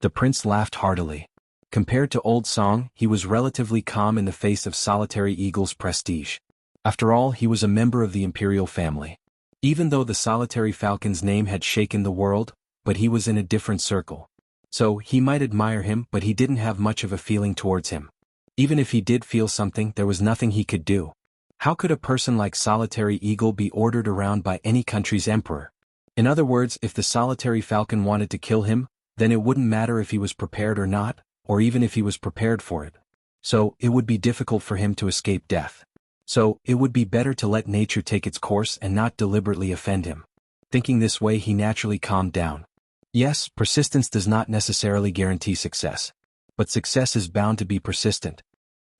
The prince laughed heartily. Compared to Old Song, he was relatively calm in the face of Solitary Eagle's prestige. After all, he was a member of the imperial family. Even though the solitary falcon's name had shaken the world, but he was in a different circle. So, he might admire him, but he didn't have much of a feeling towards him. Even if he did feel something, there was nothing he could do. How could a person like Solitary Eagle be ordered around by any country's emperor? In other words, if the solitary falcon wanted to kill him, then it wouldn't matter if he was prepared or not, or even if he was prepared for it. So, it would be difficult for him to escape death. So, it would be better to let nature take its course and not deliberately offend him. Thinking this way, he naturally calmed down. Yes, persistence does not necessarily guarantee success. But success is bound to be persistent.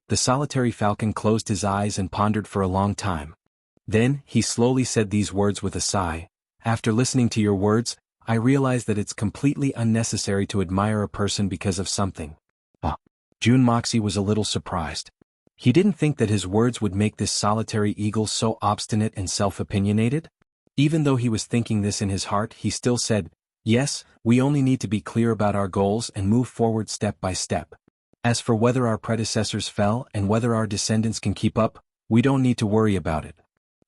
The solitary falcon closed his eyes and pondered for a long time. Then, he slowly said these words with a sigh. After listening to your words, I realize that it's completely unnecessary to admire a person because of something. Jun Moxie was a little surprised. He didn't think that his words would make this solitary eagle so obstinate and self-opinionated. Even though he was thinking this in his heart, he still said, yes, we only need to be clear about our goals and move forward step by step. As for whether our predecessors fell and whether our descendants can keep up, we don't need to worry about it.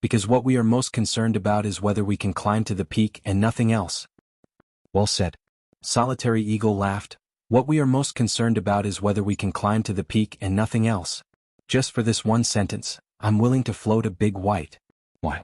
Because what we are most concerned about is whether we can climb to the peak and nothing else. Well said. Solitary Eagle laughed. What we are most concerned about is whether we can climb to the peak and nothing else. Just for this one sentence, I'm willing to float a big white. Why?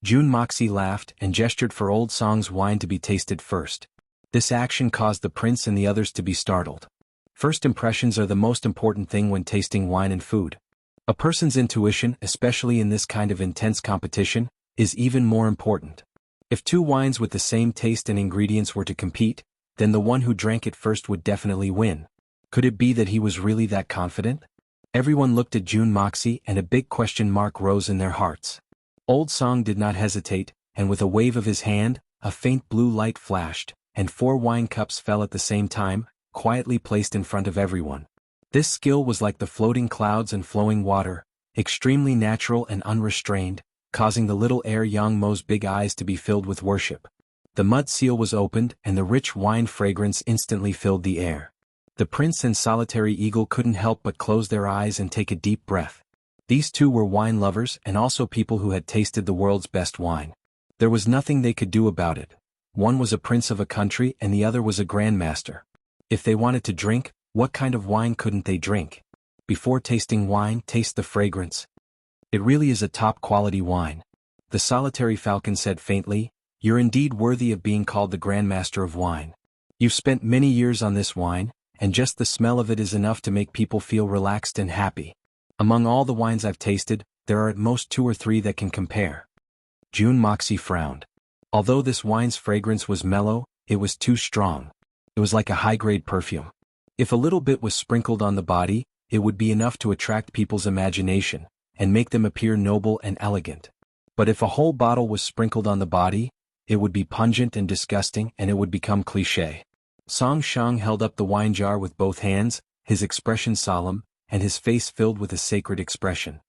Jun Moxie laughed and gestured for Old Song's wine to be tasted first. This action caused the prince and the others to be startled. First impressions are the most important thing when tasting wine and food. A person's intuition, especially in this kind of intense competition, is even more important. If two wines with the same taste and ingredients were to compete, then the one who drank it first would definitely win. Could it be that he was really that confident? Everyone looked at Jun Moxie and a big question mark rose in their hearts. Old Song did not hesitate, and with a wave of his hand, a faint blue light flashed, and 4 wine cups fell at the same time, quietly placed in front of everyone. This skill was like the floating clouds and flowing water, extremely natural and unrestrained, causing the little heir Yang Mo's big eyes to be filled with worship. The mud seal was opened and the rich wine fragrance instantly filled the air. The prince and Solitary Eagle couldn't help but close their eyes and take a deep breath. These two were wine lovers and also people who had tasted the world's best wine. There was nothing they could do about it. One was a prince of a country and the other was a grandmaster. If they wanted to drink, what kind of wine couldn't they drink? Before tasting wine, taste the fragrance. It really is a top-quality wine. The solitary falcon said faintly, "You're indeed worthy of being called the Grandmaster of Wine. You've spent many years on this wine, and just the smell of it is enough to make people feel relaxed and happy. Among all the wines I've tasted, there are at most 2 or 3 that can compare." Jun Moxie frowned. Although this wine's fragrance was mellow, it was too strong. It was like a high-grade perfume. If a little bit was sprinkled on the body, it would be enough to attract people's imagination, and make them appear noble and elegant. But if a whole bottle was sprinkled on the body, it would be pungent and disgusting and it would become cliché. Song Shang held up the wine jar with both hands, his expression solemn, and his face filled with a sacred expression.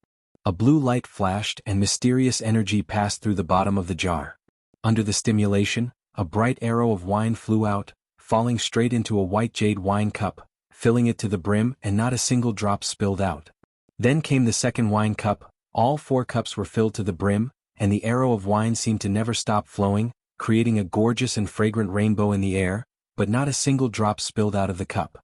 A blue light flashed and mysterious energy passed through the bottom of the jar. Under the stimulation, a bright arrow of wine flew out, falling straight into a white jade wine cup, filling it to the brim and not a single drop spilled out. Then came the second wine cup, all 4 cups were filled to the brim, and the arrow of wine seemed to never stop flowing, creating a gorgeous and fragrant rainbow in the air, but not a single drop spilled out of the cup.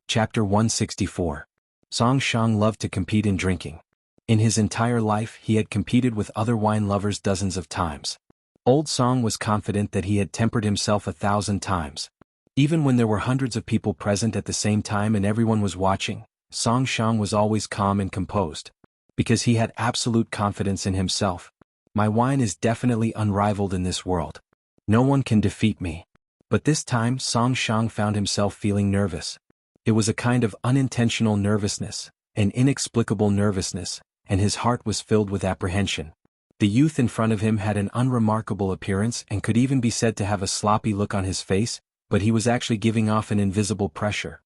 Chapter 164. Song Shang loved to compete in drinking. In his entire life he had competed with other wine lovers dozens of times. Old Song was confident that he had tempered himself 1,000 times. Even when there were hundreds of people present at the same time and everyone was watching, Song Shang was always calm and composed. Because he had absolute confidence in himself. My wine is definitely unrivaled in this world. No one can defeat me. But this time Song Shang found himself feeling nervous. It was a kind of unintentional nervousness, an inexplicable nervousness, and his heart was filled with apprehension. The youth in front of him had an unremarkable appearance and could even be said to have a sloppy look on his face, but he was actually giving off an invisible pressure.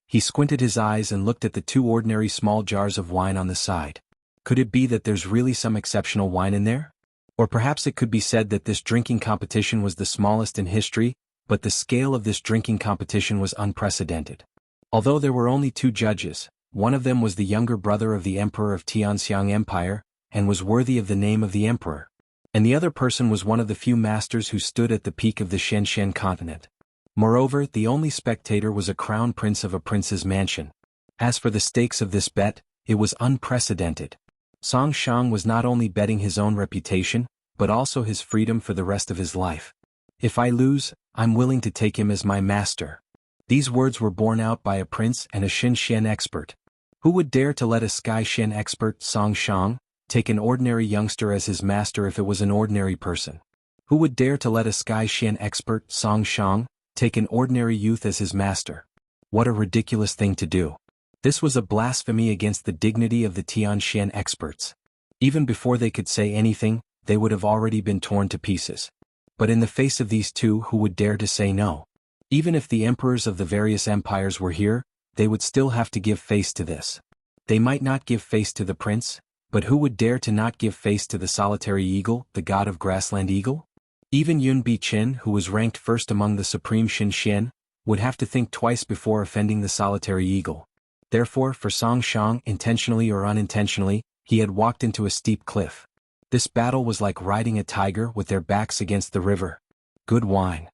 He squinted his eyes and looked at the 2 ordinary small jars of wine on the side. Could it be that there's really some exceptional wine in there? Or perhaps it could be said that this drinking competition was the smallest in history, but the scale of this drinking competition was unprecedented. Although there were only 2 judges, one of them was the younger brother of the Emperor of Tianxiang Empire, and was worthy of the name of the emperor. And the other person was one of the few masters who stood at the peak of the Shenshen continent. Moreover, the only spectator was a crown prince of a prince's mansion. As for the stakes of this bet, it was unprecedented. Song Shang was not only betting his own reputation, but also his freedom for the rest of his life. If I lose, I'm willing to take him as my master. These words were borne out by a prince and a Shenshen expert. Who would dare to let a Sky Shen expert, Song Shang, take an ordinary youngster as his master if it was an ordinary person? Who would dare to let a Sky Shen expert, Song Shang, take an ordinary youth as his master? What a ridiculous thing to do. This was a blasphemy against the dignity of the Tian Shen experts. Even before they could say anything, they would have already been torn to pieces. But in the face of these two, who would dare to say no? Even if the emperors of the various empires were here, they would still have to give face to this. They might not give face to the prince, but who would dare to not give face to the solitary eagle, the god of grassland eagle? Even Yun Bichen, who was ranked first among the supreme Shenshen, would have to think twice before offending the solitary eagle. Therefore, for Song Shang, intentionally or unintentionally, he had walked into a steep cliff. This battle was like riding a tiger with their backs against the river. Good wine.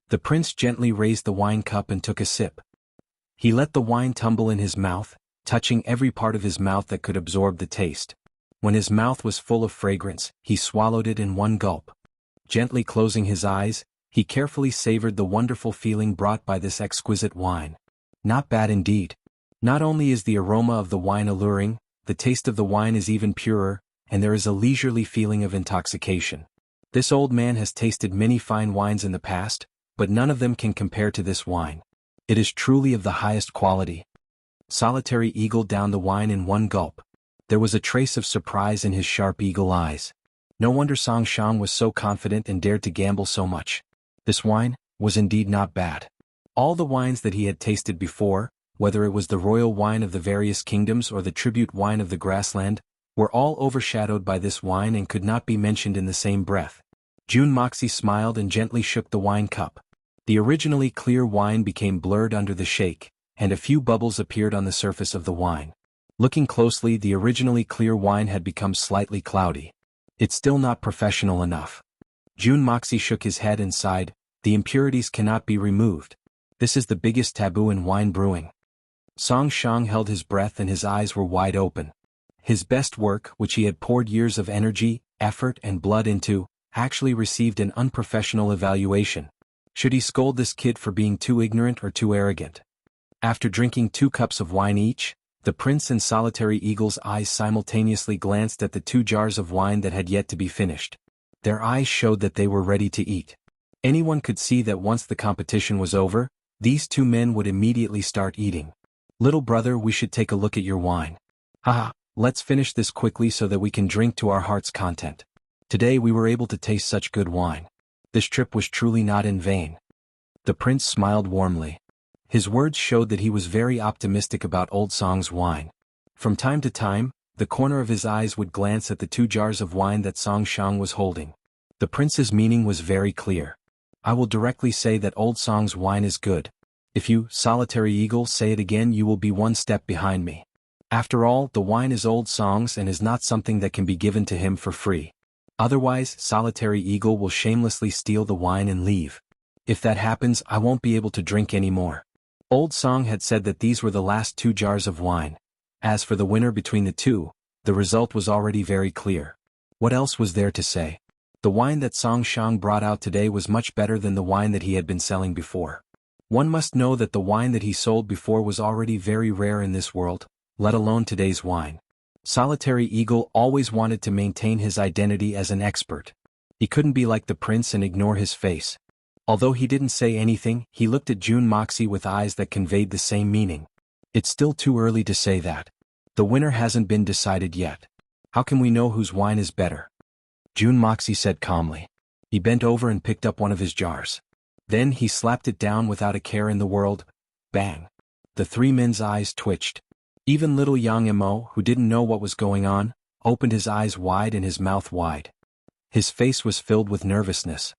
The prince gently raised the wine cup and took a sip. He let the wine tumble in his mouth, touching every part of his mouth that could absorb the taste. When his mouth was full of fragrance, he swallowed it in one gulp. Gently closing his eyes, he carefully savored the wonderful feeling brought by this exquisite wine. Not bad indeed. Not only is the aroma of the wine alluring, the taste of the wine is even purer, and there is a leisurely feeling of intoxication. This old man has tasted many fine wines in the past, but none of them can compare to this wine. It is truly of the highest quality. Solitary eagle downed the wine in one gulp. There was a trace of surprise in his sharp eagle eyes. No wonder Song Shang was so confident and dared to gamble so much. This wine was indeed not bad. All the wines that he had tasted before, whether it was the royal wine of the various kingdoms or the tribute wine of the grassland, were all overshadowed by this wine and could not be mentioned in the same breath. Jun Moxie smiled and gently shook the wine cup. The originally clear wine became blurred under the shake, and a few bubbles appeared on the surface of the wine. Looking closely, the originally clear wine had become slightly cloudy. It's still not professional enough. Jun Moxie shook his head and sighed. The impurities cannot be removed. This is the biggest taboo in wine brewing. Song Shang held his breath and his eyes were wide open. His best work, which he had poured years of energy, effort and blood into, actually received an unprofessional evaluation. Should he scold this kid for being too ignorant or too arrogant? After drinking 2 cups of wine each, the prince and solitary eagle's eyes simultaneously glanced at the 2 jars of wine that had yet to be finished. Their eyes showed that they were ready to eat. Anyone could see that once the competition was over, these 2 men would immediately start eating. Little brother, we should take a look at your wine. Haha, let's finish this quickly so that we can drink to our heart's content. Today we were able to taste such good wine. This trip was truly not in vain. The prince smiled warmly. His words showed that he was very optimistic about Old Song's wine. From time to time, the corner of his eyes would glance at the 2 jars of wine that Song Shang was holding. The prince's meaning was very clear. I will directly say that Old Song's wine is good. If you, solitary eagle, say it again, you will be 1 step behind me. After all, the wine is Old Song's and is not something that can be given to him for free. Otherwise, solitary eagle will shamelessly steal the wine and leave. If that happens, I won't be able to drink anymore. Old Song had said that these were the last 2 jars of wine. As for the winner between the 2, the result was already very clear. What else was there to say? The wine that Song Shang brought out today was much better than the wine that he had been selling before. One must know that the wine that he sold before was already very rare in this world, let alone today's wine. Solitary eagle always wanted to maintain his identity as an expert. He couldn't be like the prince and ignore his face. Although he didn't say anything, he looked at Jun Moxie with eyes that conveyed the same meaning. It's still too early to say that. The winner hasn't been decided yet. How can we know whose wine is better? Jun Moxie said calmly. He bent over and picked up one of his jars. Then he slapped it down without a care in the world. Bang! The 3 men's eyes twitched. Even little Yang Imo, who didn't know what was going on, opened his eyes wide and his mouth wide. His face was filled with nervousness.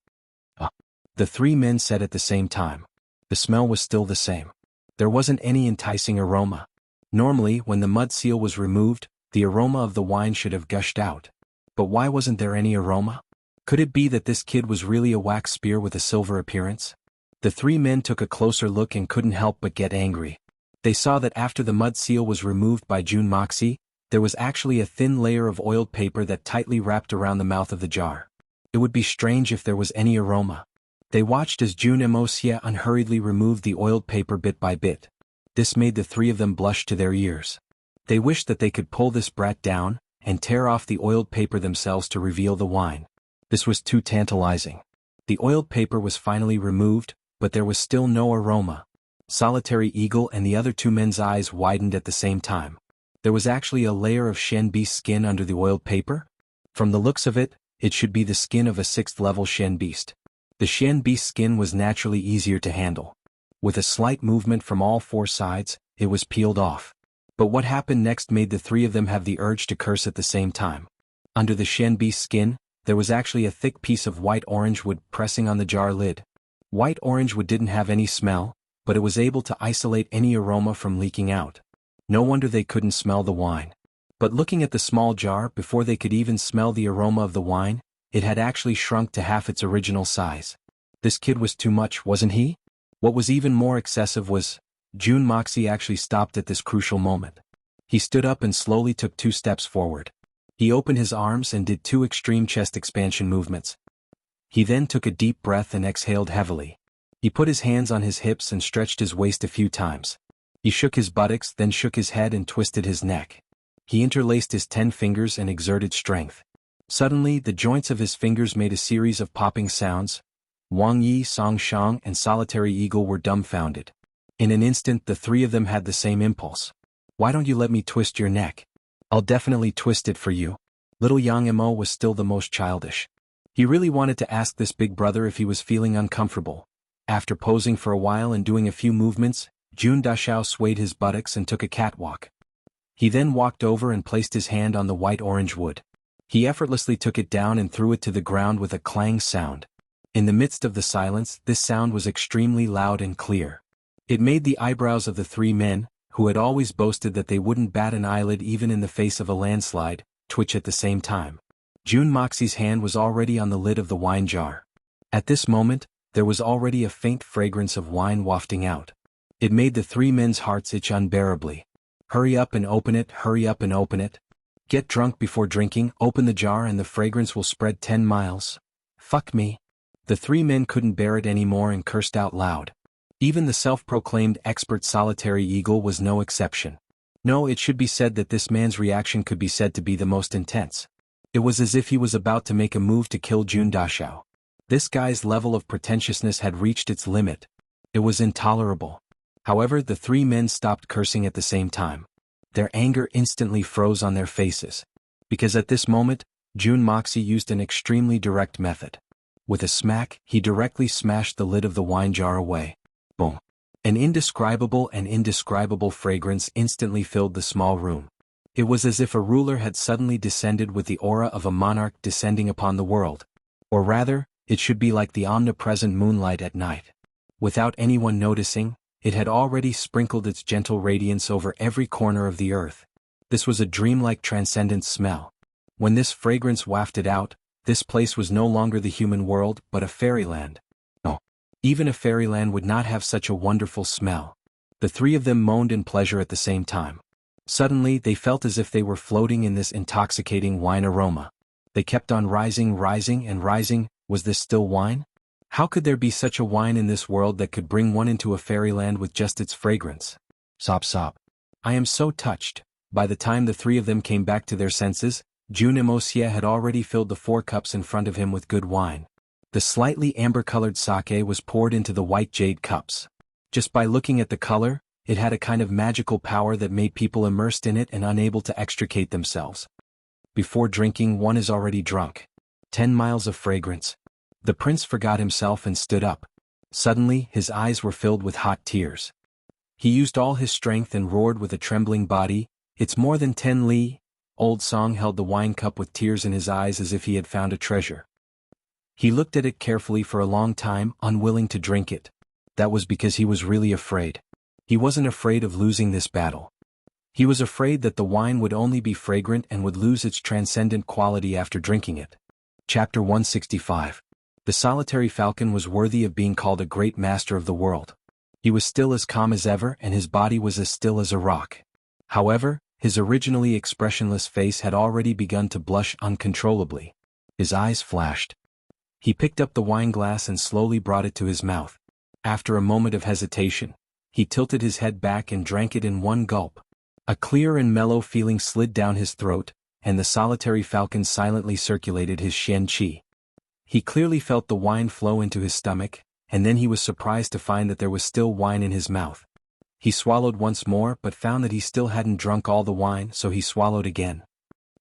The 3 men said at the same time. The smell was still the same. There wasn't any enticing aroma. Normally, when the mud seal was removed, The aroma of the wine should have gushed out. But why wasn't there any aroma? Could it be that this kid was really a wax spear with a silver appearance? The three men took a closer look and couldn't help but get angry. They saw that after the mud seal was removed by Jun Moxie, there was actually a thin layer of oiled paper that tightly wrapped around the mouth of the jar. It would be strange if there was any aroma. They watched as Jun Wuxia unhurriedly removed the oiled paper bit by bit. This made the three of them blush to their ears. They wished that they could pull this brat down and tear off the oiled paper themselves to reveal the wine. This was too tantalizing. The oiled paper was finally removed, but there was still no aroma. Solitary Eagle and the other two men's eyes widened at the same time. There was actually a layer of Shen Beast skin under the oiled paper? From the looks of it, it should be the skin of a 6th-level Shen Beast. The Shen Beast skin was naturally easier to handle. With a slight movement from all four sides, it was peeled off. But what happened next made the three of them have the urge to curse at the same time. Under the Shen Beast skin, there was actually a thick piece of white orange wood pressing on the jar lid. White orange wood didn't have any smell, but it was able to isolate any aroma from leaking out. No wonder they couldn't smell the wine. But looking at the small jar before they could even smell the aroma of the wine, it had actually shrunk to half its original size. This kid was too much, wasn't he? What was even more excessive was, Jun Moxie actually stopped at this crucial moment. He stood up and slowly took 2 steps forward. He opened his arms and did 2 extreme chest expansion movements. He then took a deep breath and exhaled heavily. He put his hands on his hips and stretched his waist a few times. He shook his buttocks, then shook his head and twisted his neck. He interlaced his 10 fingers and exerted strength. Suddenly, the joints of his fingers made a series of popping sounds. Wang Yi, Song Shang, and Solitary Eagle were dumbfounded. In an instant, the three of them had the same impulse. Why don't you let me twist your neck? I'll definitely twist it for you. Little Yang Mo was still the most childish. He really wanted to ask this big brother if he was feeling uncomfortable. After posing for a while and doing a few movements, Jun Dashao swayed his buttocks and took a catwalk. He then walked over and placed his hand on the white orange wood. He effortlessly took it down and threw it to the ground with a clang sound. In the midst of the silence, this sound was extremely loud and clear. It made the eyebrows of the three men, who had always boasted that they wouldn't bat an eyelid even in the face of a landslide, twitch at the same time. Jun Moxie's hand was already on the lid of the wine jar. At this moment, there was already a faint fragrance of wine wafting out. It made the three men's hearts itch unbearably. Hurry up and open it, hurry up and open it. Get drunk before drinking, open the jar and the fragrance will spread 10 miles. Fuck me. The three men couldn't bear it anymore and cursed out loud. Even the self-proclaimed expert Solitary Eagle was no exception. No, it should be said that this man's reaction could be said to be the most intense. It was as if he was about to make a move to kill Jun Dashao. This guy's level of pretentiousness had reached its limit. It was intolerable. However, the three men stopped cursing at the same time. Their anger instantly froze on their faces. Because at this moment, Jun Moxie used an extremely direct method. With a smack, he directly smashed the lid of the wine jar away. Boom. An indescribable fragrance instantly filled the small room. It was as if a ruler had suddenly descended with the aura of a monarch descending upon the world. Or rather, it should be like the omnipresent moonlight at night. Without anyone noticing, it had already sprinkled its gentle radiance over every corner of the earth. This was a dreamlike transcendent smell. When this fragrance wafted out, this place was no longer the human world but a fairyland. No. Even a fairyland would not have such a wonderful smell. The three of them moaned in pleasure at the same time. Suddenly, they felt as if they were floating in this intoxicating wine aroma. They kept on rising and rising. Was this still wine? How could there be such a wine in this world that could bring one into a fairyland with just its fragrance? Sob sob. I am so touched. By the time the three of them came back to their senses, Jun Wuxia had already filled the 4 cups in front of him with good wine. The slightly amber-colored sake was poured into the white jade cups. Just by looking at the color, it had a kind of magical power that made people immersed in it and unable to extricate themselves. Before drinking, one is already drunk. 10 miles of fragrance. The prince forgot himself and stood up. Suddenly, his eyes were filled with hot tears. He used all his strength and roared with a trembling body, "It's more than 10 li." Old Song held the wine cup with tears in his eyes as if he had found a treasure. He looked at it carefully for a long time, unwilling to drink it. That was because he was really afraid. He wasn't afraid of losing this battle. He was afraid that the wine would only be fragrant and would lose its transcendent quality after drinking it. Chapter 165. The solitary falcon was worthy of being called a great master of the world. He was still as calm as ever and his body was as still as a rock. However, his originally expressionless face had already begun to blush uncontrollably. His eyes flashed. He picked up the wine glass and slowly brought it to his mouth. After a moment of hesitation, he tilted his head back and drank it in one gulp. A clear and mellow feeling slid down his throat, and the solitary falcon silently circulated his Xian Qi. He clearly felt the wine flow into his stomach, and then he was surprised to find that there was still wine in his mouth. He swallowed once more but found that he still hadn't drunk all the wine, so he swallowed again.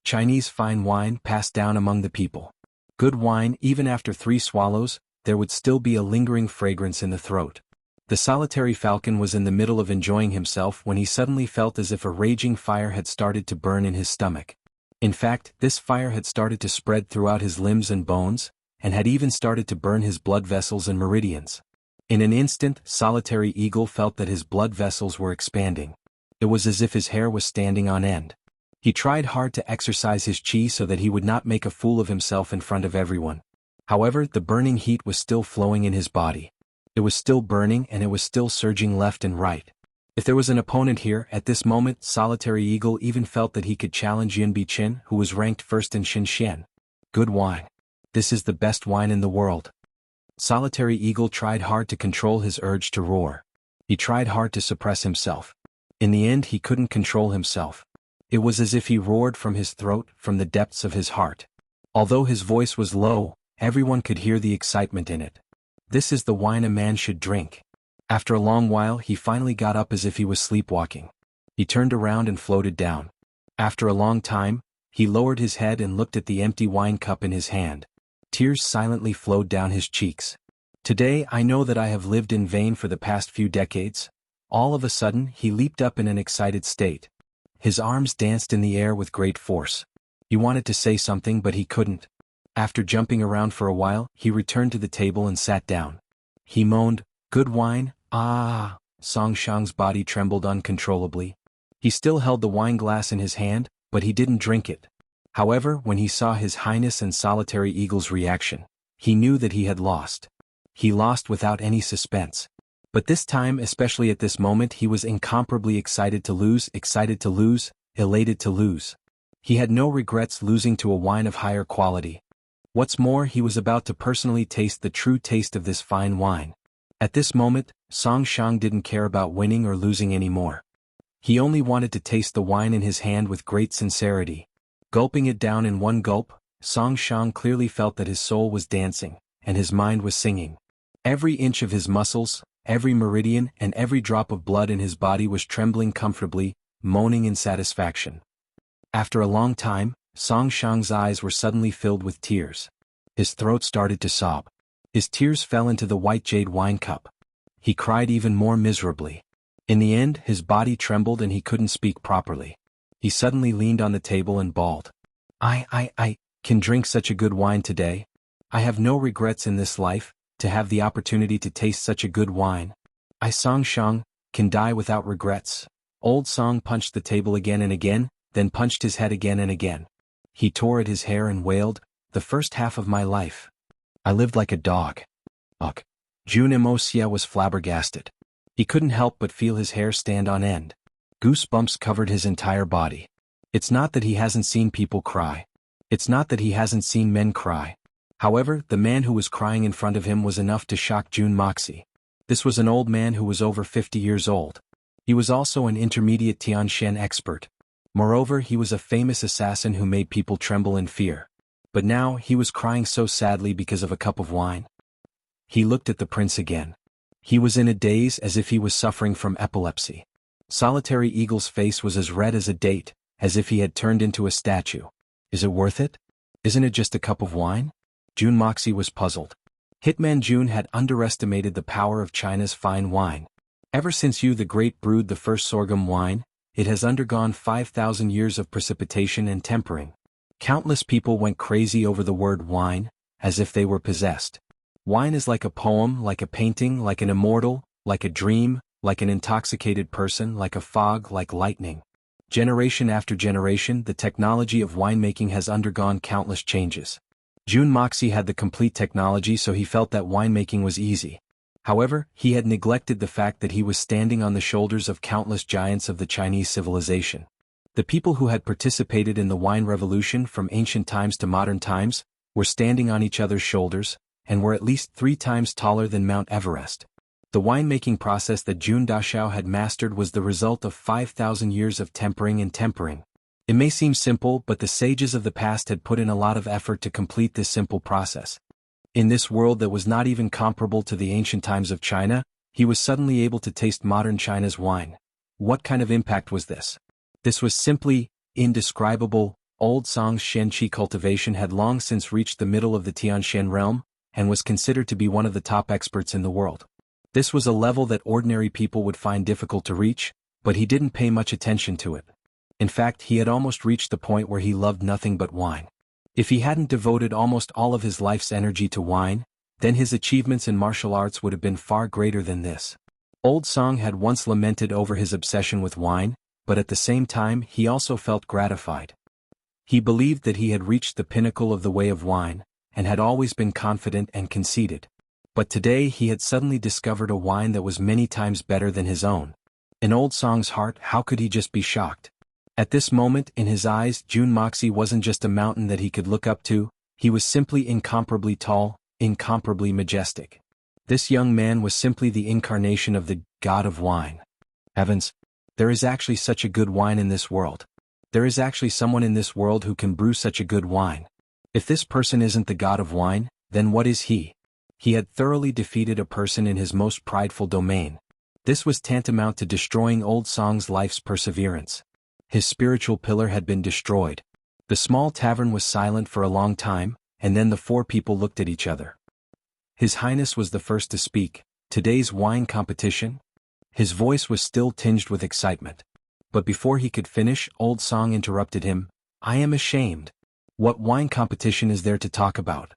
Chinese fine wine passed down among the people. Good wine, even after 3 swallows, there would still be a lingering fragrance in the throat. The solitary falcon was in the middle of enjoying himself when he suddenly felt as if a raging fire had started to burn in his stomach. In fact, this fire had started to spread throughout his limbs and bones, and had even started to burn his blood vessels and meridians. In an instant, Solitary Eagle felt that his blood vessels were expanding. It was as if his hair was standing on end. He tried hard to exercise his qi so that he would not make a fool of himself in front of everyone. However, the burning heat was still flowing in his body. It was still burning and it was still surging left and right. If there was an opponent here, at this moment, Solitary Eagle even felt that he could challenge Yun Biqin, who was ranked first in Xinxian. Good wine. This is the best wine in the world. Solitary Eagle tried hard to control his urge to roar. He tried hard to suppress himself. In the end, he couldn't control himself. It was as if he roared from his throat, from the depths of his heart. Although his voice was low, everyone could hear the excitement in it. This is the wine a man should drink. After a long while, he finally got up as if he was sleepwalking. He turned around and floated down. After a long time, he lowered his head and looked at the empty wine cup in his hand. Tears silently flowed down his cheeks. Today I know that I have lived in vain for the past few decades. All of a sudden, he leaped up in an excited state. His arms danced in the air with great force. He wanted to say something but he couldn't. After jumping around for a while, he returned to the table and sat down. He moaned, "Good wine, ah!" Song Shang's body trembled uncontrollably. He still held the wine glass in his hand, but he didn't drink it. However, when he saw His Highness and Solitary Eagle's reaction, he knew that he had lost. He lost without any suspense. But this time, especially at this moment, he was incomparably excited to lose, elated to lose. He had no regrets losing to a wine of higher quality. What's more, he was about to personally taste the true taste of this fine wine. At this moment, Song Shang didn't care about winning or losing anymore. He only wanted to taste the wine in his hand with great sincerity. Gulping it down in one gulp, Song Shang clearly felt that his soul was dancing, and his mind was singing. Every inch of his muscles, every meridian and every drop of blood in his body was trembling comfortably, moaning in satisfaction. After a long time, Song Shang's eyes were suddenly filled with tears. His throat started to sob. His tears fell into the white jade wine cup. He cried even more miserably. In the end, his body trembled and he couldn't speak properly. He suddenly leaned on the table and bawled. I can drink such a good wine today. I have no regrets in this life, to have the opportunity to taste such a good wine. I Song Shang, can die without regrets. Old Song punched the table again and again, then punched his head again and again. He tore at his hair and wailed, "The first half of my life. I lived like a dog." Ugh. Wuxia was flabbergasted. He couldn't help but feel his hair stand on end. Goosebumps covered his entire body. It's not that he hasn't seen people cry. It's not that he hasn't seen men cry. However, the man who was crying in front of him was enough to shock Jun Moxie. This was an old man who was over 50 years old. He was also an intermediate Tianxian expert. Moreover, he was a famous assassin who made people tremble in fear. But now, he was crying so sadly because of a cup of wine. He looked at the prince again. He was in a daze as if he was suffering from epilepsy. Solitary Eagle's face was as red as a date, as if he had turned into a statue. Is it worth it? Isn't it just a cup of wine? Jun Moxie was puzzled. Hitman Jun had underestimated the power of China's fine wine. Ever since Yu the Great brewed the first sorghum wine, it has undergone 5,000 years of precipitation and tempering. Countless people went crazy over the word wine, as if they were possessed. Wine is like a poem, like a painting, like an immortal, like a dream, like an intoxicated person, like a fog, like lightning. Generation after generation, the technology of winemaking has undergone countless changes. Jun Moxie had the complete technology, so he felt that winemaking was easy. However, he had neglected the fact that he was standing on the shoulders of countless giants of the Chinese civilization. The people who had participated in the wine revolution from ancient times to modern times were standing on each other's shoulders, and were at least 3 times taller than Mount Everest. The winemaking process that Jun Dashao had mastered was the result of 5,000 years of tempering and tempering. It may seem simple, but the sages of the past had put in a lot of effort to complete this simple process. In this world that was not even comparable to the ancient times of China, he was suddenly able to taste modern China's wine. What kind of impact was this? This was simply indescribable. Old Song's Shenqi cultivation had long since reached the middle of the Tianshan realm, and was considered to be one of the top experts in the world. This was a level that ordinary people would find difficult to reach, but he didn't pay much attention to it. In fact, he had almost reached the point where he loved nothing but wine. If he hadn't devoted almost all of his life's energy to wine, then his achievements in martial arts would have been far greater than this. Old Song had once lamented over his obsession with wine, but at the same time he also felt gratified. He believed that he had reached the pinnacle of the way of wine, and had always been confident and conceited. But today he had suddenly discovered a wine that was many times better than his own. In Old Song's heart, how could he just be shocked? At this moment, in his eyes, Jun Moxie wasn't just a mountain that he could look up to, he was simply incomparably tall, incomparably majestic. This young man was simply the incarnation of the god of wine. Heavens, there is actually such a good wine in this world. There is actually someone in this world who can brew such a good wine. If this person isn't the god of wine, then what is he? He had thoroughly defeated a person in his most prideful domain. This was tantamount to destroying Old Song's life's perseverance. His spiritual pillar had been destroyed. The small tavern was silent for a long time, and then the 4 people looked at each other. His Highness was the first to speak. Today's wine competition? His voice was still tinged with excitement. But before he could finish, Old Song interrupted him. I am ashamed. What wine competition is there to talk about?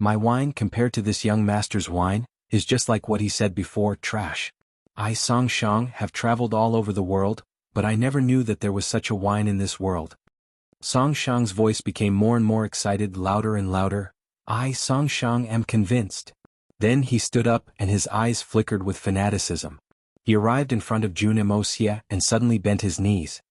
My wine, compared to this young master's wine, is just like what he said before, trash. I, Song Shang, have traveled all over the world, but I never knew that there was such a wine in this world. Song Shang's voice became more and more excited, louder and louder. I, Song Shang, am convinced. Then he stood up, and his eyes flickered with fanaticism. He arrived in front of Jun Wuxia and suddenly bent his knees.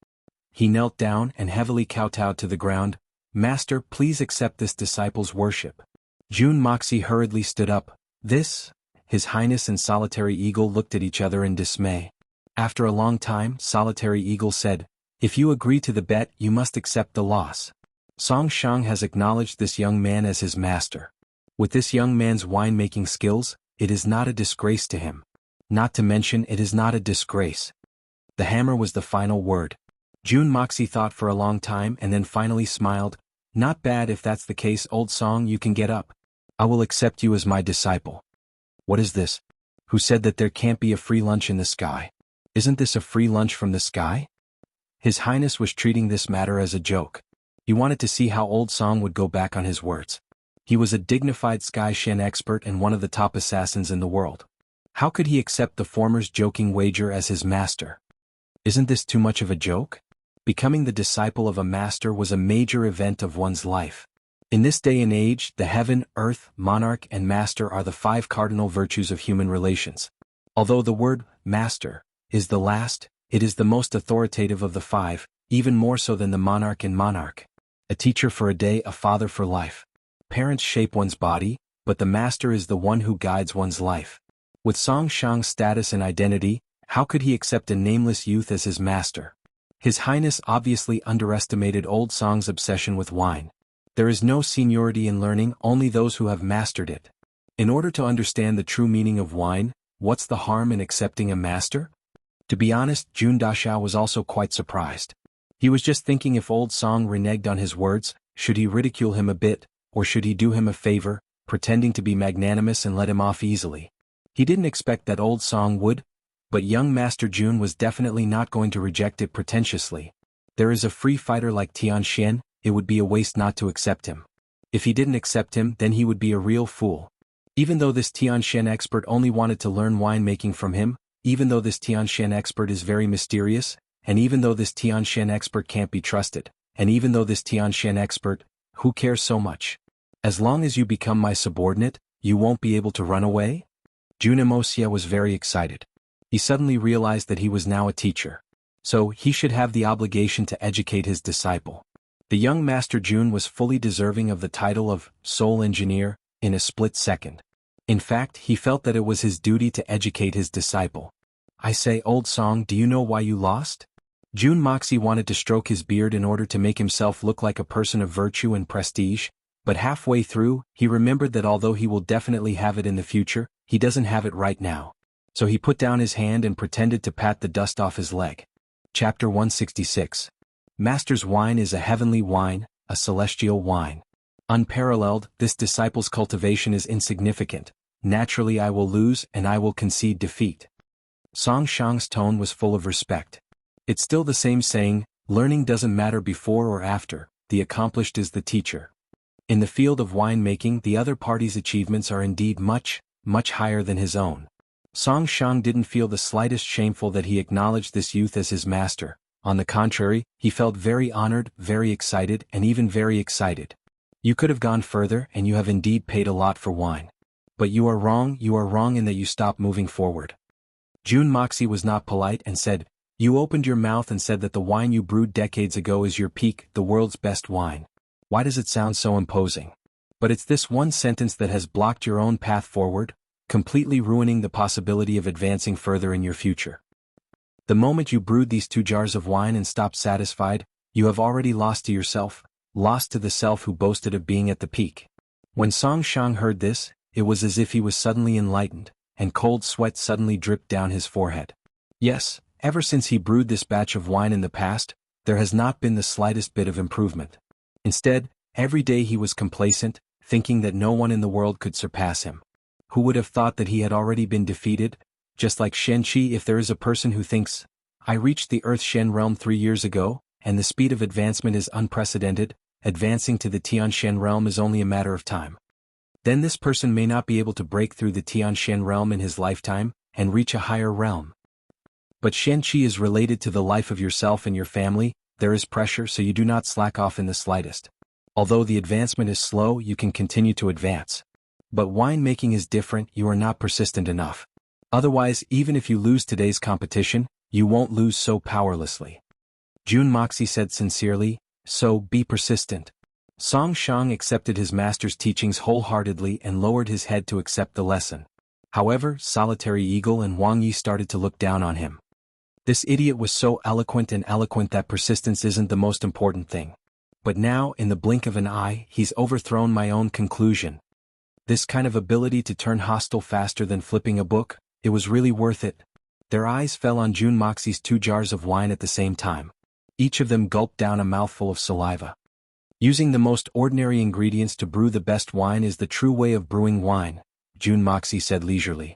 He knelt down and heavily kowtowed to the ground. Master, please accept this disciple's worship. Jun Moxie hurriedly stood up. This? His Highness and Solitary Eagle looked at each other in dismay. After a long time, Solitary Eagle said, if you agree to the bet, you must accept the loss. Song Shang has acknowledged this young man as his master. With this young man's winemaking skills, it is not a disgrace to him. Not to mention, it is not a disgrace. The hammer was the final word. Jun Moxie thought for a long time and then finally smiled. Not bad. If that's the case, Old Song, you can get up. I will accept you as my disciple. What is this? Who said that there can't be a free lunch in the sky? Isn't this a free lunch from the sky? His Highness was treating this matter as a joke. He wanted to see how Old Song would go back on his words. He was a dignified Sky Shen expert and one of the top assassins in the world. How could he accept the former's joking wager as his master? Isn't this too much of a joke? Becoming the disciple of a master was a major event of one's life. In this day and age, the heaven, earth, monarch and master are the 5 cardinal virtues of human relations. Although the word master is the last, it is the most authoritative of the 5, even more so than the monarch and monarch. A teacher for a day, a father for life. Parents shape one's body, but the master is the one who guides one's life. With Song Shang's status and identity, how could he accept a nameless youth as his master? His Highness obviously underestimated Old Song's obsession with wine. There is no seniority in learning, only those who have mastered it. In order to understand the true meaning of wine, what's the harm in accepting a master? To be honest, Jun Dashao was also quite surprised. He was just thinking, if Old Song reneged on his words, should he ridicule him a bit, or should he do him a favor, pretending to be magnanimous and let him off easily? He didn't expect that Old Song would, but young Master Jun was definitely not going to reject it pretentiously. There is a free fighter like Tian Xian, it would be a waste not to accept him. If he didn't accept him, then he would be a real fool. Even though this Tian Xian expert only wanted to learn winemaking from him, even though this Tian Xian expert is very mysterious, and even though this Tianshan expert can't be trusted, and even though this Tianshan expert, who cares so much? As long as you become my subordinate, you won't be able to run away? Wuxia was very excited. He suddenly realized that he was now a teacher. So, he should have the obligation to educate his disciple. The young Master Jun was fully deserving of the title of Soul Engineer in a split second. In fact, he felt that it was his duty to educate his disciple. I say, old song, do you know why you lost? Jun Moxie wanted to stroke his beard in order to make himself look like a person of virtue and prestige, but halfway through, he remembered that although he will definitely have it in the future, he doesn't have it right now. So he put down his hand and pretended to pat the dust off his leg. Chapter 166. Master's wine is a heavenly wine, a celestial wine. Unparalleled, this disciple's cultivation is insignificant. Naturally I will lose and I will concede defeat. Song Shang's tone was full of respect. It's still the same saying, learning doesn't matter before or after, the accomplished is the teacher. In the field of winemaking, the other party's achievements are indeed much, much higher than his own. Song Shang didn't feel the slightest shameful that he acknowledged this youth as his master. On the contrary, he felt very honored, very excited, and even very excited. You could have gone further, and you have indeed paid a lot for wine. But you are wrong in that you stopped moving forward. Jun Moxie was not polite and said, you opened your mouth and said that the wine you brewed decades ago is your peak, the world's best wine. Why does it sound so imposing? But it's this one sentence that has blocked your own path forward, completely ruining the possibility of advancing further in your future. The moment you brewed these 2 jars of wine and stopped satisfied, you have already lost to yourself, lost to the self who boasted of being at the peak. When Song Shang heard this, it was as if he was suddenly enlightened, and cold sweat suddenly dripped down his forehead. Yes, ever since he brewed this batch of wine in the past, there has not been the slightest bit of improvement. Instead, every day he was complacent, thinking that no one in the world could surpass him. Who would have thought that he had already been defeated? Just like Shen Qi, if there is a person who thinks, I reached the Earth Shen realm 3 years ago, and the speed of advancement is unprecedented, advancing to the Tianshan realm is only a matter of time. Then this person may not be able to break through the Tianshan realm in his lifetime, and reach a higher realm. But Shen Qi is related to the life of yourself and your family, there is pressure so you do not slack off in the slightest. Although the advancement is slow, you can continue to advance. But winemaking is different, you are not persistent enough. Otherwise, even if you lose today's competition, you won't lose so powerlessly. Jun Moxie said sincerely, so be persistent. Song Shang accepted his master's teachings wholeheartedly and lowered his head to accept the lesson. However, Solitary Eagle and Wang Yi started to look down on him. This idiot was so eloquent that persistence isn't the most important thing. But now, in the blink of an eye, he's overthrown my own conclusion. This kind of ability to turn hostile faster than flipping a book, it was really worth it. Their eyes fell on Jun Moxie's 2 jars of wine at the same time. Each of them gulped down a mouthful of saliva. Using the most ordinary ingredients to brew the best wine is the true way of brewing wine, Jun Moxie said leisurely.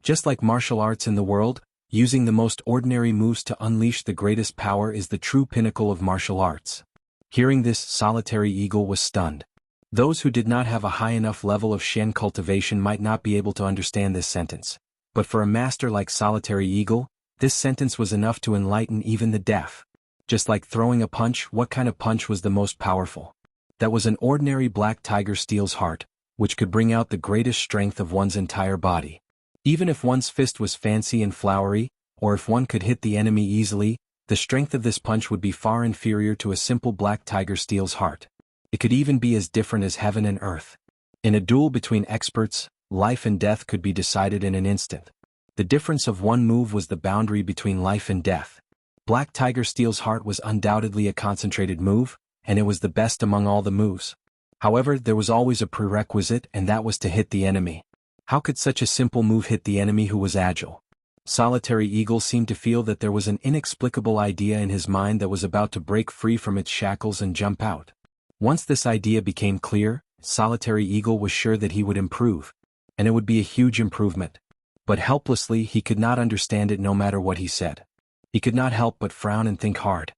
Just like martial arts in the world, using the most ordinary moves to unleash the greatest power is the true pinnacle of martial arts. Hearing this, Solitary Eagle was stunned. Those who did not have a high enough level of Shen cultivation might not be able to understand this sentence. But for a master like Solitary Eagle, this sentence was enough to enlighten even the deaf. Just like throwing a punch, what kind of punch was the most powerful? That was an ordinary black tiger steel's heart, which could bring out the greatest strength of one's entire body. Even if one's fist was fancy and flowery, or if one could hit the enemy easily, the strength of this punch would be far inferior to a simple black tiger steel's heart. It could even be as different as heaven and earth. In a duel between experts, life and death could be decided in an instant. The difference of one move was the boundary between life and death. Black Tiger Steel's heart was undoubtedly a concentrated move, and it was the best among all the moves. However, there was always a prerequisite, and that was to hit the enemy. How could such a simple move hit the enemy who was agile? Solitary Eagle seemed to feel that there was an inexplicable idea in his mind that was about to break free from its shackles and jump out. Once this idea became clear, Solitary Eagle was sure that he would improve. And it would be a huge improvement. But helplessly he could not understand it no matter what he said. He could not help but frown and think hard.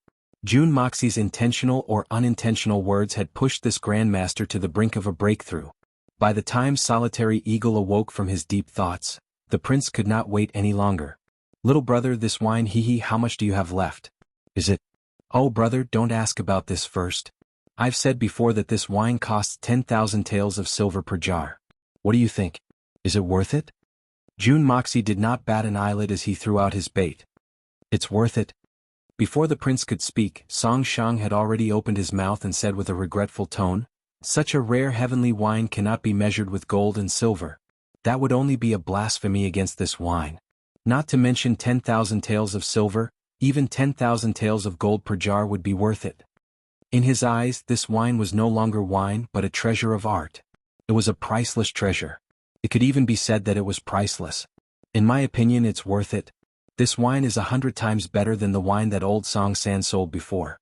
Jun Moxie's intentional or unintentional words had pushed this grandmaster to the brink of a breakthrough. By the time Solitary Eagle awoke from his deep thoughts, the prince could not wait any longer. Little brother, this wine, hee hee, how much do you have left? Is it? Oh brother, don't ask about this first. I've said before that this wine costs 10,000 taels of silver per jar. What do you think? Is it worth it? Jun Moxie did not bat an eyelid as he threw out his bait. It's worth it. Before the prince could speak, Song Shang had already opened his mouth and said with a regretful tone, "Such a rare heavenly wine cannot be measured with gold and silver. That would only be a blasphemy against this wine. Not to mention 10,000 taels of silver, even 10,000 taels of gold per jar would be worth it." In his eyes, this wine was no longer wine but a treasure of art. It was a priceless treasure. It could even be said that it was priceless. In my opinion, it's worth it. This wine is 100 times better than the wine that old Song San sold before.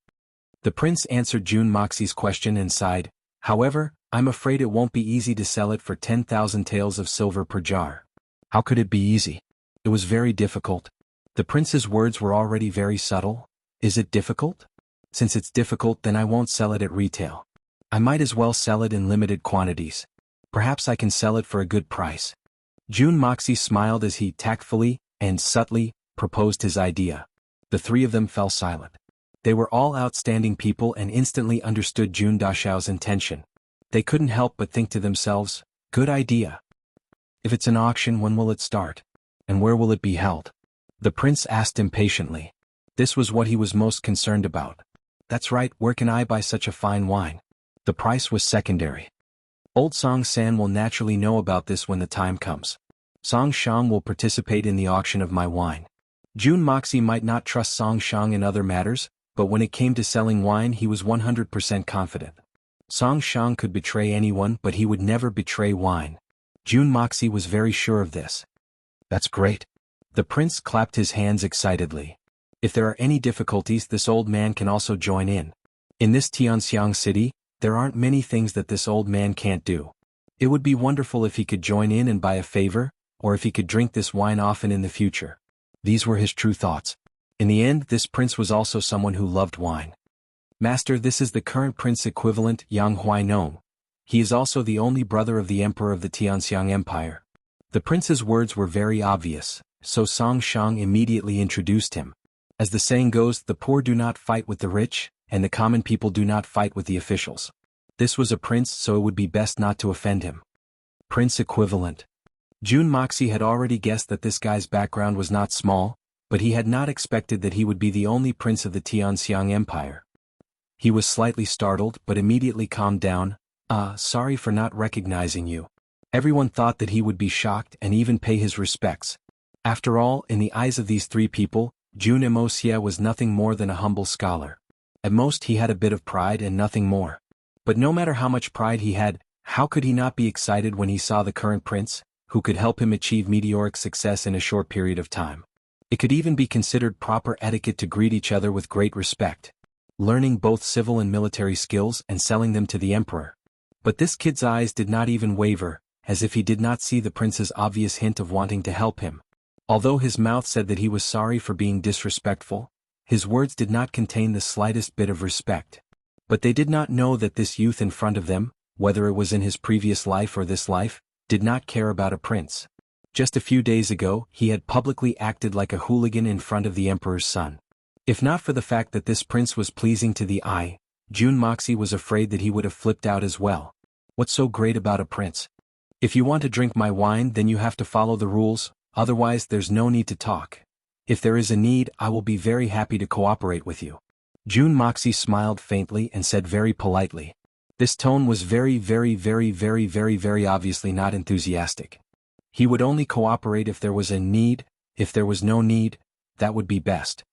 The prince answered Jun Moxie's question and sighed, "However, I'm afraid it won't be easy to sell it for 10,000 taels of silver per jar." How could it be easy? It was very difficult. The prince's words were already very subtle. Is it difficult? Since it's difficult, then I won't sell it at retail. I might as well sell it in limited quantities. Perhaps I can sell it for a good price. Jun Moxie smiled as he tactfully and subtly proposed his idea. The three of them fell silent. They were all outstanding people and instantly understood Jun Dashao's intention. They couldn't help but think to themselves, good idea. If it's an auction, when will it start? And where will it be held? The prince asked impatiently. This was what he was most concerned about. That's right, where can I buy such a fine wine? The price was secondary. Old Song San will naturally know about this when the time comes. Song Shang will participate in the auction of my wine. Jun Moxie might not trust Song Shang in other matters, but when it came to selling wine he was 100% confident. Song Shang could betray anyone, but he would never betray wine. Jun Moxie was very sure of this. That's great. The prince clapped his hands excitedly. If there are any difficulties, this old man can also join in. In this Tianxiang city, there aren't many things that this old man can't do. It would be wonderful if he could join in and buy a favor, or if he could drink this wine often in the future. These were his true thoughts. In the end, this prince was also someone who loved wine. Master, this is the current prince equivalent, Yang Huainong. He is also the only brother of the emperor of the Tianxiang Empire. The prince's words were very obvious, so Song Shang immediately introduced him. As the saying goes, the poor do not fight with the rich, and the common people do not fight with the officials. This was a prince, so it would be best not to offend him. Prince equivalent. Jun Moxie had already guessed that this guy's background was not small, but he had not expected that he would be the only prince of the Tianxiang Empire. He was slightly startled but immediately calmed down. Sorry for not recognizing you. Everyone thought that he would be shocked and even pay his respects. After all, in the eyes of these three people, Jun Moxie was nothing more than a humble scholar. At most he had a bit of pride and nothing more. But no matter how much pride he had, how could he not be excited when he saw the current prince, who could help him achieve meteoric success in a short period of time? It could even be considered proper etiquette to greet each other with great respect, learning both civil and military skills and selling them to the emperor. But this kid's eyes did not even waver, as if he did not see the prince's obvious hint of wanting to help him. Although his mouth said that he was sorry for being disrespectful, his words did not contain the slightest bit of respect. But they did not know that this youth in front of them, whether it was in his previous life or this life, did not care about a prince. Just a few days ago, he had publicly acted like a hooligan in front of the emperor's son. If not for the fact that this prince was pleasing to the eye, Jun Moxie was afraid that he would have flipped out as well. What's so great about a prince? If you want to drink my wine, then you have to follow the rules, otherwise there's no need to talk. If there is a need, I will be very happy to cooperate with you. Jun Moxie smiled faintly and said very politely. This tone was very obviously not enthusiastic. He would only cooperate if there was a need. If there was no need, that would be best.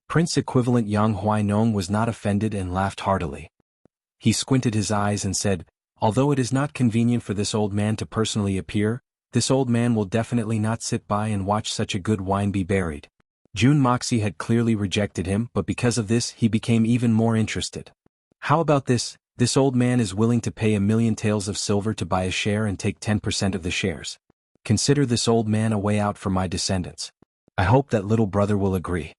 Prince equivalent Yang Huainong was not offended and laughed heartily. He squinted his eyes and said, although it is not convenient for this old man to personally appear, this old man will definitely not sit by and watch such a good wine be buried. Jun Moxie had clearly rejected him, but because of this he became even more interested. How about this? This old man is willing to pay 1,000,000 taels of silver to buy a share and take 10% of the shares. Consider this old man a way out for my descendants. I hope that little brother will agree.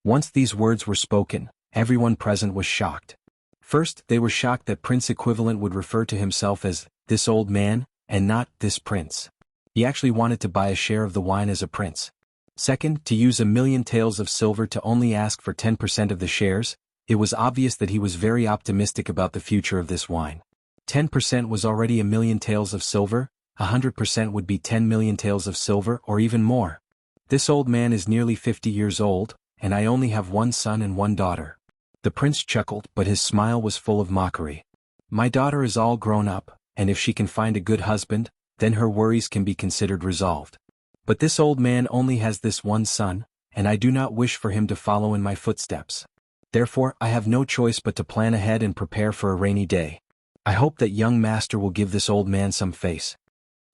Once these words were spoken, everyone present was shocked. First, they were shocked that Prince Equivalent would refer to himself as this old man, and not this prince. He actually wanted to buy a share of the wine as a prince. Second, to use 1,000,000 taels of silver to only ask for 10% of the shares. It was obvious that he was very optimistic about the future of this wine. 10% was already 1,000,000 taels of silver, 100% would be 10,000,000 taels of silver or even more. This old man is nearly 50 years old, and I only have one son and one daughter. The prince chuckled, but his smile was full of mockery. My daughter is all grown up, and if she can find a good husband, then her worries can be considered resolved. But this old man only has this one son, and I do not wish for him to follow in my footsteps. Therefore, I have no choice but to plan ahead and prepare for a rainy day. I hope that young master will give this old man some face.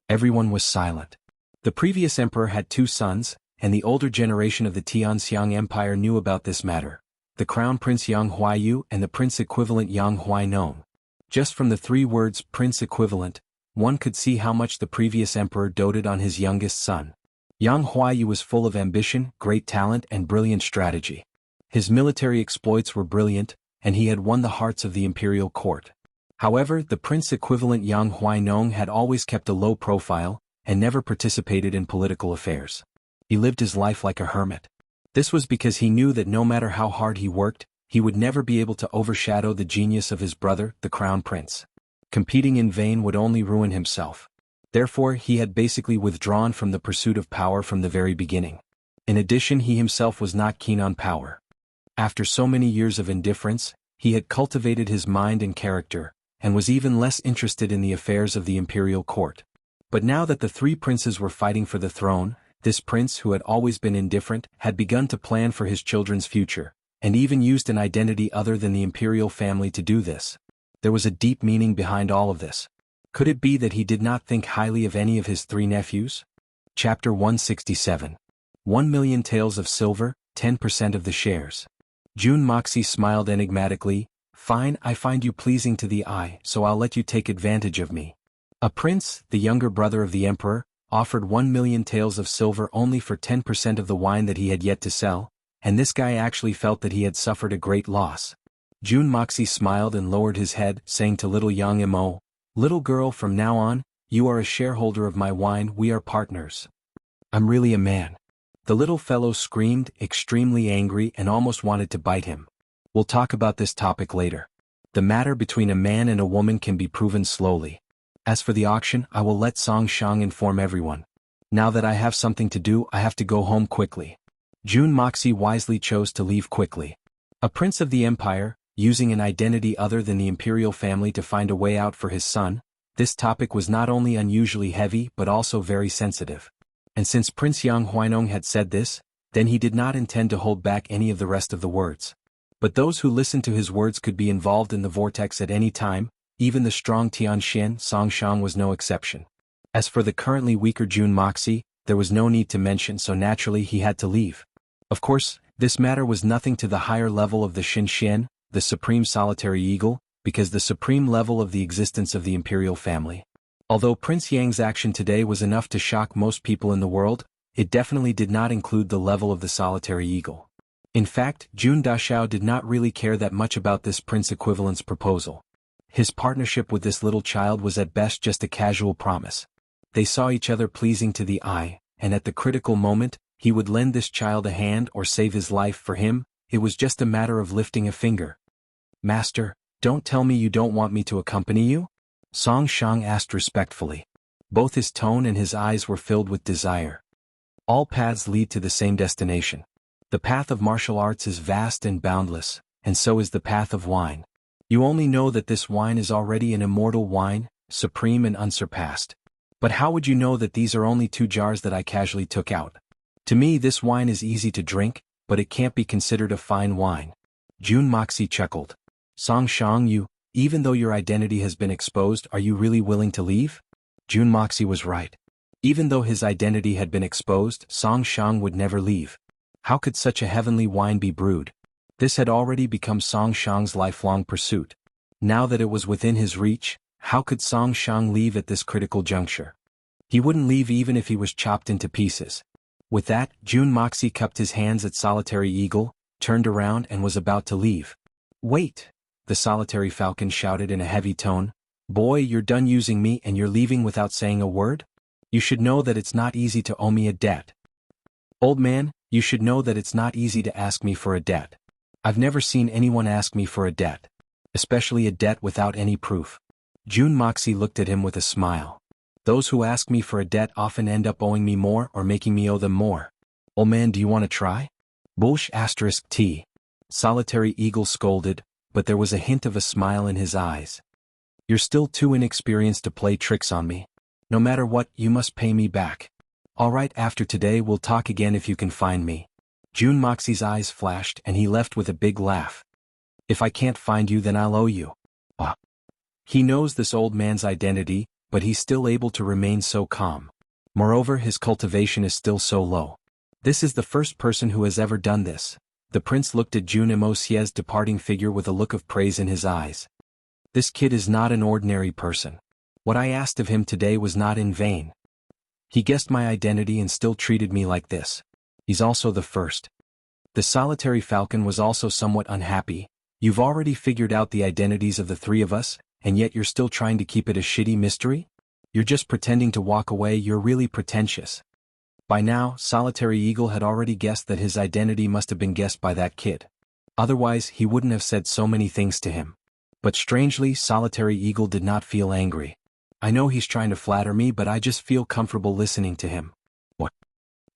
Everyone was silent. The previous emperor had 2 sons, and the older generation of the Tianxiang Empire knew about this matter, the Crown Prince Yang Huaiyu and the Prince Equivalent Yang Huainong. Just from the 3 words Prince Equivalent, one could see how much the previous emperor doted on his youngest son. Yang Huaiyu was full of ambition, great talent and brilliant strategy. His military exploits were brilliant, and he had won the hearts of the imperial court. However, the Prince Equivalent Yang Huainong had always kept a low profile, and never participated in political affairs. He lived his life like a hermit. This was because he knew that no matter how hard he worked, he would never be able to overshadow the genius of his brother, the Crown Prince. Competing in vain would only ruin himself. Therefore, he had basically withdrawn from the pursuit of power from the very beginning. In addition, he himself was not keen on power. After so many years of indifference, he had cultivated his mind and character, and was even less interested in the affairs of the imperial court. But now that the 3 princes were fighting for the throne, this prince who had always been indifferent had begun to plan for his children's future, and even used an identity other than the imperial family to do this. There was a deep meaning behind all of this. Could it be that he did not think highly of any of his 3 nephews? Chapter 167. 1,000,000 taels of silver, 10% of the shares. Jun Moxie smiled enigmatically. Fine, I find you pleasing to the eye, so I'll let you take advantage of me. A prince, the younger brother of the emperor, offered 1,000,000 taels of silver only for 10% of the wine that he had yet to sell, and this guy actually felt that he had suffered a great loss. Jun Moxie smiled and lowered his head, saying to little Yang Mo, "Little girl, from now on, you are a shareholder of my wine, we are partners." "I'm really a man." The little fellow screamed, extremely angry and almost wanted to bite him. We'll talk about this topic later. The matter between a man and a woman can be proven slowly. As for the auction, I will let Song Shang inform everyone. Now that I have something to do, I have to go home quickly. Jun Moxie wisely chose to leave quickly. A prince of the empire, using an identity other than the imperial family to find a way out for his son, this topic was not only unusually heavy but also very sensitive. And since Prince Yang Huainong had said this, then he did not intend to hold back any of the rest of the words. But those who listened to his words could be involved in the vortex at any time, even the strong Tianxian Song Shang was no exception. As for the currently weaker Jun Moxie, there was no need to mention, so naturally he had to leave. Of course, this matter was nothing to the higher level of the Xinxian, the supreme solitary eagle, because the supreme level of the existence of the imperial family. Although Prince Yang's action today was enough to shock most people in the world, it definitely did not include the level of the solitary eagle. In fact, Jun Dashao did not really care that much about this Prince Equivalent's proposal. His partnership with this little child was at best just a casual promise. They saw each other pleasing to the eye, and at the critical moment, he would lend this child a hand or save his life. For him, it was just a matter of lifting a finger. "Master, don't tell me you don't want me to accompany you?" Song Shang asked respectfully. Both his tone and his eyes were filled with desire. All paths lead to the same destination. The path of martial arts is vast and boundless, and so is the path of wine. You only know that this wine is already an immortal wine, supreme and unsurpassed. But how would you know that these are only 2 jars that I casually took out? To me, this wine is easy to drink, but it can't be considered a fine wine. Jun Moxie chuckled. Song Shang, even though your identity has been exposed, are you really willing to leave? Jun Moxie was right. Even though his identity had been exposed, Song Shang would never leave. How could such a heavenly wine be brewed? This had already become Song Shang's lifelong pursuit. Now that it was within his reach, how could Song Shang leave at this critical juncture? He wouldn't leave even if he was chopped into pieces. With that, Jun Moxie cupped his hands at Solitary Eagle, turned around and was about to leave. "Wait!" the Solitary Falcon shouted in a heavy tone. "Boy, you're done using me and you're leaving without saying a word? You should know that it's not easy to owe me a debt." Old man, you should know that it's not easy to ask me for a debt. I've never seen anyone ask me for a debt. Especially a debt without any proof. Jun Moxie looked at him with a smile. Those who ask me for a debt often end up owing me more or making me owe them more. Old man, do you want to try? Bullsh *T. Solitary Eagle scolded, but there was a hint of a smile in his eyes. You're still too inexperienced to play tricks on me. No matter what, you must pay me back. All right, after today we'll talk again if you can find me. Jun Moxie's eyes flashed and he left with a big laugh. If I can't find you, then I'll owe you. He knows this old man's identity, but he's still able to remain so calm. Moreover, his cultivation is still so low. This is the first person who has ever done this. The prince looked at Jun Mosie's departing figure with a look of praise in his eyes. This kid is not an ordinary person. What I asked of him today was not in vain. He guessed my identity and still treated me like this. He's also the first. The solitary falcon was also somewhat unhappy. You've already figured out the identities of the three of us, and yet you're still trying to keep it a shitty mystery? You're just pretending to walk away. You're really pretentious. By now, Solitary Eagle had already guessed that his identity must have been guessed by that kid. Otherwise, he wouldn't have said so many things to him. But strangely, Solitary Eagle did not feel angry. I know he's trying to flatter me, but I just feel comfortable listening to him. What?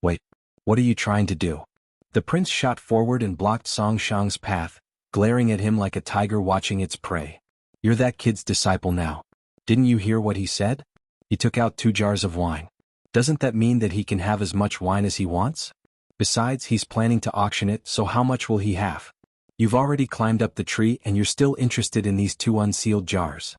Wait, what are you trying to do? The prince shot forward and blocked Song Shang's path, glaring at him like a tiger watching its prey. You're that kid's disciple now. Didn't you hear what he said? He took out 2 jars of wine. Doesn't that mean that he can have as much wine as he wants? Besides, he's planning to auction it, so how much will he have? You've already climbed up the tree and you're still interested in these 2 unsealed jars.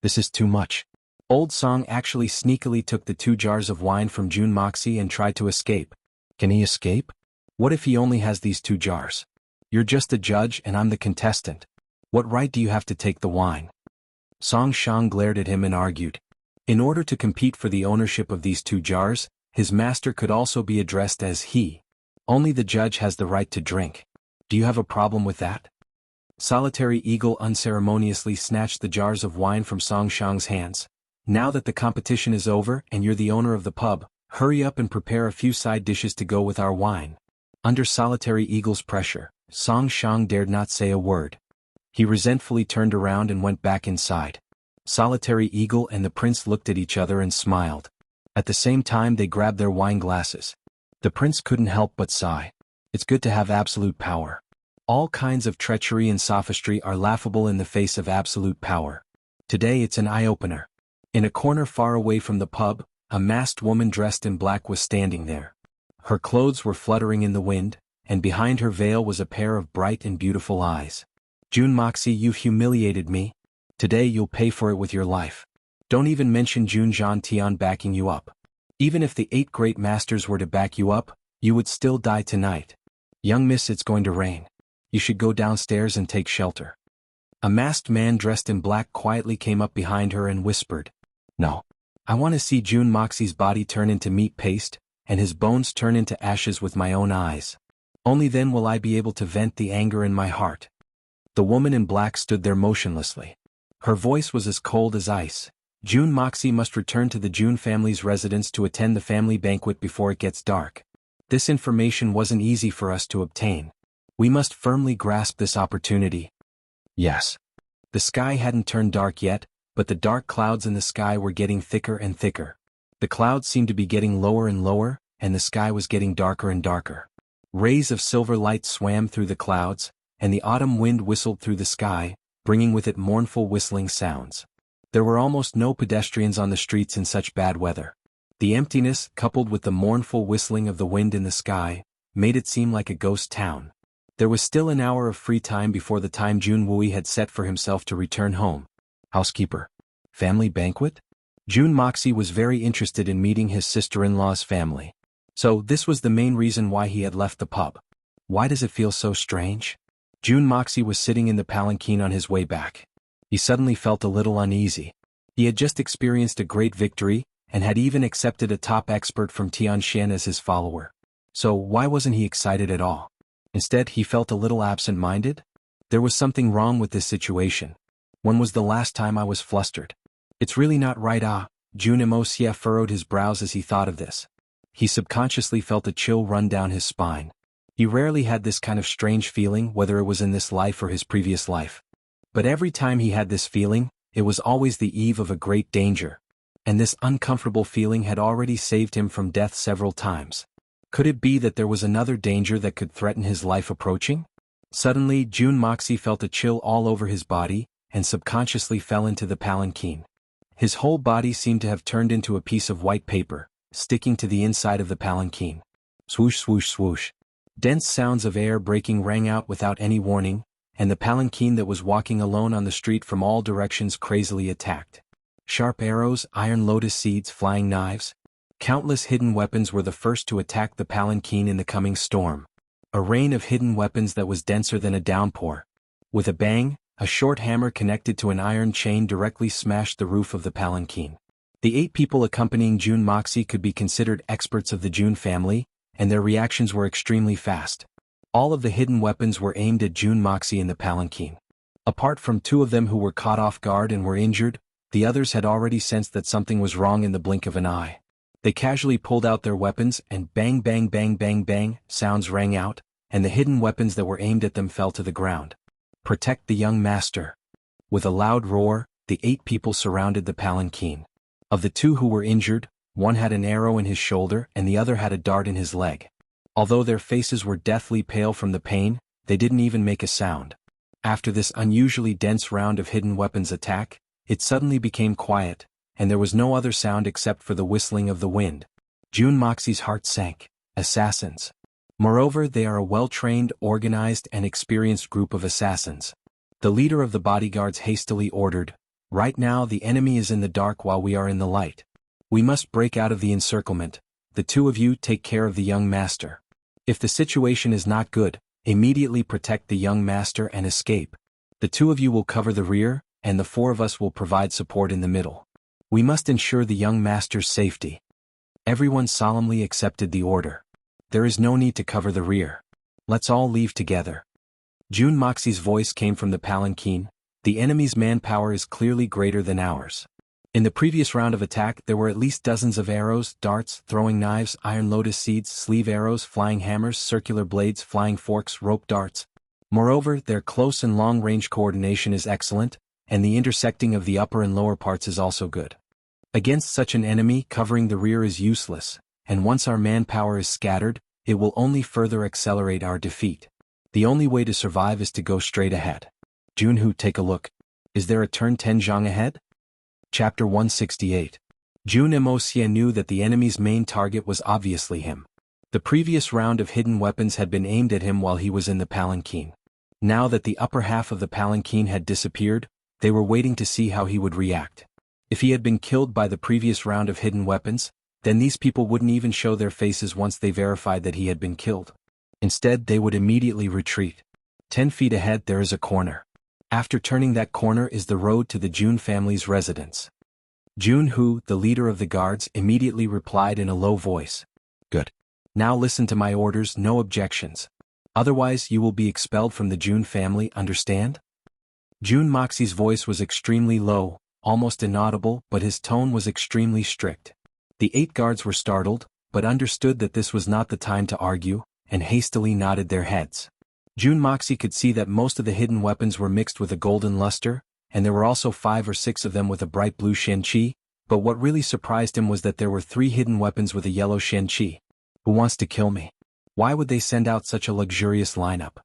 This is too much. Old Song actually sneakily took the 2 jars of wine from Jun Moxie and tried to escape. Can he escape? What if he only has these 2 jars? You're just the judge and I'm the contestant. What right do you have to take the wine? Song Shang glared at him and argued. In order to compete for the ownership of these 2 jars, his master could also be addressed as he. Only the judge has the right to drink. Do you have a problem with that? Solitary Eagle unceremoniously snatched the jars of wine from Song Shang's hands. Now that the competition is over and you're the owner of the pub, hurry up and prepare a few side dishes to go with our wine. Under Solitary Eagle's pressure, Song Shang dared not say a word. He resentfully turned around and went back inside. Solitary Eagle and the prince looked at each other and smiled. At the same time they grabbed their wine glasses. The prince couldn't help but sigh. It's good to have absolute power. All kinds of treachery and sophistry are laughable in the face of absolute power. Today it's an eye-opener. In a corner far away from the pub, a masked woman dressed in black was standing there. Her clothes were fluttering in the wind, and behind her veil was a pair of bright and beautiful eyes. Jun Moxie, you've humiliated me. Today you'll pay for it with your life. Don't even mention Jun Tian backing you up. Even if the 8 great masters were to back you up, you would still die tonight. Young miss, it's going to rain. You should go downstairs and take shelter. A masked man dressed in black quietly came up behind her and whispered. No. I want to see Jun Moxie's body turn into meat paste, and his bones turn into ashes with my own eyes. Only then will I be able to vent the anger in my heart. The woman in black stood there motionlessly. Her voice was as cold as ice. Jun Moxie must return to the Jun family's residence to attend the family banquet before it gets dark. This information wasn't easy for us to obtain. We must firmly grasp this opportunity. Yes. The sky hadn't turned dark yet, but the dark clouds in the sky were getting thicker and thicker. The clouds seemed to be getting lower and lower, and the sky was getting darker and darker. Rays of silver light swam through the clouds, and the autumn wind whistled through the sky, bringing with it mournful whistling sounds. There were almost no pedestrians on the streets in such bad weather. The emptiness, coupled with the mournful whistling of the wind in the sky, made it seem like a ghost town. There was still an hour of free time before the time Jun Wui had set for himself to return home. Housekeeper. Family banquet? Jun Moxie was very interested in meeting his sister-in-law's family. So this was the main reason why he had left the pub. Why does it feel so strange? Jun Moxie was sitting in the palanquin on his way back. He suddenly felt a little uneasy. He had just experienced a great victory, and had even accepted a top expert from Tianxian as his follower. So why wasn't he excited at all? Instead, he felt a little absent-minded? There was something wrong with this situation. When was the last time I was flustered? It's really not right. Jun Moxie furrowed his brows as he thought of this. he subconsciously felt a chill run down his spine. He rarely had this kind of strange feeling, whether it was in this life or his previous life. But every time he had this feeling, it was always the eve of a great danger. And this uncomfortable feeling had already saved him from death several times. Could it be that there was another danger that could threaten his life approaching? Suddenly, Jun Moxie felt a chill all over his body, and subconsciously fell into the palanquin. His whole body seemed to have turned into a piece of white paper, sticking to the inside of the palanquin. Swoosh swoosh swoosh. Dense sounds of air breaking rang out without any warning, and the palanquin that was walking alone on the street from all directions crazily attacked. Sharp arrows, iron lotus seeds, flying knives. Countless hidden weapons were the first to attack the palanquin in the coming storm. A rain of hidden weapons that was denser than a downpour. With a bang, a short hammer connected to an iron chain directly smashed the roof of the palanquin. The 8 people accompanying Jun Moxie could be considered experts of the Jun family, and their reactions were extremely fast. All of the hidden weapons were aimed at Jun Moxie in the palanquin. Apart from 2 of them who were caught off guard and were injured, the others had already sensed that something was wrong in the blink of an eye. They casually pulled out their weapons, and bang bang bang bang bang sounds rang out, and the hidden weapons that were aimed at them fell to the ground. Protect the young master. With a loud roar, the 8 people surrounded the palanquin. Of the 2 who were injured, one had an arrow in his shoulder and the other had a dart in his leg. Although their faces were deathly pale from the pain, they didn't even make a sound. After this unusually dense round of hidden weapons attack, it suddenly became quiet, and there was no other sound except for the whistling of the wind. Jun Moxie's heart sank. Assassins. Moreover, they are a well-trained, organized, and experienced group of assassins. The leader of the bodyguards hastily ordered, "Right now the enemy is in the dark while we are in the light. We must break out of the encirclement. The 2 of you take care of the young master. If the situation is not good, immediately protect the young master and escape. The 2 of you will cover the rear, and the 4 of us will provide support in the middle. We must ensure the young master's safety." Everyone solemnly accepted the order. There is no need to cover the rear. Let's all leave together. Jun Moxie's voice came from the palanquin. The enemy's manpower is clearly greater than ours. In the previous round of attack there were at least dozens of arrows, darts, throwing knives, iron lotus seeds, sleeve arrows, flying hammers, circular blades, flying forks, rope darts. Moreover, their close and long-range coordination is excellent, and the intersecting of the upper and lower parts is also good. Against such an enemy, covering the rear is useless, and once our manpower is scattered, it will only further accelerate our defeat. The only way to survive is to go straight ahead. Jianghu, take a look. Is there a turn 10 zhang ahead? Chapter 168. Jun Wuxia knew that the enemy's main target was obviously him. The previous round of hidden weapons had been aimed at him while he was in the palanquin. Now that the upper half of the palanquin had disappeared, they were waiting to see how he would react. If he had been killed by the previous round of hidden weapons, then these people wouldn't even show their faces once they verified that he had been killed. Instead, they would immediately retreat. 10 feet ahead there is a corner. After turning that corner is the road to the Jun family's residence. Jianghu, the leader of the guards, immediately replied in a low voice. Good. Now listen to my orders, no objections. Otherwise you will be expelled from the Jun family, understand? Jun Moxie's voice was extremely low, almost inaudible, but his tone was extremely strict. The 8 guards were startled, but understood that this was not the time to argue, and hastily nodded their heads. Jun Moxie could see that most of the hidden weapons were mixed with a golden luster, and there were also 5 or 6 of them with a bright blue shenqi, but what really surprised him was that there were 3 hidden weapons with a yellow shenqi. Who wants to kill me? Why would they send out such a luxurious lineup?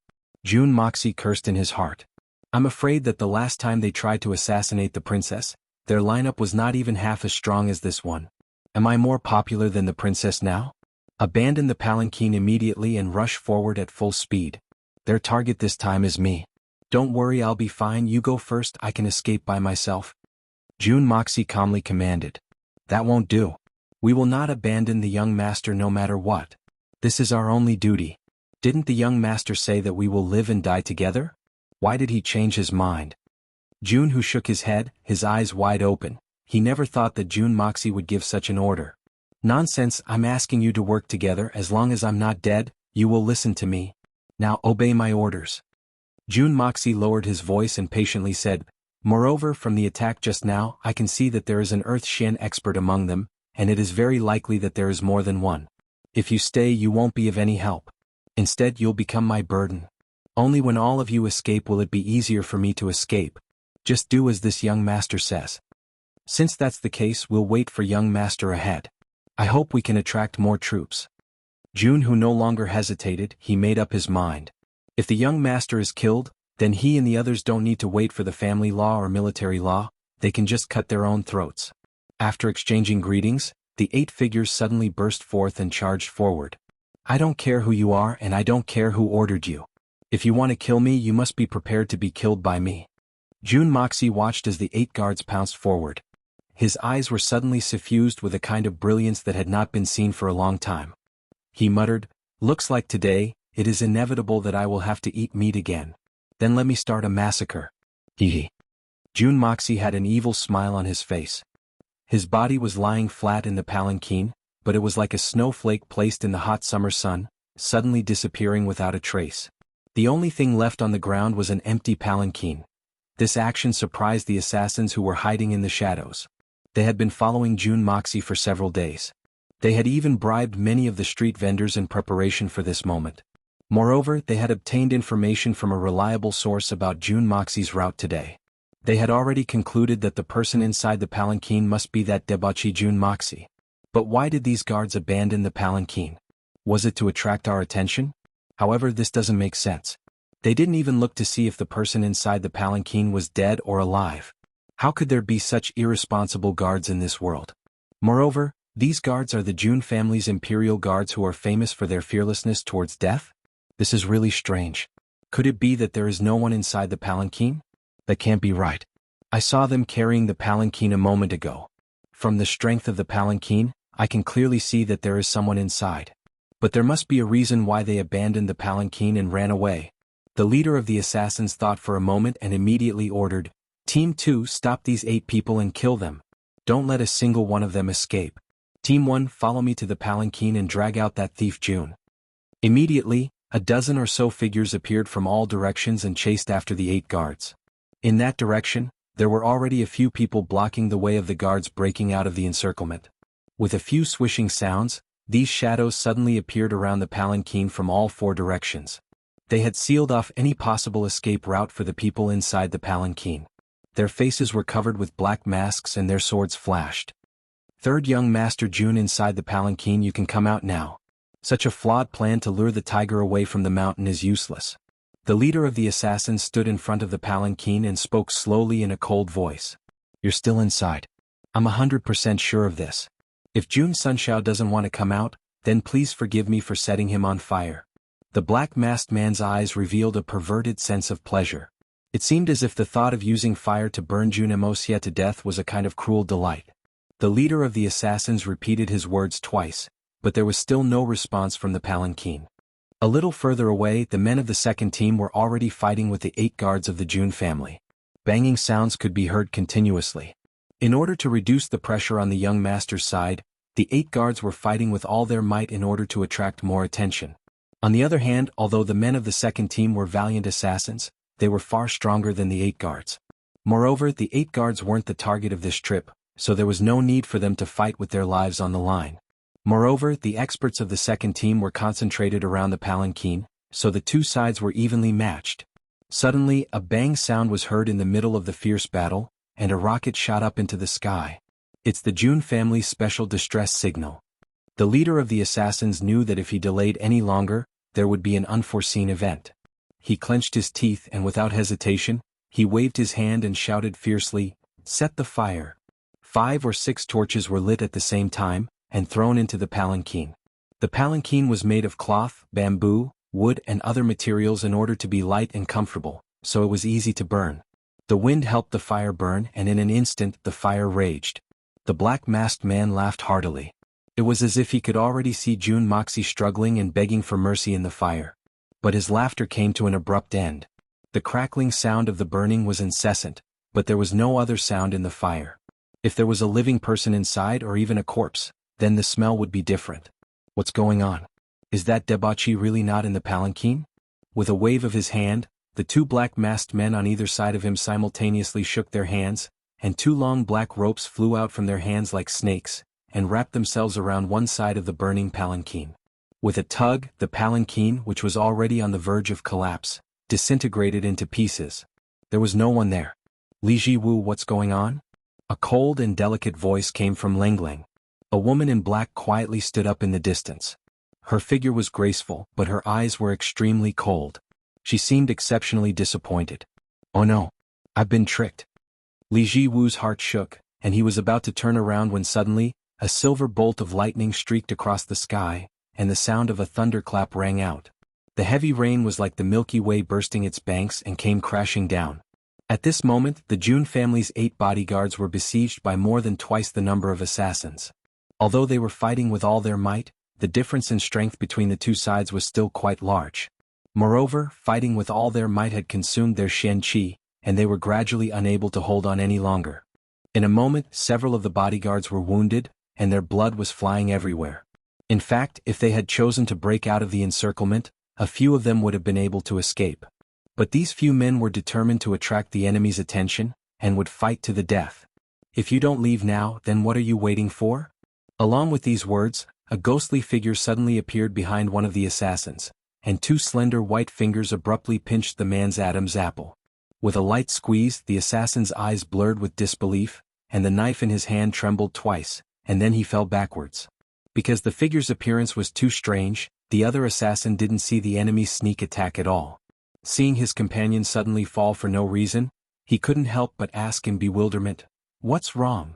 Jun Moxie cursed in his heart. I'm afraid that the last time they tried to assassinate the princess, their lineup was not even half as strong as this one. Am I more popular than the princess now? Abandon the palanquin immediately and rush forward at full speed. Their target this time is me. Don't worry, I'll be fine, you go first, I can escape by myself. Jun Moxie calmly commanded. That won't do. We will not abandon the young master no matter what. This is our only duty. Didn't the young master say that we will live and die together? Why did he change his mind? Jianghu shook his head, his eyes wide open. He never thought that Jun Moxie would give such an order. Nonsense, I'm asking you to work together. As long as I'm not dead, you will listen to me. Now obey my orders. Jun Moxie lowered his voice and patiently said, Moreover, from the attack just now, I can see that there is an Earth Shen expert among them, and it is very likely that there is more than one. If you stay, you won't be of any help. Instead, you'll become my burden. Only when all of you escape will it be easier for me to escape. Just do as this young master says. Since that's the case, we'll wait for young master ahead. I hope we can attract more troops. Jianghu no longer hesitated, he made up his mind. If the young master is killed, then he and the others don't need to wait for the family law or military law, they can just cut their own throats. After exchanging greetings, the 8 figures suddenly burst forth and charged forward. I don't care who you are and I don't care who ordered you. If you want to kill me, you must be prepared to be killed by me. Jun Moxie watched as the 8 guards pounced forward. His eyes were suddenly suffused with a kind of brilliance that had not been seen for a long time. He muttered, "Looks like today, it is inevitable that I will have to eat meat again. Then let me start a massacre." Hee. Jun Moxie had an evil smile on his face. His body was lying flat in the palanquin, but it was like a snowflake placed in the hot summer sun, suddenly disappearing without a trace. The only thing left on the ground was an empty palanquin. This action surprised the assassins who were hiding in the shadows. They had been following Jun Moxie for several days. They had even bribed many of the street vendors in preparation for this moment. Moreover, they had obtained information from a reliable source about Jun Moxie's route today. They had already concluded that the person inside the palanquin must be that debauchee Jun Moxie. But why did these guards abandon the palanquin? Was it to attract our attention? However, this doesn't make sense. They didn't even look to see if the person inside the palanquin was dead or alive. How could there be such irresponsible guards in this world? Moreover, these guards are the Jun family's imperial guards who are famous for their fearlessness towards death? This is really strange. Could it be that there is no one inside the palanquin? That can't be right. I saw them carrying the palanquin a moment ago. From the strength of the palanquin, I can clearly see that there is someone inside. But there must be a reason why they abandoned the palanquin and ran away. The leader of the assassins thought for a moment and immediately ordered, "Team 2, stop these 8 people and kill them. Don't let a single one of them escape. Team 1, follow me to the palanquin and drag out that thief Jun." Immediately, a dozen or so figures appeared from all directions and chased after the 8 guards. In that direction, there were already a few people blocking the way of the guards breaking out of the encirclement. With a few swishing sounds, these shadows suddenly appeared around the palanquin from all 4 directions. They had sealed off any possible escape route for the people inside the palanquin. Their faces were covered with black masks and their swords flashed. "Third young Master Jun inside the palanquin, you can come out now. Such a flawed plan to lure the tiger away from the mountain is useless." The leader of the assassins stood in front of the palanquin and spoke slowly in a cold voice. "You're still inside. I'm 100% sure of this. If Jun Sunshao doesn't want to come out, then please forgive me for setting him on fire." The black-masked man's eyes revealed a perverted sense of pleasure. It seemed as if the thought of using fire to burn Jun Moxie to death was a kind of cruel delight. The leader of the assassins repeated his words twice, but there was still no response from the palanquin. A little further away, the men of the second team were already fighting with the 8 guards of the Jun family. Banging sounds could be heard continuously. In order to reduce the pressure on the young master's side, the 8 guards were fighting with all their might in order to attract more attention. On the other hand, although the men of the second team were valiant assassins, they were far stronger than the 8 guards. Moreover, the 8 guards weren't the target of this trip, so there was no need for them to fight with their lives on the line. Moreover, the experts of the second team were concentrated around the palanquin, so the 2 sides were evenly matched. Suddenly, a bang sound was heard in the middle of the fierce battle, and a rocket shot up into the sky. It's the Jun family's special distress signal. The leader of the assassins knew that if he delayed any longer, there would be an unforeseen event. He clenched his teeth and without hesitation, he waved his hand and shouted fiercely, "Set the fire." 5 or 6 torches were lit at the same time, and thrown into the palanquin. The palanquin was made of cloth, bamboo, wood and other materials in order to be light and comfortable, so it was easy to burn. The wind helped the fire burn and in an instant the fire raged. The black-masked man laughed heartily. It was as if he could already see Jun Moxie struggling and begging for mercy in the fire. But his laughter came to an abrupt end. The crackling sound of the burning was incessant, but there was no other sound in the fire. If there was a living person inside or even a corpse, then the smell would be different. What's going on? Is that debauchee really not in the palanquin? With a wave of his hand, the 2 black-masked men on either side of him simultaneously shook their hands, and 2 long black ropes flew out from their hands like snakes, and wrapped themselves around one side of the burning palanquin. With a tug, the palanquin, which was already on the verge of collapse, disintegrated into pieces. There was no one there. Li Jiwu, what's going on? A cold and delicate voice came from Lengling. A woman in black quietly stood up in the distance. Her figure was graceful, but her eyes were extremely cold. She seemed exceptionally disappointed. Oh no. I've been tricked. Li Jiwu's heart shook, and he was about to turn around when suddenly, a silver bolt of lightning streaked across the sky, and the sound of a thunderclap rang out. The heavy rain was like the Milky Way bursting its banks and came crashing down. At this moment, the Jun family's 8 bodyguards were besieged by more than twice the number of assassins. Although they were fighting with all their might, the difference in strength between the two sides was still quite large. Moreover, fighting with all their might had consumed their Xian Qi, and they were gradually unable to hold on any longer. In a moment, several of the bodyguards were wounded, and their blood was flying everywhere. In fact, if they had chosen to break out of the encirclement, a few of them would have been able to escape. But these few men were determined to attract the enemy's attention, and would fight to the death. If you don't leave now, then what are you waiting for? Along with these words, a ghostly figure suddenly appeared behind one of the assassins, and 2 slender white fingers abruptly pinched the man's Adam's apple. With a light squeeze, the assassin's eyes blurred with disbelief, and the knife in his hand trembled twice, and then he fell backwards. Because the figure's appearance was too strange, the other assassin didn't see the enemy's sneak attack at all. Seeing his companion suddenly fall for no reason, he couldn't help but ask in bewilderment, "What's wrong?"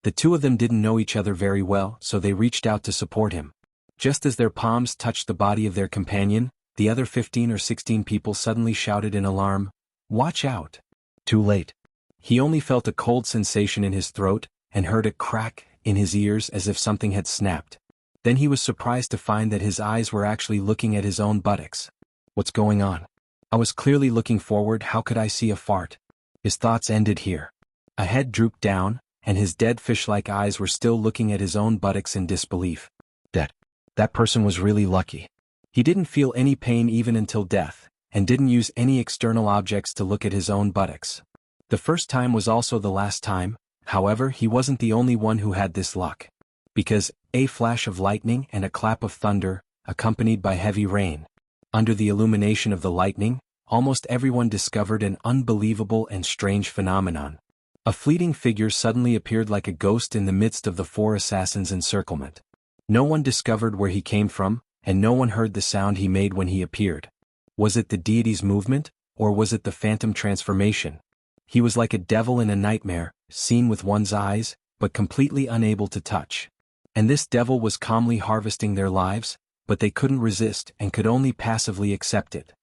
The two of them didn't know each other very well, so they reached out to support him. Just as their palms touched the body of their companion, the other 15 or 16 people suddenly shouted in alarm, "Watch out!" Too late. He only felt a cold sensation in his throat, and heard a crack in his ears as if something had snapped. Then he was surprised to find that his eyes were actually looking at his own buttocks. What's going on? I was clearly looking forward, how could I see a fart? His thoughts ended here. A head drooped down, and his dead fish-like eyes were still looking at his own buttocks in disbelief. That person was really lucky. He didn't feel any pain even until death, and didn't use any external objects to look at his own buttocks. The first time was also the last time, however, he wasn't the only one who had this luck. Because, a flash of lightning and a clap of thunder, accompanied by heavy rain. Under the illumination of the lightning, almost everyone discovered an unbelievable and strange phenomenon. A fleeting figure suddenly appeared like a ghost in the midst of the 4 assassins' encirclement. No one discovered where he came from, and no one heard the sound he made when he appeared. Was it the deity's movement, or was it the phantom transformation? He was like a devil in a nightmare, seen with one's eyes, but completely unable to touch. And this devil was calmly harvesting their lives, but they couldn't resist and could only passively accept it.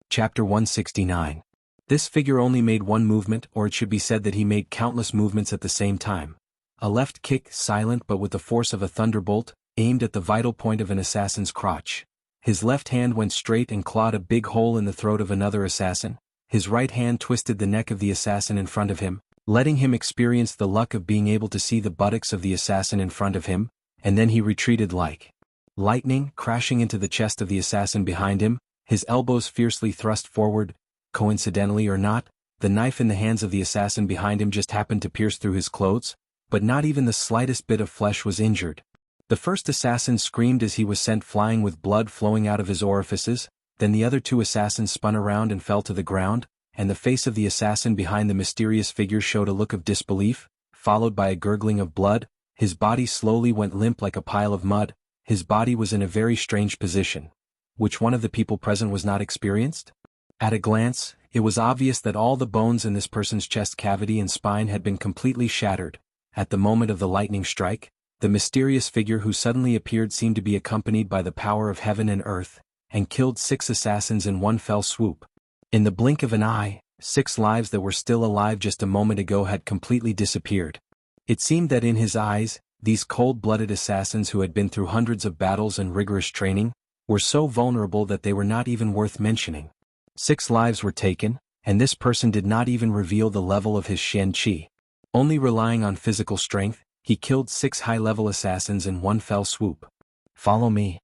Chapter 169. This figure only made one movement, or it should be said that he made countless movements at the same time. A left kick, silent but with the force of a thunderbolt, aimed at the vital point of an assassin's crotch. His left hand went straight and clawed a big hole in the throat of another assassin. His right hand twisted the neck of the assassin in front of him, letting him experience the luck of being able to see the buttocks of the assassin in front of him, and then he retreated like lightning, crashing into the chest of the assassin behind him, his elbows fiercely thrust forward. Coincidentally or not, the knife in the hands of the assassin behind him just happened to pierce through his clothes, but not even the slightest bit of flesh was injured. The first assassin screamed as he was sent flying with blood flowing out of his orifices, then the other 2 assassins spun around and fell to the ground, and the face of the assassin behind the mysterious figure showed a look of disbelief, followed by a gurgling of blood. His body slowly went limp like a pile of mud. His body was in a very strange position. Which one of the people present was not experienced? At a glance, it was obvious that all the bones in this person's chest cavity and spine had been completely shattered. At the moment of the lightning strike, the mysterious figure who suddenly appeared seemed to be accompanied by the power of heaven and earth, and killed 6 assassins in one fell swoop. In the blink of an eye, 6 lives that were still alive just a moment ago had completely disappeared. It seemed that in his eyes, these cold-blooded assassins who had been through hundreds of battles and rigorous training, were so vulnerable that they were not even worth mentioning. 6 lives were taken, and this person did not even reveal the level of his Xian Qi. Only relying on physical strength, he killed 6 high-level assassins in one fell swoop. Follow me.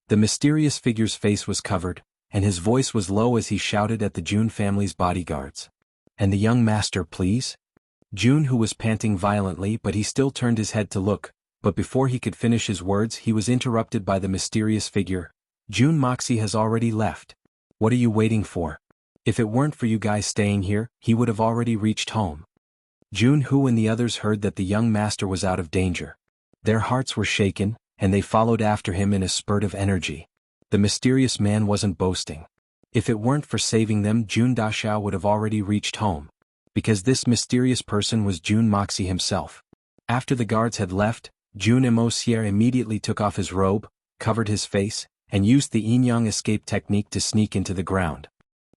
The mysterious figure's face was covered, and his voice was low as he shouted at the Jun family's bodyguards. And the young master, please? Jun, who was panting violently, but he still turned his head to look, but before he could finish his words he was interrupted by the mysterious figure. June Moxie has already left. What are you waiting for? If it weren't for you guys staying here, he would have already reached home. Jianghu and the others heard that the young master was out of danger. Their hearts were shaken, and they followed after him in a spurt of energy. The mysterious man wasn't boasting. If it weren't for saving them, Jun Dashao would have already reached home. Because this mysterious person was Jun Moxie himself. After the guards had left, Jun Wuxia immediately took off his robe, covered his face, and used the yin-yang escape technique to sneak into the ground.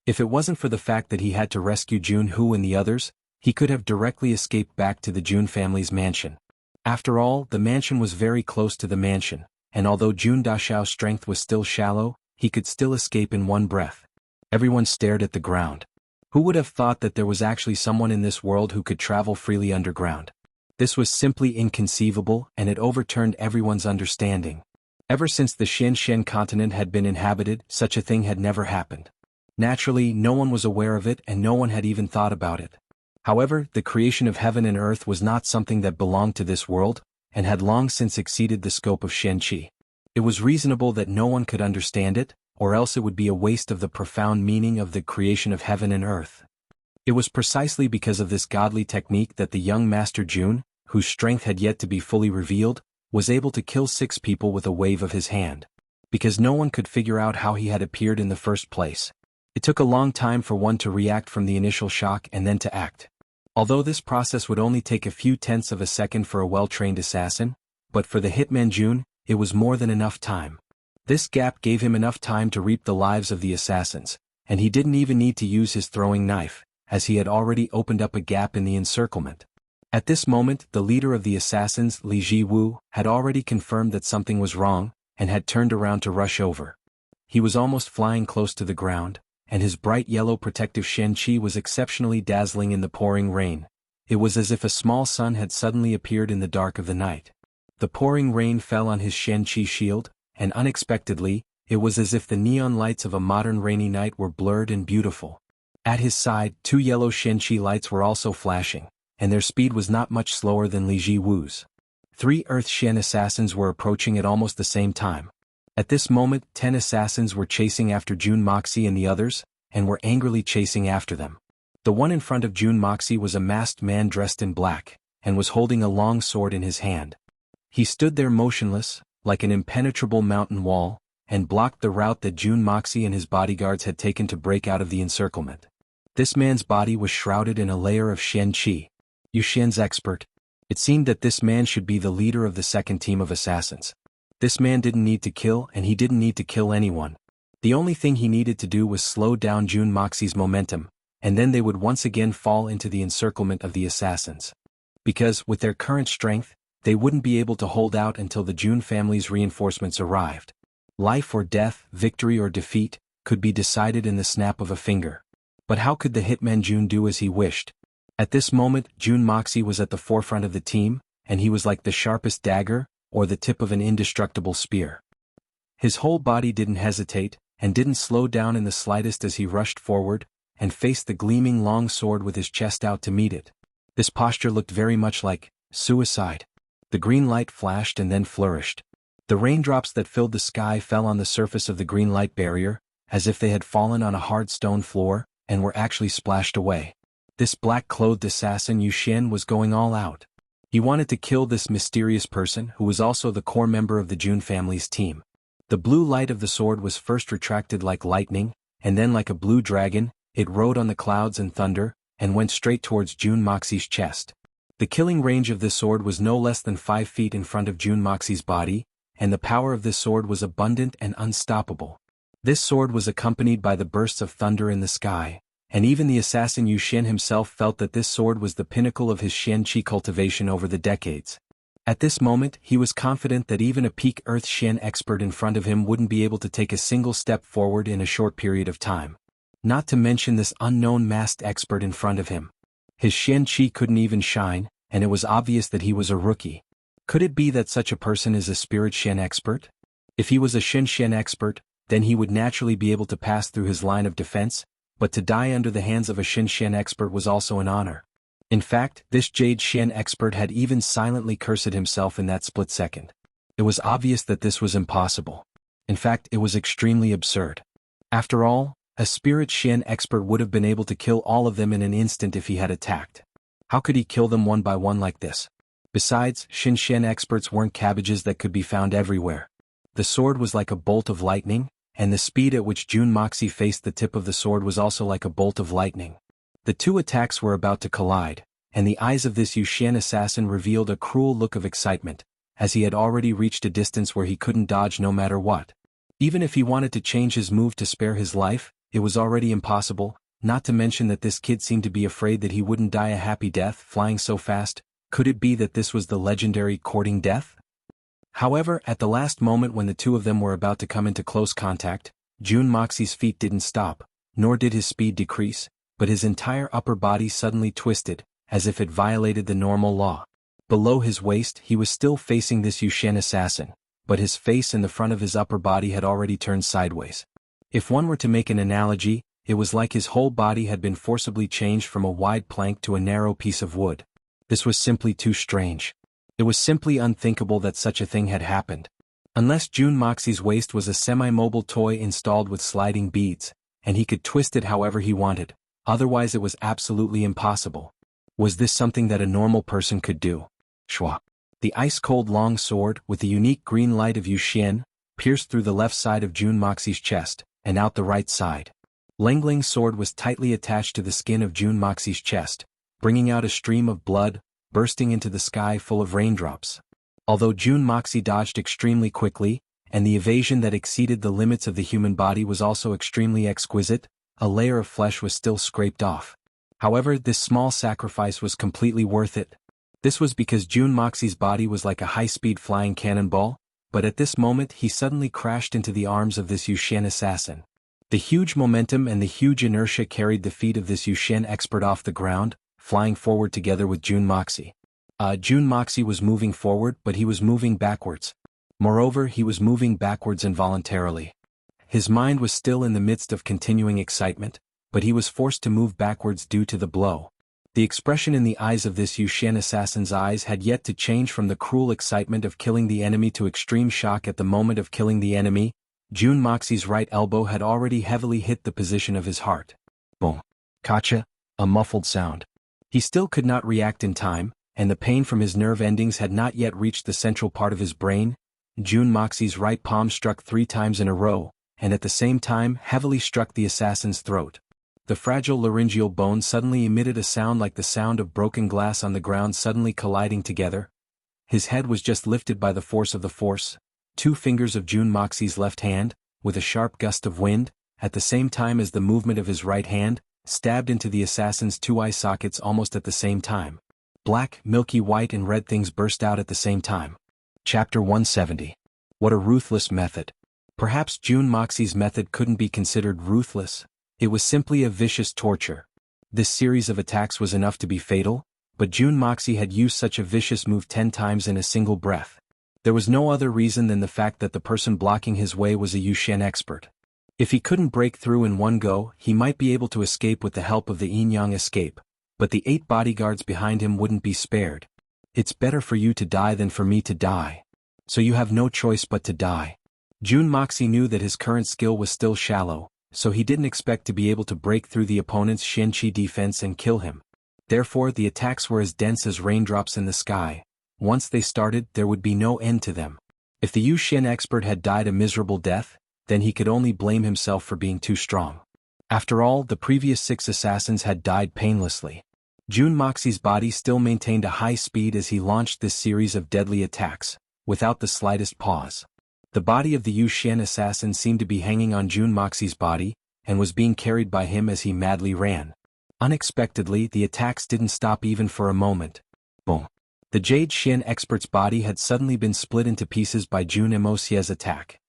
If it wasn't for the fact that he had to rescue Jianghu and the others, he could have directly escaped back to the Jun family's mansion. After all, the mansion was very close to the mansion, and although Jun Dashao's strength was still shallow, he could still escape in one breath. Everyone stared at the ground. Who would have thought that there was actually someone in this world who could travel freely underground? This was simply inconceivable, and it overturned everyone's understanding. Ever since the Shen continent had been inhabited, such a thing had never happened. Naturally, no one was aware of it and no one had even thought about it. However, the creation of heaven and earth was not something that belonged to this world, and had long since exceeded the scope of Shenqi. It was reasonable that no one could understand it, or else it would be a waste of the profound meaning of the creation of heaven and earth. It was precisely because of this godly technique that the young Master Jun, whose strength had yet to be fully revealed, was able to kill 6 people with a wave of his hand. Because no one could figure out how he had appeared in the first place. It took a long time for one to react from the initial shock and then to act. Although this process would only take a few tenths of a second for a well-trained assassin, but for the hitman Jun, it was more than enough time. This gap gave him enough time to reap the lives of the assassins, and he didn't even need to use his throwing knife, as he had already opened up a gap in the encirclement. At this moment, the leader of the assassins, Li Jiwu, had already confirmed that something was wrong, and had turned around to rush over. He was almost flying close to the ground, and his bright yellow protective Shenqi was exceptionally dazzling in the pouring rain. It was as if a small sun had suddenly appeared in the dark of the night. The pouring rain fell on his Shenqi shield, and unexpectedly, it was as if the neon lights of a modern rainy night were blurred and beautiful. At his side, 2 yellow Shenqi lights were also flashing, and their speed was not much slower than Li Jiwu's. 3 Earth Shen assassins were approaching at almost the same time. At this moment, 10 assassins were chasing after Jun Moxie and the others, and were angrily chasing after them. The one in front of Jun Moxie was a masked man dressed in black, and was holding a long sword in his hand. He stood there motionless, like an impenetrable mountain wall, and blocked the route that Jun Moxie and his bodyguards had taken to break out of the encirclement. This man's body was shrouded in a layer of Shen Qi. Yu Shen's expert. It seemed that this man should be the leader of the second team of assassins. This man didn't need to kill and he didn't need to kill anyone. The only thing he needed to do was slow down Jun Moxie's momentum, and then they would once again fall into the encirclement of the assassins. Because, with their current strength, they wouldn't be able to hold out until the Jun family's reinforcements arrived. Life or death, victory or defeat, could be decided in the snap of a finger. But how could the hitman Jun do as he wished? At this moment, Jun Moxie was at the forefront of the team, and he was like the sharpest dagger, or the tip of an indestructible spear. His whole body didn't hesitate, and didn't slow down in the slightest as he rushed forward, and faced the gleaming long sword with his chest out to meet it. This posture looked very much like suicide. The green light flashed and then flourished. The raindrops that filled the sky fell on the surface of the green light barrier, as if they had fallen on a hard stone floor, and were actually splashed away. This black-clothed assassin Yu Shen was going all out. He wanted to kill this mysterious person who was also the core member of the Jun family's team. The blue light of the sword was first retracted like lightning, and then like a blue dragon, it rode on the clouds and thunder, and went straight towards Jun Moxie's chest. The killing range of this sword was no less than 5 feet in front of Jun Moxie's body, and the power of this sword was abundant and unstoppable. This sword was accompanied by the bursts of thunder in the sky, and even the assassin Yu Shen himself felt that this sword was the pinnacle of his Shen Qi cultivation over the decades. At this moment, he was confident that even a peak Earth Shen expert in front of him wouldn't be able to take a single step forward in a short period of time. Not to mention this unknown masked expert in front of him. His Shen Qi couldn't even shine, and it was obvious that he was a rookie. Could it be that such a person is a spirit Shen expert? If he was a Shen expert, then he would naturally be able to pass through his line of defense, but to die under the hands of a Shen expert was also an honor. In fact, this Jade Shen expert had even silently cursed himself in that split second. It was obvious that this was impossible. In fact, it was extremely absurd. After all, a spirit Xian expert would have been able to kill all of them in an instant if he had attacked. How could he kill them one by one like this? Besides, Xian experts weren't cabbages that could be found everywhere. The sword was like a bolt of lightning, and the speed at which Jun Moxie faced the tip of the sword was also like a bolt of lightning. The two attacks were about to collide, and the eyes of this Xian assassin revealed a cruel look of excitement, as he had already reached a distance where he couldn't dodge no matter what. Even if he wanted to change his move to spare his life, it was already impossible, not to mention that this kid seemed to be afraid that he wouldn't die a happy death flying so fast. Could it be that this was the legendary courting death? However, at the last moment when the two of them were about to come into close contact, Jun Moxie's feet didn't stop, nor did his speed decrease, but his entire upper body suddenly twisted, as if it violated the normal law. Below his waist he was still facing this Xian assassin, but his face and the front of his upper body had already turned sideways. If one were to make an analogy, it was like his whole body had been forcibly changed from a wide plank to a narrow piece of wood. This was simply too strange. It was simply unthinkable that such a thing had happened. Unless Jun Moxie's waist was a semi-mobile toy installed with sliding beads, and he could twist it however he wanted, otherwise it was absolutely impossible. Was this something that a normal person could do? Shwa. The ice-cold long sword, with the unique green light of Yuxian, pierced through the left side of Jun Moxie's chest, and out the right side. Lengling's sword was tightly attached to the skin of Jun Moxie's chest, bringing out a stream of blood, bursting into the sky full of raindrops. Although Jun Moxie dodged extremely quickly, and the evasion that exceeded the limits of the human body was also extremely exquisite, a layer of flesh was still scraped off. However, this small sacrifice was completely worth it. This was because Jun Moxie's body was like a high-speed flying cannonball, but at this moment he suddenly crashed into the arms of this Xian assassin. The huge momentum and the huge inertia carried the feet of this Xian expert off the ground, flying forward together with Jun Moxie. Jun Moxie was moving forward, but he was moving backwards. Moreover, he was moving backwards involuntarily. His mind was still in the midst of continuing excitement, but he was forced to move backwards due to the blow. The expression in the eyes of this Xian assassin's eyes had yet to change from the cruel excitement of killing the enemy to extreme shock at the moment of killing the enemy. Jun Moxie's right elbow had already heavily hit the position of his heart. Boom. Kacha, a muffled sound. He still could not react in time, and the pain from his nerve endings had not yet reached the central part of his brain. Jun Moxie's right palm struck 3 times in a row, and at the same time heavily struck the assassin's throat. The fragile laryngeal bone suddenly emitted a sound like the sound of broken glass on the ground suddenly colliding together. His head was just lifted by the force of the force. 2 fingers of Jun Moxie's left hand, with a sharp gust of wind, at the same time as the movement of his right hand, stabbed into the assassin's 2 eye sockets almost at the same time. Black, milky white and red things burst out at the same time. Chapter 170. What a ruthless method. Perhaps Jun Moxie's method couldn't be considered ruthless. It was simply a vicious torture. This series of attacks was enough to be fatal, but Jun Moxie had used such a vicious move 10 times in a single breath. There was no other reason than the fact that the person blocking his way was a Xian expert. If he couldn't break through in one go, he might be able to escape with the help of the Yin-Yang escape, but the 8 bodyguards behind him wouldn't be spared. It's better for you to die than for me to die. So you have no choice but to die. Jun Moxie knew that his current skill was still shallow, so he didn't expect to be able to break through the opponent's Shenqi defense and kill him. Therefore the attacks were as dense as raindrops in the sky. Once they started, there would be no end to them. If the Xian expert had died a miserable death, then he could only blame himself for being too strong. After all, the previous 6 assassins had died painlessly. Jun Moxie's body still maintained a high speed as he launched this series of deadly attacks, without the slightest pause. The body of the Xian assassin seemed to be hanging on Jun Moxie's body, and was being carried by him as he madly ran. Unexpectedly, the attacks didn't stop even for a moment. Boom. The Jade Xian expert's body had suddenly been split into pieces by Jun Moxie's attack.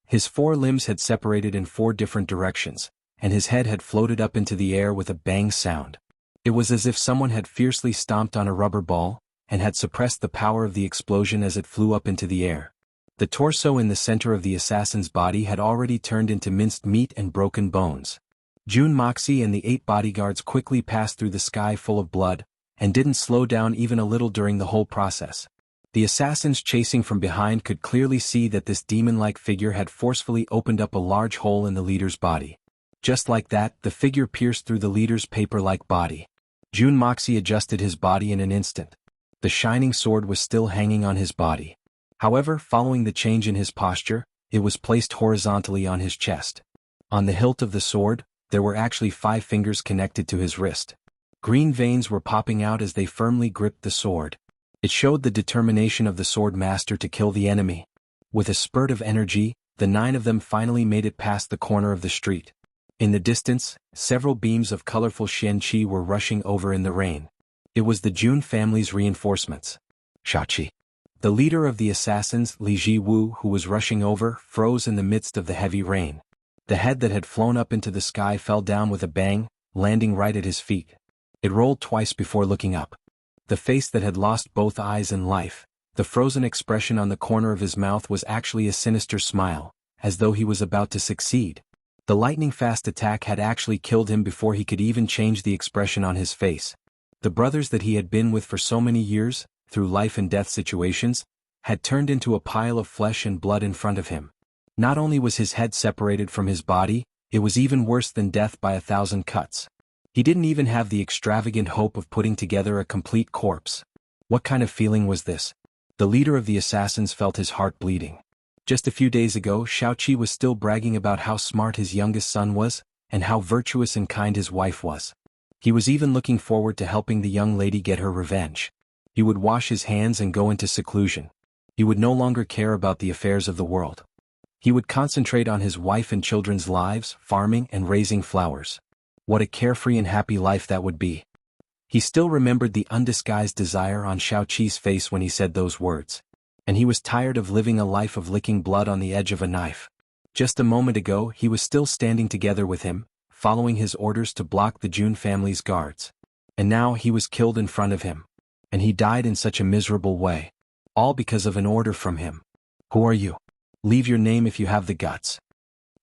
His 4 limbs had separated in 4 different directions, and his head had floated up into the air with a bang sound. It was as if someone had fiercely stomped on a rubber ball, and had suppressed the power of the explosion as it flew up into the air. The torso in the center of the assassin's body had already turned into minced meat and broken bones. Jun Moxie and the 8 bodyguards quickly passed through the sky full of blood, and didn't slow down even a little during the whole process. The assassins chasing from behind could clearly see that this demon-like figure had forcefully opened up a large hole in the leader's body. Just like that, the figure pierced through the leader's paper-like body. Jun Moxie adjusted his body in an instant. The shining sword was still hanging on his body. However, following the change in his posture, it was placed horizontally on his chest. On the hilt of the sword, there were actually 5 fingers connected to his wrist. Green veins were popping out as they firmly gripped the sword. It showed the determination of the sword master to kill the enemy. With a spurt of energy, the 9 of them finally made it past the corner of the street. In the distance, several beams of colorful xianqi were rushing over in the rain. It was the Jun family's reinforcements. Shaoqi. The leader of the assassins, Li Jiwu, who was rushing over, froze in the midst of the heavy rain. The head that had flown up into the sky fell down with a bang, landing right at his feet. It rolled twice before looking up. The face that had lost both eyes and life, the frozen expression on the corner of his mouth was actually a sinister smile, as though he was about to succeed. The lightning-fast attack had actually killed him before he could even change the expression on his face. The brothers that he had been with for so many years, through life and death situations, had turned into a pile of flesh and blood in front of him. Not only was his head separated from his body, it was even worse than death by 1,000 cuts. He didn't even have the extravagant hope of putting together a complete corpse. What kind of feeling was this? The leader of the assassins felt his heart bleeding. Just a few days ago, Shaoqi was still bragging about how smart his youngest son was, and how virtuous and kind his wife was. He was even looking forward to helping the young lady get her revenge. He would wash his hands and go into seclusion. He would no longer care about the affairs of the world. He would concentrate on his wife and children's lives, farming and raising flowers. What a carefree and happy life that would be. He still remembered the undisguised desire on Shaoqi's face when he said those words. And he was tired of living a life of licking blood on the edge of a knife. Just a moment ago he was still standing together with him, following his orders to block the Jun family's guards. And now he was killed in front of him. And he died in such a miserable way. All because of an order from him. Who are you? Leave your name if you have the guts.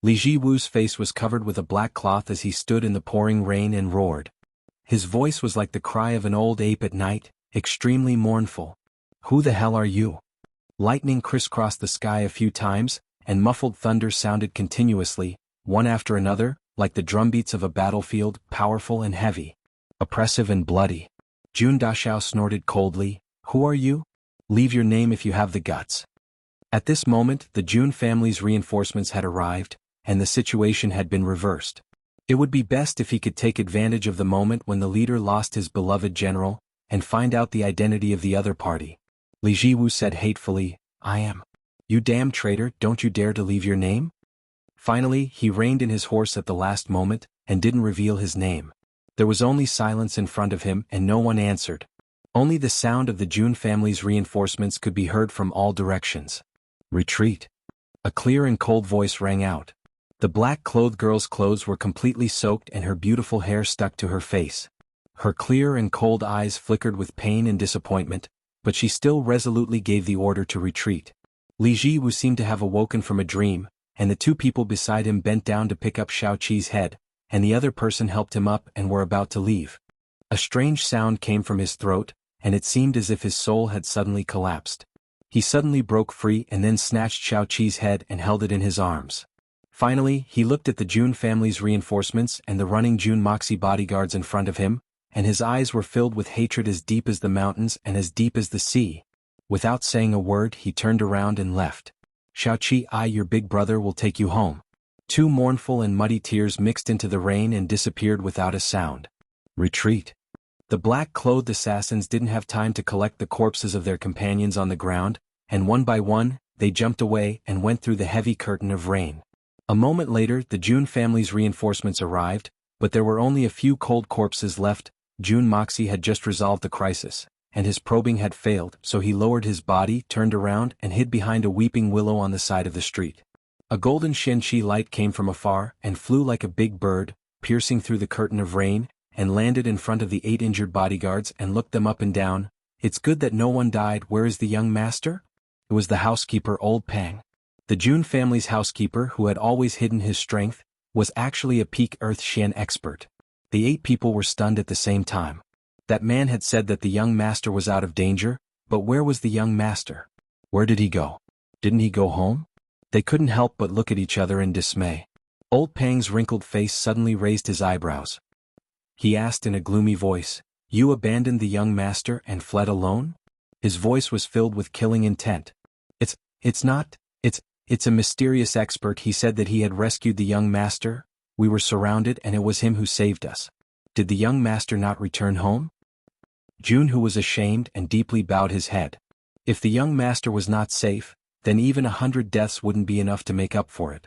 Li Jiwu's face was covered with a black cloth as he stood in the pouring rain and roared. His voice was like the cry of an old ape at night, extremely mournful. Who the hell are you? Lightning crisscrossed the sky a few times, and muffled thunder sounded continuously, one after another, like the drumbeats of a battlefield, powerful and heavy. Oppressive and bloody. Jun Dashao snorted coldly, Who are you? Leave your name if you have the guts. At this moment, the Jun family's reinforcements had arrived, and the situation had been reversed. It would be best if he could take advantage of the moment when the leader lost his beloved general, and find out the identity of the other party. Li Jiwu said hatefully, I am. You damn traitor, don't you dare to leave your name? Finally, he reined in his horse at the last moment, and didn't reveal his name. There was only silence in front of him and no one answered. Only the sound of the Jun family's reinforcements could be heard from all directions. Retreat. A clear and cold voice rang out. The black-clothed girl's clothes were completely soaked and her beautiful hair stuck to her face. Her clear and cold eyes flickered with pain and disappointment, but she still resolutely gave the order to retreat. Li Jiwu seemed to have awoken from a dream, and the 2 people beside him bent down to pick up Shaoqi's head, and the other person helped him up and were about to leave. A strange sound came from his throat, and it seemed as if his soul had suddenly collapsed. He suddenly broke free and then snatched Shaoqi's head and held it in his arms. Finally, he looked at the Jun family's reinforcements and the running Jun Moxie bodyguards in front of him, and his eyes were filled with hatred as deep as the mountains and as deep as the sea. Without saying a word, he turned around and left. Shaoqi, your big brother will take you home. 2 mournful and muddy tears mixed into the rain and disappeared without a sound. Retreat. The black-clothed assassins didn't have time to collect the corpses of their companions on the ground, and one by one, they jumped away and went through the heavy curtain of rain. A moment later, the Jun family's reinforcements arrived, but there were only a few cold corpses left. Jun Moxie had just resolved the crisis, and his probing had failed, so he lowered his body, turned around, and hid behind a weeping willow on the side of the street. A golden xianqi light came from afar and flew like a big bird, piercing through the curtain of rain, and landed in front of the 8 injured bodyguards and looked them up and down. It's good that no one died. Where is the young master? It was the housekeeper, Old Pang. The Jun family's housekeeper, who had always hidden his strength, was actually a peak Earth Xian expert. The 8 people were stunned at the same time. That man had said that the young master was out of danger, But where was the young master? Where did he go? Didn't he go home? They couldn't help but look at each other in dismay. Old Pang's wrinkled face suddenly raised his eyebrows. He asked in a gloomy voice, "You abandoned the young master and fled alone?" His voice was filled with killing intent. It's a mysterious expert. He said that he had rescued the young master. We were surrounded and it was him who saved us. Did the young master not return home? Jianghu was ashamed and deeply bowed his head. If the young master was not safe, then even 100 deaths wouldn't be enough to make up for it.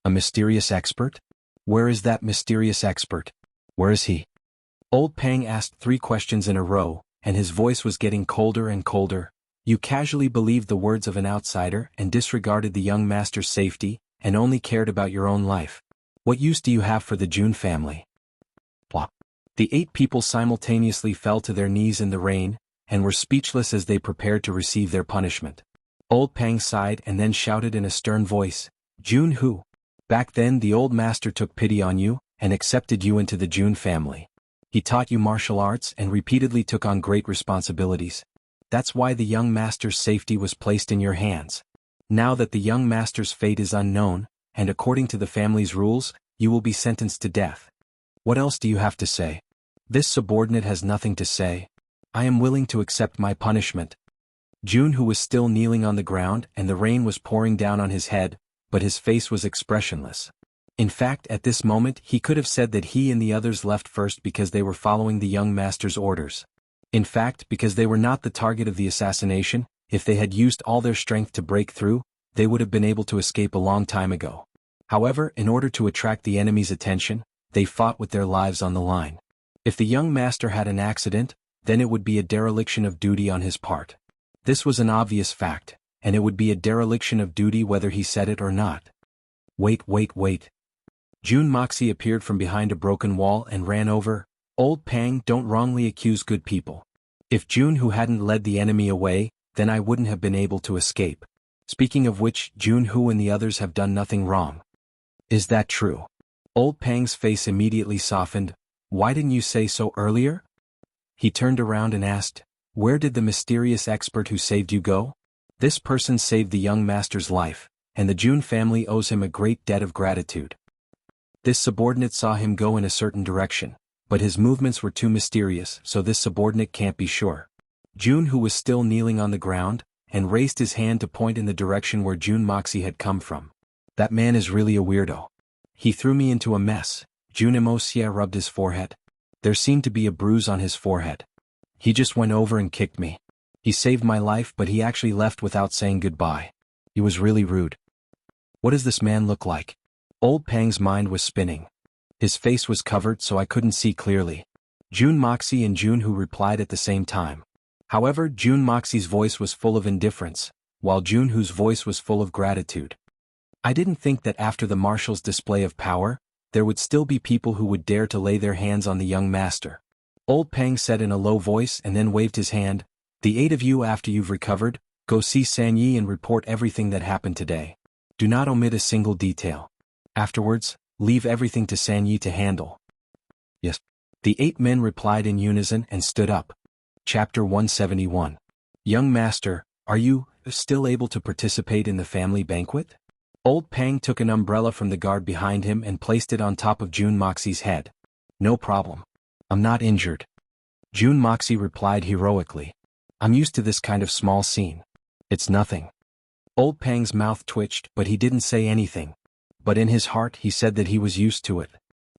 A mysterious expert? Where is that mysterious expert? Where is he? Old Pang asked 3 questions in a row, and his voice was getting colder and colder. You casually believed the words of an outsider and disregarded the young master's safety, and only cared about your own life. What use do you have for the Jun family? Blah. The 8 people simultaneously fell to their knees in the rain, and were speechless as they prepared to receive their punishment. Old Pang sighed and then shouted in a stern voice, "Jianghu! Back then the old master took pity on you, and accepted you into the Jun family. He taught you martial arts and repeatedly took on great responsibilities. That's why the young master's safety was placed in your hands. Now that the young master's fate is unknown, and according to the family's rules, you will be sentenced to death. What else do you have to say?" This subordinate has nothing to say. I am willing to accept my punishment. Jianghu was still kneeling on the ground and the rain was pouring down on his head, but his face was expressionless. In fact, at this moment he could have said that he and the others left first because they were following the young master's orders. In fact, because they were not the target of the assassination, if they had used all their strength to break through, they would have been able to escape a long time ago. However, in order to attract the enemy's attention, they fought with their lives on the line. If the young master had an accident, then it would be a dereliction of duty on his part. This was an obvious fact, and it would be a dereliction of duty whether he said it or not. Wait. Jun Moxie appeared from behind a broken wall and ran over. Old Pang, don't wrongly accuse good people. If Jianghu hadn't led the enemy away, then I wouldn't have been able to escape. Speaking of which, Jianghu and the others have done nothing wrong. Is that true? Old Pang's face immediately softened. Why didn't you say so earlier? He turned around and asked, where did the mysterious expert who saved you go? This person saved the young master's life, and the Jun family owes him a great debt of gratitude. This subordinate saw him go in a certain direction, but his movements were too mysterious, so this subordinate can't be sure. Jun, who was still kneeling on the ground, and raised his hand to point in the direction where Jun Moxie had come from. That man is really a weirdo. He threw me into a mess. Jun Wuxia rubbed his forehead. There seemed to be a bruise on his forehead. He just went over and kicked me. He saved my life, but he actually left without saying goodbye. He was really rude. What does this man look like? Old Pang's mind was spinning. His face was covered so I couldn't see clearly. Jun Moxie and Jianghu replied at the same time. However, Jun Moxie's voice was full of indifference, while Jianghu's voice was full of gratitude. I didn't think that after the marshal's display of power, there would still be people who would dare to lay their hands on the young master. Old Pang said in a low voice and then waved his hand. The 8 of you, after you've recovered, go see Sanyi and report everything that happened today. Do not omit a single detail. Afterwards, leave everything to Sanyi to handle. Yes. The 8 men replied in unison and stood up. Chapter 171. Young master, are you still able to participate in the family banquet? Old Pang took an umbrella from the guard behind him and placed it on top of Jun Moxie's head. No problem. I'm not injured. Jun Moxie replied heroically. I'm used to this kind of small scene. It's nothing. Old Pang's mouth twitched, but he didn't say anything. But in his heart he said that he was used to it.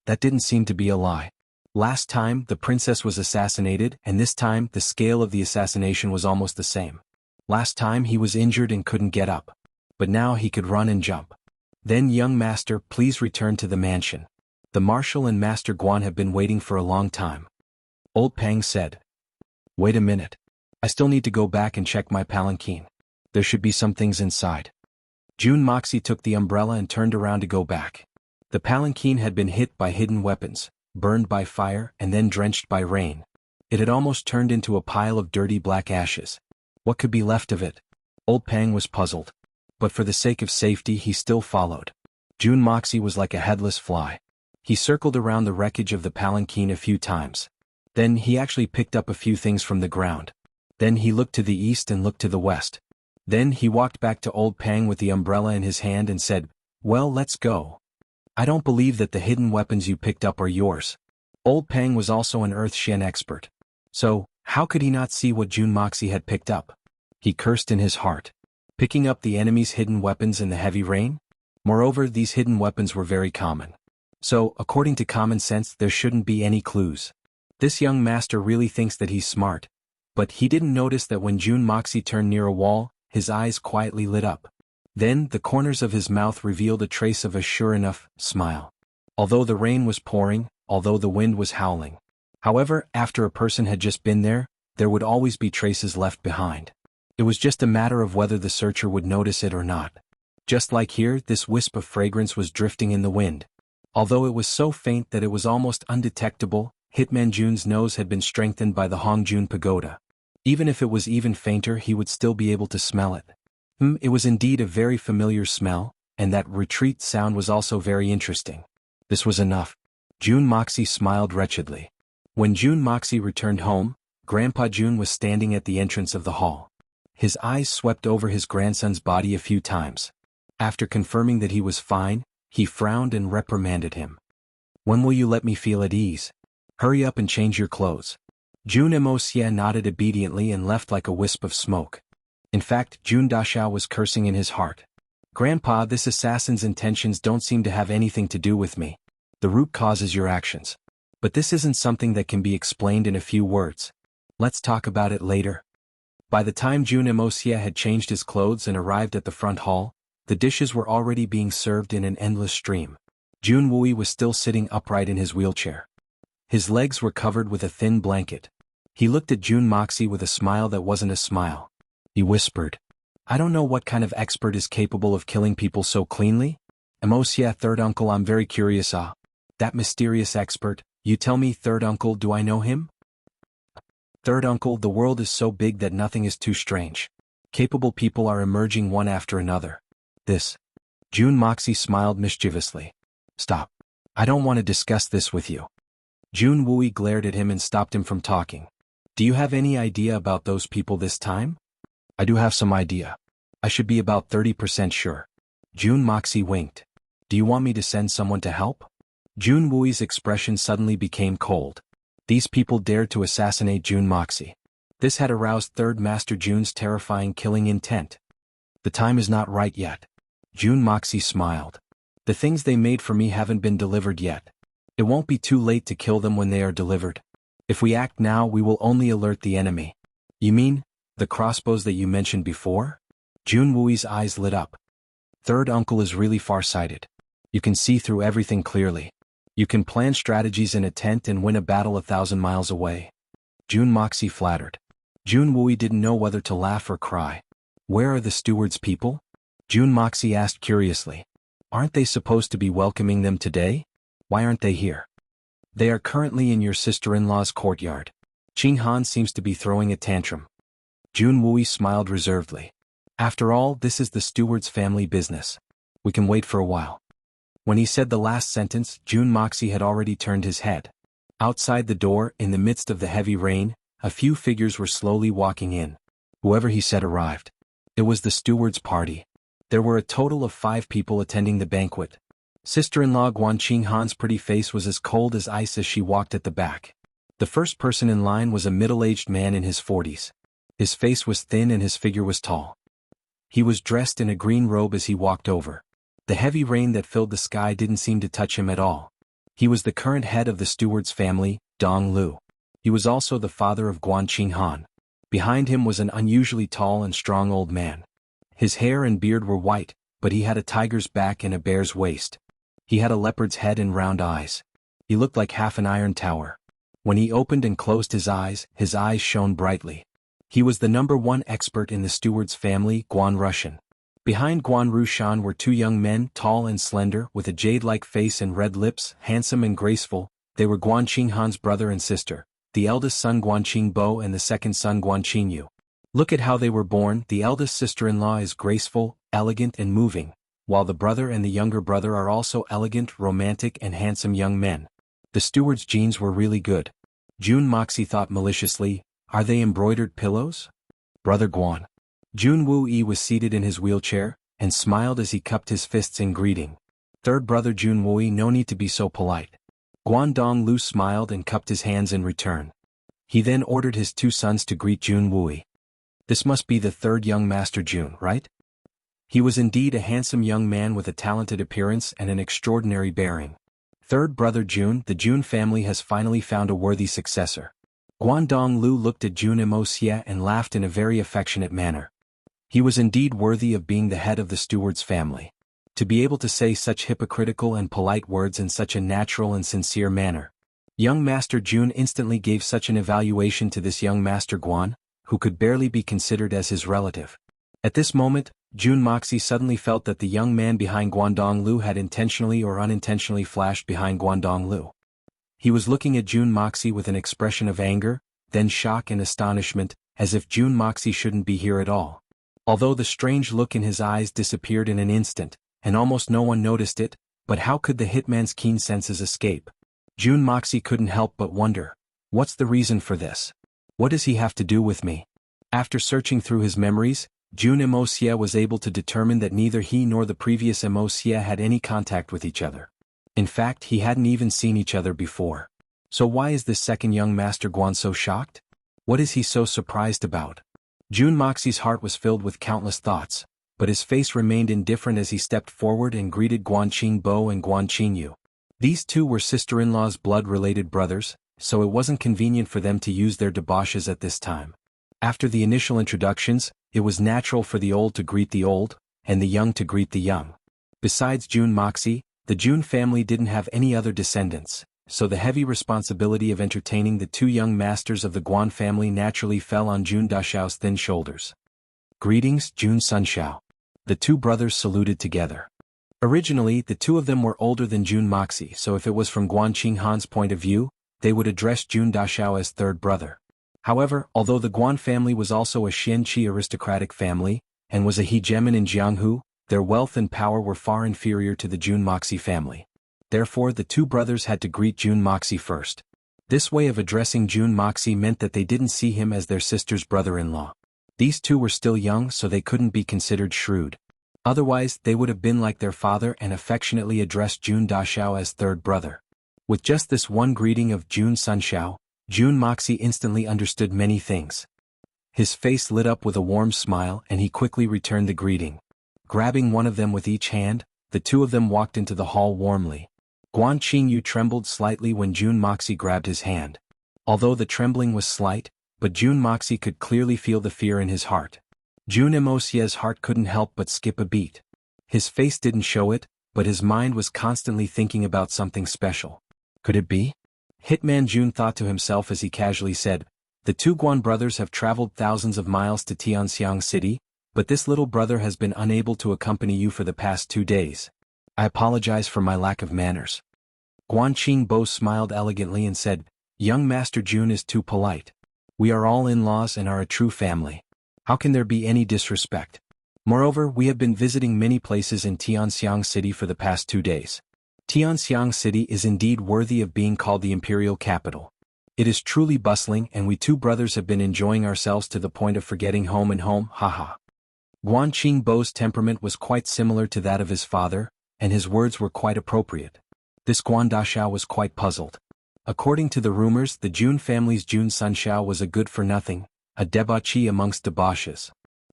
That didn't seem to be a lie. Last time the princess was assassinated, and this time the scale of the assassination was almost the same. Last time he was injured and couldn't get up. But now he could run and jump. Then, young master, please return to the mansion. The marshal and Master Guan have been waiting for a long time. Old Pang said. Wait a minute. I still need to go back and check my palanquin. There should be some things inside. Jun Moxie took the umbrella and turned around to go back. The palanquin had been hit by hidden weapons, burned by fire and then drenched by rain. It had almost turned into a pile of dirty black ashes. What could be left of it? Old Pang was puzzled. But for the sake of safety he still followed. Jun Moxie was like a headless fly. He circled around the wreckage of the palanquin a few times. Then he actually picked up a few things from the ground. Then he looked to the east and looked to the west. Then he walked back to old Pang with the umbrella in his hand and said, "Well, let's go. I don't believe that the hidden weapons you picked up are yours." Old Pang was also an Earth Shen expert. So, how could he not see what Jun Moxie had picked up? He cursed in his heart. Picking up the enemy's hidden weapons in the heavy rain? Moreover, these hidden weapons were very common. So, according to common sense, there shouldn't be any clues. This young master really thinks that he's smart. But he didn't notice that when Jun Moxie turned near a wall, his eyes quietly lit up. Then, the corners of his mouth revealed a trace of a sure enough smile. Although the rain was pouring, although the wind was howling. However, after a person had just been there would always be traces left behind. It was just a matter of whether the searcher would notice it or not. Just like here, this wisp of fragrance was drifting in the wind. Although it was so faint that it was almost undetectable, Hitman Jun's nose had been strengthened by the Hongjun Pagoda. Even if it was even fainter, he would still be able to smell it. It was indeed a very familiar smell, and that retreat sound was also very interesting. This was enough. Jun Moxie smiled wretchedly. When Jun Moxie returned home, Grandpa Jun was standing at the entrance of the hall. His eyes swept over his grandson's body a few times. After confirming that he was fine, he frowned and reprimanded him. "When will you let me feel at ease? Hurry up and change your clothes." Jun Wuxia nodded obediently and left like a wisp of smoke. In fact, Jun Dashao was cursing in his heart. "Grandpa, this assassin's intentions don't seem to have anything to do with me. The root cause is your actions. But this isn't something that can be explained in a few words. Let's talk about it later." By the time Jun Wuxia had changed his clothes and arrived at the front hall, the dishes were already being served in an endless stream. Jun Wui was still sitting upright in his wheelchair. His legs were covered with a thin blanket. He looked at Jun Moxie with a smile that wasn't a smile. He whispered, "I don't know what kind of expert is capable of killing people so cleanly. Wuxia, third uncle, I'm very curious. That mysterious expert, you tell me, third uncle, do I know him?" "Third uncle, the world is so big that nothing is too strange. Capable people are emerging one after another. This." Jun Moxie smiled mischievously. "Stop. I don't want to discuss this with you." Jun Wui glared at him and stopped him from talking. "Do you have any idea about those people this time?" "I do have some idea. I should be about 30% sure." Jun Moxie winked. "Do you want me to send someone to help?" Jun Wui's expression suddenly became cold. These people dared to assassinate Jun Moxie. This had aroused Third Master Jun's terrifying killing intent. "The time is not right yet." Jun Moxie smiled. "The things they made for me haven't been delivered yet. It won't be too late to kill them when they are delivered. If we act now, we will only alert the enemy." "You mean, the crossbows that you mentioned before?" Jun Wui's eyes lit up. "Third uncle is really far-sighted. You can see through everything clearly. You can plan strategies in a tent and win a battle 1,000 miles away." Jun Moxie flattered. Jun Wui didn't know whether to laugh or cry. "Where are the steward's people?" Jun Moxie asked curiously. "Aren't they supposed to be welcoming them today? Why aren't they here?" "They are currently in your sister-in-law's courtyard. Qing Han seems to be throwing a tantrum." Jun Wui smiled reservedly. "After all, this is the steward's family business. We can wait for a while." When he said the last sentence, Jun Moxie had already turned his head. Outside the door, in the midst of the heavy rain, a few figures were slowly walking in. Whoever he said arrived. It was the steward's party. There were a total of 5 people attending the banquet. Sister-in-law Guan Qing Han's pretty face was as cold as ice as she walked at the back. The first person in line was a middle-aged man in his 40s. His face was thin and his figure was tall. He was dressed in a green robe as he walked over. The heavy rain that filled the sky didn't seem to touch him at all. He was the current head of the steward's family, Dong Lu. He was also the father of Guan Qing Han. Behind him was an unusually tall and strong old man. His hair and beard were white, but he had a tiger's back and a bear's waist. He had a leopard's head and round eyes. He looked like half an iron tower. When he opened and closed his eyes shone brightly. He was the #1 expert in the steward's family, Guan Rushan. Behind Guan Rushan were 2 young men, tall and slender, with a jade-like face and red lips, handsome and graceful. They were Guan Qing Han's brother and sister, the eldest son Guan Qing Bo and the second son Guan Qing Yu. Look at how they were born. The eldest sister-in-law is graceful, elegant and moving, while the brother and the younger brother are also elegant, romantic and handsome young men. The steward's genes were really good. Jun Moxie thought maliciously, Are they embroidered pillows? Brother Guan. Junwu was seated in his wheelchair, and smiled as he cupped his fists in greeting. Third brother Junwu, no need to be so polite. Guandong Lu smiled and cupped his hands in return. He then ordered his two sons to greet Junwu. This must be the third young master Jun, right? He was indeed a handsome young man with a talented appearance and an extraordinary bearing. Third brother Jun, the Jun family has finally found a worthy successor. Guandong Lu looked at Jun Imosia and laughed in a very affectionate manner. He was indeed worthy of being the head of the steward's family. To be able to say such hypocritical and polite words in such a natural and sincere manner. Young Master Jun instantly gave such an evaluation to this young Master Guan, who could barely be considered as his relative. At this moment, Jun Moxie suddenly felt that the young man behind Guandong Lu had intentionally or unintentionally flashed behind Guandong Lu. He was looking at Jun Moxie with an expression of anger, then shock and astonishment, as if Jun Moxie shouldn't be here at all. Although the strange look in his eyes disappeared in an instant, and almost no one noticed it, but how could the hitman's keen senses escape? Jun Moxie couldn't help but wonder, what's the reason for this? What does he have to do with me? After searching through his memories, Jun Imosia was able to determine that neither he nor the previous Imosia had any contact with each other. In fact, he hadn't even seen each other before. So why is this second young Master Guan so shocked? What is he so surprised about? Jun Moxie's heart was filled with countless thoughts, but his face remained indifferent as he stepped forward and greeted Guan Qingbo and Guan Qingyu. These two were sister-in-law's blood-related brothers, so it wasn't convenient for them to use their debauches at this time. After the initial introductions, it was natural for the old to greet the old, and the young to greet the young. Besides Jun Moxie, the Jun family didn't have any other descendants, so the heavy responsibility of entertaining the two young masters of the Guan family naturally fell on Jun Dashao's thin shoulders. Greetings, Jun Sunshao. The two brothers saluted together. Originally, the two of them were older than Jun Moxie, so if it was from Guan Qinghan's point of view, they would address Jun Dashao as third brother. However, although the Guan family was also a Xianqi aristocratic family, and was a hegemon in Jianghu, their wealth and power were far inferior to the Jun Moxie family. Therefore, the two brothers had to greet Jun Moxie first. This way of addressing Jun Moxie meant that they didn't see him as their sister's brother-in-law. These two were still young, so they couldn't be considered shrewd. Otherwise, they would have been like their father and affectionately addressed Jun Dashao as third brother. With just this one greeting of Jun Sunshao, Jun Moxie instantly understood many things. His face lit up with a warm smile and he quickly returned the greeting. Grabbing one of them with each hand, the two of them walked into the hall warmly. Guan Qingyu trembled slightly when Jun Moxie grabbed his hand. Although the trembling was slight, but Jun Moxie could clearly feel the fear in his heart. Jun Imosia's heart couldn't help but skip a beat. His face didn't show it, but his mind was constantly thinking about something special. Could it be? Hitman Jun thought to himself as he casually said, "The two Guan brothers have traveled thousands of miles to Tianxiang City, but this little brother has been unable to accompany you for the past 2 days. I apologize for my lack of manners." Guan Qingbo smiled elegantly and said, "Young Master Jun is too polite. We are all in-laws and are a true family. How can there be any disrespect? Moreover, we have been visiting many places in Tianxiang City for the past 2 days. Tianxiang City is indeed worthy of being called the imperial capital. It is truly bustling and we two brothers have been enjoying ourselves to the point of forgetting home and home, haha." Guan Qingbo's temperament was quite similar to that of his father, and his words were quite appropriate. This Guan Dashao was quite puzzled. According to the rumors, the Jun family's Jun Sunshao was a good-for-nothing, a debauchee amongst debauches.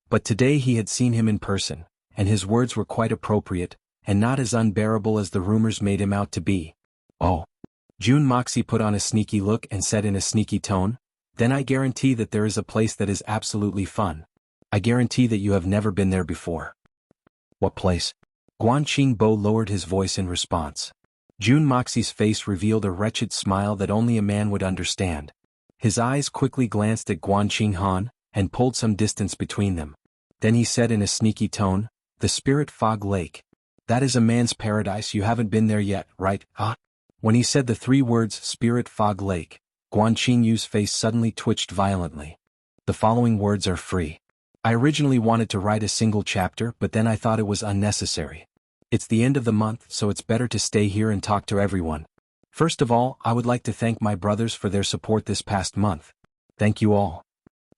But today he had seen him in person, and his words were quite appropriate, and not as unbearable as the rumors made him out to be. "Oh." Jun Moxie put on a sneaky look and said in a sneaky tone, "Then I guarantee that there is a place that is absolutely fun. I guarantee that you have never been there before." "What place?" Guan Qingbo lowered his voice in response. Jun Moxie's face revealed a wretched smile that only a man would understand. His eyes quickly glanced at Guan Qinghan, and pulled some distance between them. Then he said in a sneaky tone, "The Spirit Fog Lake. That is a man's paradise. You haven't been there yet, right, huh?" When he said the 3 words Spirit Fog Lake, Guan Qingyu's face suddenly twitched violently. "The following words are free. I originally wanted to write a single chapter, but then I thought it was unnecessary. It's the end of the month, so it's better to stay here and talk to everyone. First of all, I would like to thank my brothers for their support this past month. Thank you all.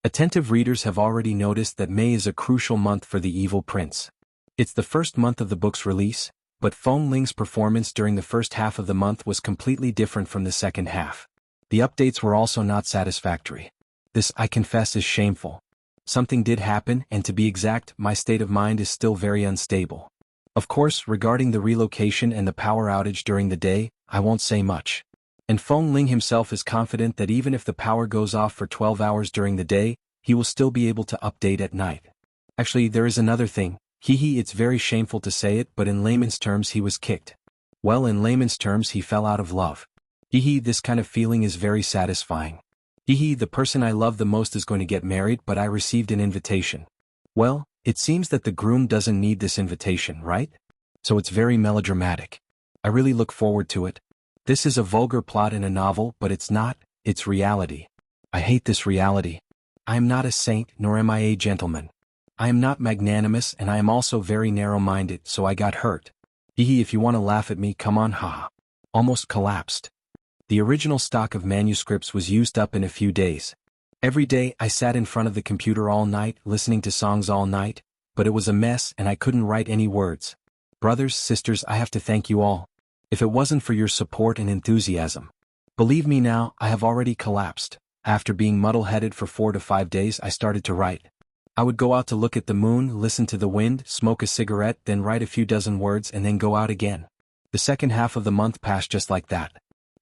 Attentive readers have already noticed that May is a crucial month for the Evil Prince. It's the first month of the book's release, but Feng Ling's performance during the first half of the month was completely different from the second half. The updates were also not satisfactory. This, I confess, is shameful. Something did happen, and to be exact, my state of mind is still very unstable. Of course, regarding the relocation and the power outage during the day, I won't say much. And Feng Ling himself is confident that even if the power goes off for 12 hours during the day, he will still be able to update at night. Actually, there is another thing. It's very shameful to say it, but in layman's terms he was kicked. Well, in layman's terms he fell out of love. This kind of feeling is very satisfying. The person I love the most is going to get married, but I received an invitation. Well, it seems that the groom doesn't need this invitation, right? So it's very melodramatic. I really look forward to it. This is a vulgar plot in a novel, but it's not, it's reality. I hate this reality. I am not a saint, nor am I a gentleman. I am not magnanimous, and I am also very narrow-minded, so I got hurt. If you want to laugh at me, come on, haha. Almost collapsed. The original stock of manuscripts was used up in a few days. Every day I sat in front of the computer all night, listening to songs all night, but it was a mess and I couldn't write any words. Brothers, sisters, I have to thank you all. If it wasn't for your support and enthusiasm. Believe me now, I have already collapsed. After being muddle-headed for 4 to 5 days, I started to write. I would go out to look at the moon, listen to the wind, smoke a cigarette, then write a few dozen words and then go out again. The second half of the month passed just like that.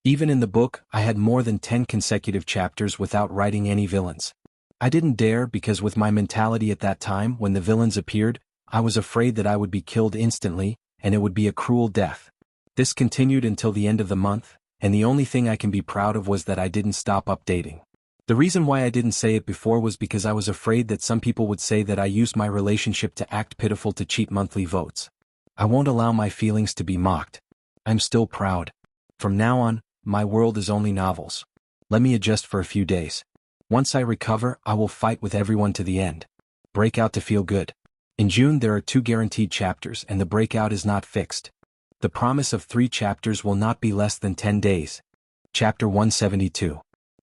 Even in the book, I had more than 10 consecutive chapters without writing any villains. I didn't dare because with my mentality at that time when the villains appeared, I was afraid that I would be killed instantly, and it would be a cruel death. This continued until the end of the month, and the only thing I can be proud of was that I didn't stop updating. The reason why I didn't say it before was because I was afraid that some people would say that I used my relationship to act pitiful to cheat monthly votes. I won't allow my feelings to be mocked. I'm still proud. From now on, my world is only novels. Let me adjust for a few days. Once I recover, I will fight with everyone to the end. Breakout to feel good. In June there are 2 guaranteed chapters and the breakout is not fixed. The promise of 3 chapters will not be less than 10 days. Chapter 172.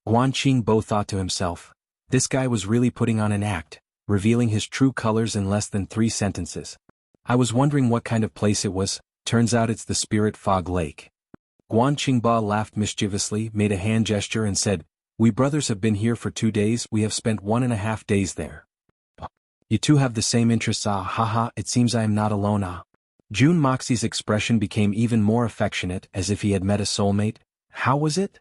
Guan Qingbo thought to himself, this guy was really putting on an act, revealing his true colors in less than 3 sentences. I was wondering what kind of place it was, turns out it's the Spirit Fog Lake. Guan Qingbo laughed mischievously, made a hand gesture and said, we brothers have been here for 2 days, we have spent 1.5 days there. You two have the same interests, haha, it seems I am not alone, Jun Moxie's expression became even more affectionate, as if he had met a soulmate. How was it?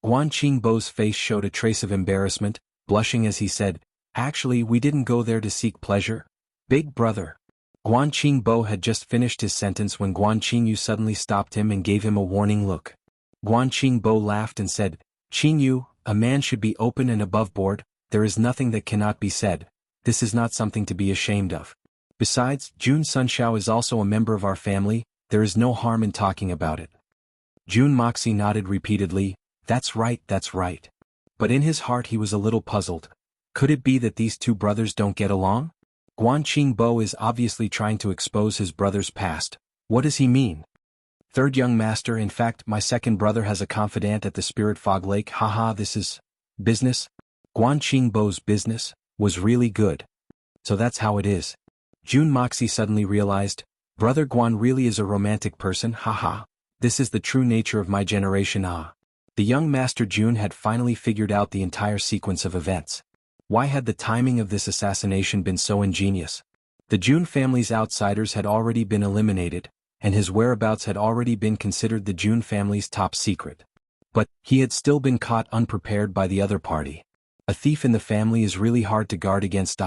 Guan Qingbo's face showed a trace of embarrassment, blushing as he said, actually we didn't go there to seek pleasure. Big brother. Guan Qingbo had just finished his sentence when Guan Qingyu suddenly stopped him and gave him a warning look. Guan Qingbo laughed and said, Qingyu, a man should be open and above board, there is nothing that cannot be said. This is not something to be ashamed of. Besides, Jun Sunshao is also a member of our family, there is no harm in talking about it. Jun Moxie nodded repeatedly, that's right, that's right. But in his heart he was a little puzzled. Could it be that these 2 brothers don't get along? Guan Qingbo is obviously trying to expose his brother's past. What does he mean? Third young master, in fact, my second brother has a confidant at the Spirit Fog Lake, haha, this is business. Guan Qingbo's business was really good. So that's how it is. Jun Moxie suddenly realized, brother Guan really is a romantic person, haha. This is the true nature of my generation, The young master Jun had finally figured out the entire sequence of events. Why had the timing of this assassination been so ingenious? The Jun family's outsiders had already been eliminated, and his whereabouts had already been considered the Jun family's top secret. But, he had still been caught unprepared by the other party. A thief in the family is really hard to guard against,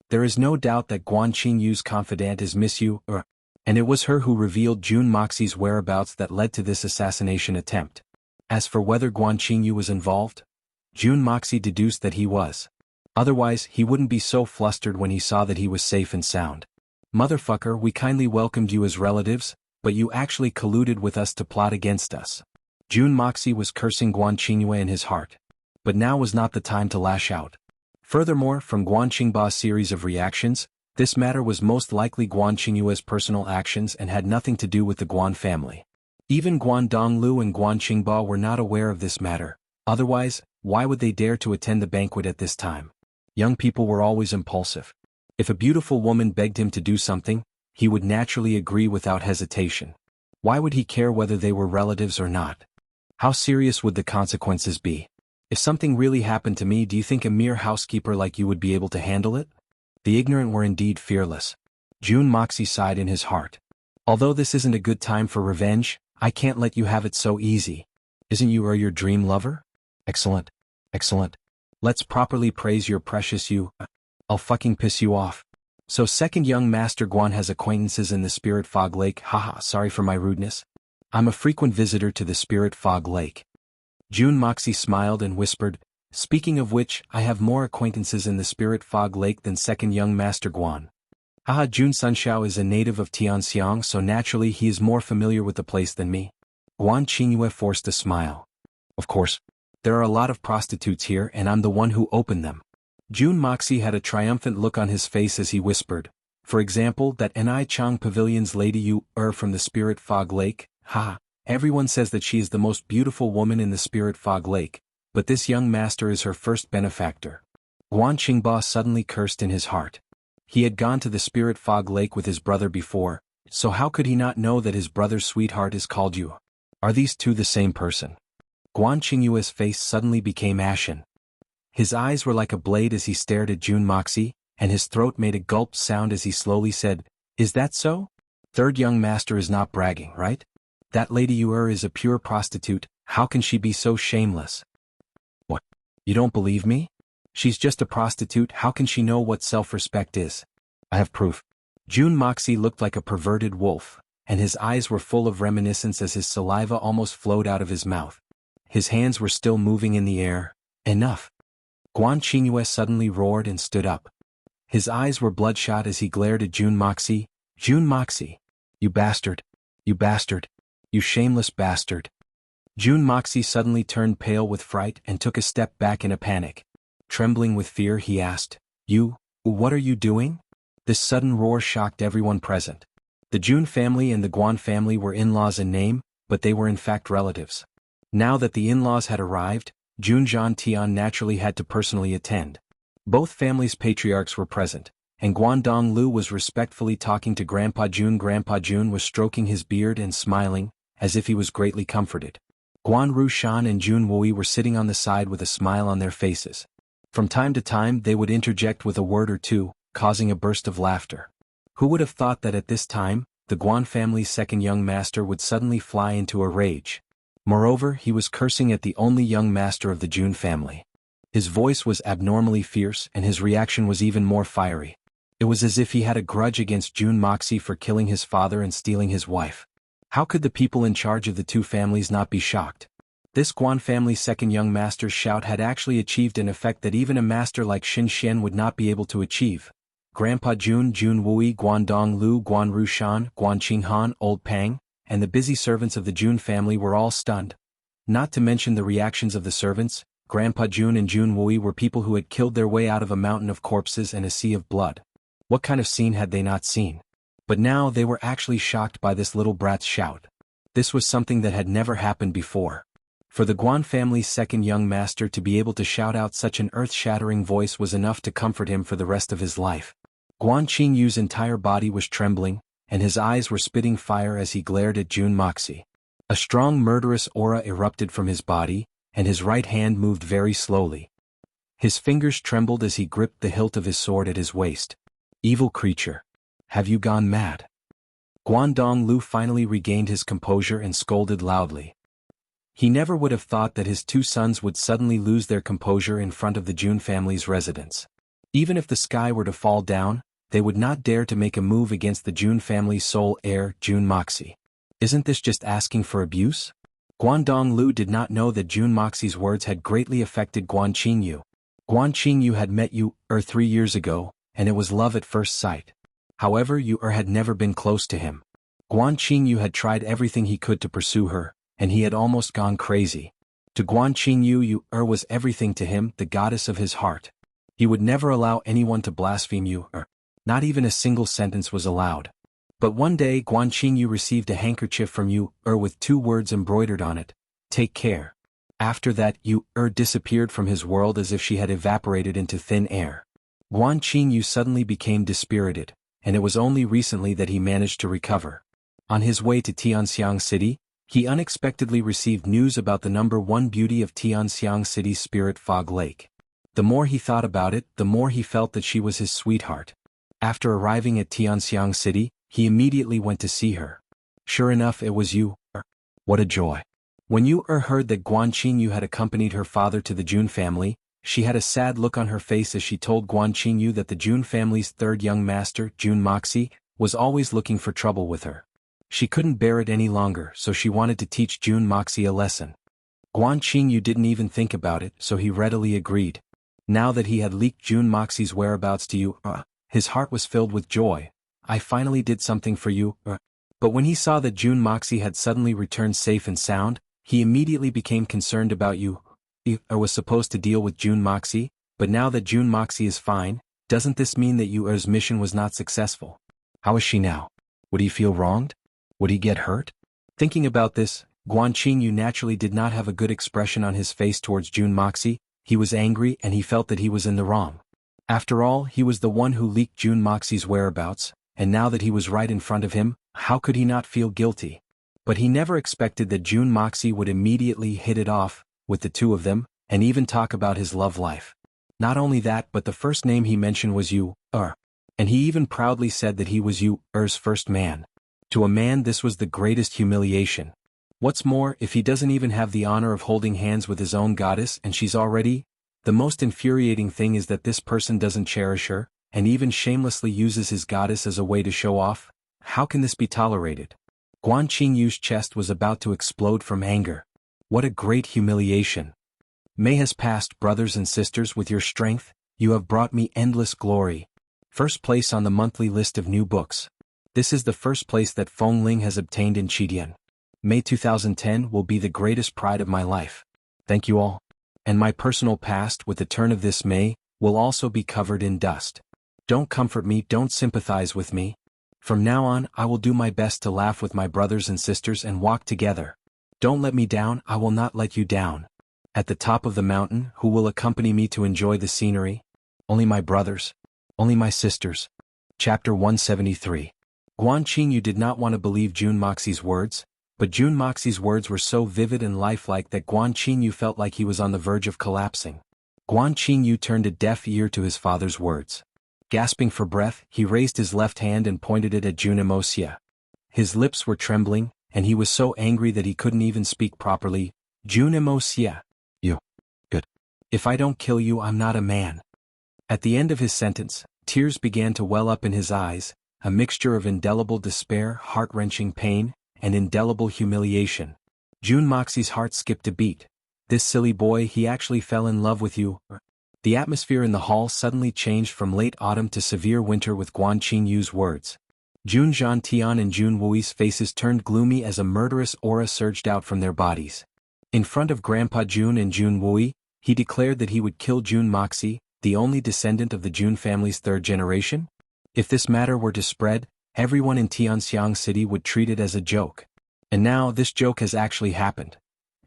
There is no doubt that Guan Qingyu's confidant is Miss Yu, and it was her who revealed Jun Moxie's whereabouts that led to this assassination attempt. As for whether Guan Qingyu was involved, Jun Moxie deduced that he was. Otherwise, he wouldn't be so flustered when he saw that he was safe and sound. Motherfucker, we kindly welcomed you as relatives, but you actually colluded with us to plot against us. Jun Moxie was cursing Guan Qingyu in his heart. But now was not the time to lash out. Furthermore, from Guan Qingba's series of reactions, this matter was most likely Guan Qingyu's personal actions and had nothing to do with the Guan family. Even Guan Donglu and Guan Qingba were not aware of this matter, otherwise, why would they dare to attend the banquet at this time? Young people were always impulsive. If a beautiful woman begged him to do something, he would naturally agree without hesitation. Why would he care whether they were relatives or not? How serious would the consequences be? If something really happened to me, do you think a mere housekeeper like you would be able to handle it? The ignorant were indeed fearless. Jun Moxie sighed in his heart. Although this isn't a good time for revenge, I can't let you have it so easy. Isn't you your dream lover? Excellent. Excellent. Let's properly praise your precious you. I'll fucking piss you off. So second young master Guan has acquaintances in the Spirit Fog Lake. Haha, sorry for my rudeness. I'm a frequent visitor to the Spirit Fog Lake. Jun Moxie smiled and whispered, speaking of which, I have more acquaintances in the Spirit Fog Lake than second young master Guan. Haha, Jun Sunshao is a native of Tianxiang, so naturally he is more familiar with the place than me. Guan Qingyue forced a smile. Of course. There are a lot of prostitutes here and I'm the one who opened them. Jun Moxie had a triumphant look on his face as he whispered, for example, that Ni Chang Pavilion's Lady Yu from the Spirit Fog Lake. Ha! Everyone says that she is the most beautiful woman in the Spirit Fog Lake, but this young master is her first benefactor. Guan Qingba suddenly cursed in his heart. He had gone to the Spirit Fog Lake with his brother before, so how could he not know that his brother's sweetheart is called Yu? Are these two the same person? Guan Qingyue's face suddenly became ashen. His eyes were like a blade as he stared at Jun Moxie, and his throat made a gulp sound as he slowly said, Is that so? Third young master is not bragging, right? That Lady Yu is a pure prostitute, how can she be so shameless? What? You don't believe me? She's just a prostitute, how can she know what self-respect is? I have proof. Jun Moxie looked like a perverted wolf, and his eyes were full of reminiscence as his saliva almost flowed out of his mouth. His hands were still moving in the air. Enough. Guan Qingyue suddenly roared and stood up. His eyes were bloodshot as he glared at Jun Moxie. Jun Moxie! You bastard! You bastard! You shameless bastard! Jun Moxie suddenly turned pale with fright and took a step back in a panic. Trembling with fear, he asked, What are you doing? This sudden roar shocked everyone present. The Jun family and the Guan family were in-laws in name, but they were in fact relatives. Now that the in-laws had arrived, Jun Zhantian naturally had to personally attend. Both families' patriarchs were present, and Guandong Lu was respectfully talking to Grandpa Jun. Grandpa Jun was stroking his beard and smiling, as if he was greatly comforted. Guan Rushan and Jun Wui were sitting on the side with a smile on their faces. From time to time they would interject with a word or two, causing a burst of laughter. Who would have thought that at this time, the Guan family's second young master would suddenly fly into a rage? Moreover, he was cursing at the only young master of the Jun family. His voice was abnormally fierce and his reaction was even more fiery. It was as if he had a grudge against Jun Moxie for killing his father and stealing his wife. How could the people in charge of the two families not be shocked? This Guan family's second young master's shout had actually achieved an effect that even a master like Xin Xian would not be able to achieve. Grandpa Jun, Jun Wui, Guandong Lu, Guan Rushan, Guan Qinghan, Old Pang, and the busy servants of the Jun family were all stunned. Not to mention the reactions of the servants, Grandpa Jun and Jun Wui were people who had killed their way out of a mountain of corpses and a sea of blood. What kind of scene had they not seen? But now they were actually shocked by this little brat's shout. This was something that had never happened before. For the Guan family's second young master to be able to shout out such an earth-shattering voice was enough to comfort him for the rest of his life. Guan Qingyu's entire body was trembling, and his eyes were spitting fire as he glared at Jun Moxie. A strong murderous aura erupted from his body, and his right hand moved very slowly. His fingers trembled as he gripped the hilt of his sword at his waist. Evil creature! Have you gone mad? Guandong Lu finally regained his composure and scolded loudly. He never would have thought that his two sons would suddenly lose their composure in front of the Jun family's residence. Even if the sky were to fall down, they would not dare to make a move against the Jun family's sole heir, Jun Moxie. Isn't this just asking for abuse? Guandong Lu did not know that Jun Moxie's words had greatly affected Guan Qingyu. Guan Qingyu had met Yu 3 years ago, and it was love at first sight. However, Yu had never been close to him. Guan Qingyu had tried everything he could to pursue her, and he had almost gone crazy. To Guan Qingyu, Yu was everything to him, the goddess of his heart. He would never allow anyone to blaspheme Yu. Not even a single sentence was allowed. But one day Guan Qingyu received a handkerchief from Yu with 2 words embroidered on it. Take care. After that disappeared from his world as if she had evaporated into thin air. Guan Qingyu suddenly became dispirited, and it was only recently that he managed to recover. On his way to Tianxiang City, he unexpectedly received news about the #1 beauty of Tianxiang City's Spirit Fog Lake. The more he thought about it, the more he felt that she was his sweetheart. After arriving at Tianxiang City, he immediately went to see her. Sure enough, it was you. What a joy. When you heard that Guan Qingyu had accompanied her father to the Jun family, she had a sad look on her face as she told Guan Qingyu that the Jun family's third young master, Jun Moxie, was always looking for trouble with her. She couldn't bear it any longer, so she wanted to teach Jun Moxie a lesson. Guan Qingyu didn't even think about it, so he readily agreed. Now that he had leaked Jun Moxie's whereabouts to you, his heart was filled with joy. I finally did something for you. But when he saw that Jun Moxie had suddenly returned safe and sound, he immediately became concerned about you. I was supposed to deal with Jun Moxie, but now that Jun Moxie is fine, doesn't this mean that Yu's mission was not successful? How is she now? Would he feel wronged? Would he get hurt? Thinking about this, Guan Qingyu naturally did not have a good expression on his face towards Jun Moxie. He was angry and he felt that he was in the wrong. After all, he was the one who leaked Jun Moxie's whereabouts, and now that he was right in front of him, how could he not feel guilty? But he never expected that Jun Moxie would immediately hit it off with the two of them, and even talk about his love life. Not only that, but the first name he mentioned was Yu, and he even proudly said that he was Yu's first man. To a man, this was the greatest humiliation. What's more, if he doesn't even have the honor of holding hands with his own goddess and she's already... The most infuriating thing is that this person doesn't cherish her, and even shamelessly uses his goddess as a way to show off. How can this be tolerated? Guan Qingyu's chest was about to explode from anger. What a great humiliation. May has passed, brothers and sisters, with your strength, you have brought me endless glory. First place on the monthly list of new books. This is the first place that Feng Ling has obtained in Qidian. May 2010 will be the greatest pride of my life. Thank you all. And my personal past, with the turn of this May, will also be covered in dust. Don't comfort me, don't sympathize with me. From now on, I will do my best to laugh with my brothers and sisters and walk together. Don't let me down, I will not let you down. At the top of the mountain, who will accompany me to enjoy the scenery? Only my brothers. Only my sisters. Chapter 173. Guan Qingyu did not want to believe Jun Moxie's words, but Jun Moxie's words were so vivid and lifelike that Guan Qingyu felt like he was on the verge of collapsing. Guan Qingyu turned a deaf ear to his father's words. Gasping for breath, he raised his left hand and pointed it at Jun Moxie. His lips were trembling, and he was so angry that he couldn't even speak properly. Jun Moxie. You. Good. If I don't kill you, I'm not a man. At the end of his sentence, tears began to well up in his eyes, a mixture of indelible despair, heart-wrenching pain, and indelible humiliation. Jun Moxie's heart skipped a beat. This silly boy, he actually fell in love with you. The atmosphere in the hall suddenly changed from late autumn to severe winter with Guan Qingyu's words. Jun Zhantian and Jun Wui's faces turned gloomy as a murderous aura surged out from their bodies. In front of Grandpa Jun and Jun Wui, he declared that he would kill Jun Moxie, the only descendant of the Jun family's third generation. If this matter were to spread, everyone in Tianxiang City would treat it as a joke. And now this joke has actually happened.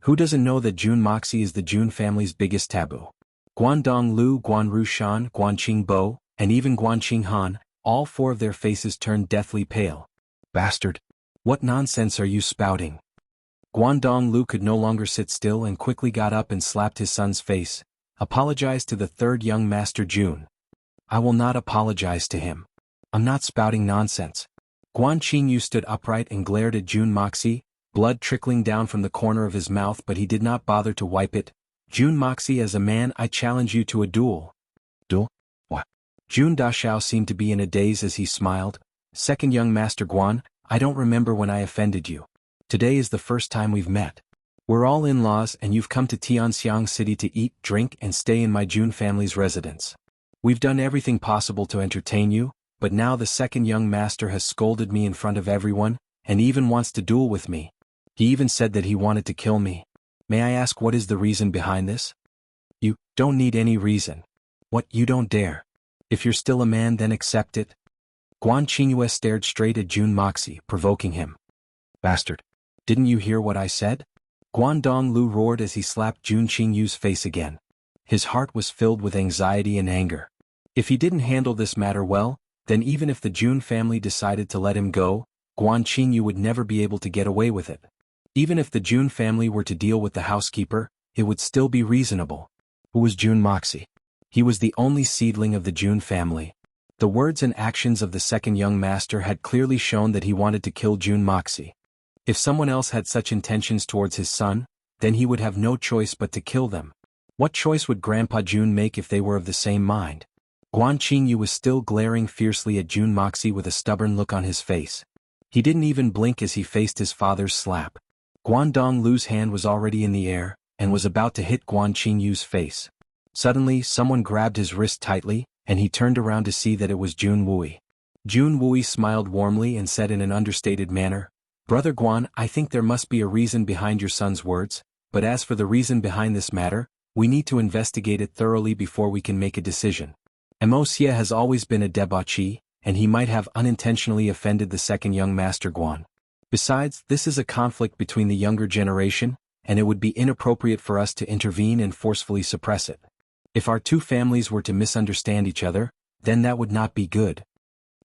Who doesn't know that Jun Moxie is the Jun family's biggest taboo? Guandong Lu, Guan Rushan, Guan Qingbo, and even Guan Qinghan, all four of their faces turned deathly pale. Bastard! What nonsense are you spouting? Guandong Lu could no longer sit still and quickly got up and slapped his son's face, apologized to the third young master Jun. I will not apologize to him. I'm not spouting nonsense. Guan Qingyu stood upright and glared at Jun Moxie, blood trickling down from the corner of his mouth, but he did not bother to wipe it. Jun Moxie, as a man, I challenge you to a duel. Duel? What? Jun Dashao seemed to be in a daze as he smiled. Second young master Guan, I don't remember when I offended you. Today is the first time we've met. We're all in-laws and you've come to Tianxiang City to eat, drink and stay in my Jun family's residence. We've done everything possible to entertain you, but now the second young master has scolded me in front of everyone, and even wants to duel with me. He even said that he wanted to kill me. May I ask what is the reason behind this? You don't need any reason. What, you don't dare? If you're still a man, then accept it. Guan Qingyu stared straight at Jun Moxie, provoking him. Bastard. Didn't you hear what I said? Guangdong Lu roared as he slapped Jun Qingyu's face again. His heart was filled with anxiety and anger. If he didn't handle this matter well, then even if the Jun family decided to let him go, Guan Qingyu would never be able to get away with it. Even if the Jun family were to deal with the housekeeper, it would still be reasonable. Who was Jun Moxie? He was the only seedling of the Jun family. The words and actions of the second young master had clearly shown that he wanted to kill Jun Moxie. If someone else had such intentions towards his son, then he would have no choice but to kill them. What choice would Grandpa Jun make if they were of the same mind? Guan Qingyu was still glaring fiercely at Jun Moxie with a stubborn look on his face. He didn't even blink as he faced his father's slap. Guangdong Lu's hand was already in the air, and was about to hit Guan Qingyu's face. Suddenly, someone grabbed his wrist tightly, and he turned around to see that it was Jun Wui. Jun Wui smiled warmly and said in an understated manner, "Brother Guan, I think there must be a reason behind your son's words, but as for the reason behind this matter, we need to investigate it thoroughly before we can make a decision. Wuxia has always been a debauchee, and he might have unintentionally offended the second young master Guan. Besides, this is a conflict between the younger generation, and it would be inappropriate for us to intervene and forcefully suppress it. If our two families were to misunderstand each other, then that would not be good."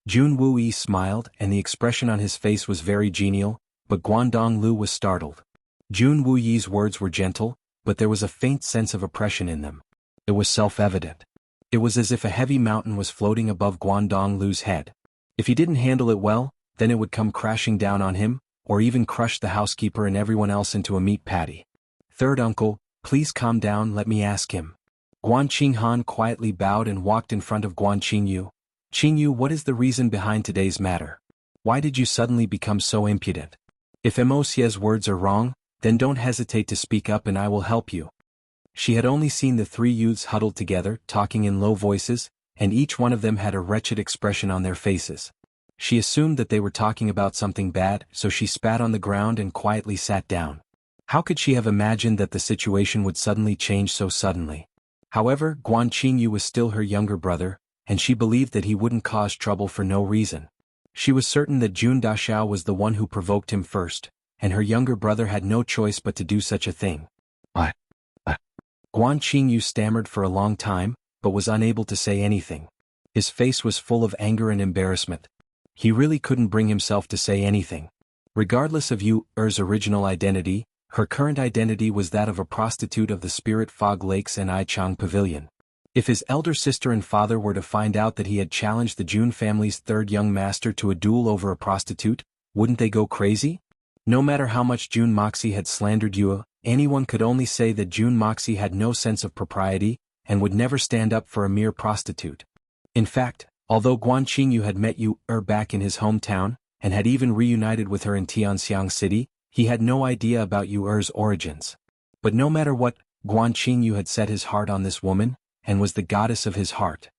Jun Wui smiled, and the expression on his face was very genial, but Guangdong Lu was startled. Jun Wuyi's words were gentle, but there was a faint sense of oppression in them. It was self-evident. It was as if a heavy mountain was floating above Guangdong Lu's head. If he didn't handle it well, then it would come crashing down on him, or even crush the housekeeper and everyone else into a meat patty. "Third uncle, please calm down, let me ask him." Guan Qinghan quietly bowed and walked in front of Guan Qingyu. "Qingyu, what is the reason behind today's matter? Why did you suddenly become so impudent? If Wuxia's words are wrong, then don't hesitate to speak up and I will help you." She had only seen the three youths huddled together, talking in low voices, and each one of them had a wretched expression on their faces. She assumed that they were talking about something bad, so she spat on the ground and quietly sat down. How could she have imagined that the situation would suddenly change so suddenly? However, Guan Qingyu was still her younger brother, and she believed that he wouldn't cause trouble for no reason. She was certain that Jun Daxiao was the one who provoked him first, and her younger brother had no choice but to do such a thing. "What? Guan Qingyu stammered for a long time, but was unable to say anything. His face was full of anger and embarrassment. He really couldn't bring himself to say anything. Regardless of Yu Er's original identity, her current identity was that of a prostitute of the Spirit Fog Lakes and Aichang Pavilion. If his elder sister and father were to find out that he had challenged the Jun family's third young master to a duel over a prostitute, wouldn't they go crazy? No matter how much Jun Moxie had slandered Yu, anyone could only say that Jun Moxie had no sense of propriety, and would never stand up for a mere prostitute. In fact, although Guan Qingyu had met Yu back in his hometown, and had even reunited with her in Tianxiang City, he had no idea about Yu's origins. But no matter what, Guan Qingyu had set his heart on this woman, and was the goddess of his heart.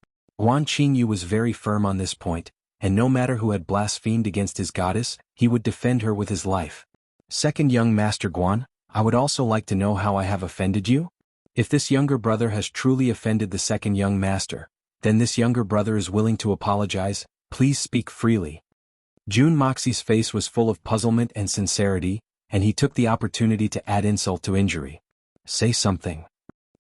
Guan Qingyu was very firm on this point, and no matter who had blasphemed against his goddess, he would defend her with his life. "Second young master Guan, I would also like to know how I have offended you? If this younger brother has truly offended the second young master, then this younger brother is willing to apologize, please speak freely." Jun Moxie's face was full of puzzlement and sincerity, and he took the opportunity to add insult to injury. "Say something."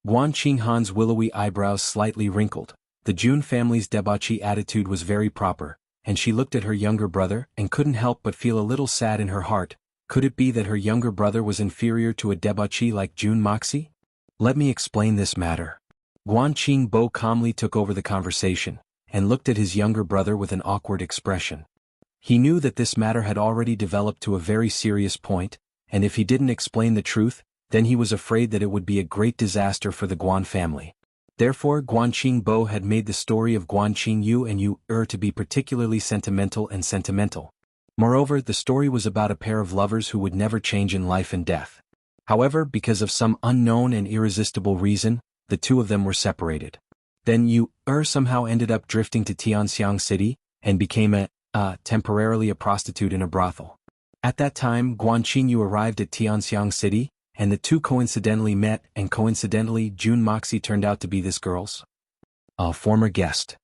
Guan Qinghan's willowy eyebrows slightly wrinkled. The Jun family's debauchee attitude was very proper, and she looked at her younger brother and couldn't help but feel a little sad in her heart. Could it be that her younger brother was inferior to a debauchee like Jun Moxie? "Let me explain this matter." Guan Qingbo calmly took over the conversation, and looked at his younger brother with an awkward expression. He knew that this matter had already developed to a very serious point, and if he didn't explain the truth, then he was afraid that it would be a great disaster for the Guan family. Therefore Guan Qingbo had made the story of Guan Qingyu and Yu to be particularly sentimental. Moreover, the story was about a pair of lovers who would never change in life and death. However, because of some unknown and irresistible reason, the two of them were separated. Then Yu somehow ended up drifting to Tianxiang City, and became temporarily a prostitute in a brothel. At that time Guan Qingyu arrived at Tianxiang City, and the two coincidentally met, and coincidentally Jun Moxie turned out to be this girl's former guest.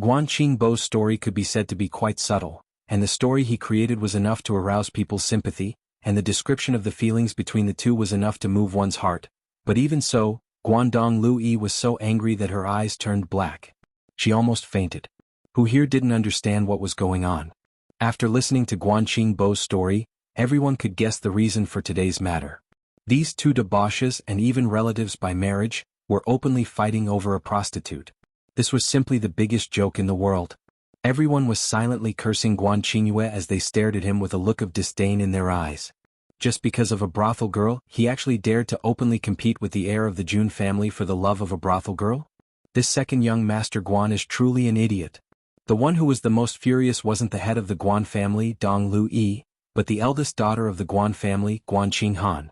Guan Qingbo's story could be said to be quite subtle, and the story he created was enough to arouse people's sympathy, and the description of the feelings between the two was enough to move one's heart, but even so, Guangdong Lu Yi was so angry that her eyes turned black. She almost fainted. Who here didn't understand what was going on? After listening to Guanqing Bo's story, everyone could guess the reason for today's matter. These two debauches and even relatives by marriage were openly fighting over a prostitute. This was simply the biggest joke in the world. Everyone was silently cursing Guan Qingyue as they stared at him with a look of disdain in their eyes. Just because of a brothel girl, he actually dared to openly compete with the heir of the Jun family for the love of a brothel girl? This second young master Guan is truly an idiot. The one who was the most furious wasn't the head of the Guan family, Dong Lu Yi, but the eldest daughter of the Guan family, Guan Qinghan.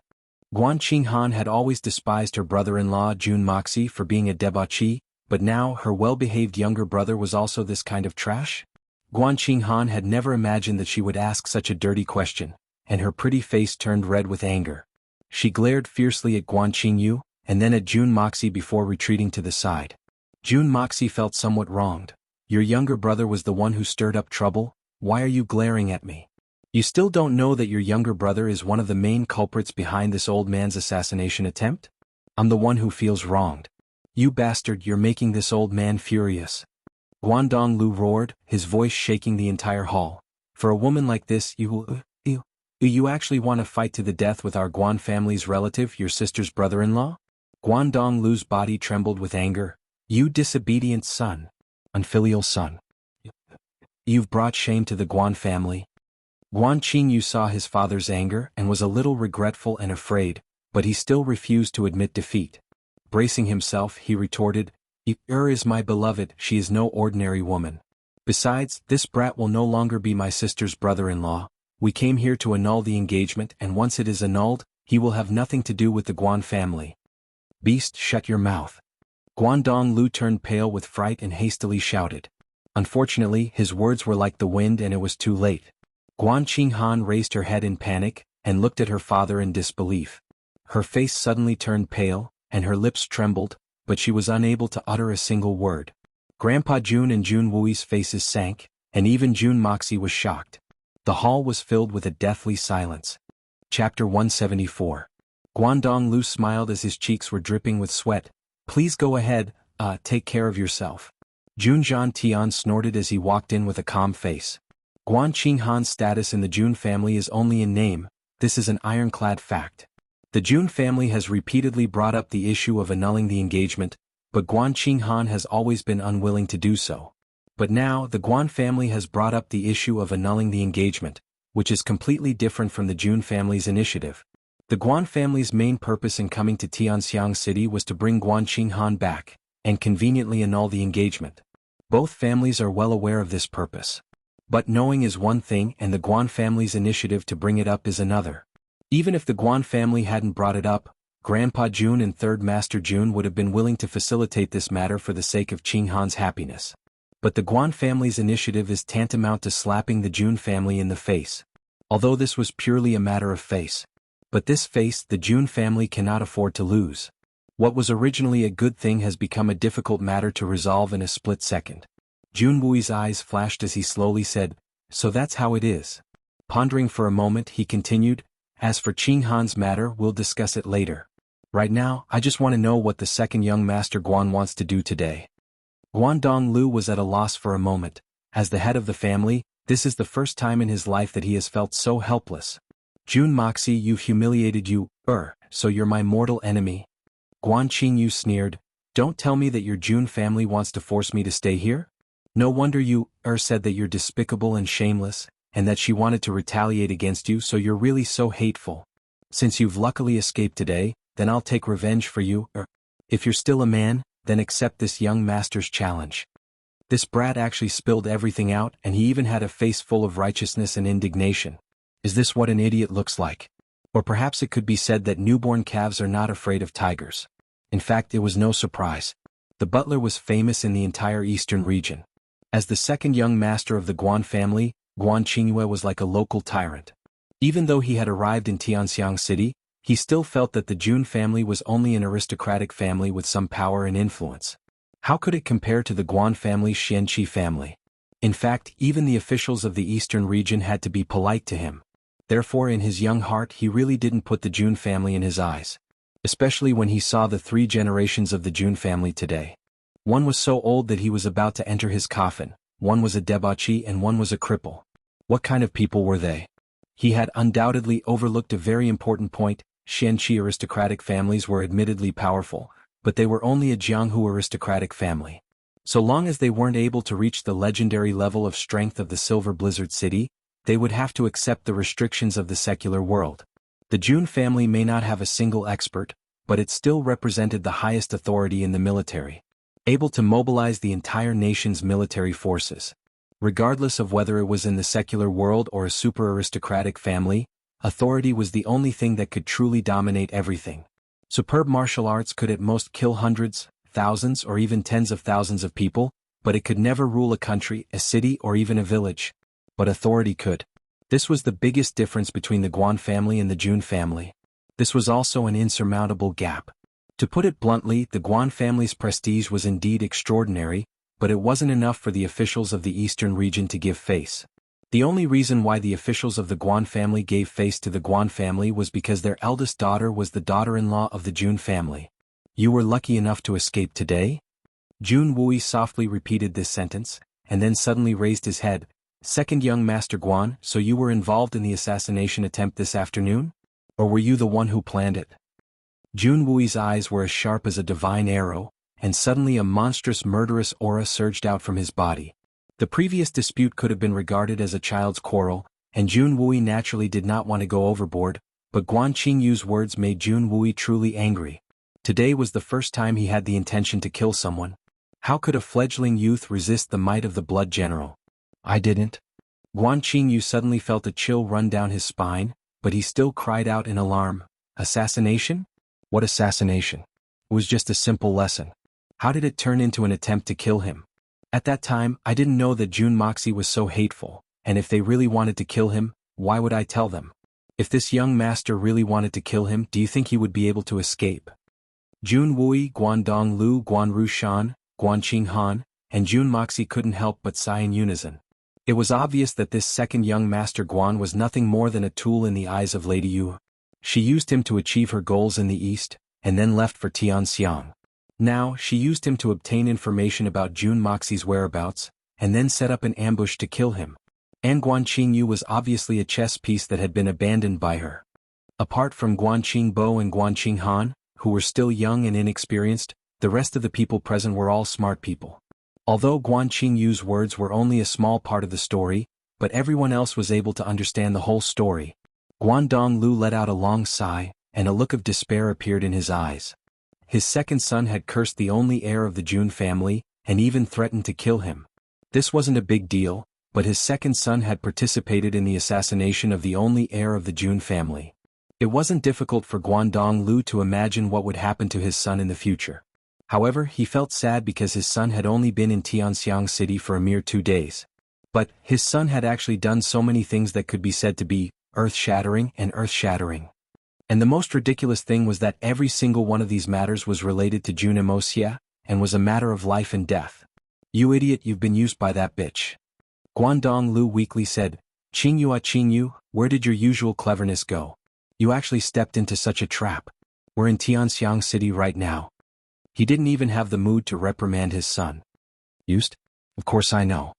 Guan Qinghan had always despised her brother-in-law Jun Moxie for being a debauchee, but now her well-behaved younger brother was also this kind of trash? Guan Qinghan had never imagined that she would ask such a dirty question, and her pretty face turned red with anger. She glared fiercely at Guan Qingyu, and then at Jun Moxie before retreating to the side. Jun Moxie felt somewhat wronged. Your younger brother was the one who stirred up trouble, why are you glaring at me? You still don't know that your younger brother is one of the main culprits behind this old man's assassination attempt? I'm the one who feels wronged. You bastard, you're making this old man furious. Guangdong Lu roared, his voice shaking the entire hall. For a woman like this, you actually want to fight to the death with our Guan family's relative, your sister's brother-in-law? Guangdong Lu's body trembled with anger. You disobedient son. Unfilial son. You've brought shame to the Guan family. Guan Qingyu saw his father's anger and was a little regretful and afraid, but he still refused to admit defeat. Bracing himself, he retorted, is my beloved, she is no ordinary woman. Besides, this brat will no longer be my sister's brother-in-law. We came here to annul the engagement, and once it is annulled, he will have nothing to do with the Guan family. Beast, shut your mouth. Guangdong Lu turned pale with fright and hastily shouted. Unfortunately, his words were like the wind and it was too late. Guan Qinghan raised her head in panic, and looked at her father in disbelief. Her face suddenly turned pale, and her lips trembled, but she was unable to utter a single word. Grandpa Jun and Jun Wui's faces sank, and even Jun Moxie was shocked. The hall was filled with a deathly silence. Chapter 174. Guangdong Lu smiled as his cheeks were dripping with sweat. Please go ahead, take care of yourself. Jun Zhantian snorted as he walked in with a calm face. Guan Qinghan's status in the Jun family is only in name, this is an ironclad fact. The Jun family has repeatedly brought up the issue of annulling the engagement, but Guan Qinghan has always been unwilling to do so. But now, the Guan family has brought up the issue of annulling the engagement, which is completely different from the Jun family's initiative. The Guan family's main purpose in coming to Tianxiang City was to bring Guan Qinghan back, and conveniently annul the engagement. Both families are well aware of this purpose. But knowing is one thing and the Guan family's initiative to bring it up is another. Even if the Guan family hadn't brought it up, Grandpa Jun and Third Master Jun would have been willing to facilitate this matter for the sake of Qinghan's happiness. But the Guan family's initiative is tantamount to slapping the Jun family in the face. Although this was purely a matter of face. But this face the Jun family cannot afford to lose. What was originally a good thing has become a difficult matter to resolve in a split second. Jun Wui's eyes flashed as he slowly said, so that's how it is. Pondering for a moment he continued, as for Qinghan's matter we'll discuss it later. Right now, I just want to know what the second young master Guan wants to do today. Guangdong Lu was at a loss for a moment. As the head of the family, this is the first time in his life that he has felt so helpless. Jun Moxie, you've humiliated you, so you're my mortal enemy. Guan Qingyu sneered, don't tell me that your Jun family wants to force me to stay here? No wonder you, said that you're despicable and shameless, and that she wanted to retaliate against you, so you're really so hateful. Since you've luckily escaped today, then I'll take revenge for you, If you're still a man, then accept this young master's challenge. This brat actually spilled everything out and he even had a face full of righteousness and indignation. Is this what an idiot looks like? Or perhaps it could be said that newborn calves are not afraid of tigers. In fact, it was no surprise. The butler was famous in the entire eastern region. As the second young master of the Guan family, Guan Qingyue was like a local tyrant. Even though he had arrived in Tianxiang City, he still felt that the Jun family was only an aristocratic family with some power and influence. How could it compare to the Guan family's Xianqi family? In fact, even the officials of the eastern region had to be polite to him. Therefore in his young heart he really didn't put the Jun family in his eyes. Especially when he saw the 3 generations of the Jun family today. One was so old that he was about to enter his coffin, one was a debauchee and one was a cripple. What kind of people were they? He had undoubtedly overlooked a very important point. Xianqi aristocratic families were admittedly powerful, but they were only a Jianghu aristocratic family. So long as they weren't able to reach the legendary level of strength of the Silver Blizzard City, they would have to accept the restrictions of the secular world. The Jun family may not have a single expert, but it still represented the highest authority in the military, able to mobilize the entire nation's military forces. Regardless of whether it was in the secular world or a super aristocratic family, authority was the only thing that could truly dominate everything. Superb martial arts could at most kill hundreds, thousands or even tens of thousands of people, but it could never rule a country, a city or even a village. But authority could. This was the biggest difference between the Guan family and the Jun family. This was also an insurmountable gap. To put it bluntly, the Guan family's prestige was indeed extraordinary, but it wasn't enough for the officials of the eastern region to give face. The only reason why the officials of the Guan family gave face to the Guan family was because their eldest daughter was the daughter-in-law of the Jun family. You were lucky enough to escape today? Jun Wui softly repeated this sentence, and then suddenly raised his head. Second young Master Guan, so you were involved in the assassination attempt this afternoon? Or were you the one who planned it? Jun Wui's eyes were as sharp as a divine arrow, and suddenly a monstrous murderous aura surged out from his body. The previous dispute could have been regarded as a child's quarrel, and Jun Wui naturally did not want to go overboard, but Guan Qingyu's words made Jun Wui truly angry. Today was the first time he had the intention to kill someone. How could a fledgling youth resist the might of the blood general? I didn't. Guan Qingyu suddenly felt a chill run down his spine, but he still cried out in alarm. Assassination? What assassination? It was just a simple lesson. How did it turn into an attempt to kill him? At that time, I didn't know that Jun Moxie was so hateful, and if they really wanted to kill him, why would I tell them? If this young master really wanted to kill him, do you think he would be able to escape? Jun Wui, Guandong Lu, Guan Rushan, Guan Qinghan, and Jun Moxie couldn't help but sigh in unison. It was obvious that this second young Master Guan was nothing more than a tool in the eyes of Lady Yu. She used him to achieve her goals in the east, and then left for Tianxiang. Now, she used him to obtain information about Jun Moxie's whereabouts, and then set up an ambush to kill him. And Guan Qingyu was obviously a chess piece that had been abandoned by her. Apart from Guan Qingbo and Guan Qinghan, who were still young and inexperienced, the rest of the people present were all smart people. Although Guan Qingyu's words were only a small part of the story, but everyone else was able to understand the whole story. Guandong Lu let out a long sigh, and a look of despair appeared in his eyes. His second son had cursed the only heir of the Jun family, and even threatened to kill him. This wasn't a big deal, but his second son had participated in the assassination of the only heir of the Jun family. It wasn't difficult for Guandong Lu to imagine what would happen to his son in the future. However, he felt sad because his son had only been in Tianxiang City for a mere 2 days. But his son had actually done so many things that could be said to be earth-shattering and earth-shattering. And the most ridiculous thing was that every single one of these matters was related to Jun Wuxia, and was a matter of life and death. You idiot, you've been used by that bitch. Guandong Lu weakly said, Qingyu, where did your usual cleverness go? You actually stepped into such a trap. We're in Tianxiang City right now. He didn't even have the mood to reprimand his son. Used? Of course I know.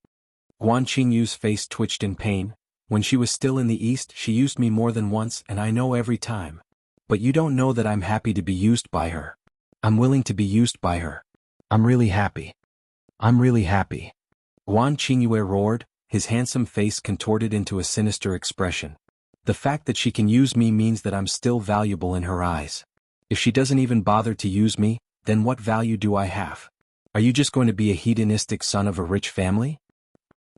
Guan Qingyu's face twitched in pain. When she was still in the east, she used me more than once, and I know every time. But you don't know that I'm happy to be used by her. I'm willing to be used by her. I'm really happy. I'm really happy. Guan Qingyu roared, his handsome face contorted into a sinister expression. The fact that she can use me means that I'm still valuable in her eyes. If she doesn't even bother to use me, then what value do I have? Are you just going to be a hedonistic son of a rich family?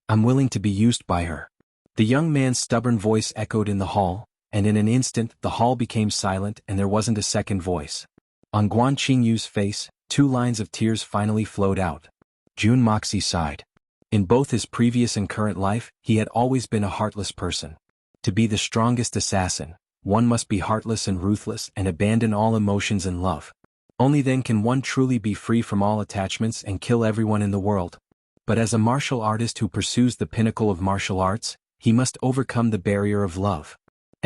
I'm willing to be used by her. The young man's stubborn voice echoed in the hall, and in an instant the hall became silent and there wasn't a second voice. On Guan Qingyu's face, 2 lines of tears finally flowed out. Jun Moxie sighed. In both his previous and current life, he had always been a heartless person. To be the strongest assassin, one must be heartless and ruthless and abandon all emotions and love. Only then can one truly be free from all attachments and kill everyone in the world. But as a martial artist who pursues the pinnacle of martial arts, he must overcome the barrier of love.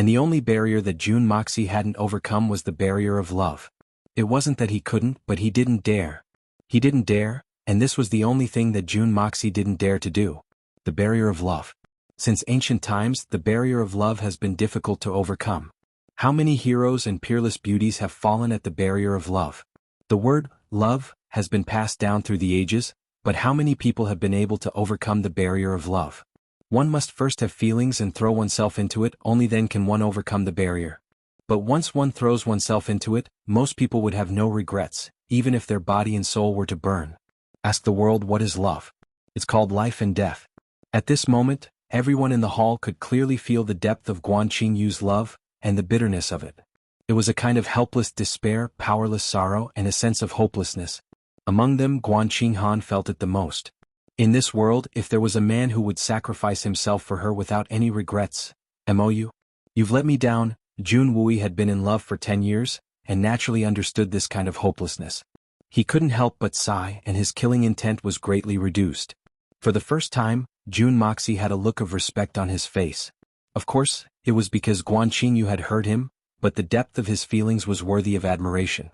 And the only barrier that Jun Moxie hadn't overcome was the barrier of love. It wasn't that he couldn't, but he didn't dare. He didn't dare, and this was the only thing that Jun Moxie didn't dare to do. The barrier of love. Since ancient times, the barrier of love has been difficult to overcome. How many heroes and peerless beauties have fallen at the barrier of love? The word, love, has been passed down through the ages, but how many people have been able to overcome the barrier of love? One must first have feelings and throw oneself into it, only then can one overcome the barrier. But once one throws oneself into it, most people would have no regrets, even if their body and soul were to burn. Ask the world, what is love? It's called life and death. At this moment, everyone in the hall could clearly feel the depth of Guan Qingyu's love, and the bitterness of it. It was a kind of helpless despair, powerless sorrow, and a sense of hopelessness. Among them, Guan Qinghan felt it the most. In this world, if there was a man who would sacrifice himself for her without any regrets, MOU? You've let me down. Jun Wui had been in love for 10 years, and naturally understood this kind of hopelessness. He couldn't help but sigh, and his killing intent was greatly reduced. For the first time, Jun Moxie had a look of respect on his face. Of course, it was because Guan Qingyu had hurt him, but the depth of his feelings was worthy of admiration.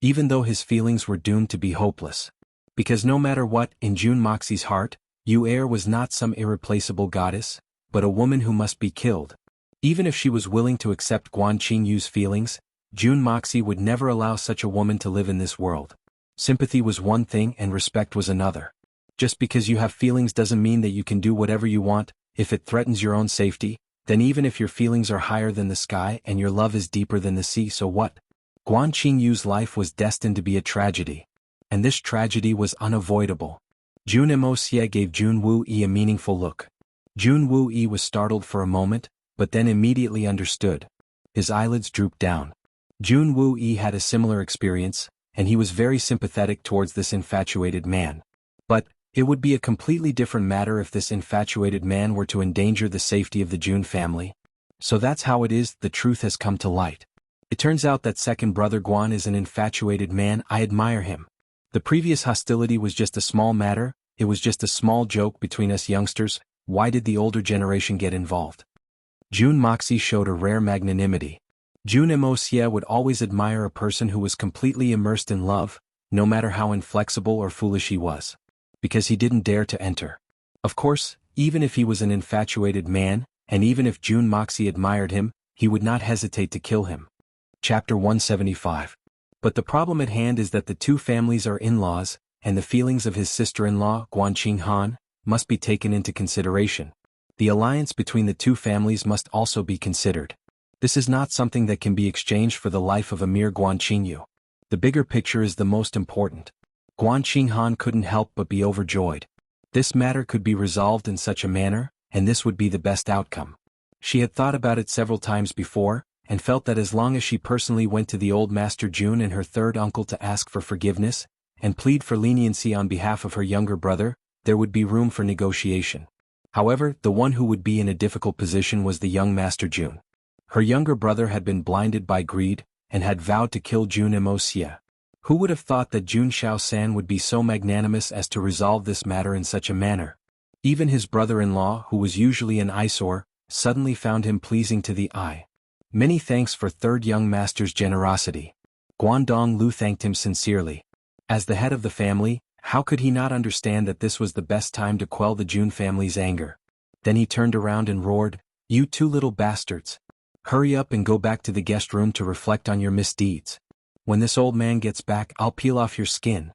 Even though his feelings were doomed to be hopeless. Because no matter what, in Jun Moxie's heart, Yu Er was not some irreplaceable goddess, but a woman who must be killed. Even if she was willing to accept Guan Qingyu's feelings, Jun Moxie would never allow such a woman to live in this world. Sympathy was one thing and respect was another. Just because you have feelings doesn't mean that you can do whatever you want. If it threatens your own safety, then even if your feelings are higher than the sky and your love is deeper than the sea, so what? Guan Qingyu's life was destined to be a tragedy. And this tragedy was unavoidable. Jun Moxie gave Jun Wui a meaningful look. Jun Wui was startled for a moment, but then immediately understood. His eyelids drooped down. Jun Wui had a similar experience, and he was very sympathetic towards this infatuated man. But it would be a completely different matter if this infatuated man were to endanger the safety of the Jun family. So that's how it is, the truth has come to light. It turns out that second brother Guan is an infatuated man. I admire him. The previous hostility was just a small matter, it was just a small joke between us youngsters. Why did the older generation get involved? Jun Moxie showed a rare magnanimity. Jun Moxie would always admire a person who was completely immersed in love, no matter how inflexible or foolish he was. Because he didn't dare to enter. Of course, even if he was an infatuated man, and even if Jun Moxie admired him, he would not hesitate to kill him. Chapter 175. But the problem at hand is that the two families are in-laws, and the feelings of his sister-in-law, Guan Qinghan, must be taken into consideration. The alliance between the two families must also be considered. This is not something that can be exchanged for the life of a mere Guan Qingyu. The bigger picture is the most important. Guan Qinghan couldn't help but be overjoyed. This matter could be resolved in such a manner, and this would be the best outcome. She had thought about it several times before, and felt that as long as she personally went to the old Master Jun and her third uncle to ask for forgiveness, and plead for leniency on behalf of her younger brother, there would be room for negotiation. However, the one who would be in a difficult position was the young Master Jun. Her younger brother had been blinded by greed, and had vowed to kill Jun Moxie. Who would have thought that Jun Xiaosan would be so magnanimous as to resolve this matter in such a manner? Even his brother-in-law, who was usually an eyesore, suddenly found him pleasing to the eye. Many thanks for third young master's generosity. Guandong Lu thanked him sincerely. As the head of the family, how could he not understand that this was the best time to quell the Jun family's anger? Then he turned around and roared, "You two little bastards! Hurry up and go back to the guest room to reflect on your misdeeds. When this old man gets back, I'll peel off your skin."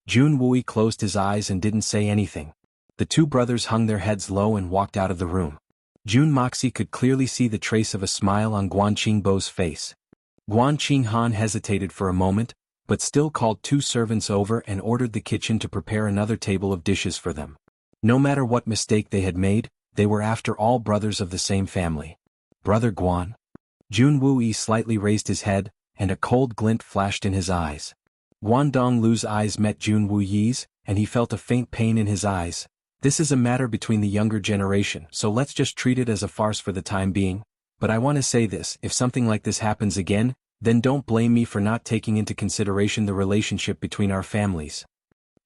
Jun Wui closed his eyes and didn't say anything. The two brothers hung their heads low and walked out of the room. Jun Moxie could clearly see the trace of a smile on Guan Qingbo's face. Guan Qinghan hesitated for a moment, but still called two servants over and ordered the kitchen to prepare another table of dishes for them. No matter what mistake they had made, they were after all brothers of the same family. "Brother Guan?" Jun Wui slightly raised his head, and a cold glint flashed in his eyes. Guandong Lu's eyes met Jun Wuyi's, and he felt a faint pain in his eyes. This is a matter between the younger generation, so let's just treat it as a farce for the time being. But I want to say this, if something like this happens again, then don't blame me for not taking into consideration the relationship between our families.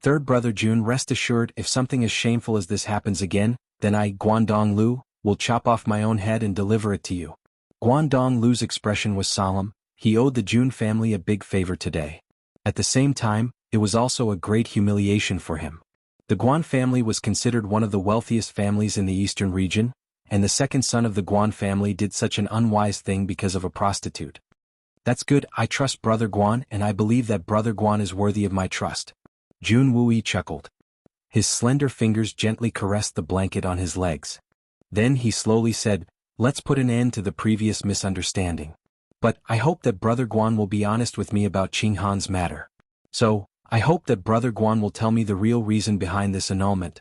Third brother Jun, rest assured, if something as shameful as this happens again, then I, Guandong Lu, will chop off my own head and deliver it to you. Guangdong Lu's expression was solemn. He owed the Jun family a big favor today. At the same time, it was also a great humiliation for him. The Guan family was considered one of the wealthiest families in the eastern region, and the second son of the Guan family did such an unwise thing because of a prostitute. That's good. I trust Brother Guan, and I believe that Brother Guan is worthy of my trust. Jun Wui chuckled. His slender fingers gently caressed the blanket on his legs. Then he slowly said, "Let's put an end to the previous misunderstanding. But I hope that Brother Guan will be honest with me about Qing Han's matter. So, I hope that Brother Guan will tell me the real reason behind this annulment."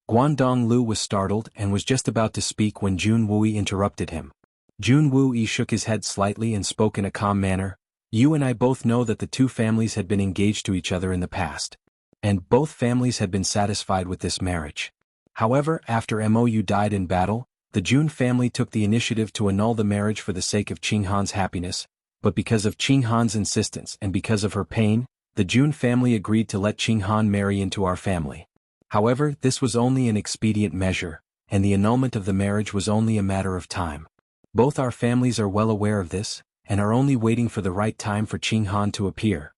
Guangdong Lu was startled and was just about to speak when Jun Wui interrupted him. Jun Wui shook his head slightly and spoke in a calm manner. "You and I both know that the two families had been engaged to each other in the past. And both families had been satisfied with this marriage. However, after Mou died in battle, the Jun family took the initiative to annul the marriage for the sake of Qing Han's happiness, but because of Qing Han's insistence and because of her pain, the Jun family agreed to let Qing Han marry into our family. However, this was only an expedient measure, and the annulment of the marriage was only a matter of time. Both our families are well aware of this, and are only waiting for the right time for Qing Han to appear.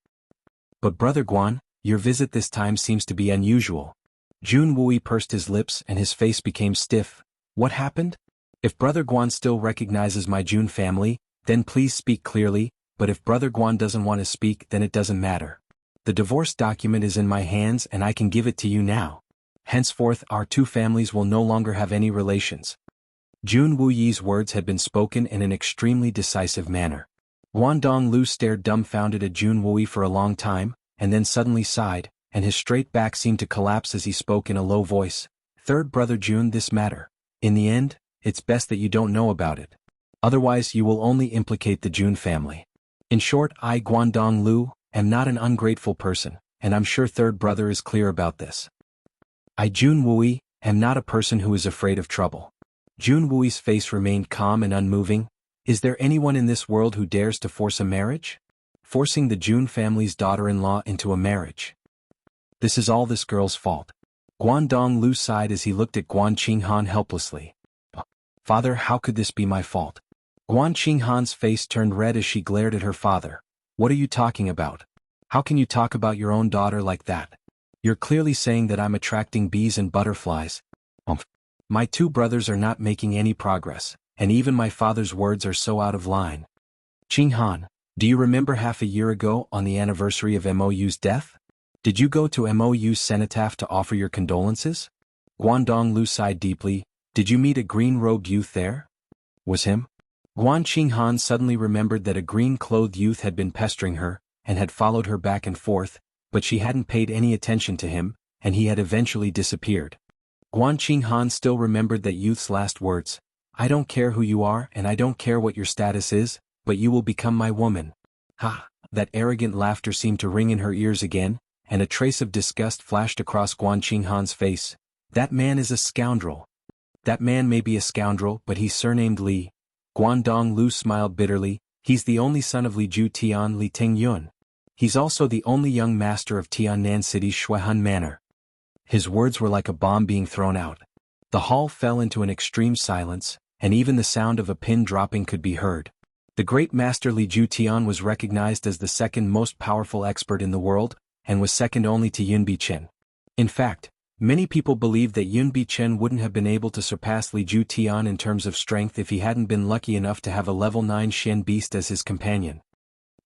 But Brother Guan, your visit this time seems to be unusual." Jun Wui pursed his lips and his face became stiff. "What happened? If Brother Guan still recognizes my Jun family, then please speak clearly, but if Brother Guan doesn't want to speak, then it doesn't matter. The divorce document is in my hands and I can give it to you now. Henceforth our two families will no longer have any relations." Jun Wuyi's words had been spoken in an extremely decisive manner. Guangdong Lu stared dumbfounded at Jun Wui for a long time, and then suddenly sighed, and his straight back seemed to collapse as he spoke in a low voice. "Third Brother Jun, this matter. In the end, it's best that you don't know about it. Otherwise you will only implicate the Jun family. In short, I, Guangdong Lu, am not an ungrateful person, and I'm sure Third Brother is clear about this. I, Jun Wui, am not a person who is afraid of trouble." Jun Wui's face remained calm and unmoving. "Is there anyone in this world who dares to force a marriage? Forcing the Jun family's daughter-in-law into a marriage. This is all this girl's fault." Guangdong Lu sighed as he looked at Guan Qinghan helplessly. "Father, how could this be my fault?" Guan Qinghan's face turned red as she glared at her father. "What are you talking about? How can you talk about your own daughter like that? You're clearly saying that I'm attracting bees and butterflies. My two brothers are not making any progress, and even my father's words are so out of line. Qinghan, do you remember half a year ago on the anniversary of Mou's death? Did you go to Mou's cenotaph to offer your condolences?" Guangdong Lu sighed deeply. "Did you meet a green-robed youth there?" "Was him?" Guan Qinghan suddenly remembered that a green-clothed youth had been pestering her, and had followed her back and forth, but she hadn't paid any attention to him, and he had eventually disappeared. Guan Qinghan still remembered that youth's last words. "I don't care who you are and I don't care what your status is, but you will become my woman." Ha! That arrogant laughter seemed to ring in her ears again, and a trace of disgust flashed across Guan Qinghan's face. "That man is a scoundrel." "That man may be a scoundrel, but he's surnamed Li." Guangdong Lu smiled bitterly. "He's the only son of Li Ju Tian Li Tingyun. He's also the only young master of Tiannan City's Shuihun Manor." His words were like a bomb being thrown out. The hall fell into an extreme silence, and even the sound of a pin dropping could be heard. The great master Li Ju Tian was recognized as the second most powerful expert in the world, and was second only to Yun Bichen. In fact, many people believed that Yun Bichen wouldn't have been able to surpass Li Ju Tian in terms of strength if he hadn't been lucky enough to have a level 9 Shen beast as his companion.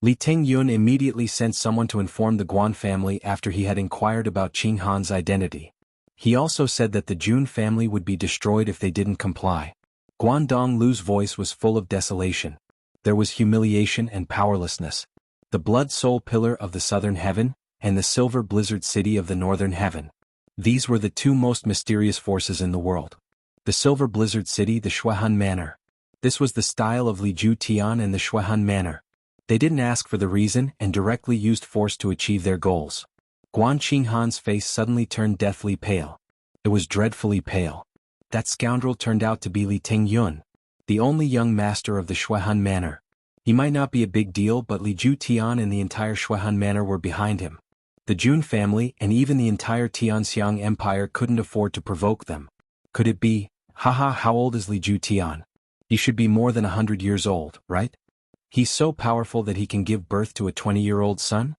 Li Tingyun immediately sent someone to inform the Guan family after he had inquired about Qing Han's identity. He also said that the Jun family would be destroyed if they didn't comply. Guangdong Lu's voice was full of desolation. There was humiliation and powerlessness. The blood soul pillar of the southern heaven, and the silver blizzard city of the northern heaven. These were the two most mysterious forces in the world. The silver blizzard city, the Shuihun Manor. This was the style of Li Ju Tian and the Shuihun Manor. They didn't ask for the reason and directly used force to achieve their goals. Guan Qinghan's face suddenly turned deathly pale. It was dreadfully pale. That scoundrel turned out to be Li Tingyun, the only young master of the Shuihun Manor. He might not be a big deal, but Li Ju Tian and the entire Shuihun Manor were behind him. The Jun family and even the entire Tianxiang Empire couldn't afford to provoke them. Could it be, haha, how old is Li Ju Tian? He should be more than 100 years old, right? He's so powerful that he can give birth to a 20-year-old son?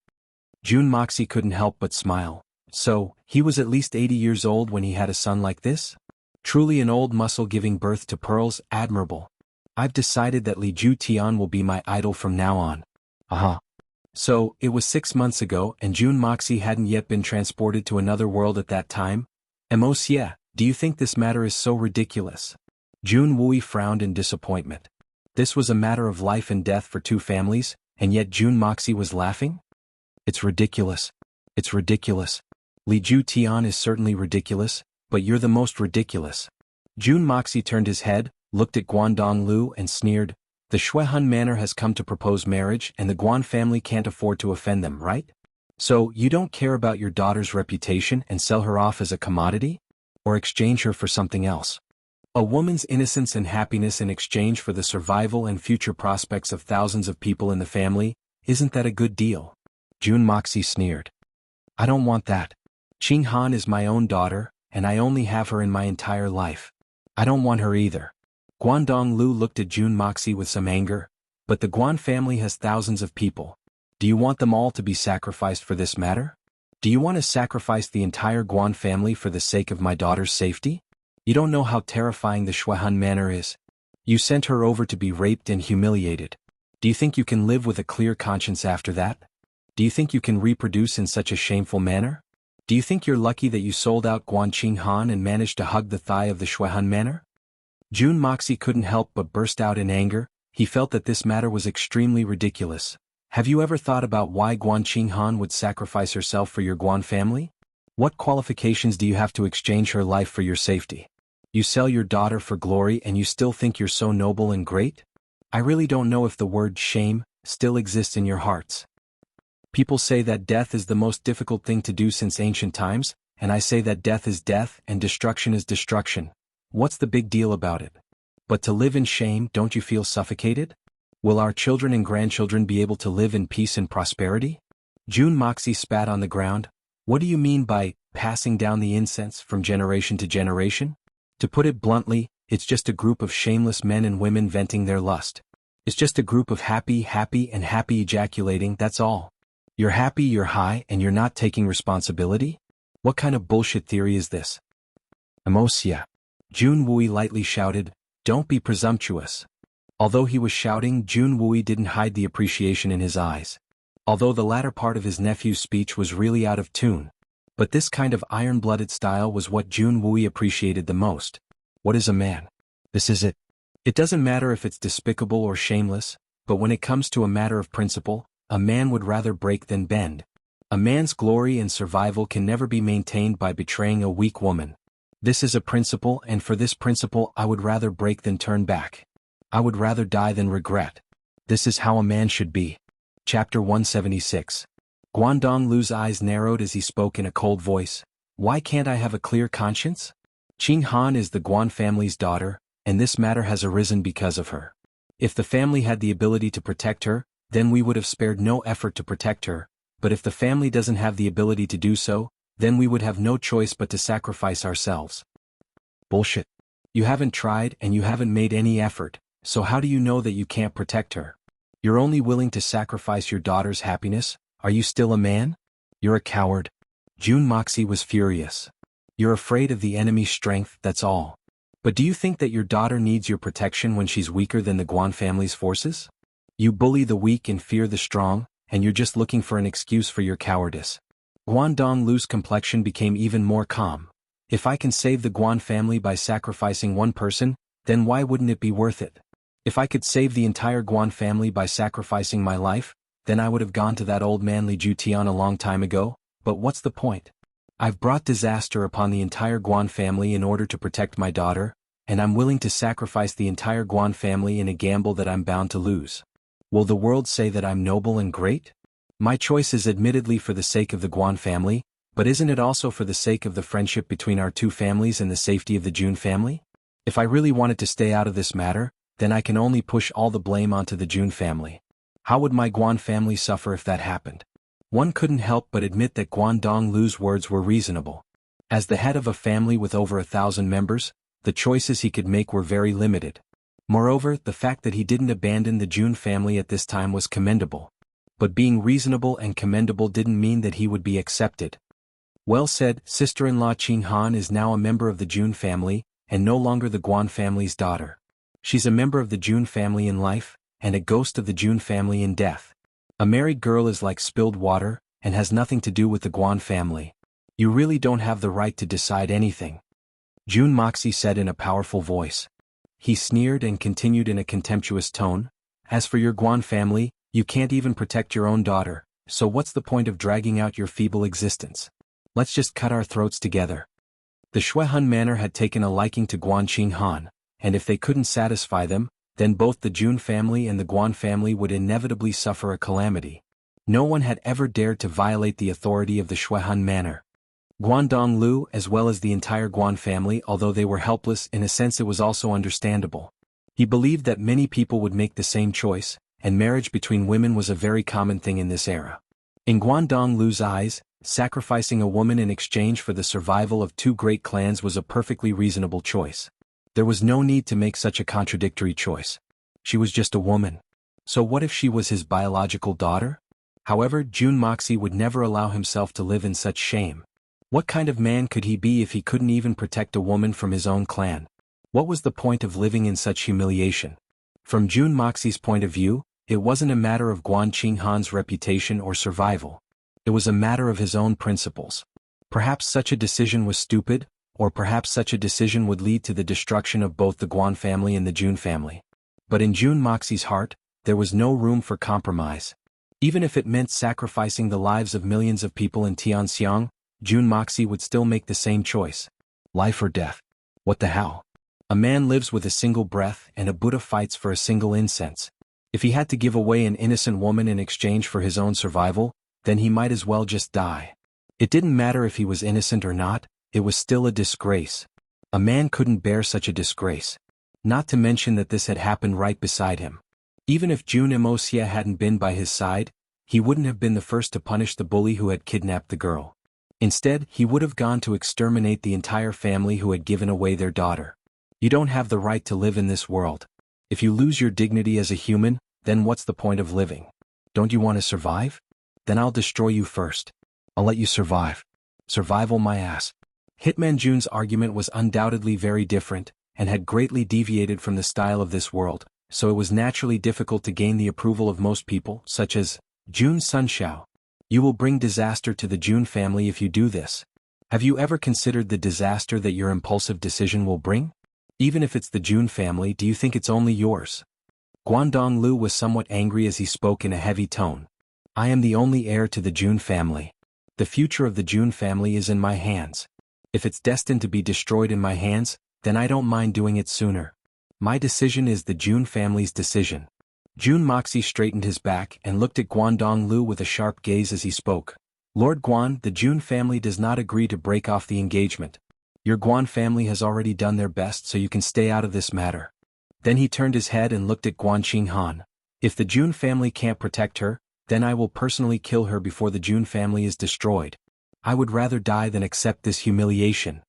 June Moxie couldn't help but smile. So, he was at least 80 years old when he had a son like this? Truly an old muscle giving birth to pearls, admirable. I've decided that Li Ju Tian will be my idol from now on. Aha. So, it was 6 months ago and June Moxie hadn't yet been transported to another world at that time? Wuxia, do you think this matter is so ridiculous? June Wui frowned in disappointment. This was a matter of life and death for two families, and yet June Moxie was laughing? It's ridiculous. It's ridiculous. Li Ju Tian is certainly ridiculous, but you're the most ridiculous. June Moxie turned his head, looked at Guangdong Lu and sneered, the Shuihun Manor has come to propose marriage and the Guan family can't afford to offend them, right? So, you don't care about your daughter's reputation and sell her off as a commodity? Or exchange her for something else? A woman's innocence and happiness in exchange for the survival and future prospects of thousands of people in the family, isn't that a good deal? June Moxie sneered. I don't want that. Qing Han is my own daughter, and I only have her in my entire life. I don't want her either. Guangdong Lu looked at June Moxie with some anger, but the Guan family has thousands of people. Do you want them all to be sacrificed for this matter? Do you want to sacrifice the entire Guan family for the sake of my daughter's safety? You don't know how terrifying the Shuihun Manor is. You sent her over to be raped and humiliated. Do you think you can live with a clear conscience after that? Do you think you can reproduce in such a shameful manner? Do you think you're lucky that you sold out Guan Qing Han and managed to hug the thigh of the Shuihun Manor? June Moxie couldn't help but burst out in anger. He felt that this matter was extremely ridiculous. Have you ever thought about why Guan Qing Han would sacrifice herself for your Guan family? What qualifications do you have to exchange her life for your safety? You sell your daughter for glory and you still think you're so noble and great? I really don't know if the word shame still exists in your hearts. People say that death is the most difficult thing to do since ancient times, and I say that death is death and destruction is destruction. What's the big deal about it? But to live in shame, don't you feel suffocated? Will our children and grandchildren be able to live in peace and prosperity? June Moxie spat on the ground. What do you mean by passing down the incense from generation to generation? To put it bluntly, it's just a group of shameless men and women venting their lust. It's just a group of happy ejaculating, that's all. You're happy, you're high, and you're not taking responsibility? What kind of bullshit theory is this? Wuxia. June Wui lightly shouted, don't be presumptuous. Although he was shouting, June Wui didn't hide the appreciation in his eyes. Although the latter part of his nephew's speech was really out of tune. But this kind of iron-blooded style was what June Wui appreciated the most. What is a man? This is it. It doesn't matter if it's despicable or shameless, but when it comes to a matter of principle, a man would rather break than bend. A man's glory and survival can never be maintained by betraying a weak woman. This is a principle, and for this principle I would rather break than turn back. I would rather die than regret. This is how a man should be. Chapter 176. Guangdong Lu's eyes narrowed as he spoke in a cold voice. Why can't I have a clear conscience? Qing Han is the Guan family's daughter, and this matter has arisen because of her. If the family had the ability to protect her, then we would have spared no effort to protect her, but if the family doesn't have the ability to do so, then we would have no choice but to sacrifice ourselves. Bullshit. You haven't tried and you haven't made any effort, so how do you know that you can't protect her? You're only willing to sacrifice your daughter's happiness? Are you still a man? You're a coward. June Moxie was furious. You're afraid of the enemy's strength, that's all. But do you think that your daughter needs your protection when she's weaker than the Guan family's forces? You bully the weak and fear the strong, and you're just looking for an excuse for your cowardice. Guangdong Lu's complexion became even more calm. If I can save the Guan family by sacrificing one person, then why wouldn't it be worth it? If I could save the entire Guan family by sacrificing my life, then I would have gone to that old man Li Ju Tian a long time ago, but what's the point? I've brought disaster upon the entire Guan family in order to protect my daughter, and I'm willing to sacrifice the entire Guan family in a gamble that I'm bound to lose. Will the world say that I'm noble and great? My choice is admittedly for the sake of the Guan family, but isn't it also for the sake of the friendship between our two families and the safety of the June family? If I really wanted to stay out of this matter, then I can only push all the blame onto the June family. How would my Guan family suffer if that happened? One couldn't help but admit that Guangdong Lu's words were reasonable. As the head of a family with over 1,000 members, the choices he could make were very limited. Moreover, the fact that he didn't abandon the Jun family at this time was commendable. But being reasonable and commendable didn't mean that he would be accepted. Well said, sister-in-law Qing Han is now a member of the Jun family, and no longer the Guan family's daughter. She's a member of the Jun family in life, and a ghost of the Jun family in death. A married girl is like spilled water, and has nothing to do with the Guan family. You really don't have the right to decide anything. Jun Moxie said in a powerful voice. He sneered and continued in a contemptuous tone, as for your Guan family, you can't even protect your own daughter, so what's the point of dragging out your feeble existence? Let's just cut our throats together. The Shuehan manor had taken a liking to Guan Qing Han, and if they couldn't satisfy them, then both the Jun family and the Guan family would inevitably suffer a calamity. No one had ever dared to violate the authority of the Shuehan manor. Guandong Lu as well as the entire Guan family, although they were helpless in a sense, it was also understandable. He believed that many people would make the same choice, and marriage between women was a very common thing in this era. In Guandong Lu's eyes, sacrificing a woman in exchange for the survival of two great clans was a perfectly reasonable choice. There was no need to make such a contradictory choice. She was just a woman. So what if she was his biological daughter? However, Jun Moxie would never allow himself to live in such shame. What kind of man could he be if he couldn't even protect a woman from his own clan? What was the point of living in such humiliation? From Jun Moxie's point of view, it wasn't a matter of Guan Qing Han's reputation or survival. It was a matter of his own principles. Perhaps such a decision was stupid, or perhaps such a decision would lead to the destruction of both the Guan family and the Jun family. But in Jun Moxie's heart, there was no room for compromise. Even if it meant sacrificing the lives of millions of people in Tianxiang, Jun Moxie would still make the same choice. Life or death. What the hell? A man lives with a single breath and a Buddha fights for a single incense. If he had to give away an innocent woman in exchange for his own survival, then he might as well just die. It didn't matter if he was innocent or not, it was still a disgrace. A man couldn't bear such a disgrace. Not to mention that this had happened right beside him. Even if Jun Moxie hadn't been by his side, he wouldn't have been the first to punish the bully who had kidnapped the girl. Instead, he would have gone to exterminate the entire family who had given away their daughter. You don't have the right to live in this world. If you lose your dignity as a human, then what's the point of living? Don't you want to survive? Then I'll destroy you first. I'll let you survive. Survival my ass. Hitman Jun's argument was undoubtedly very different, and had greatly deviated from the style of this world, so it was naturally difficult to gain the approval of most people, such as Jun Sunshao. You will bring disaster to the Jun family if you do this. Have you ever considered the disaster that your impulsive decision will bring? Even if it's the Jun family, do you think it's only yours? Guandong Lu was somewhat angry as he spoke in a heavy tone. I am the only heir to the Jun family. The future of the Jun family is in my hands. If it's destined to be destroyed in my hands, then I don't mind doing it sooner. My decision is the Jun family's decision. Jun Moxie straightened his back and looked at Guandong Lu with a sharp gaze as he spoke. Lord Guan, the Jun family does not agree to break off the engagement. Your Guan family has already done their best, so you can stay out of this matter. Then he turned his head and looked at Guan Qing Han. If the Jun family can't protect her, then I will personally kill her before the Jun family is destroyed. I would rather die than accept this humiliation.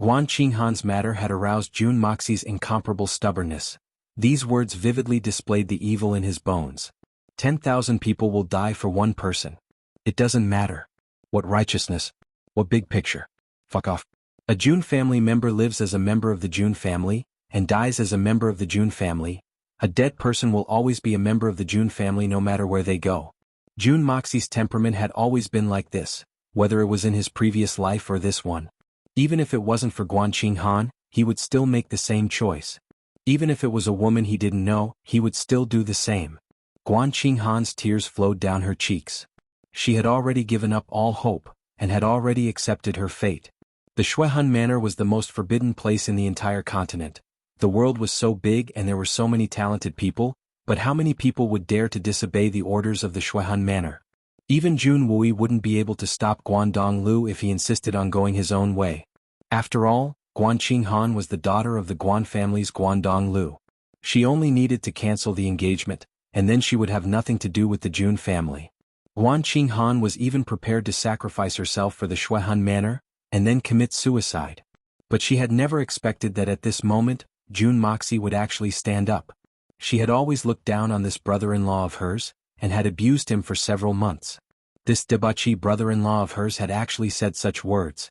Guan Qing Han's matter had aroused Jun Moxie's incomparable stubbornness. These words vividly displayed the evil in his bones. 10,000 people will die for one person. It doesn't matter. What righteousness? What big picture? Fuck off. A Jun family member lives as a member of the Jun family, and dies as a member of the Jun family. A dead person will always be a member of the Jun family no matter where they go. Jun Moxie's temperament had always been like this, whether it was in his previous life or this one. Even if it wasn't for Guan Qing Han, he would still make the same choice. Even if it was a woman he didn't know, he would still do the same. Guan Qing Han's tears flowed down her cheeks. She had already given up all hope, and had already accepted her fate. The Shuehan Manor was the most forbidden place in the entire continent. The world was so big and there were so many talented people, but how many people would dare to disobey the orders of the Shuehan Manor? Even Jun Wui wouldn't be able to stop Guandong Lu if he insisted on going his own way. After all, Guan Qing Han was the daughter of the Guan family's Guandong Lu. She only needed to cancel the engagement, and then she would have nothing to do with the Jun family. Guan Qing Han was even prepared to sacrifice herself for the Shuehan Manor, and then commit suicide. But she had never expected that at this moment, June Moxie would actually stand up. She had always looked down on this brother-in-law of hers, and had abused him for several months. This debauchee brother-in-law of hers had actually said such words.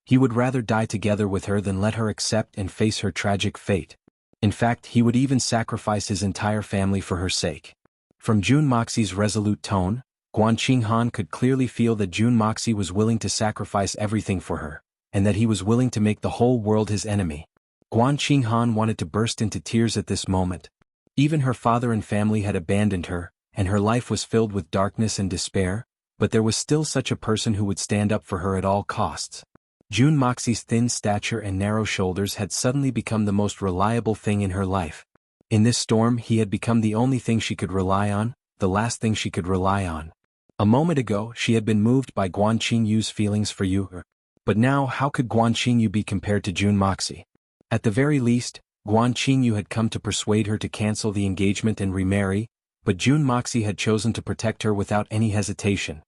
He would rather die together with her than let her accept and face her tragic fate. In fact, he would even sacrifice his entire family for her sake. From June Moxie's resolute tone, Guan Qinghan could clearly feel that June Moxie was willing to sacrifice everything for her, and that he was willing to make the whole world his enemy. Guan Qinghan wanted to burst into tears at this moment. Even her father and family had abandoned her, and her life was filled with darkness and despair, but there was still such a person who would stand up for her at all costs. June Moxie's thin stature and narrow shoulders had suddenly become the most reliable thing in her life. In this storm he had become the only thing she could rely on, the last thing she could rely on. A moment ago she had been moved by Guan Qingyu's feelings for Yu, but now how could Guan Qingyu be compared to June Moxie? At the very least, Guan Qingyu had come to persuade her to cancel the engagement and remarry, but June Moxie had chosen to protect her without any hesitation.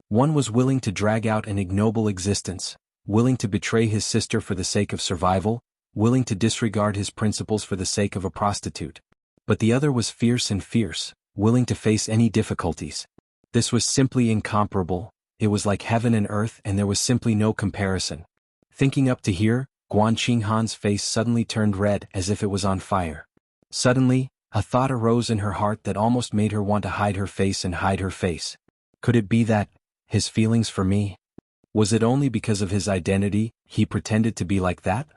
One was willing to drag out an ignoble existence, willing to betray his sister for the sake of survival, willing to disregard his principles for the sake of a prostitute. But the other was fierce, willing to face any difficulties. This was simply incomparable. It was like heaven and earth, and there was simply no comparison. Thinking up to here, Guan Qinghan's face suddenly turned red as if it was on fire. Suddenly, a thought arose in her heart that almost made her want to hide her face and hide her face. Could it be that, his feelings for me? Was it only because of his identity, he pretended to be like that?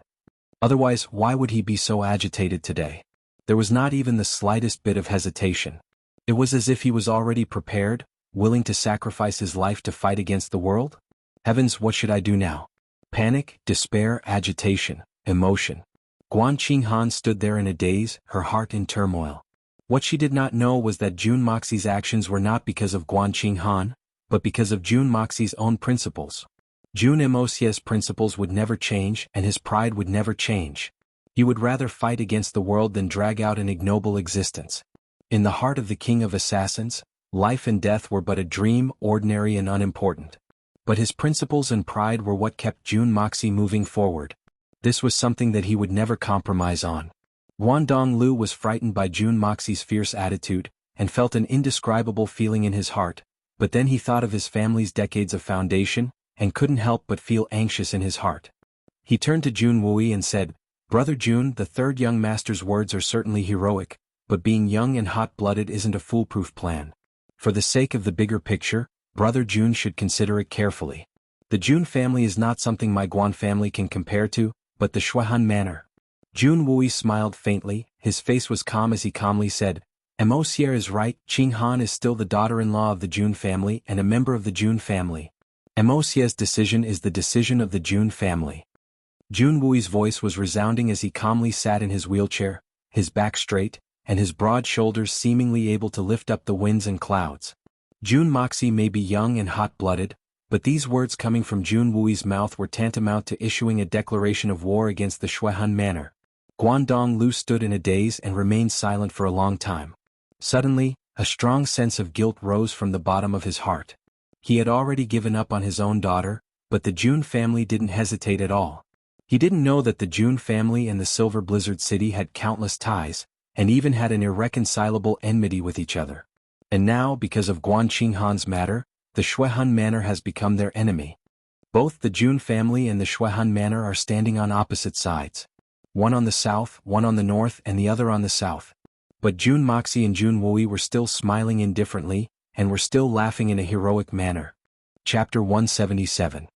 Otherwise, why would he be so agitated today? There was not even the slightest bit of hesitation. It was as if he was already prepared, willing to sacrifice his life to fight against the world? Heavens, what should I do now? Panic, despair, agitation, emotion. Guan Qinghan stood there in a daze, her heart in turmoil. What she did not know was that June Moxie's actions were not because of Guan Qinghan, but because of June Moxie's own principles. June Mocie's principles would never change, and his pride would never change. He would rather fight against the world than drag out an ignoble existence. In the heart of the king of assassins, life and death were but a dream, ordinary and unimportant. But his principles and pride were what kept June Moxie moving forward. This was something that he would never compromise on. Guangdong Lu was frightened by June Moxie's fierce attitude, and felt an indescribable feeling in his heart, but then he thought of his family's decades of foundation, and couldn't help but feel anxious in his heart. He turned to Jun Wui and said, "Brother Jun, the third young master's words are certainly heroic, but being young and hot-blooded isn't a foolproof plan. For the sake of the bigger picture, Brother Jun should consider it carefully. The Jun family is not something my Guan family can compare to, but the Shuehan manor." Jun Wui smiled faintly, his face was calm as he calmly said, "Emosier is right, Qinghan is still the daughter-in-law of the Jun family and a member of the Jun family. Emosier's decision is the decision of the Jun family." Jun Wui's voice was resounding as he calmly sat in his wheelchair, his back straight, and his broad shoulders seemingly able to lift up the winds and clouds. June Moxie may be young and hot-blooded, but these words coming from Jun Wui's mouth were tantamount to issuing a declaration of war against the Shuehan manor. Guangdong Lu stood in a daze and remained silent for a long time. Suddenly, a strong sense of guilt rose from the bottom of his heart. He had already given up on his own daughter, but the Jun family didn't hesitate at all. He didn't know that the Jun family and the Silver Blizzard City had countless ties, and even had an irreconcilable enmity with each other. And now, because of Guan Qinghan's matter, the Shuehan manor has become their enemy. Both the Jun family and the Shuehan manor are standing on opposite sides. One on the south, one on the north, and the other on the south. But Jun Moxie and Jun Wui were still smiling indifferently, and were still laughing in a heroic manner. Chapter 177.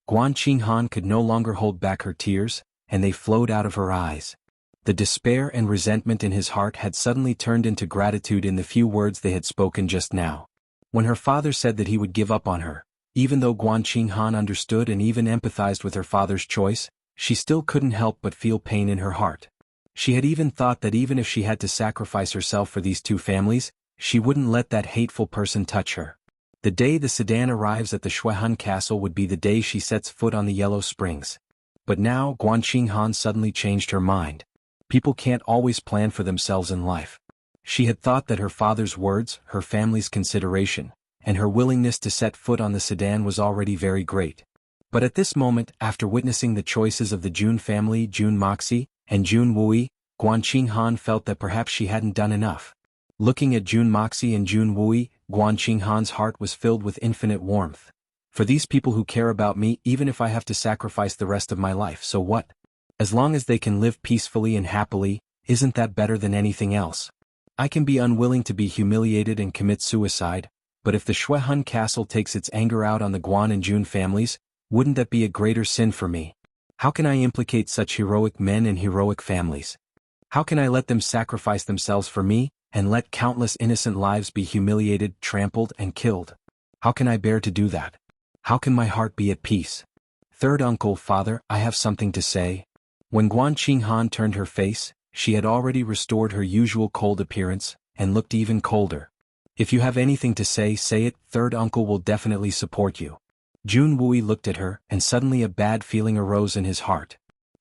Guan Qinghan could no longer hold back her tears, and they flowed out of her eyes. The despair and resentment in his heart had suddenly turned into gratitude in the few words they had spoken just now. When her father said that he would give up on her, even though Guan Qinghan understood and even empathized with her father's choice, she still couldn't help but feel pain in her heart. She had even thought that even if she had to sacrifice herself for these two families, she wouldn't let that hateful person touch her. The day the sedan arrives at the Shuehan castle would be the day she sets foot on the Yellow Springs. But now Guan Qinghan suddenly changed her mind. People can't always plan for themselves in life. She had thought that her father's words, her family's consideration, and her willingness to set foot on the sedan was already very great. But at this moment, after witnessing the choices of the Jun family, Jun Moxie, and Jun Wui, Guan Qinghan felt that perhaps she hadn't done enough. Looking at Jun Moxie and Jun Wui, Guan Qinghan's heart was filled with infinite warmth. For these people who care about me, even if I have to sacrifice the rest of my life, so what? As long as they can live peacefully and happily, isn't that better than anything else? I can be unwilling to be humiliated and commit suicide, but if the Shuehun Castle takes its anger out on the Guan and Jun families, wouldn't that be a greater sin for me? How can I implicate such heroic men and heroic families? How can I let them sacrifice themselves for me, and let countless innocent lives be humiliated, trampled, and killed? How can I bear to do that? How can my heart be at peace? Third uncle, father, I have something to say. When Guan Qinghan turned her face, she had already restored her usual cold appearance, and looked even colder. If you have anything to say, say it, third uncle will definitely support you. Jun Wui looked at her, and suddenly a bad feeling arose in his heart.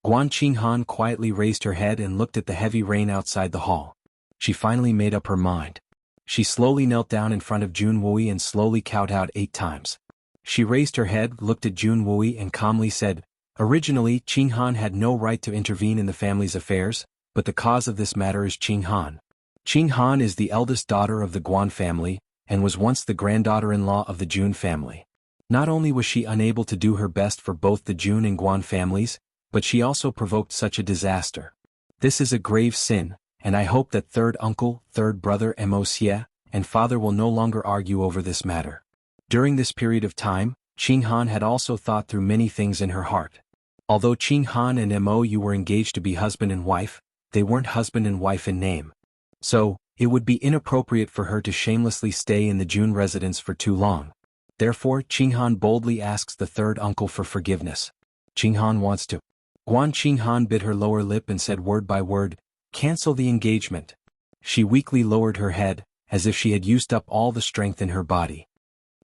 Guan Qinghan quietly raised her head and looked at the heavy rain outside the hall. She finally made up her mind. She slowly knelt down in front of Jun Wui and slowly kowtowed 8 times. She raised her head, looked at Jun Wui and calmly said, "Originally, Qinghan had no right to intervene in the family's affairs, but the cause of this matter is Qinghan. Qinghan is the eldest daughter of the Guan family, and was once the granddaughter-in-law of the Jun family. Not only was she unable to do her best for both the Jun and Guan families, but she also provoked such a disaster. This is a grave sin, and I hope that third uncle, third brother Wuxia, and father will no longer argue over this matter." During this period of time, Qinghan had also thought through many things in her heart. Although Qinghan and Mou were engaged to be husband and wife, they weren't husband and wife in name. So, it would be inappropriate for her to shamelessly stay in the Jun residence for too long. Therefore, Qinghan boldly asks the third uncle for forgiveness. Qinghan wants to. Guan Qinghan bit her lower lip and said word by word, "Cancel the engagement." She weakly lowered her head, as if she had used up all the strength in her body.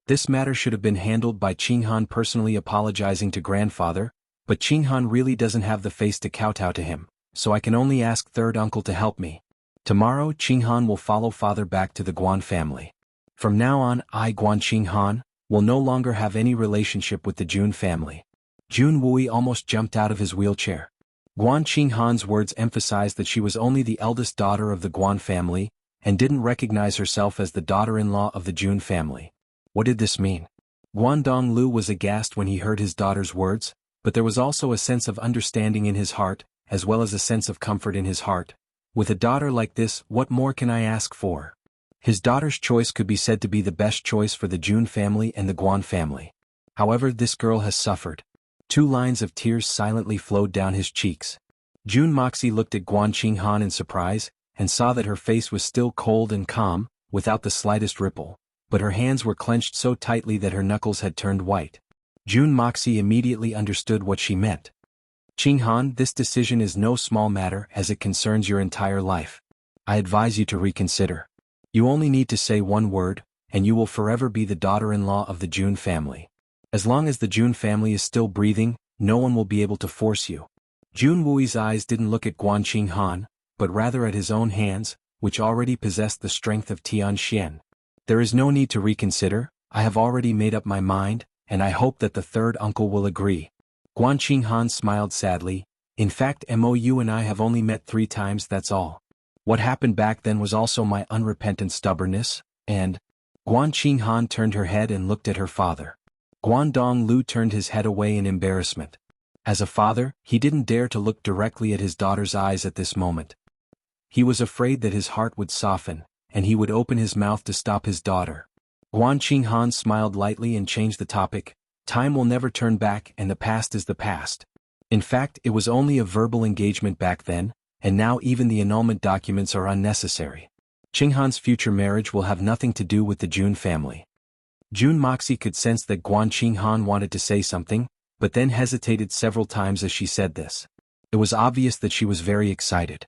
This matter should have been handled by Qinghan personally apologizing to grandfather, but Qinghan really doesn't have the face to kowtow to him, so I can only ask third uncle to help me. Tomorrow, Qinghan will follow father back to the Guan family. From now on, I, Guan Qinghan, will no longer have any relationship with the Jun family. Jun Wui almost jumped out of his wheelchair. Guan Qinghan's words emphasized that she was only the eldest daughter of the Guan family, and didn't recognize herself as the daughter-in-law of the Jun family. What did this mean? Guandong Lu was aghast when he heard his daughter's words, but there was also a sense of understanding in his heart, as well as a sense of comfort in his heart. With a daughter like this, what more can I ask for? His daughter's choice could be said to be the best choice for the Jun family and the Guan family. However, this girl has suffered. 2 lines of tears silently flowed down his cheeks. Jun Moxie looked at Guan Qinghan in surprise, and saw that her face was still cold and calm, without the slightest ripple, but her hands were clenched so tightly that her knuckles had turned white. Jun Moxie immediately understood what she meant. "Qinghan, this decision is no small matter as it concerns your entire life. I advise you to reconsider. You only need to say one word, and you will forever be the daughter-in-law of the Jun family. As long as the Jun family is still breathing, no one will be able to force you." Jun Wui's eyes didn't look at Guan Qinghan, but rather at his own hands, which already possessed the strength of Tianxian. "There is no need to reconsider, I have already made up my mind, and I hope that the third uncle will agree." Guan Qinghan smiled sadly. "In fact, Mou and I have only met 3 times, that's all. What happened back then was also my unrepentant stubbornness, and..." Guan Qinghan turned her head and looked at her father. Guandong Lu turned his head away in embarrassment. As a father, he didn't dare to look directly at his daughter's eyes at this moment. He was afraid that his heart would soften, and he would open his mouth to stop his daughter. Guan Qinghan smiled lightly and changed the topic. "Time will never turn back, and the past is the past. In fact, it was only a verbal engagement back then, and now even the annulment documents are unnecessary. Qinghan's future marriage will have nothing to do with the Jun family." Jun Moxie could sense that Guan Qinghan wanted to say something, but then hesitated several times as she said this. It was obvious that she was very excited.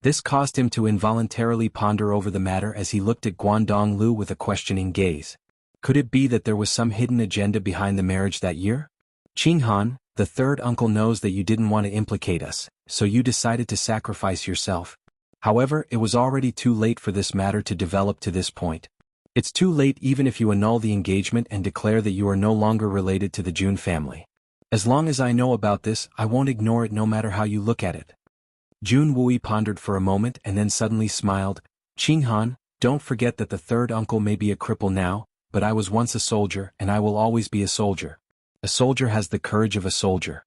This caused him to involuntarily ponder over the matter as he looked at Guandong Lu with a questioning gaze. Could it be that there was some hidden agenda behind the marriage that year? "Qinghan, the third uncle knows that you didn't want to implicate us, so you decided to sacrifice yourself. However, it was already too late for this matter to develop to this point. It's too late even if you annul the engagement and declare that you are no longer related to the Jun family. As long as I know about this, I won't ignore it no matter how you look at it." Jun Wui pondered for a moment and then suddenly smiled. Qinghan, don't forget that the third uncle may be a cripple now, but I was once a soldier and I will always be a soldier. A soldier has the courage of a soldier.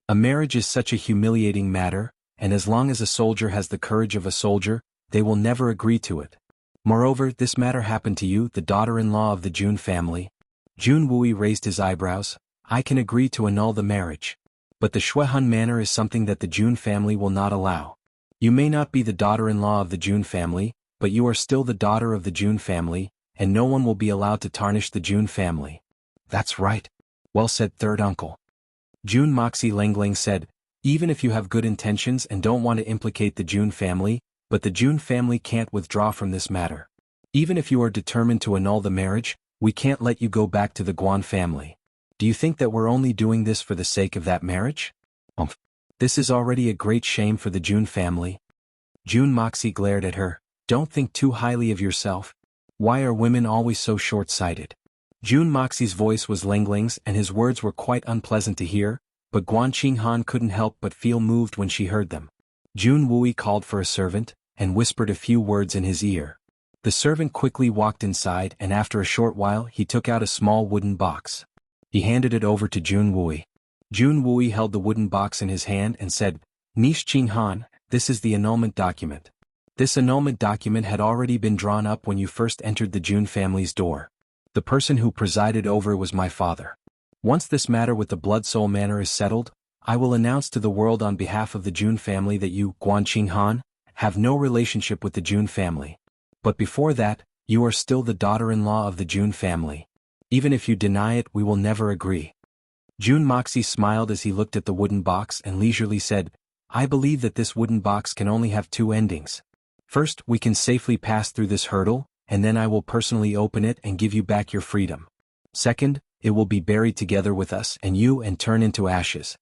A marriage is such a humiliating matter, and as long as a soldier has the courage of a soldier, they will never agree to it. Moreover, this matter happened to you, the daughter-in-law of the Jun family. Jun Wui raised his eyebrows. I can agree to annul the marriage. But the Shuehan manor is something that the Jun family will not allow. You may not be the daughter-in-law of the Jun family, but you are still the daughter of the Jun family, and no one will be allowed to tarnish the Jun family. That's right. Well said, third uncle. Jun Moxie Lengling said, even if you have good intentions and don't want to implicate the Jun family, but the Jun family can't withdraw from this matter. Even if you are determined to annul the marriage, we can't let you go back to the Guan family. Do you think that we're only doing this for the sake of that marriage? This is already a great shame for the Jun family. Jun Moxie glared at her. Don't think too highly of yourself. Why are women always so short-sighted? Jun Moxie's voice was Lengling's and his words were quite unpleasant to hear, but Guan Qinghan couldn't help but feel moved when she heard them. Jun Wui called for a servant, and whispered a few words in his ear. The servant quickly walked inside and after a short while he took out a small wooden box. He handed it over to Jun Wui. Jun Wui held the wooden box in his hand and said, Nish Qinghan, this is the annulment document. This annulment document had already been drawn up when you first entered the Jun family's door. The person who presided over was my father. Once this matter with the Blood Soul Manor is settled, I will announce to the world on behalf of the Jun family that you, Guan Qinghan, have no relationship with the Jun family. But before that, you are still the daughter-in-law of the Jun family. Even if you deny it, we will never agree. Jun Moxie smiled as he looked at the wooden box and leisurely said, I believe that this wooden box can only have two endings. First, we can safely pass through this hurdle, and then I will personally open it and give you back your freedom. Second, it will be buried together with us and you and turn into ashes.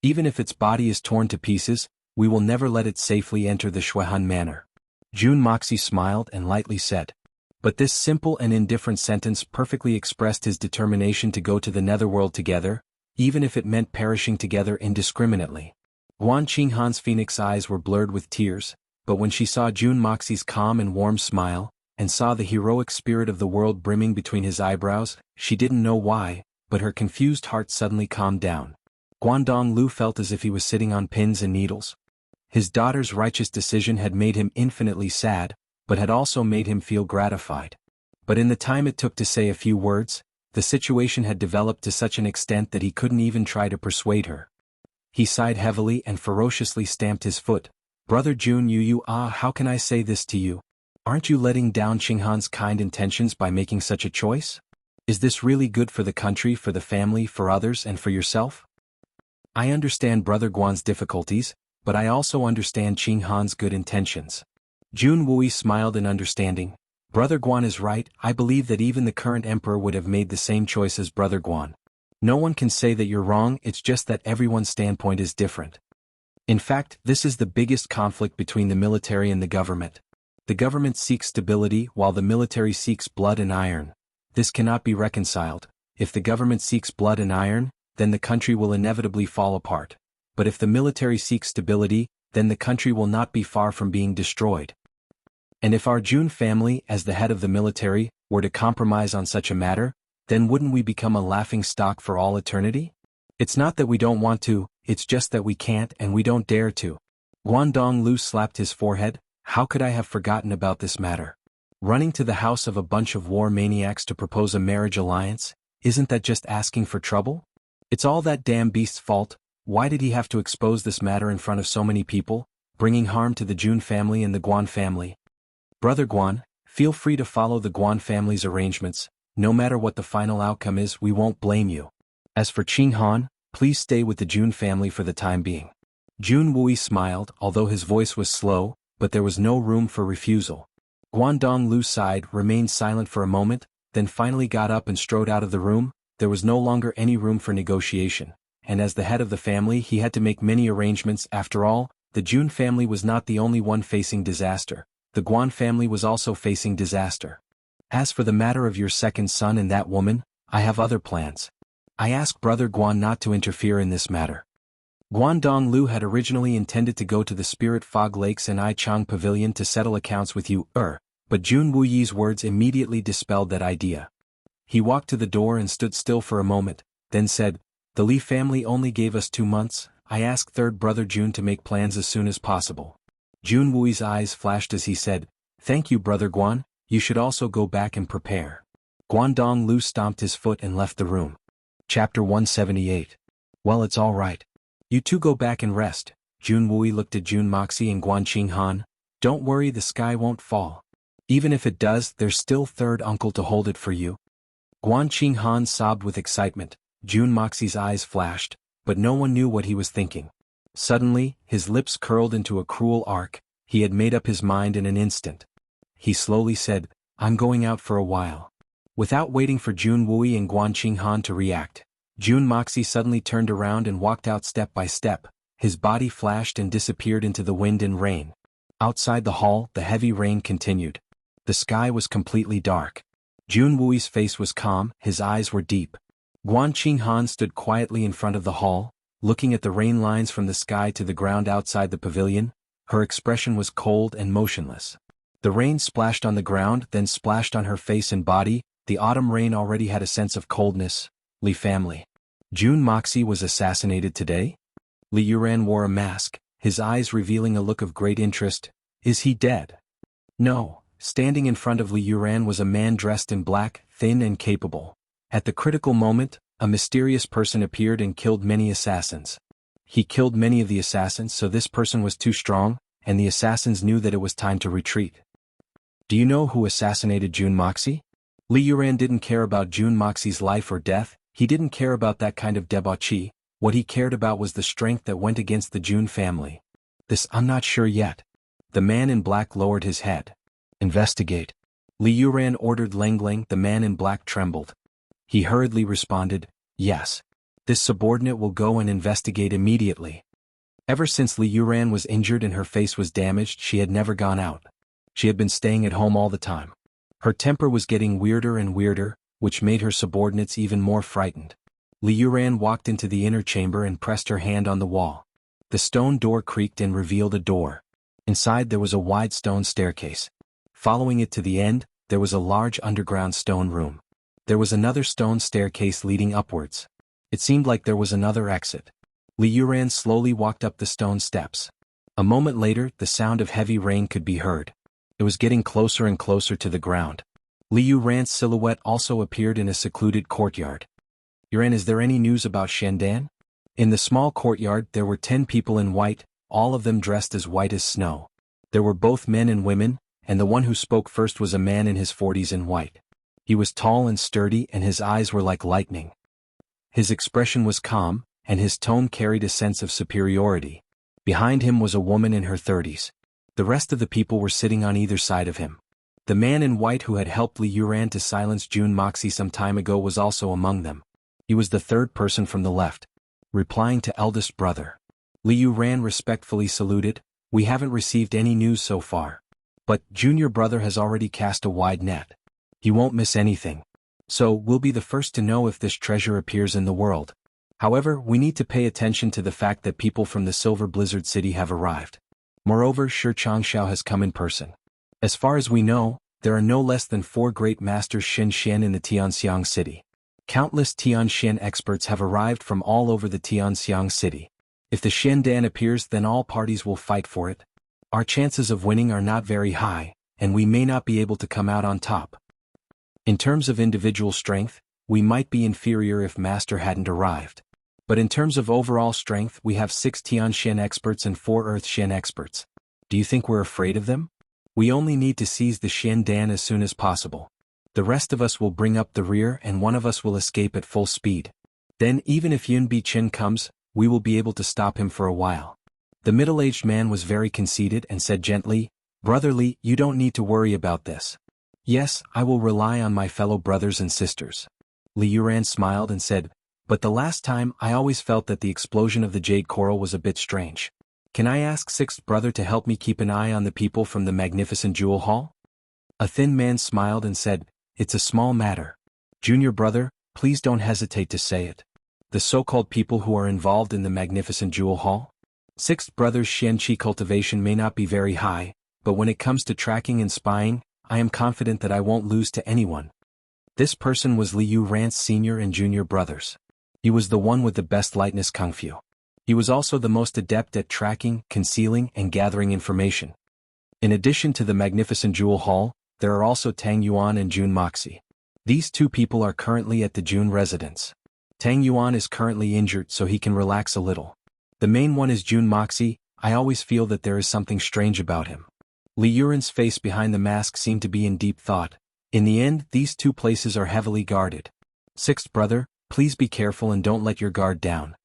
Even if its body is torn to pieces, we will never let it safely enter the Shuehan manor. Jun Moxie smiled and lightly said. But this simple and indifferent sentence perfectly expressed his determination to go to the netherworld together, even if it meant perishing together indiscriminately. Guan Qinghan's phoenix eyes were blurred with tears, but when she saw Jun Moxie's calm and warm smile, and saw the heroic spirit of the world brimming between his eyebrows, she didn't know why, but her confused heart suddenly calmed down. Guangdong Lu felt as if he was sitting on pins and needles. His daughter's righteous decision had made him infinitely sad, but had also made him feel gratified. But in the time it took to say a few words, the situation had developed to such an extent that he couldn't even try to persuade her. He sighed heavily and ferociously stamped his foot. Brother Jun Yu, how can I say this to you? Aren't you letting down Qinghan's kind intentions by making such a choice? Is this really good for the country, for the family, for others, and for yourself? I understand Brother Guan's difficulties, but I also understand Qinghan's good intentions. Jun Wui smiled in understanding. Brother Guan is right, I believe that even the current emperor would have made the same choice as Brother Guan. No one can say that you're wrong, it's just that everyone's standpoint is different. In fact, this is the biggest conflict between the military and the government. The government seeks stability while the military seeks blood and iron. This cannot be reconciled. If the government seeks blood and iron, then the country will inevitably fall apart. But if the military seeks stability, then the country will not be far from being destroyed. And if our Jun family, as the head of the military, were to compromise on such a matter, then wouldn't we become a laughing stock for all eternity? It's not that we don't want to, it's just that we can't and we don't dare to. Guangdong Lu slapped his forehead. How could I have forgotten about this matter? Running to the house of a bunch of war maniacs to propose a marriage alliance, isn't that just asking for trouble? It's all that damn beast's fault. Why did he have to expose this matter in front of so many people, bringing harm to the Jun family and the Guan family? Brother Guan, feel free to follow the Guan family's arrangements. No matter what the final outcome is, we won't blame you. As for Qinghan, please stay with the Jun family for the time being. Jun Wui smiled, although his voice was slow, but there was no room for refusal. Guangdong Lu sighed, remained silent for a moment, then finally got up and strode out of the room. There was no longer any room for negotiation, and as the head of the family he had to make many arrangements. After all, the Jun family was not the only one facing disaster. The Guan family was also facing disaster. As for the matter of your second son and that woman, I have other plans. I ask Brother Guan not to interfere in this matter. Guangdong Lu had originally intended to go to the Spirit Fog Lakes and Aichang Pavilion to settle accounts with you, but Jun Wuyi's words immediately dispelled that idea. He walked to the door and stood still for a moment, then said, "The Li family only gave us 2 months. I asked third brother Jun to make plans as soon as possible." Jun Wuyi's eyes flashed as he said, "Thank you, brother Guan, you should also go back and prepare." Guangdong Lu stomped his foot and left the room. Chapter 178. Well, it's all right. You two go back and rest. Jun Wuyi looked at Jun Moxie and Guan Qinghan. Don't worry, the sky won't fall. Even if it does, there's still third uncle to hold it for you. Guan Qinghan sobbed with excitement. Jun Moxie's eyes flashed, but no one knew what he was thinking. Suddenly, his lips curled into a cruel arc. He had made up his mind in an instant. He slowly said, "I'm going out for a while." Without waiting for Jun Wuyi and Guan Qinghan to react, Jun Moxie suddenly turned around and walked out step by step. His body flashed and disappeared into the wind and rain. Outside the hall, the heavy rain continued. The sky was completely dark. Jun Wuyi's face was calm, his eyes were deep. Guan Qinghan stood quietly in front of the hall, looking at the rain lines from the sky to the ground outside the pavilion. Her expression was cold and motionless. The rain splashed on the ground, then splashed on her face and body. The autumn rain already had a sense of coldness. Li family. Jun Moxie was assassinated today? Li Yuran wore a mask, his eyes revealing a look of great interest. Is he dead? No. Standing in front of Li Yuran was a man dressed in black, thin and capable. At the critical moment, a mysterious person appeared and killed many assassins. He killed many of the assassins, so this person was too strong, and the assassins knew that it was time to retreat. Do you know who assassinated Jun Moxie? Li Yuran didn't care about Jun Moxie's life or death. He didn't care about that kind of debauchery. What he cared about was the strength that went against the Jun family. This I'm not sure yet. The man in black lowered his head. Investigate. Li Yuran ordered Lengling. The man in black trembled. He hurriedly responded, yes. This subordinate will go and investigate immediately. Ever since Li Yuran was injured and her face was damaged, she had never gone out. She had been staying at home all the time. Her temper was getting weirder and weirder, which made her subordinates even more frightened. Li Yuran walked into the inner chamber and pressed her hand on the wall. The stone door creaked and revealed a door. Inside there was a wide stone staircase. Following it to the end, there was a large underground stone room. There was another stone staircase leading upwards. It seemed like there was another exit. Li Yuran slowly walked up the stone steps. A moment later, the sound of heavy rain could be heard. It was getting closer and closer to the ground. Li Yuran's silhouette also appeared in a secluded courtyard. Yuran, is there any news about Shendan? In the small courtyard there were 10 people in white, all of them dressed as white as snow. There were both men and women, and the one who spoke first was a man in his 40s in white. He was tall and sturdy and his eyes were like lightning. His expression was calm, and his tone carried a sense of superiority. Behind him was a woman in her 30s. The rest of the people were sitting on either side of him. The man in white who had helped Li Yuran to silence Jun Moxie some time ago was also among them. He was the third person from the left. Replying to eldest brother. Li Yuran respectfully saluted. We haven't received any news so far. But junior brother has already cast a wide net. He won't miss anything. So we'll be the first to know if this treasure appears in the world. However, we need to pay attention to the fact that people from the Silver Blizzard City have arrived. Moreover, Shi Changshao has come in person. As far as we know, there are no less than 4 great masters Xian in the Tianxiang city. Countless Tianxian experts have arrived from all over the Tianxiang city. If the Shendan appears, then all parties will fight for it. Our chances of winning are not very high, and we may not be able to come out on top. In terms of individual strength, we might be inferior if Master hadn't arrived. But in terms of overall strength, we have 6 Tianxian experts and 4 Earth Xian experts. Do you think we're afraid of them? We only need to seize the Shendan as soon as possible. The rest of us will bring up the rear and one of us will escape at full speed. Then even if Yun Bichen comes, we will be able to stop him for a while. The middle-aged man was very conceited and said gently, Brother Li, you don't need to worry about this. Yes, I will rely on my fellow brothers and sisters. Li Yuran smiled and said, but the last time I always felt that the explosion of the jade coral was a bit strange. Can I ask 6th brother to help me keep an eye on the people from the magnificent jewel hall? A thin man smiled and said, it's a small matter. Junior brother, please don't hesitate to say it. The so-called people who are involved in the magnificent jewel haul? Sixth brother's Xianqi cultivation may not be very high, but when it comes to tracking and spying, I am confident that I won't lose to anyone. This person was Liu Ran's senior and junior brothers. He was the one with the best lightness kung fu. He was also the most adept at tracking, concealing, and gathering information. In addition to the magnificent jewel haul, there are also Tang Yuan and Jun Moxie. These two people are currently at the Jun residence. Tang Yuan is currently injured so he can relax a little. The main one is Jun Moxie. I always feel that there is something strange about him. Li Yuren's face behind the mask seemed to be in deep thought. In the end, these two places are heavily guarded. Sixth brother, please be careful and don't let your guard down.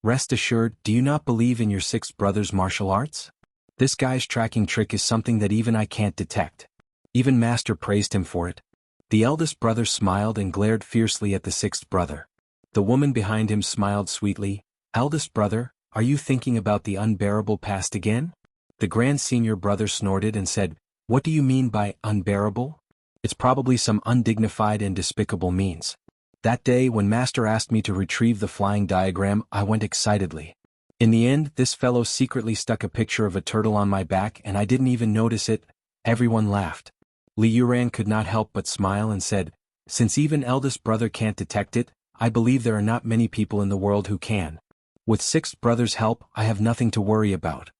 Rest assured, do you not believe in your sixth brother's martial arts? This guy's tracking trick is something that even I can't detect. Even Master praised him for it. The eldest brother smiled and glared fiercely at the sixth brother. The woman behind him smiled sweetly. Eldest brother, are you thinking about the unbearable past again? The grand senior brother snorted and said, what do you mean by unbearable? It's probably some undignified and despicable means. That day when Master asked me to retrieve the flying diagram, I went excitedly. In the end, this fellow secretly stuck a picture of a turtle on my back and I didn't even notice it. Everyone laughed. Li Yuran could not help but smile and said, since even eldest brother can't detect it, I believe there are not many people in the world who can. With sixth brother's help, I have nothing to worry about.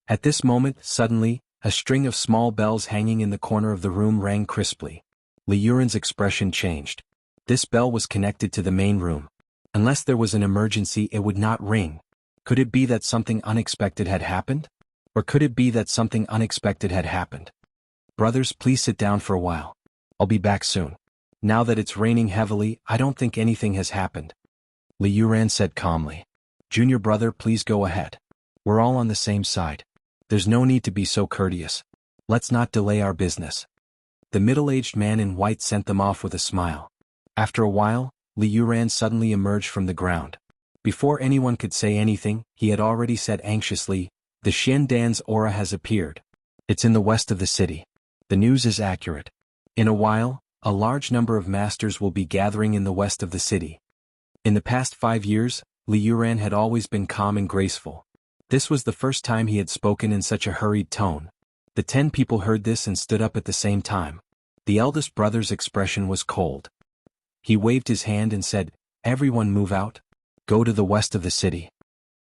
At this moment, suddenly, a string of small bells hanging in the corner of the room rang crisply. Li Yuran's expression changed. This bell was connected to the main room. Unless there was an emergency, it would not ring. Could it be that something unexpected had happened? Or could it be that something unexpected had happened? Brothers, please sit down for a while. I'll be back soon. Now that it's raining heavily, I don't think anything has happened. Li Yuran said calmly. Junior brother, please go ahead. We're all on the same side. There's no need to be so courteous. Let's not delay our business. The middle-aged man in white sent them off with a smile. After a while, Li Yuran suddenly emerged from the ground. Before anyone could say anything, he had already said anxiously, the Xiandan's aura has appeared. It's in the west of the city. The news is accurate. In a while, a large number of masters will be gathering in the west of the city. In the past 5 years, Li Yuran had always been calm and graceful. This was the first time he had spoken in such a hurried tone. The 10 people heard this and stood up at the same time. The eldest brother's expression was cold. He waved his hand and said, everyone move out. Go to the west of the city.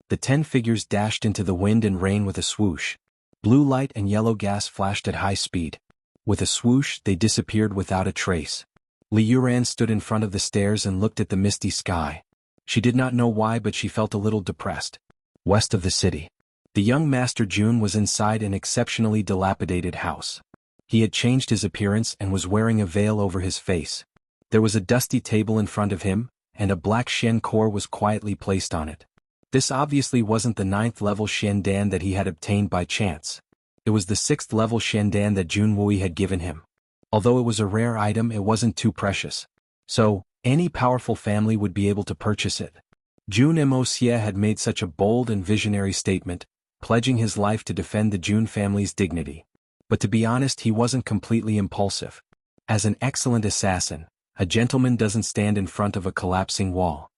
The 10 figures dashed into the wind and rain with a swoosh. Blue light and yellow gas flashed at high speed. With a swoosh, they disappeared without a trace. Li Yuran stood in front of the stairs and looked at the misty sky. She did not know why, but she felt a little depressed. West of the city. The young Master Jun was inside an exceptionally dilapidated house. He had changed his appearance and was wearing a veil over his face. There was a dusty table in front of him, and a black Shen core was quietly placed on it. This obviously wasn't the 9th level Shendan that he had obtained by chance. It was the 6th level Shendan that Jun Wui had given him. Although it was a rare item, it wasn't too precious. So, any powerful family would be able to purchase it. Jun Wuxia had made such a bold and visionary statement, pledging his life to defend the Jun family's dignity. But to be honest, he wasn't completely impulsive. As an excellent assassin, a gentleman doesn't stand in front of a collapsing wall.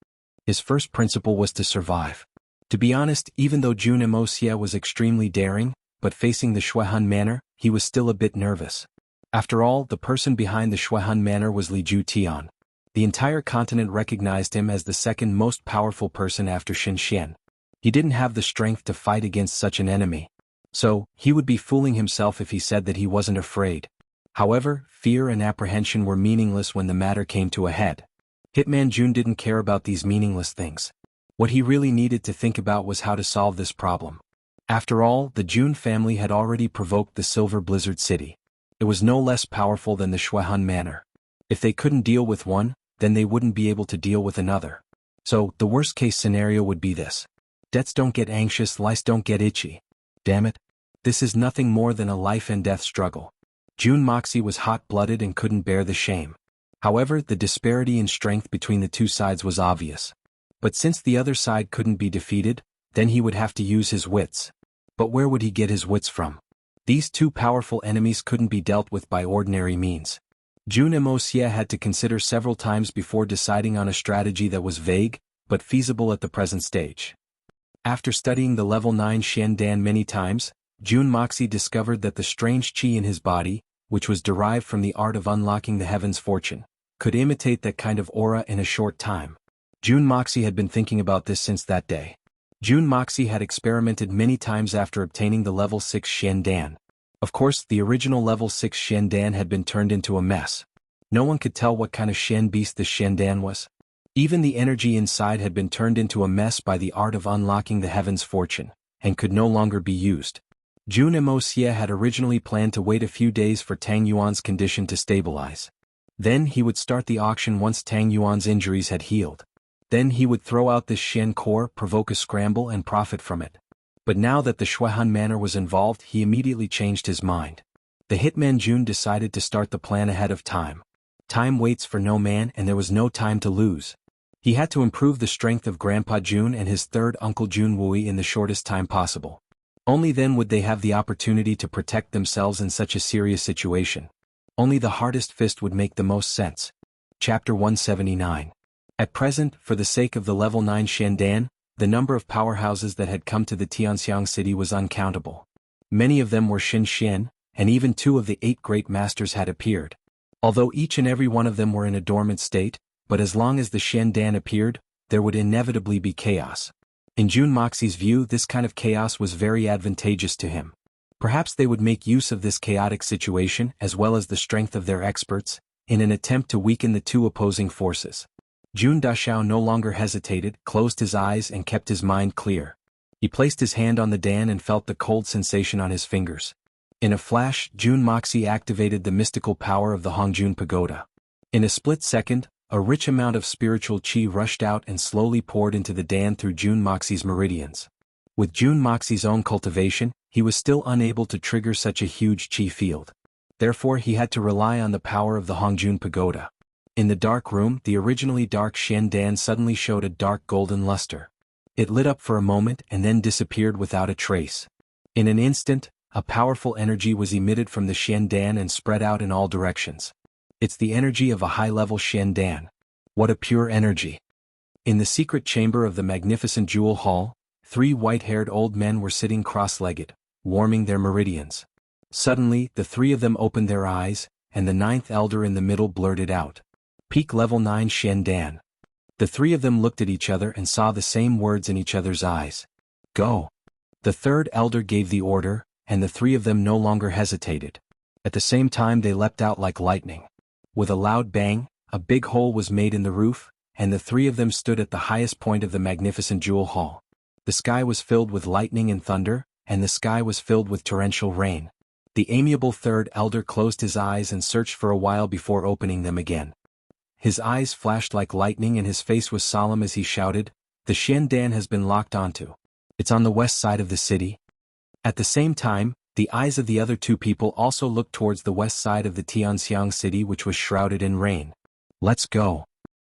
His first principle was to survive. To be honest, even though Jun Wuxia was extremely daring, but facing the Shuihun Manor, he was still a bit nervous. After all, the person behind the Shuihun Manor was Li Ju Tian. The entire continent recognized him as the second most powerful person after Xin Xian. He didn't have the strength to fight against such an enemy. So, he would be fooling himself if he said that he wasn't afraid. However, fear and apprehension were meaningless when the matter came to a head. Hitman Jun didn't care about these meaningless things. What he really needed to think about was how to solve this problem. After all, the Jun family had already provoked the Silver Blizzard City. It was no less powerful than the Shuihun Manor. If they couldn't deal with one, then they wouldn't be able to deal with another. So, the worst-case scenario would be this. Debts don't get anxious, lice don't get itchy. Damn it. This is nothing more than a life-and-death struggle. Jun Moxie was hot-blooded and couldn't bear the shame. However, the disparity in strength between the two sides was obvious. But since the other side couldn't be defeated, then he would have to use his wits. But where would he get his wits from? These two powerful enemies couldn't be dealt with by ordinary means. Jun Wuxia had to consider several times before deciding on a strategy that was vague, but feasible at the present stage. After studying the level 9 Shendan many times, Jun Moxie discovered that the strange qi in his body, which was derived from the art of unlocking the heaven's fortune, could imitate that kind of aura in a short time. Jun Moxie had been thinking about this since that day. Jun Moxie had experimented many times after obtaining the level 6 Shendan. Of course, the original level 6 Shendan had been turned into a mess. No one could tell what kind of Shen beast the Shendan was. Even the energy inside had been turned into a mess by the art of unlocking the heaven's fortune, and could no longer be used. Jun Wuxia had originally planned to wait a few days for Tang Yuan's condition to stabilize. Then he would start the auction once Tang Yuan's injuries had healed. Then he would throw out this Shen core, provoke a scramble and profit from it. But now that the Shuehan Manor was involved, he immediately changed his mind. The hitman Jun decided to start the plan ahead of time. Time waits for no man, and there was no time to lose. He had to improve the strength of Grandpa Jun and his third uncle Jun Wui in the shortest time possible. Only then would they have the opportunity to protect themselves in such a serious situation. Only the hardest fist would make the most sense. Chapter 179. At present, for the sake of the level 9 Shendan, the number of powerhouses that had come to the Tianxiang city was uncountable. Many of them were Shen, and even 2 of the 8 great masters had appeared. Although each and every one of them were in a dormant state, but as long as the Shendan appeared, there would inevitably be chaos. In Jun Moxie's view, this kind of chaos was very advantageous to him. Perhaps they would make use of this chaotic situation as well as the strength of their experts, in an attempt to weaken the 2 opposing forces. Jun Dashao no longer hesitated, closed his eyes and kept his mind clear. He placed his hand on the Dan and felt the cold sensation on his fingers. In a flash, Jun Moxie activated the mystical power of the Hongjun Pagoda. In a split second, a rich amount of spiritual qi rushed out and slowly poured into the Dan through Jun Moxie's meridians. With Jun Moxie's own cultivation, he was still unable to trigger such a huge qi field. Therefore he had to rely on the power of the Hongjun Pagoda. In the dark room, the originally dark Shendan suddenly showed a dark golden luster. It lit up for a moment and then disappeared without a trace. In an instant, a powerful energy was emitted from the Shendan and spread out in all directions. It's the energy of a high-level Shendan. What a pure energy! In the secret chamber of the magnificent jewel hall, 3 white-haired old men were sitting cross-legged, warming their meridians. Suddenly, the 3 of them opened their eyes, and the 9th elder in the middle blurted out, "Peak level 9 Shendan." The 3 of them looked at each other and saw the same words in each other's eyes. "Go." The 3rd elder gave the order, and the 3 of them no longer hesitated. At the same time they leapt out like lightning. With a loud bang, a big hole was made in the roof, and the 3 of them stood at the highest point of the magnificent jewel hall. The sky was filled with lightning and thunder, and the sky was filled with torrential rain. The amiable 3rd elder closed his eyes and searched for a while before opening them again. His eyes flashed like lightning and his face was solemn as he shouted, "The Shendan has been locked onto. It's on the west side of the city." At the same time, the eyes of the other 2 people also looked towards the west side of the Tianxiang city, which was shrouded in rain. "Let's go."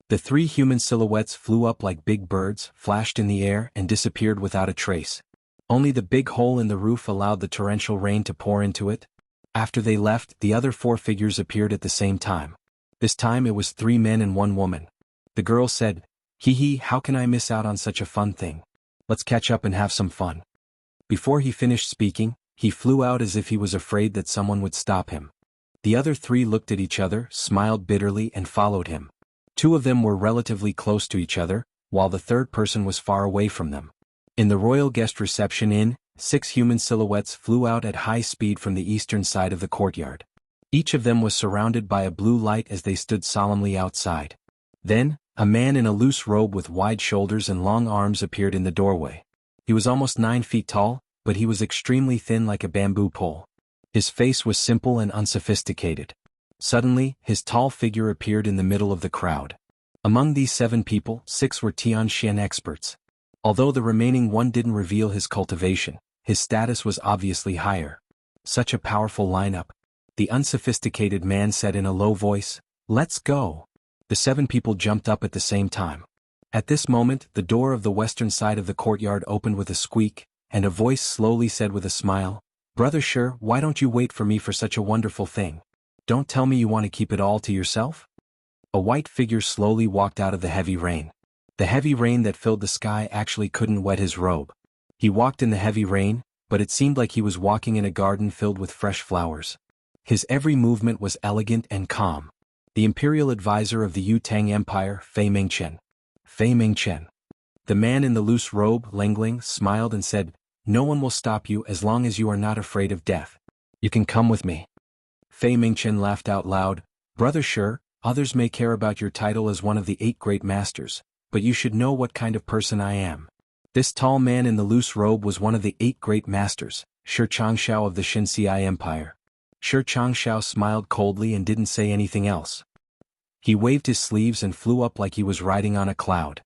The 3 human silhouettes flew up like big birds, flashed in the air and disappeared without a trace. Only the big hole in the roof allowed the torrential rain to pour into it. After they left, the other 4 figures appeared at the same time. This time it was 3 men and 1 woman. The girl said, "Hee, how can I miss out on such a fun thing? Let's catch up and have some fun." Before he finished speaking, he flew out as if he was afraid that someone would stop him. The other 3 looked at each other, smiled bitterly and followed him. 2 of them were relatively close to each other, while the 3rd person was far away from them. In the royal guest reception inn, 6 human silhouettes flew out at high speed from the eastern side of the courtyard. Each of them was surrounded by a blue light as they stood solemnly outside. Then, a man in a loose robe with wide shoulders and long arms appeared in the doorway. He was almost 9 feet tall, but he was extremely thin like a bamboo pole. His face was simple and unsophisticated. Suddenly, his tall figure appeared in the middle of the crowd. Among these 7 people, 6 were Tianxian experts. Although the remaining 1 didn't reveal his cultivation, his status was obviously higher. Such a powerful lineup. The unsophisticated man said in a low voice, "Let's go." The 7 people jumped up at the same time. At this moment, the door of the western side of the courtyard opened with a squeak, and a voice slowly said with a smile, "Brother Sure, why don't you wait for me for such a wonderful thing? Don't tell me you want to keep it all to yourself?" A white figure slowly walked out of the heavy rain. The heavy rain that filled the sky actually couldn't wet his robe. He walked in the heavy rain, but it seemed like he was walking in a garden filled with fresh flowers. His every movement was elegant and calm. The imperial advisor of the Yu Tang Empire, Fei Mingchen. Fei Mingchen. The man in the loose robe, Lengling, smiled and said, "No one will stop you as long as you are not afraid of death. You can come with me." Fei Mingchen laughed out loud. "Brother, sure, others may care about your title as one of the 8 great masters, but you should know what kind of person I am." This tall man in the loose robe was one of the 8 great masters, Shi Changshao of the Xinxiai Empire. Shi Changshao smiled coldly and didn't say anything else. He waved his sleeves and flew up like he was riding on a cloud.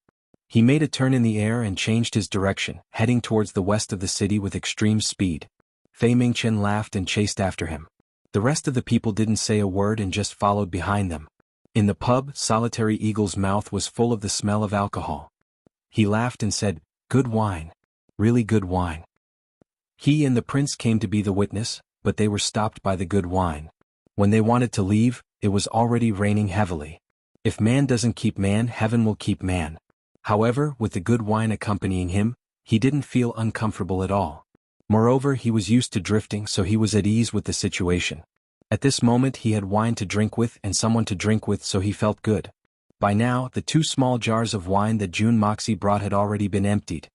He made a turn in the air and changed his direction, heading towards the west of the city with extreme speed. Fei Mingchen laughed and chased after him. The rest of the people didn't say a word and just followed behind them. In the pub, Solitary Eagle's mouth was full of the smell of alcohol. He laughed and said, "Good wine. Really good wine." He and the prince came to be the witness, but they were stopped by the good wine. When they wanted to leave, it was already raining heavily. If man doesn't keep man, heaven will keep man. However, with the good wine accompanying him, he didn't feel uncomfortable at all. Moreover, he was used to drifting, so he was at ease with the situation. At this moment he had wine to drink with and someone to drink with, so he felt good. By now, the 2 small jars of wine that Jun Moxie brought had already been emptied.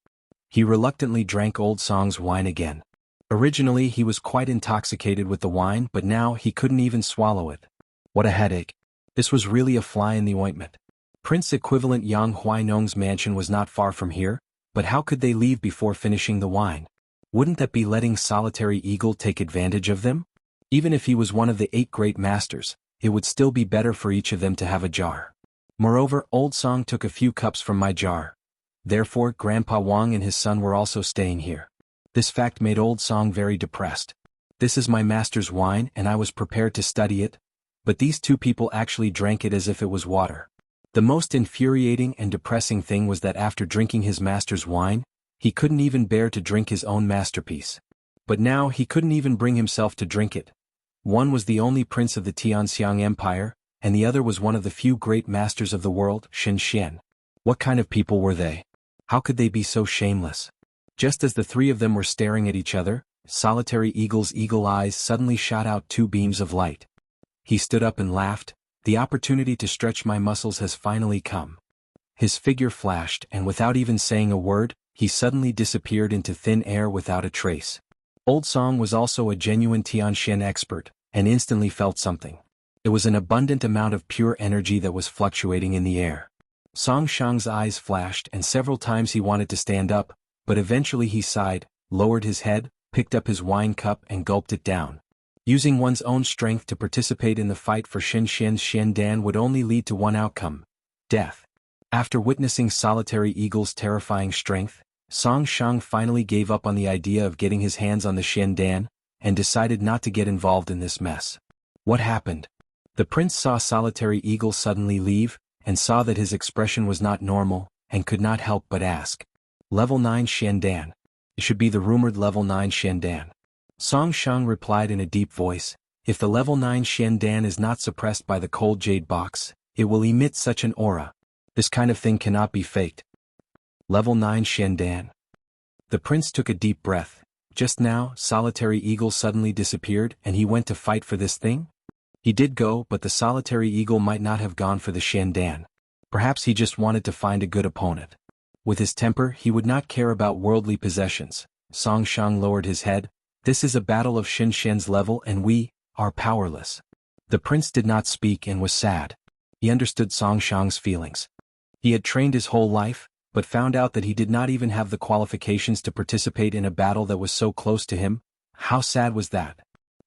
He reluctantly drank Old Song's wine again. Originally he was quite intoxicated with the wine, but now he couldn't even swallow it. What a headache. This was really a fly in the ointment. Prince equivalent Yang Huainong's mansion was not far from here, but how could they leave before finishing the wine? Wouldn't that be letting Solitary Eagle take advantage of them? Even if he was one of the 8 great masters, it would still be better for each of them to have a jar. Moreover, Old Song took a few cups from my jar. Therefore, Grandpa Wang and his son were also staying here. This fact made Old Song very depressed. This is my master's wine and I was prepared to study it, but these 2 people actually drank it as if it was water. The most infuriating and depressing thing was that after drinking his master's wine, he couldn't even bear to drink his own masterpiece. But now he couldn't even bring himself to drink it. One was the only prince of the Tianxiang Empire, and the other was one of the few great masters of the world, Xin Xian. What kind of people were they? How could they be so shameless? Just as the 3 of them were staring at each other, Solitary Eagle's eagle eyes suddenly shot out 2 beams of light. He stood up and laughed. "The opportunity to stretch my muscles has finally come." His figure flashed, and without even saying a word, he suddenly disappeared into thin air without a trace. Old Song was also a genuine Tianxian expert, and instantly felt something. It was an abundant amount of pure energy that was fluctuating in the air. Song Shang's eyes flashed and several times he wanted to stand up, but eventually he sighed, lowered his head, picked up his wine cup and gulped it down. Using one's own strength to participate in the fight for Xin Xian's Xiandan would only lead to one outcome: death. After witnessing Solitary Eagle's terrifying strength, Song Shang finally gave up on the idea of getting his hands on the Xiandan, and decided not to get involved in this mess. What happened? The prince saw Solitary Eagle suddenly leave, and saw that his expression was not normal, and could not help but ask. "Level 9 Xiandan. It should be the rumored level 9 Xiandan." Song Shang replied in a deep voice, "If the level 9 Xiandan is not suppressed by the cold jade box, it will emit such an aura. This kind of thing cannot be faked." Level 9 Xiandan. The prince took a deep breath. Just now, Solitary Eagle suddenly disappeared and he went to fight for this thing? He did go, but the Solitary Eagle might not have gone for the Xiandan. Perhaps he just wanted to find a good opponent. With his temper, he would not care about worldly possessions. Song Shang lowered his head. "This is a battle of Xin Xian's level and we are powerless." The prince did not speak and was sad. He understood Song Shang's feelings. He had trained his whole life, but found out that he did not even have the qualifications to participate in a battle that was so close to him. How sad was that?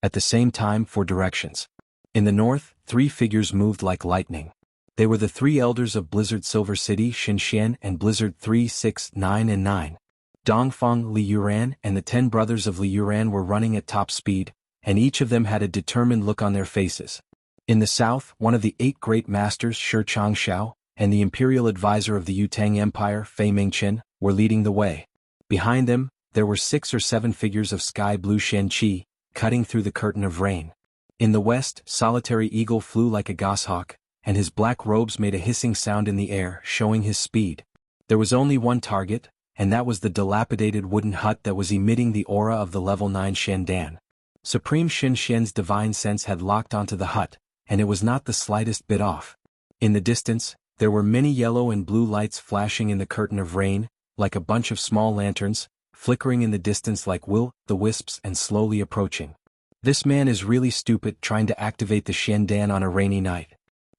At the same time, for directions. In the north, 3 figures moved like lightning. They were the 3 elders of Blizzard Silver City, Xin Xian and Blizzard 3, 6, 9 and 9. Dongfeng, Li Yuran and the 10 brothers of Li Yuran were running at top speed, and each of them had a determined look on their faces. In the south, one of the 8 great masters, Shi Changshao, and the imperial advisor of the Yu Tang Empire, Fei Mingchen, were leading the way. Behind them, there were 6 or 7 figures of sky blue Shen-Qi, cutting through the curtain of rain. In the west, Solitary Eagle flew like a goshawk, and his black robes made a hissing sound in the air, showing his speed. There was only one target, and that was the dilapidated wooden hut that was emitting the aura of the level 9 Shendan. Supreme Shen Xian's divine sense had locked onto the hut, and it was not the slightest bit off. In the distance, there were many yellow and blue lights flashing in the curtain of rain, like a bunch of small lanterns, flickering in the distance like will-the-wisps and slowly approaching. This man is really stupid trying to activate the Shendan on a rainy night.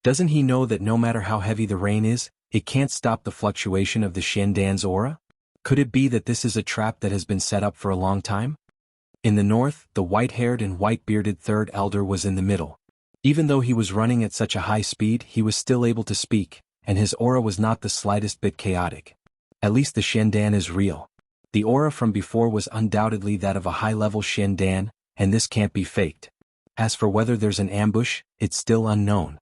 Doesn't he know that no matter how heavy the rain is, it can't stop the fluctuation of the Shendan's aura? Could it be that this is a trap that has been set up for a long time? In the north, the white-haired and white-bearded third elder was in the middle. Even though he was running at such a high speed, he was still able to speak, and his aura was not the slightest bit chaotic. At least the Shendan is real. The aura from before was undoubtedly that of a high-level Shendan, and this can't be faked. As for whether there's an ambush, it's still unknown.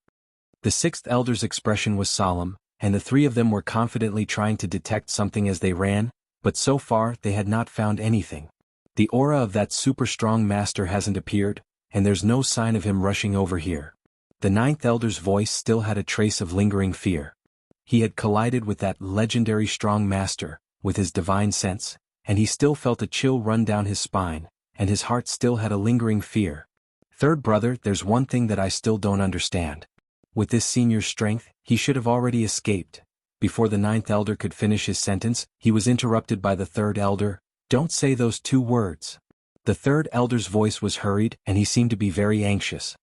The sixth elder's expression was solemn, and the three of them were confidently trying to detect something as they ran, but so far they had not found anything. The aura of that super-strong master hasn't appeared, and there's no sign of him rushing over here. The ninth elder's voice still had a trace of lingering fear. He had collided with that legendary strong master, with his divine sense, and he still felt a chill run down his spine, and his heart still had a lingering fear. Third brother, there's one thing that I still don't understand. With this senior's strength, he should have already escaped. Before the ninth elder could finish his sentence, he was interrupted by the third elder. Don't say those two words. The third elder's voice was hurried, and he seemed to be very anxious.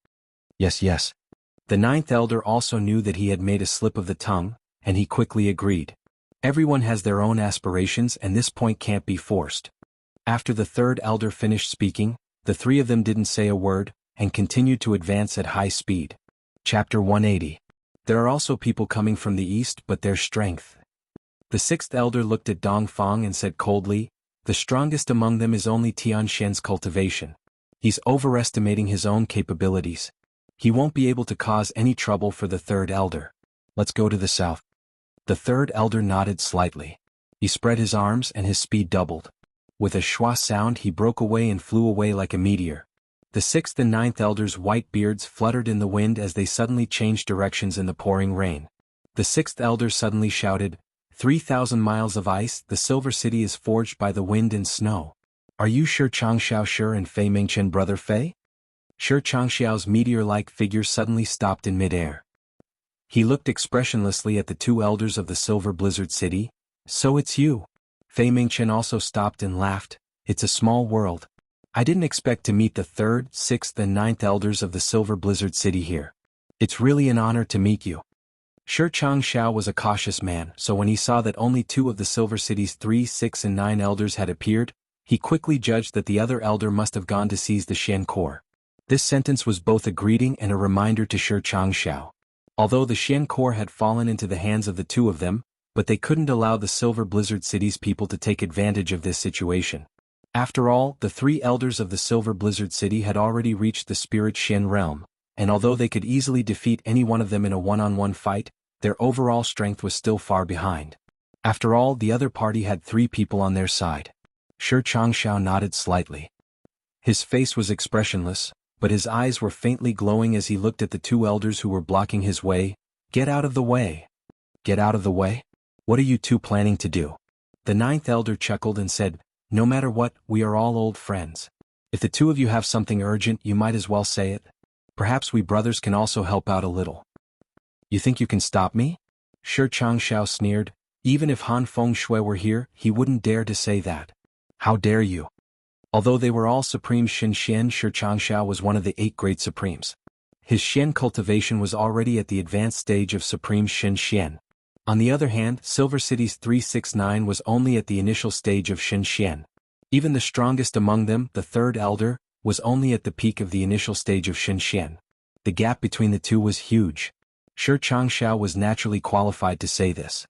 Yes. The ninth elder also knew that he had made a slip of the tongue, and he quickly agreed. Everyone has their own aspirations, and this point can't be forced. After the third elder finished speaking, the three of them didn't say a word, and continued to advance at high speed. Chapter 180. There are also people coming from the east, but their strength. The sixth elder looked at Dongfang and said coldly, the strongest among them is only Tianxian's cultivation. He's overestimating his own capabilities. He won't be able to cause any trouble for the third elder. Let's go to the south. The third elder nodded slightly. He spread his arms and his speed doubled. With a schwa sound he broke away and flew away like a meteor. The sixth and ninth elders' white beards fluttered in the wind as they suddenly changed directions in the pouring rain. The sixth elder suddenly shouted, 3,000 miles of ice, the Silver City is forged by the wind and snow. Are you sure Changxiao sure and Fei Mingchen brother Fei? Sure Changxiao's meteor-like figure suddenly stopped in midair. He looked expressionlessly at the two elders of the Silver Blizzard City. So it's you. Fei Mingchen also stopped and laughed. It's a small world. I didn't expect to meet the third, sixth and ninth elders of the Silver Blizzard City here. It's really an honor to meet you. Sure Changxiao was a cautious man, so when he saw that only two of the Silver City's 3, 6 and 9 elders had appeared, he quickly judged that the other elder must have gone to seize the Shen core. This sentence was both a greeting and a reminder to Sure Changxiao. Although the Shen core had fallen into the hands of the two of them, but they couldn't allow the Silver Blizzard City's people to take advantage of this situation. After all, the three elders of the Silver Blizzard City had already reached the Spirit Shen realm, and although they could easily defeat any one of them in a one-on-one fight, their overall strength was still far behind. After all, the other party had 3 people on their side. Sure Changxiao nodded slightly. His face was expressionless, but his eyes were faintly glowing as he looked at the 2 elders who were blocking his way. Get out of the way. Get out of the way? What are you 2 planning to do? The 9th elder chuckled and said, no matter what, we are all old friends. If the 2 of you have something urgent, you might as well say it. Perhaps we brothers can also help out a little. You think you can stop me? Sure Changxiao sneered. Even if Han Fengshui were here, he wouldn't dare to say that. How dare you? Although they were all Supreme Shen Xian, Sure Changxiao was one of the 8 Great Supremes. His Shen cultivation was already at the advanced stage of Supreme Shen Xian. On the other hand, Silver City's 369 was only at the initial stage of Shen Xian. Even the strongest among them, the 3rd elder, was only at the peak of the initial stage of Shen Xian. The gap between the 2 was huge. Sure Changxiao was naturally qualified to say this.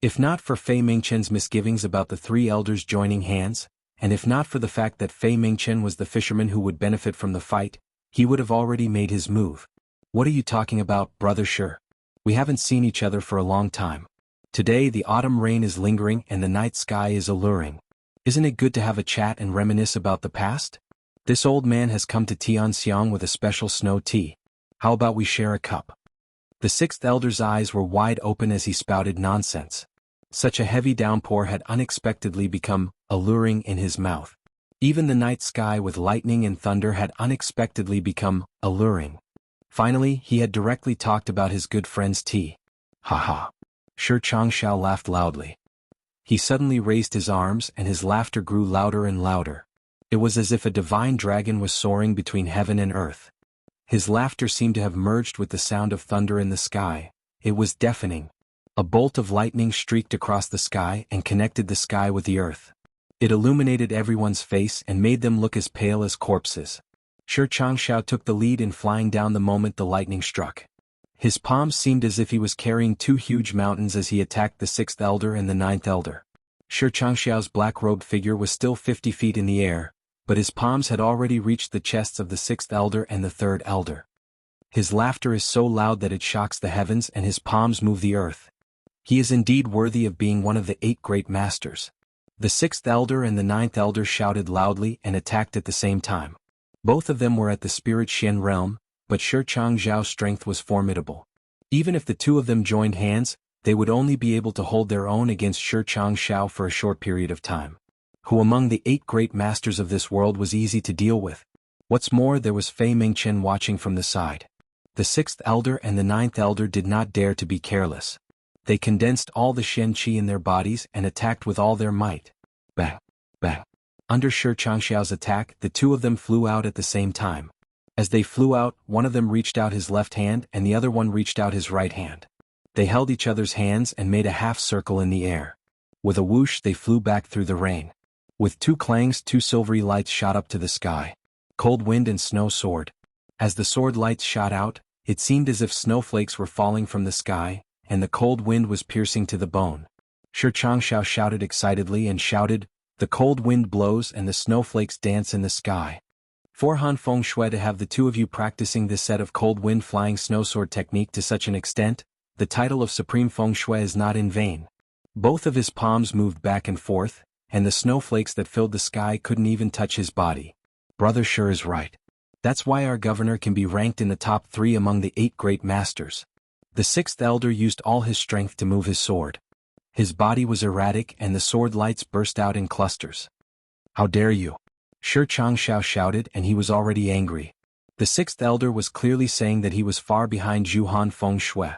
If not for Fei Mingchen's misgivings about the 3 elders joining hands, and if not for the fact that Fei Mingchen was the fisherman who would benefit from the fight, he would have already made his move. What are you talking about, brother Sure? We haven't seen each other for a long time. Today the autumn rain is lingering and the night sky is alluring. Isn't it good to have a chat and reminisce about the past? This old man has come to Tianxiang with a special snow tea. How about we share a cup? The 6th elder's eyes were wide open as he spouted nonsense. Such a heavy downpour had unexpectedly become alluring in his mouth. Even the night sky with lightning and thunder had unexpectedly become alluring. Finally, he had directly talked about his good friend's tea. Ha ha. Shi Changshao laughed loudly. He suddenly raised his arms and his laughter grew louder and louder. It was as if a divine dragon was soaring between heaven and earth. His laughter seemed to have merged with the sound of thunder in the sky. It was deafening. A bolt of lightning streaked across the sky and connected the sky with the earth. It illuminated everyone's face and made them look as pale as corpses. Shi Changshao took the lead in flying down the moment the lightning struck. His palms seemed as if he was carrying two huge mountains as he attacked the sixth elder and the ninth elder. Shi Changshao's black-robed figure was still 50 feet in the air, but his palms had already reached the chests of the sixth elder and the third elder. His laughter is so loud that it shocks the heavens and his palms move the earth. He is indeed worthy of being one of the 8 great masters. The sixth elder and the ninth elder shouted loudly and attacked at the same time. Both of them were at the spirit Xian realm, but Shi Changzhao's strength was formidable. Even if the two of them joined hands, they would only be able to hold their own against Shi Changshao for a short period of time. Who among the 8 great masters of this world was easy to deal with? What's more, there was Fei Mingchen watching from the side. The sixth elder and the ninth elder did not dare to be careless. They condensed all the Shen Qi in their bodies and attacked with all their might. Bang! Bang! Under Shi Changshao's attack, the two of them flew out at the same time. As they flew out, one of them reached out his left hand and the other one reached out his right hand. They held each other's hands and made a half-circle in the air. With a whoosh they flew back through the rain. With 2 clangs 2 silvery lights shot up to the sky. Cold wind and snow soared. As the sword lights shot out, it seemed as if snowflakes were falling from the sky, and the cold wind was piercing to the bone. Shi Changshao shouted excitedly and shouted, "The cold wind blows and the snowflakes dance in the sky." For Han Feng Shui to have the two of you practicing this set of cold wind flying snowsword technique to such an extent, the title of Supreme Feng Shui is not in vain. Both of his palms moved back and forth, and the snowflakes that filled the sky couldn't even touch his body. Brother Shi is right. That's why our governor can be ranked in the top 3 among the 8 great masters. The sixth elder used all his strength to move his sword. His body was erratic and the sword lights burst out in clusters. "How dare you!" Shi Changshao shouted, and he was already angry. The sixth elder was clearly saying that he was far behind Zhu Han Feng Shui.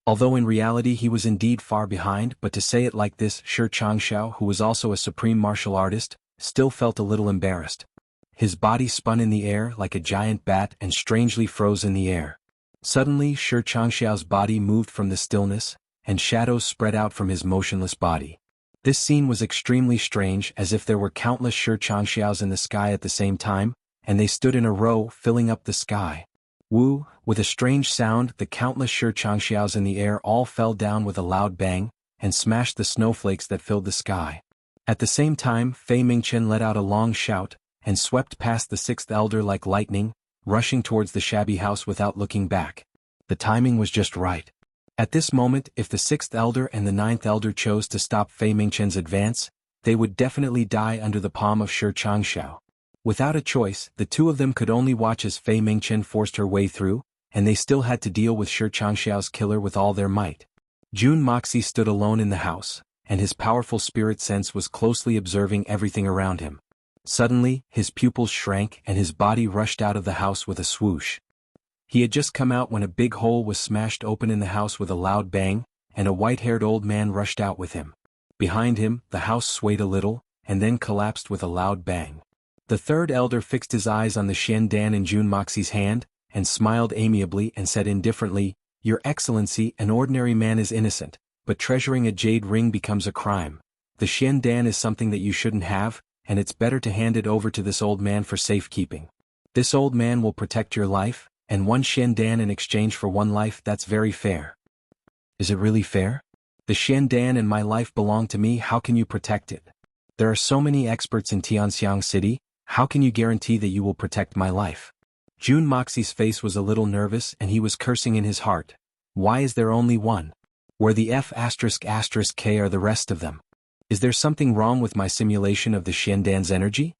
Although in reality he was indeed far behind, but to say it like this, Shi Changshao, who was also a supreme martial artist, still felt a little embarrassed. His body spun in the air like a giant bat and strangely froze in the air. Suddenly Shi Changshao's body moved from the stillness, and shadows spread out from his motionless body. This scene was extremely strange, as if there were countless Shi Changshaos in the sky at the same time, and they stood in a row, filling up the sky. Woo! With a strange sound, the countless Shi Changshaos in the air all fell down with a loud bang, and smashed the snowflakes that filled the sky. At the same time, Fei Mingchen let out a long shout, and swept past the sixth elder like lightning, rushing towards the shabby house without looking back. The timing was just right. At this moment, if the sixth elder and the ninth elder chose to stop Fei Mingchen's advance, they would definitely die under the palm of Shi Changshao. Without a choice, the two of them could only watch as Fei Mingchen forced her way through, and they still had to deal with Shi Changshao's killer with all their might. Jun Moxie stood alone in the house, and his powerful spirit sense was closely observing everything around him. Suddenly, his pupils shrank and his body rushed out of the house with a swoosh. He had just come out when a big hole was smashed open in the house with a loud bang, and a white-haired old man rushed out with him. Behind him, the house swayed a little, and then collapsed with a loud bang. The third elder fixed his eyes on the Xian Dan in Jun Moxie's hand, and smiled amiably and said indifferently, "Your Excellency, an ordinary man is innocent, but treasuring a jade ring becomes a crime. The Xian Dan is something that you shouldn't have, and it's better to hand it over to this old man for safekeeping. This old man will protect your life, and 1 Xian Dan in exchange for 1 life, that's very fair." "Is it really fair? The Xian Dan and my life belong to me, how can you protect it? There are so many experts in Tianxiang City, how can you guarantee that you will protect my life?" Jun Moxie's face was a little nervous and he was cursing in his heart. Why is there only one? Where the F***K are the rest of them? Is there something wrong with my simulation of the Xian Dan's energy?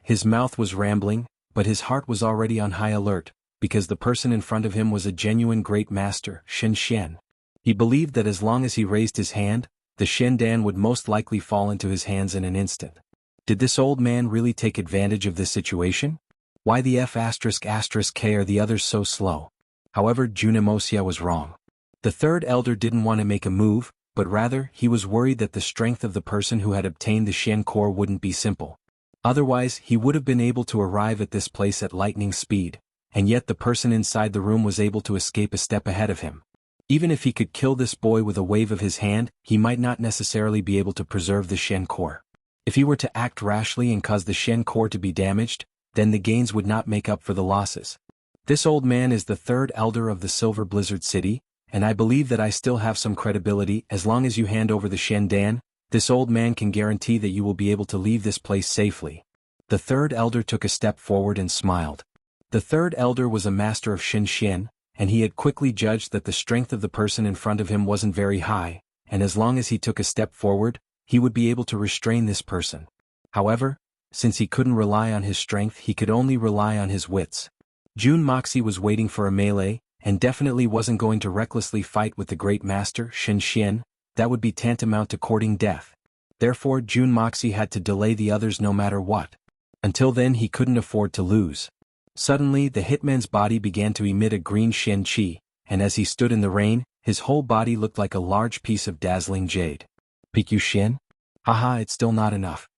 His mouth was rambling, but his heart was already on high alert, because the person in front of him was a genuine great master, Shen Xian. He believed that as long as he raised his hand, the Shendan would most likely fall into his hands in an instant. Did this old man really take advantage of this situation? Why the F***K are the others so slow? However, Wuxia was wrong. The third elder didn't want to make a move, but rather, he was worried that the strength of the person who had obtained the Shen core wouldn't be simple. Otherwise, he would have been able to arrive at this place at lightning speed, and yet the person inside the room was able to escape a step ahead of him. Even if he could kill this boy with a wave of his hand, he might not necessarily be able to preserve the Shen core. If he were to act rashly and cause the Shen core to be damaged, then the gains would not make up for the losses. This old man is the third elder of the Silver Blizzard City, and I believe that I still have some credibility. As long as you hand over the Shendan, this old man can guarantee that you will be able to leave this place safely. The third elder took a step forward and smiled. The third elder was a master of Shen, and he had quickly judged that the strength of the person in front of him wasn't very high, and as long as he took a step forward, he would be able to restrain this person. However, since he couldn't rely on his strength, he could only rely on his wits. Jun Moxie was waiting for a melee, and definitely wasn't going to recklessly fight with the great master, Shen. That would be tantamount to courting death. Therefore, Jun Moxie had to delay the others no matter what. Until then, he couldn't afford to lose. Suddenly, the hitman's body began to emit a green Shen Qi, and as he stood in the rain, his whole body looked like a large piece of dazzling jade. PQ Shen? Haha, it's still not enough.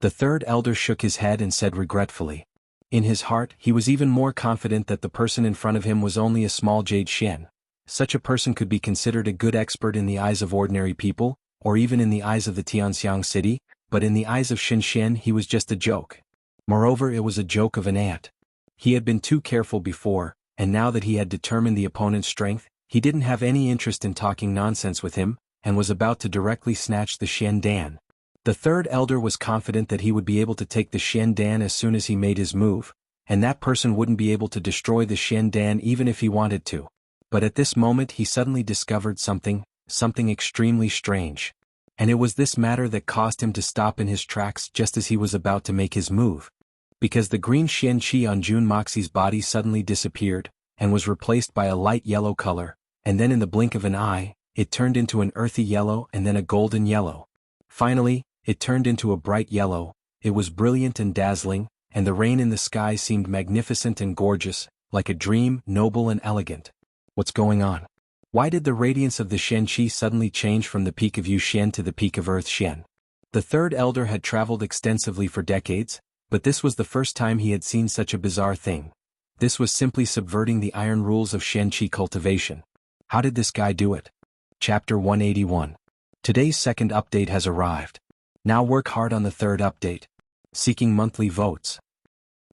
The third elder shook his head and said regretfully. In his heart, he was even more confident that the person in front of him was only a small jade Shen. Such a person could be considered a good expert in the eyes of ordinary people, or even in the eyes of the Tianxiang city, but in the eyes of Shen he was just a joke. Moreover, it was a joke of an ant. He had been too careful before, and now that he had determined the opponent's strength, he didn't have any interest in talking nonsense with him, and was about to directly snatch the Shendan. The third elder was confident that he would be able to take the Shendan as soon as he made his move, and that person wouldn't be able to destroy the Shendan even if he wanted to. But at this moment he suddenly discovered something extremely strange. And it was this matter that caused him to stop in his tracks just as he was about to make his move. Because the green Shen Qi on Jun Moxie's body suddenly disappeared, and was replaced by a light yellow color, and then in the blink of an eye, it turned into an earthy yellow and then a golden yellow. Finally, it turned into a bright yellow. It was brilliant and dazzling, and the rain in the sky seemed magnificent and gorgeous, like a dream, noble and elegant. What's going on? Why did the radiance of the Shen Qi suddenly change from the peak of Yu Shen to the peak of Earth Shen? The third elder had traveled extensively for decades, but this was the first time he had seen such a bizarre thing. This was simply subverting the iron rules of Shen Qi cultivation. How did this guy do it? Chapter 181. Today's second update has arrived. Now work hard on the third update. Seeking monthly votes.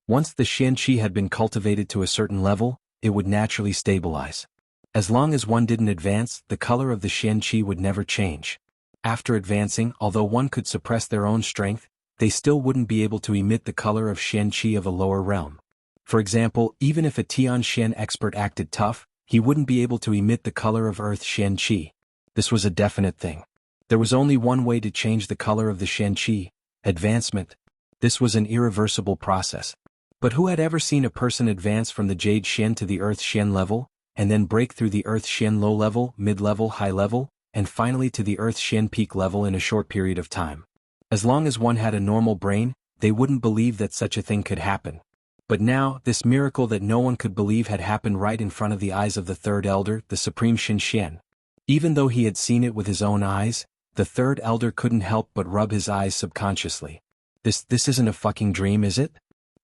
Once the Shen Qi had been cultivated to a certain level, it would naturally stabilize. As long as one didn't advance, the color of the Shen Qi would never change. After advancing, although one could suppress their own strength, they still wouldn't be able to emit the color of Shen Qi of a lower realm. For example, even if a Tian Shen expert acted tough, he wouldn't be able to emit the color of Earth Shen Qi. This was a definite thing. There was only one way to change the color of the Shen Qi: advancement. This was an irreversible process. But who had ever seen a person advance from the Jade Shen to the Earth Shen level, and then break through the Earth Shen low level, mid-level, high level, and finally to the Earth Shen peak level in a short period of time? As long as one had a normal brain, they wouldn't believe that such a thing could happen. But now, this miracle that no one could believe had happened right in front of the eyes of the third elder, the supreme Shen. Even though he had seen it with his own eyes, the third elder couldn't help but rub his eyes subconsciously. This isn't a fucking dream, is it?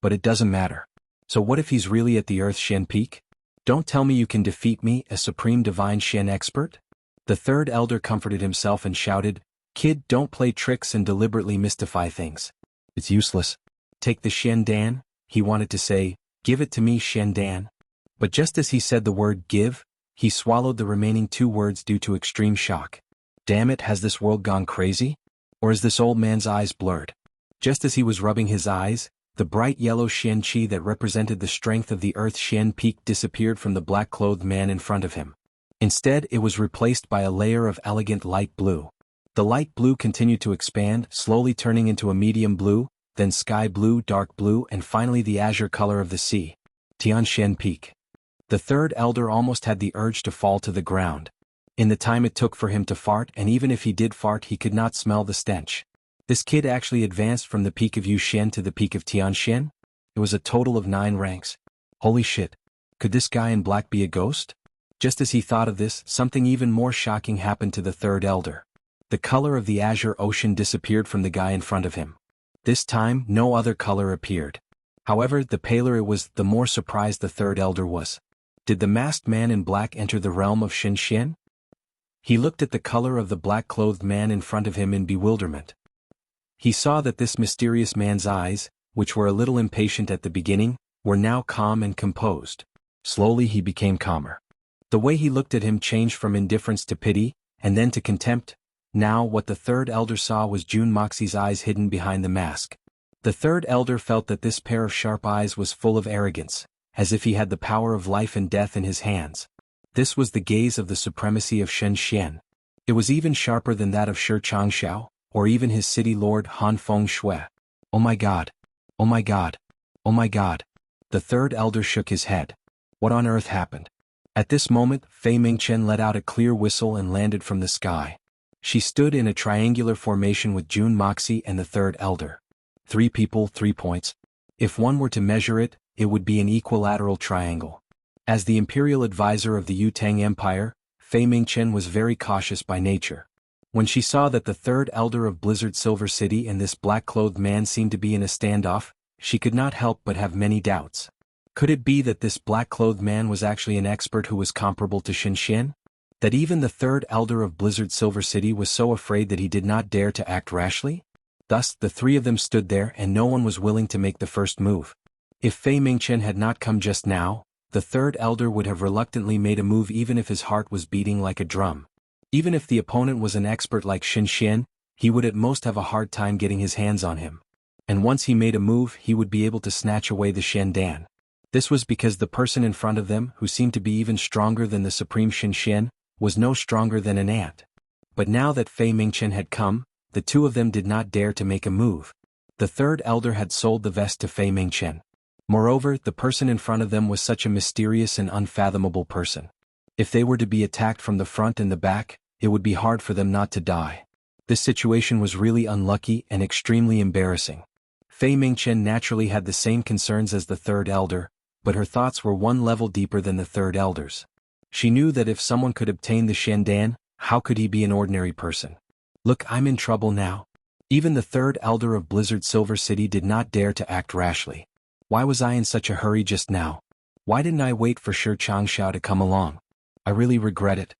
But it doesn't matter. So what if he's really at the Earth Shen peak? Don't tell me you can defeat me, a supreme divine Shen expert? The third elder comforted himself and shouted, "Kid, don't play tricks and deliberately mystify things. It's useless. Take the Shendan," he wanted to say, "Give it to me, Shendan." But just as he said the word give, he swallowed the remaining two words due to extreme shock. Damn it, has this world gone crazy? Or is this old man's eyes blurred? Just as he was rubbing his eyes, the bright yellow Shen Qi that represented the strength of the Earth Shen peak disappeared from the black-clothed man in front of him. Instead, it was replaced by a layer of elegant light blue. The light blue continued to expand, slowly turning into a medium blue, then sky blue, dark blue, and finally the azure color of the sea. Tian Shen Peak. The third elder almost had the urge to fall to the ground. in the time it took for him to fart, and even if he did fart he could not smell the stench. This kid actually advanced from the peak of Yuxian to the peak of Tianxian? It was a total of 9 ranks. Holy shit. Could this guy in black be a ghost? Just as he thought of this, something even more shocking happened to the third elder. The color of the azure ocean disappeared from the guy in front of him. This time, no other color appeared. However, the paler it was, the more surprised the third elder was. Did the masked man in black enter the realm of Xinxian? He looked at the color of the black-clothed man in front of him in bewilderment. He saw that this mysterious man's eyes, which were a little impatient at the beginning, were now calm and composed. Slowly he became calmer. The way he looked at him changed from indifference to pity, and then to contempt. Now what the third elder saw was Jun Moxie's eyes hidden behind the mask. The third elder felt that this pair of sharp eyes was full of arrogance, as if he had the power of life and death in his hands. This was the gaze of the supremacy of Shen Xian. It was even sharper than that of Shi Changxiao, or even his city lord Han Feng Shui. Oh my god. Oh my god. Oh my god. The third elder shook his head. What on earth happened? At this moment, Fei Mingchen let out a clear whistle and landed from the sky. She stood in a triangular formation with Jun Moxie and the third elder. 3 people, 3 points. If one were to measure it, it would be an equilateral triangle. As the imperial advisor of the Yutang Empire, Fei Mingchen was very cautious by nature. When she saw that the third elder of Blizzard Silver City and this black-clothed man seemed to be in a standoff, she could not help but have many doubts. Could it be that this black-clothed man was actually an expert who was comparable to Xinxian? That even the third elder of Blizzard Silver City was so afraid that he did not dare to act rashly? Thus, the 3 of them stood there and no one was willing to make the first move. If Fei Mingchen had not come just now, the third elder would have reluctantly made a move even if his heart was beating like a drum. Even if the opponent was an expert like Xinxian, he would at most have a hard time getting his hands on him. And once he made a move, he would be able to snatch away the Shendan. This was because the person in front of them, who seemed to be even stronger than the supreme Xinxian, was no stronger than an ant. But now that Fei Mingchen had come, the 2 of them did not dare to make a move. The third elder had sold the vest to Fei Mingchen. Moreover, the person in front of them was such a mysterious and unfathomable person. If they were to be attacked from the front and the back, it would be hard for them not to die. This situation was really unlucky and extremely embarrassing. Fei Mingchen naturally had the same concerns as the third elder, but her thoughts were one level deeper than the third elder's. She knew that if someone could obtain the Shendan, how could he be an ordinary person? Look, I'm in trouble now. Even the third elder of Blizzard Silver City did not dare to act rashly. Why was I in such a hurry just now? Why didn't I wait for Shi Changxiao to come along? I really regret it.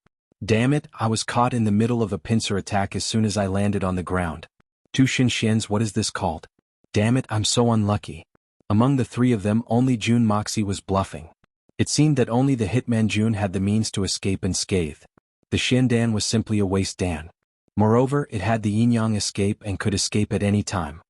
Damn it, I was caught in the middle of a pincer attack as soon as I landed on the ground. 2 Xinxians, what is this called? Damn it, I'm so unlucky. Among the 3 of them, only Jun Moxie was bluffing. It seemed that only the hitman Jun had the means to escape unscathed. The Shendan was simply a waste dan. Moreover, it had the yin-yang escape and could escape at any time.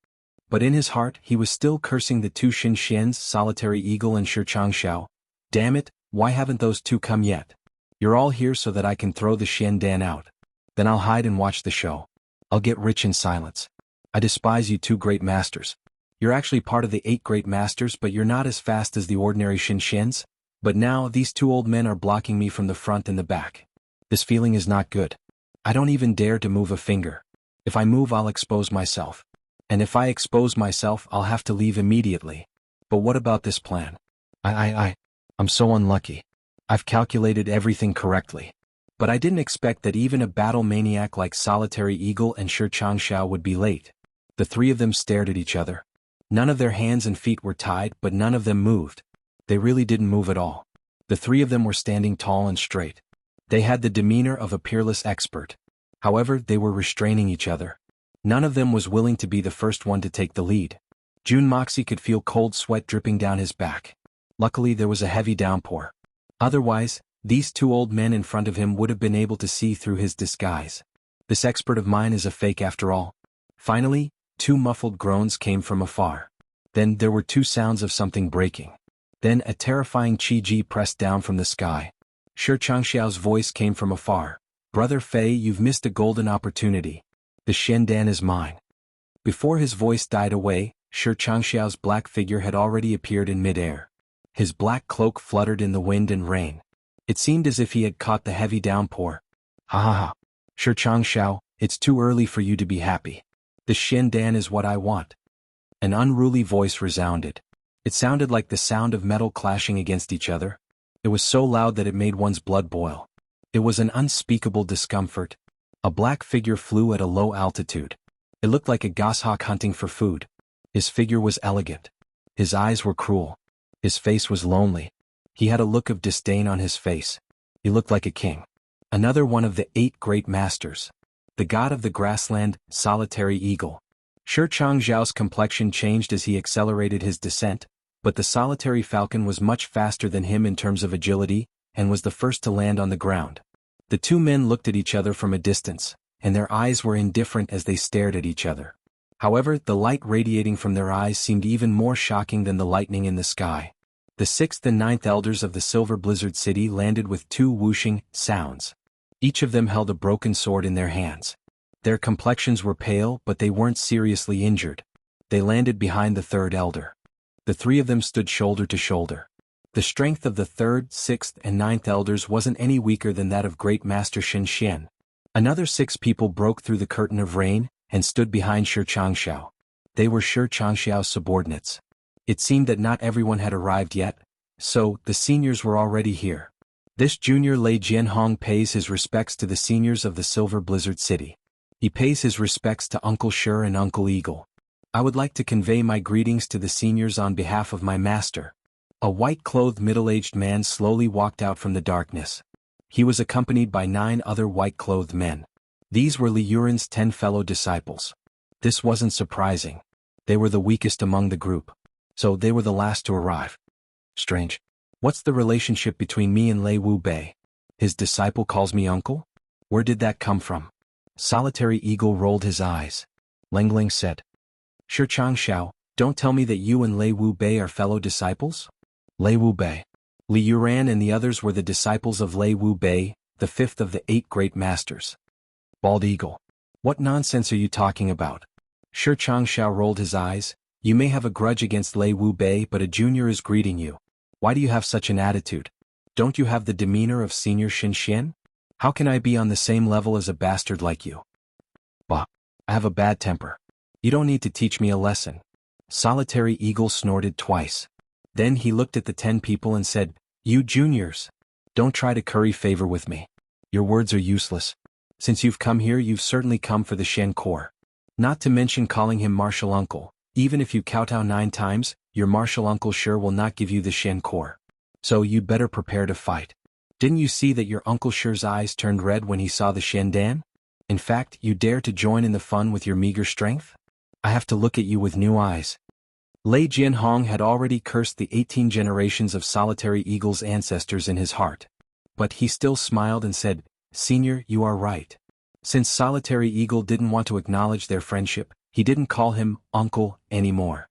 But in his heart, he was still cursing the 2 Xinxians, Solitary Eagle and Shi Changxiao. Damn it, why haven't those 2 come yet? You're all here so that I can throw the Shendan out. Then I'll hide and watch the show. I'll get rich in silence. I despise you 2 great masters. You're actually part of the 8 great masters, but you're not as fast as the ordinary Xinxians. But now, these 2 old men are blocking me from the front and the back. This feeling is not good. I don't even dare to move a finger. If I move, I'll expose myself. And if I expose myself, I'll have to leave immediately. But what about this plan? I'm so unlucky. I've calculated everything correctly. But I didn't expect that even a battle maniac like Solitary Eagle and Shi Changxiao would be late. The 3 of them stared at each other. None of their hands and feet were tied, but none of them moved. They really didn't move at all. The 3 of them were standing tall and straight. They had the demeanor of a peerless expert. However, they were restraining each other. None of them was willing to be the first one to take the lead. Jun Moxie could feel cold sweat dripping down his back. Luckily, there was a heavy downpour. Otherwise, these 2 old men in front of him would have been able to see through his disguise. This expert of mine is a fake after all. Finally, 2 muffled groans came from afar. Then there were 2 sounds of something breaking. Then a terrifying Qi-ji pressed down from the sky. Shi Changxiao's voice came from afar. Brother Fei, you've missed a golden opportunity. The Shendan is mine. Before his voice died away, Shi Changxiao's black figure had already appeared in midair. His black cloak fluttered in the wind and rain. It seemed as if he had caught the heavy downpour. Ha ha ha. Shi Changshao, it's too early for you to be happy. The Shendan is what I want. An unruly voice resounded. It sounded like the sound of metal clashing against each other. It was so loud that it made one's blood boil. It was an unspeakable discomfort. A black figure flew at a low altitude. It looked like a goshawk hunting for food. His figure was elegant. His eyes were cruel. His face was lonely. He had a look of disdain on his face. He looked like a king. Another one of the 8 great masters. The god of the grassland, solitary eagle. Shi Changzhao's complexion changed as he accelerated his descent, but the solitary falcon was much faster than him in terms of agility, and was the first to land on the ground. The two men looked at each other from a distance, and their eyes were indifferent as they stared at each other. However, the light radiating from their eyes seemed even more shocking than the lightning in the sky. The 6th and 9th elders of the Silver Blizzard City landed with 2 whooshing sounds. Each of them held a broken sword in their hands. Their complexions were pale, but they weren't seriously injured. They landed behind the 3rd elder. The 3 of them stood shoulder to shoulder. The strength of the 3rd, 6th, and 9th elders wasn't any weaker than that of Great Master Shen Xian. Another 6 people broke through the curtain of rain, and stood behind Shi Changshao. They were Shi Changxiao's subordinates. It seemed that not everyone had arrived yet, so the seniors were already here. This junior Lei Jianhong pays his respects to the seniors of the Silver Blizzard City. He pays his respects to Uncle Shi and Uncle Eagle. I would like to convey my greetings to the seniors on behalf of my master. A white-clothed middle-aged man slowly walked out from the darkness. He was accompanied by 9 other white-clothed men. These were Li Yuren's 10 fellow disciples. This wasn't surprising. They were the weakest among the group. So they were the last to arrive. Strange. What's the relationship between me and Lei Wu Bei? His disciple calls me uncle? Where did that come from? Solitary Eagle rolled his eyes. Lengling said, Shi Changshao, don't tell me that you and Lei Wu Bei are fellow disciples? Lei Wu Bei. Li Yuran and the others were the disciples of Lei Wu Bei, the 5th of the 8 great masters. Bald Eagle. What nonsense are you talking about? Shi Changshao rolled his eyes. You may have a grudge against Lei Wu Bei, but a junior is greeting you. Why do you have such an attitude? Don't you have the demeanor of senior Shen Xian? How can I be on the same level as a bastard like you? Bah. I have a bad temper. You don't need to teach me a lesson. Solitary Eagle snorted twice. Then he looked at the 10 people and said, You juniors. Don't try to curry favor with me. Your words are useless. Since you've come here, you've certainly come for the Shen Core. Not to mention calling him martial uncle. Even if you kowtow 9 times, your martial uncle sure will not give you the Shen Core. So you'd better prepare to fight. Didn't you see that your Uncle Shi's eyes turned red when he saw the Shendan? In fact, you dare to join in the fun with your meager strength? I have to look at you with new eyes. Lei Jianhong had already cursed the 18 generations of Solitary Eagle's ancestors in his heart. But he still smiled and said, Senior, you are right. Since Solitary Eagle didn't want to acknowledge their friendship, he didn't call him Uncle anymore.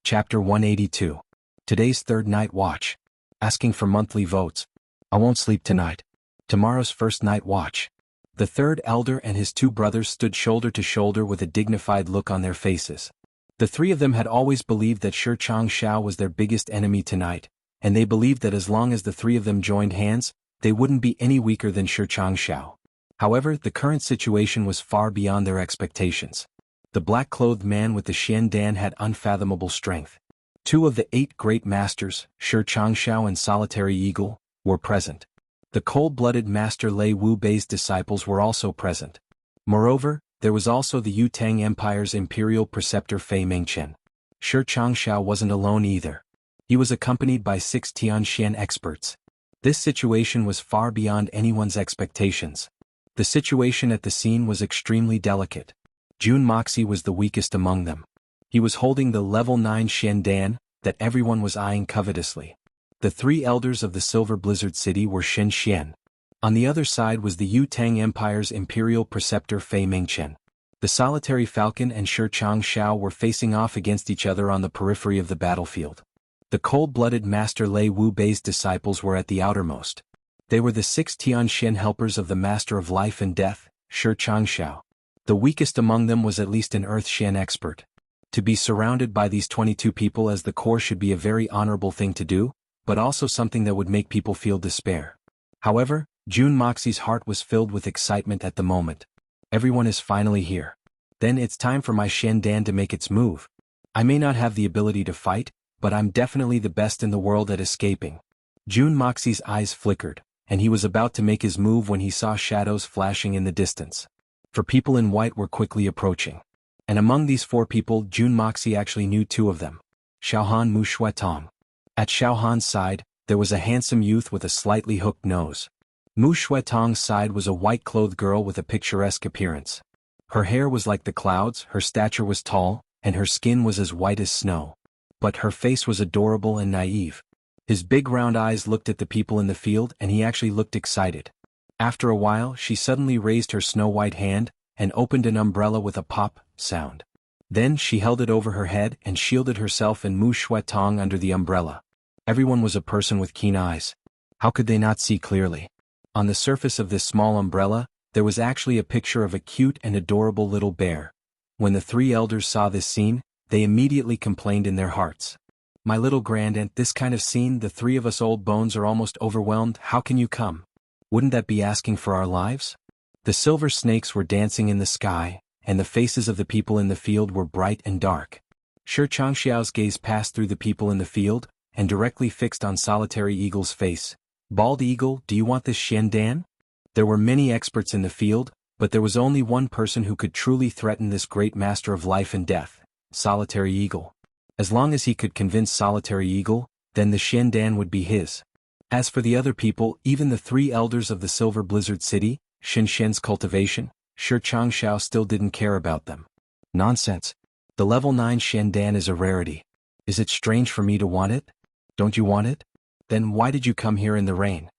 Chapter 182. Today's 3rd night watch. Asking for monthly votes. I won't sleep tonight. Tomorrow's first night watch. The 3rd elder and his 2 brothers stood shoulder to shoulder with a dignified look on their faces. The 3 of them had always believed that Shi Changshao was their biggest enemy tonight, and they believed that as long as the 3 of them joined hands, they wouldn't be any weaker than Shi Changshao. However, the current situation was far beyond their expectations. The black-clothed man with the Shendan had unfathomable strength. 2 of the 8 great masters, Shi Changshao and Solitary Eagle, were present. The cold-blooded master Lei Wu Bei's disciples were also present. Moreover, there was also the Yu Tang Empire's imperial preceptor Fei Mingchen. Shi Changshao wasn't alone either. He was accompanied by 6 Tianxian experts. This situation was far beyond anyone's expectations. The situation at the scene was extremely delicate. Jun Moxie was the weakest among them. He was holding the level 9 Shendan that everyone was eyeing covetously. The 3 elders of the Silver Blizzard City were Shen Xian. On the other side was the Yu Tang Empire's imperial preceptor Fei Mingchen. The Solitary Falcon and Shi Changshao were facing off against each other on the periphery of the battlefield. The cold-blooded master Lei Wu Bei's disciples were at the outermost. They were the 6 Tianxian helpers of the Master of Life and Death, Shi Changshao. The weakest among them was at least an Earth Shen expert. To be surrounded by these 22 people as the core should be a very honorable thing to do, but also something that would make people feel despair. However, June Moxie's heart was filled with excitement at the moment. Everyone is finally here. Then it's time for my Shandan to make its move. I may not have the ability to fight, but I'm definitely the best in the world at escaping. June Moxie's eyes flickered, and he was about to make his move when he saw shadows flashing in the distance. 4 people in white were quickly approaching. And among these 4 people, June Moxie actually knew 2 of them. Xiaohan Mu Shuetong. At Xiaohan's side, there was a handsome youth with a slightly hooked nose. Mu Shuetong's side was a white-clothed girl with a picturesque appearance. Her hair was like the clouds, her stature was tall, and her skin was as white as snow. But her face was adorable and naive. His big round eyes looked at the people in the field and he actually looked excited. After a while, she suddenly raised her snow-white hand and opened an umbrella with a pop sound. Then she held it over her head and shielded herself and Mu Shuetong under the umbrella. Everyone was a person with keen eyes. How could they not see clearly? On the surface of this small umbrella, there was actually a picture of a cute and adorable little bear. When the 3 elders saw this scene, they immediately complained in their hearts. My little grandaunt, this kind of scene, the 3 of us old bones are almost overwhelmed, how can you come? Wouldn't that be asking for our lives? The silver snakes were dancing in the sky, and the faces of the people in the field were bright and dark. Shi Changxiao's gaze passed through the people in the field, and directly fixed on Solitary Eagle's face. Bald Eagle, do you want this Shandan? There were many experts in the field, but there was only one person who could truly threaten this great master of life and death, Solitary Eagle. As long as he could convince Solitary Eagle, then the Shandan would be his. As for the other people, even the 3 elders of the Silver Blizzard City, Shen's Cultivation, Shi Changxiao still didn't care about them. Nonsense. The level 9 Shandan is a rarity. Is it strange for me to want it? Don't you want it? Then why did you come here in the rain?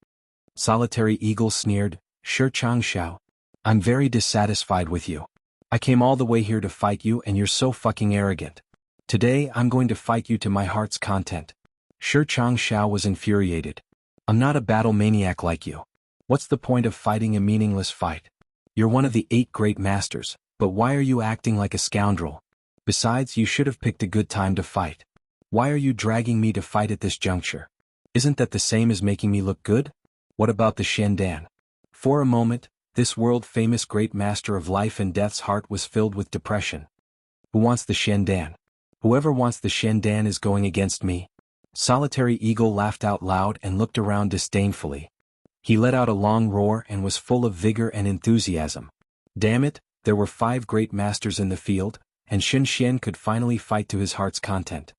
Solitary Eagle sneered, Shi Changxiao. I'm very dissatisfied with you. I came all the way here to fight you and you're so fucking arrogant. Today I'm going to fight you to my heart's content. Shi Changxiao was infuriated. I'm not a battle maniac like you. What's the point of fighting a meaningless fight? You're one of the 8 great masters, but why are you acting like a scoundrel? Besides, you should have picked a good time to fight. Why are you dragging me to fight at this juncture? Isn't that the same as making me look good? What about the Shandan? For a moment, this world-famous great master of life and death's heart was filled with depression. Who wants the Shandan? Whoever wants the Shandan is going against me. Solitary Eagle laughed out loud and looked around disdainfully. He let out a long roar and was full of vigor and enthusiasm. Damn it, there were 5 great masters in the field, and Shen could finally fight to his heart's content.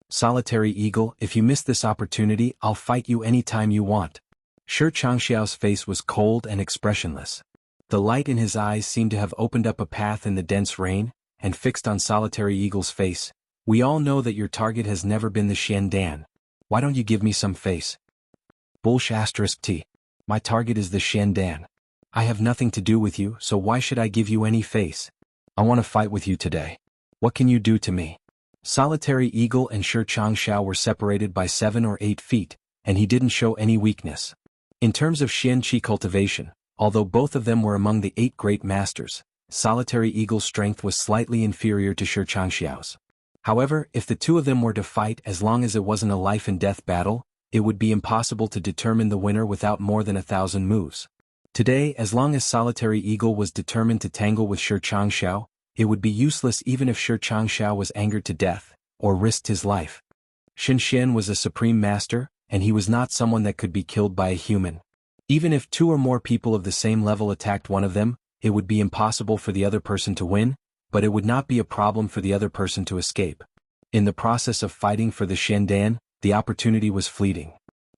Solitary Eagle, if you miss this opportunity, I'll fight you any time you want. Shi Changxiao's face was cold and expressionless. The light in his eyes seemed to have opened up a path in the dense rain, and fixed on Solitary Eagle's face. We all know that your target has never been the Shandan. Why don't you give me some face? Bullsh*T. My target is the Shandan. I have nothing to do with you, so why should I give you any face? I want to fight with you today. What can you do to me? Solitary Eagle and Shi Changxiao were separated by 7 or 8 feet, and he didn't show any weakness. In terms of Xian Qi cultivation, although both of them were among the 8 great masters, Solitary Eagle's strength was slightly inferior to Shi Changxiao's. However, if the 2 of them were to fight, as long as it wasn't a life-and-death battle, it would be impossible to determine the winner without more than 1,000 moves. Today, as long as Solitary Eagle was determined to tangle with Shi Changxiao, it would be useless even if Shi Changxiao was angered to death, or risked his life. Shen was a supreme master, and he was not someone that could be killed by a human. Even if 2 or more people of the same level attacked one of them, it would be impossible for the other person to win, but it would not be a problem for the other person to escape. In the process of fighting for the Shandan, the opportunity was fleeting.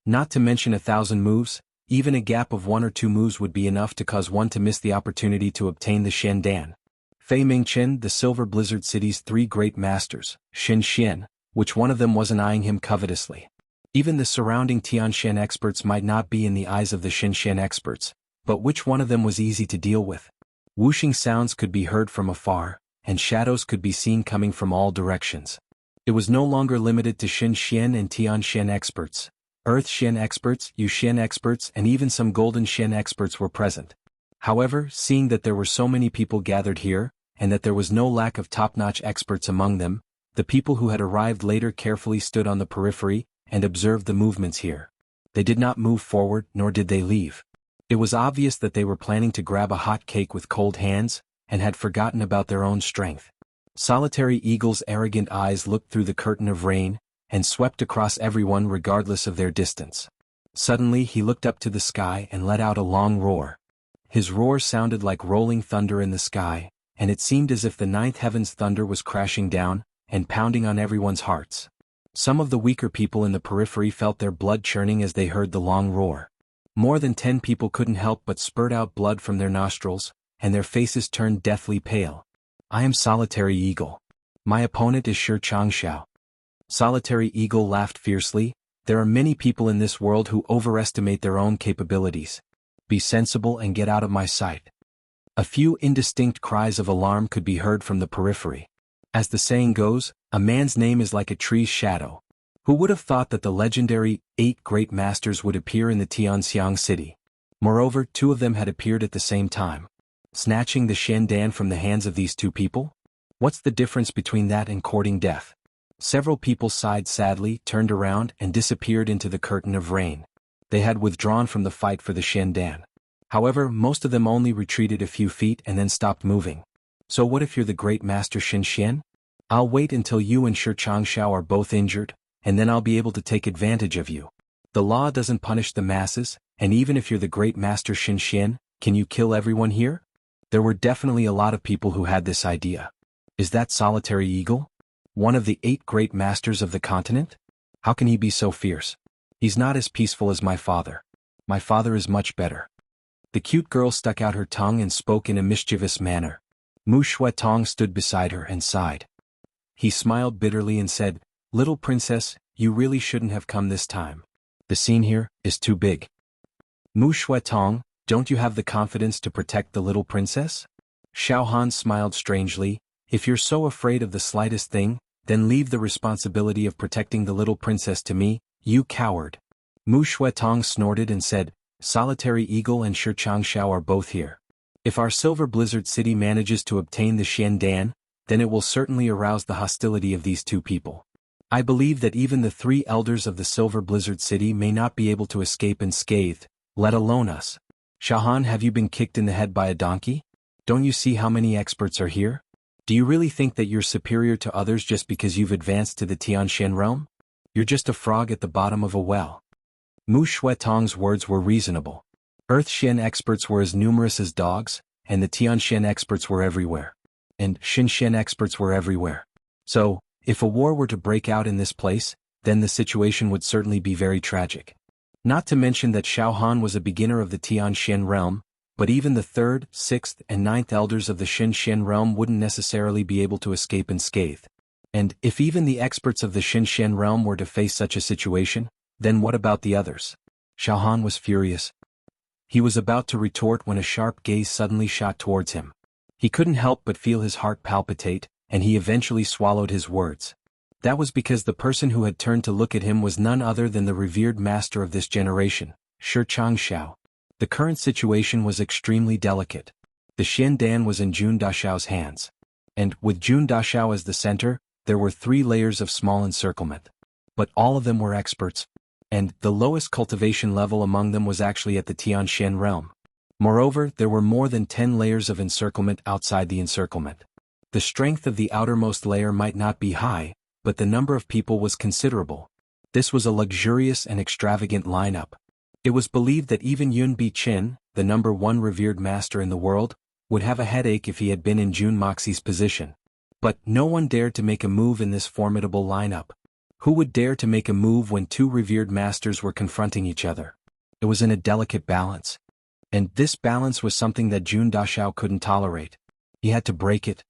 Not to mention 1,000 moves, even a gap of 1 or 2 moves would be enough to cause one to miss the opportunity to obtain the Shandan. Fei Mingchen, the Silver Blizzard City's 3 great masters, Shen, which one of them wasn't eyeing him covetously. Even the surrounding Tianshan experts might not be in the eyes of the Shen experts, but which one of them was easy to deal with? Whooshing sounds could be heard from afar, and shadows could be seen coming from all directions. It was no longer limited to Shen and Tianshan experts. Earth Shen experts, Yu Shen experts, and even some Golden Shen experts were present. However, seeing that there were so many people gathered here, and that there was no lack of top-notch experts among them, the people who had arrived later carefully stood on the periphery and observed the movements here. They did not move forward, nor did they leave. It was obvious that they were planning to grab a hot cake with cold hands, and had forgotten about their own strength. Solitary Eagle's arrogant eyes looked through the curtain of rain, and swept across everyone regardless of their distance. Suddenly he looked up to the sky and let out a long roar. His roar sounded like rolling thunder in the sky, and it seemed as if the ninth heaven's thunder was crashing down, and pounding on everyone's hearts. Some of the weaker people in the periphery felt their blood churning as they heard the long roar. More than 10 people couldn't help but spurt out blood from their nostrils, and their faces turned deathly pale. I am Solitary Eagle. My opponent is Shi Changshao. Solitary Eagle laughed fiercely. There are many people in this world who overestimate their own capabilities. Be sensible and get out of my sight. A few indistinct cries of alarm could be heard from the periphery. As the saying goes, a man's name is like a tree's shadow. Who would have thought that the legendary 8 great masters would appear in the Tianxiang city? Moreover, 2 of them had appeared at the same time. Snatching the Shendan from the hands of these 2 people? What's the difference between that and courting death? Several people sighed sadly, turned around, and disappeared into the curtain of rain. They had withdrawn from the fight for the Shendan. However, most of them only retreated a few feet and then stopped moving. So what if you're the great master Xian? I'll wait until you and Shi Changshao are both injured, and then I'll be able to take advantage of you. The law doesn't punish the masses, and even if you're the great master Xian, can you kill everyone here? There were definitely a lot of people who had this idea. Is that Solitary Eagle? One of the 8 great masters of the continent? How can he be so fierce? He's not as peaceful as my father. My father is much better. The cute girl stuck out her tongue and spoke in a mischievous manner. Mu Shuetong stood beside her and sighed. He smiled bitterly and said, "Little princess, you really shouldn't have come this time. The scene here is too big." Mu Shuetong, don't you have the confidence to protect the little princess? Xiaohan smiled strangely. If you're so afraid of the slightest thing, then leave the responsibility of protecting the little princess to me, you coward. Mu Shuetong snorted and said, Solitary Eagle and Shi Changshao are both here. If our Silver Blizzard City manages to obtain the Shendan, then it will certainly arouse the hostility of these 2 people. I believe that even the 3 elders of the Silver Blizzard City may not be able to escape unscathed, let alone us. Shahan, have you been kicked in the head by a donkey? Don't you see how many experts are here? Do you really think that you're superior to others just because you've advanced to the Tianxian realm? You're just a frog at the bottom of a well. Mu Shuetong's words were reasonable. Earth Shen experts were as numerous as dogs, and the Tianxian experts were everywhere. And Shen experts were everywhere. So, if a war were to break out in this place, then the situation would certainly be very tragic. Not to mention that Xiaohan was a beginner of the Tianxian realm, but even the 3rd, 6th, and 9th elders of the Shen realm wouldn't necessarily be able to escape unscathed. And if even the experts of the Shen realm were to face such a situation, then what about the others? Xiaohan was furious. He was about to retort when a sharp gaze suddenly shot towards him. He couldn't help but feel his heart palpitate, and he eventually swallowed his words. That was because the person who had turned to look at him was none other than the revered master of this generation, Shi Changshao. The current situation was extremely delicate. The Shendan was in Jun Dashao's hands. And, with Jun Dashao as the center, there were 3 layers of small encirclement. But all of them were experts. And the lowest cultivation level among them was actually at the Tianxian realm. Moreover, there were more than 10 layers of encirclement outside the encirclement. The strength of the outermost layer might not be high, but the number of people was considerable. This was a luxurious and extravagant lineup. It was believed that even Yun Bichen, the number 1 revered master in the world, would have a headache if he had been in Jun Moxie's position. But no one dared to make a move in this formidable lineup. Who would dare to make a move when 2 revered masters were confronting each other? It was in a delicate balance. And this balance was something that Jun Dashao couldn't tolerate. He had to break it,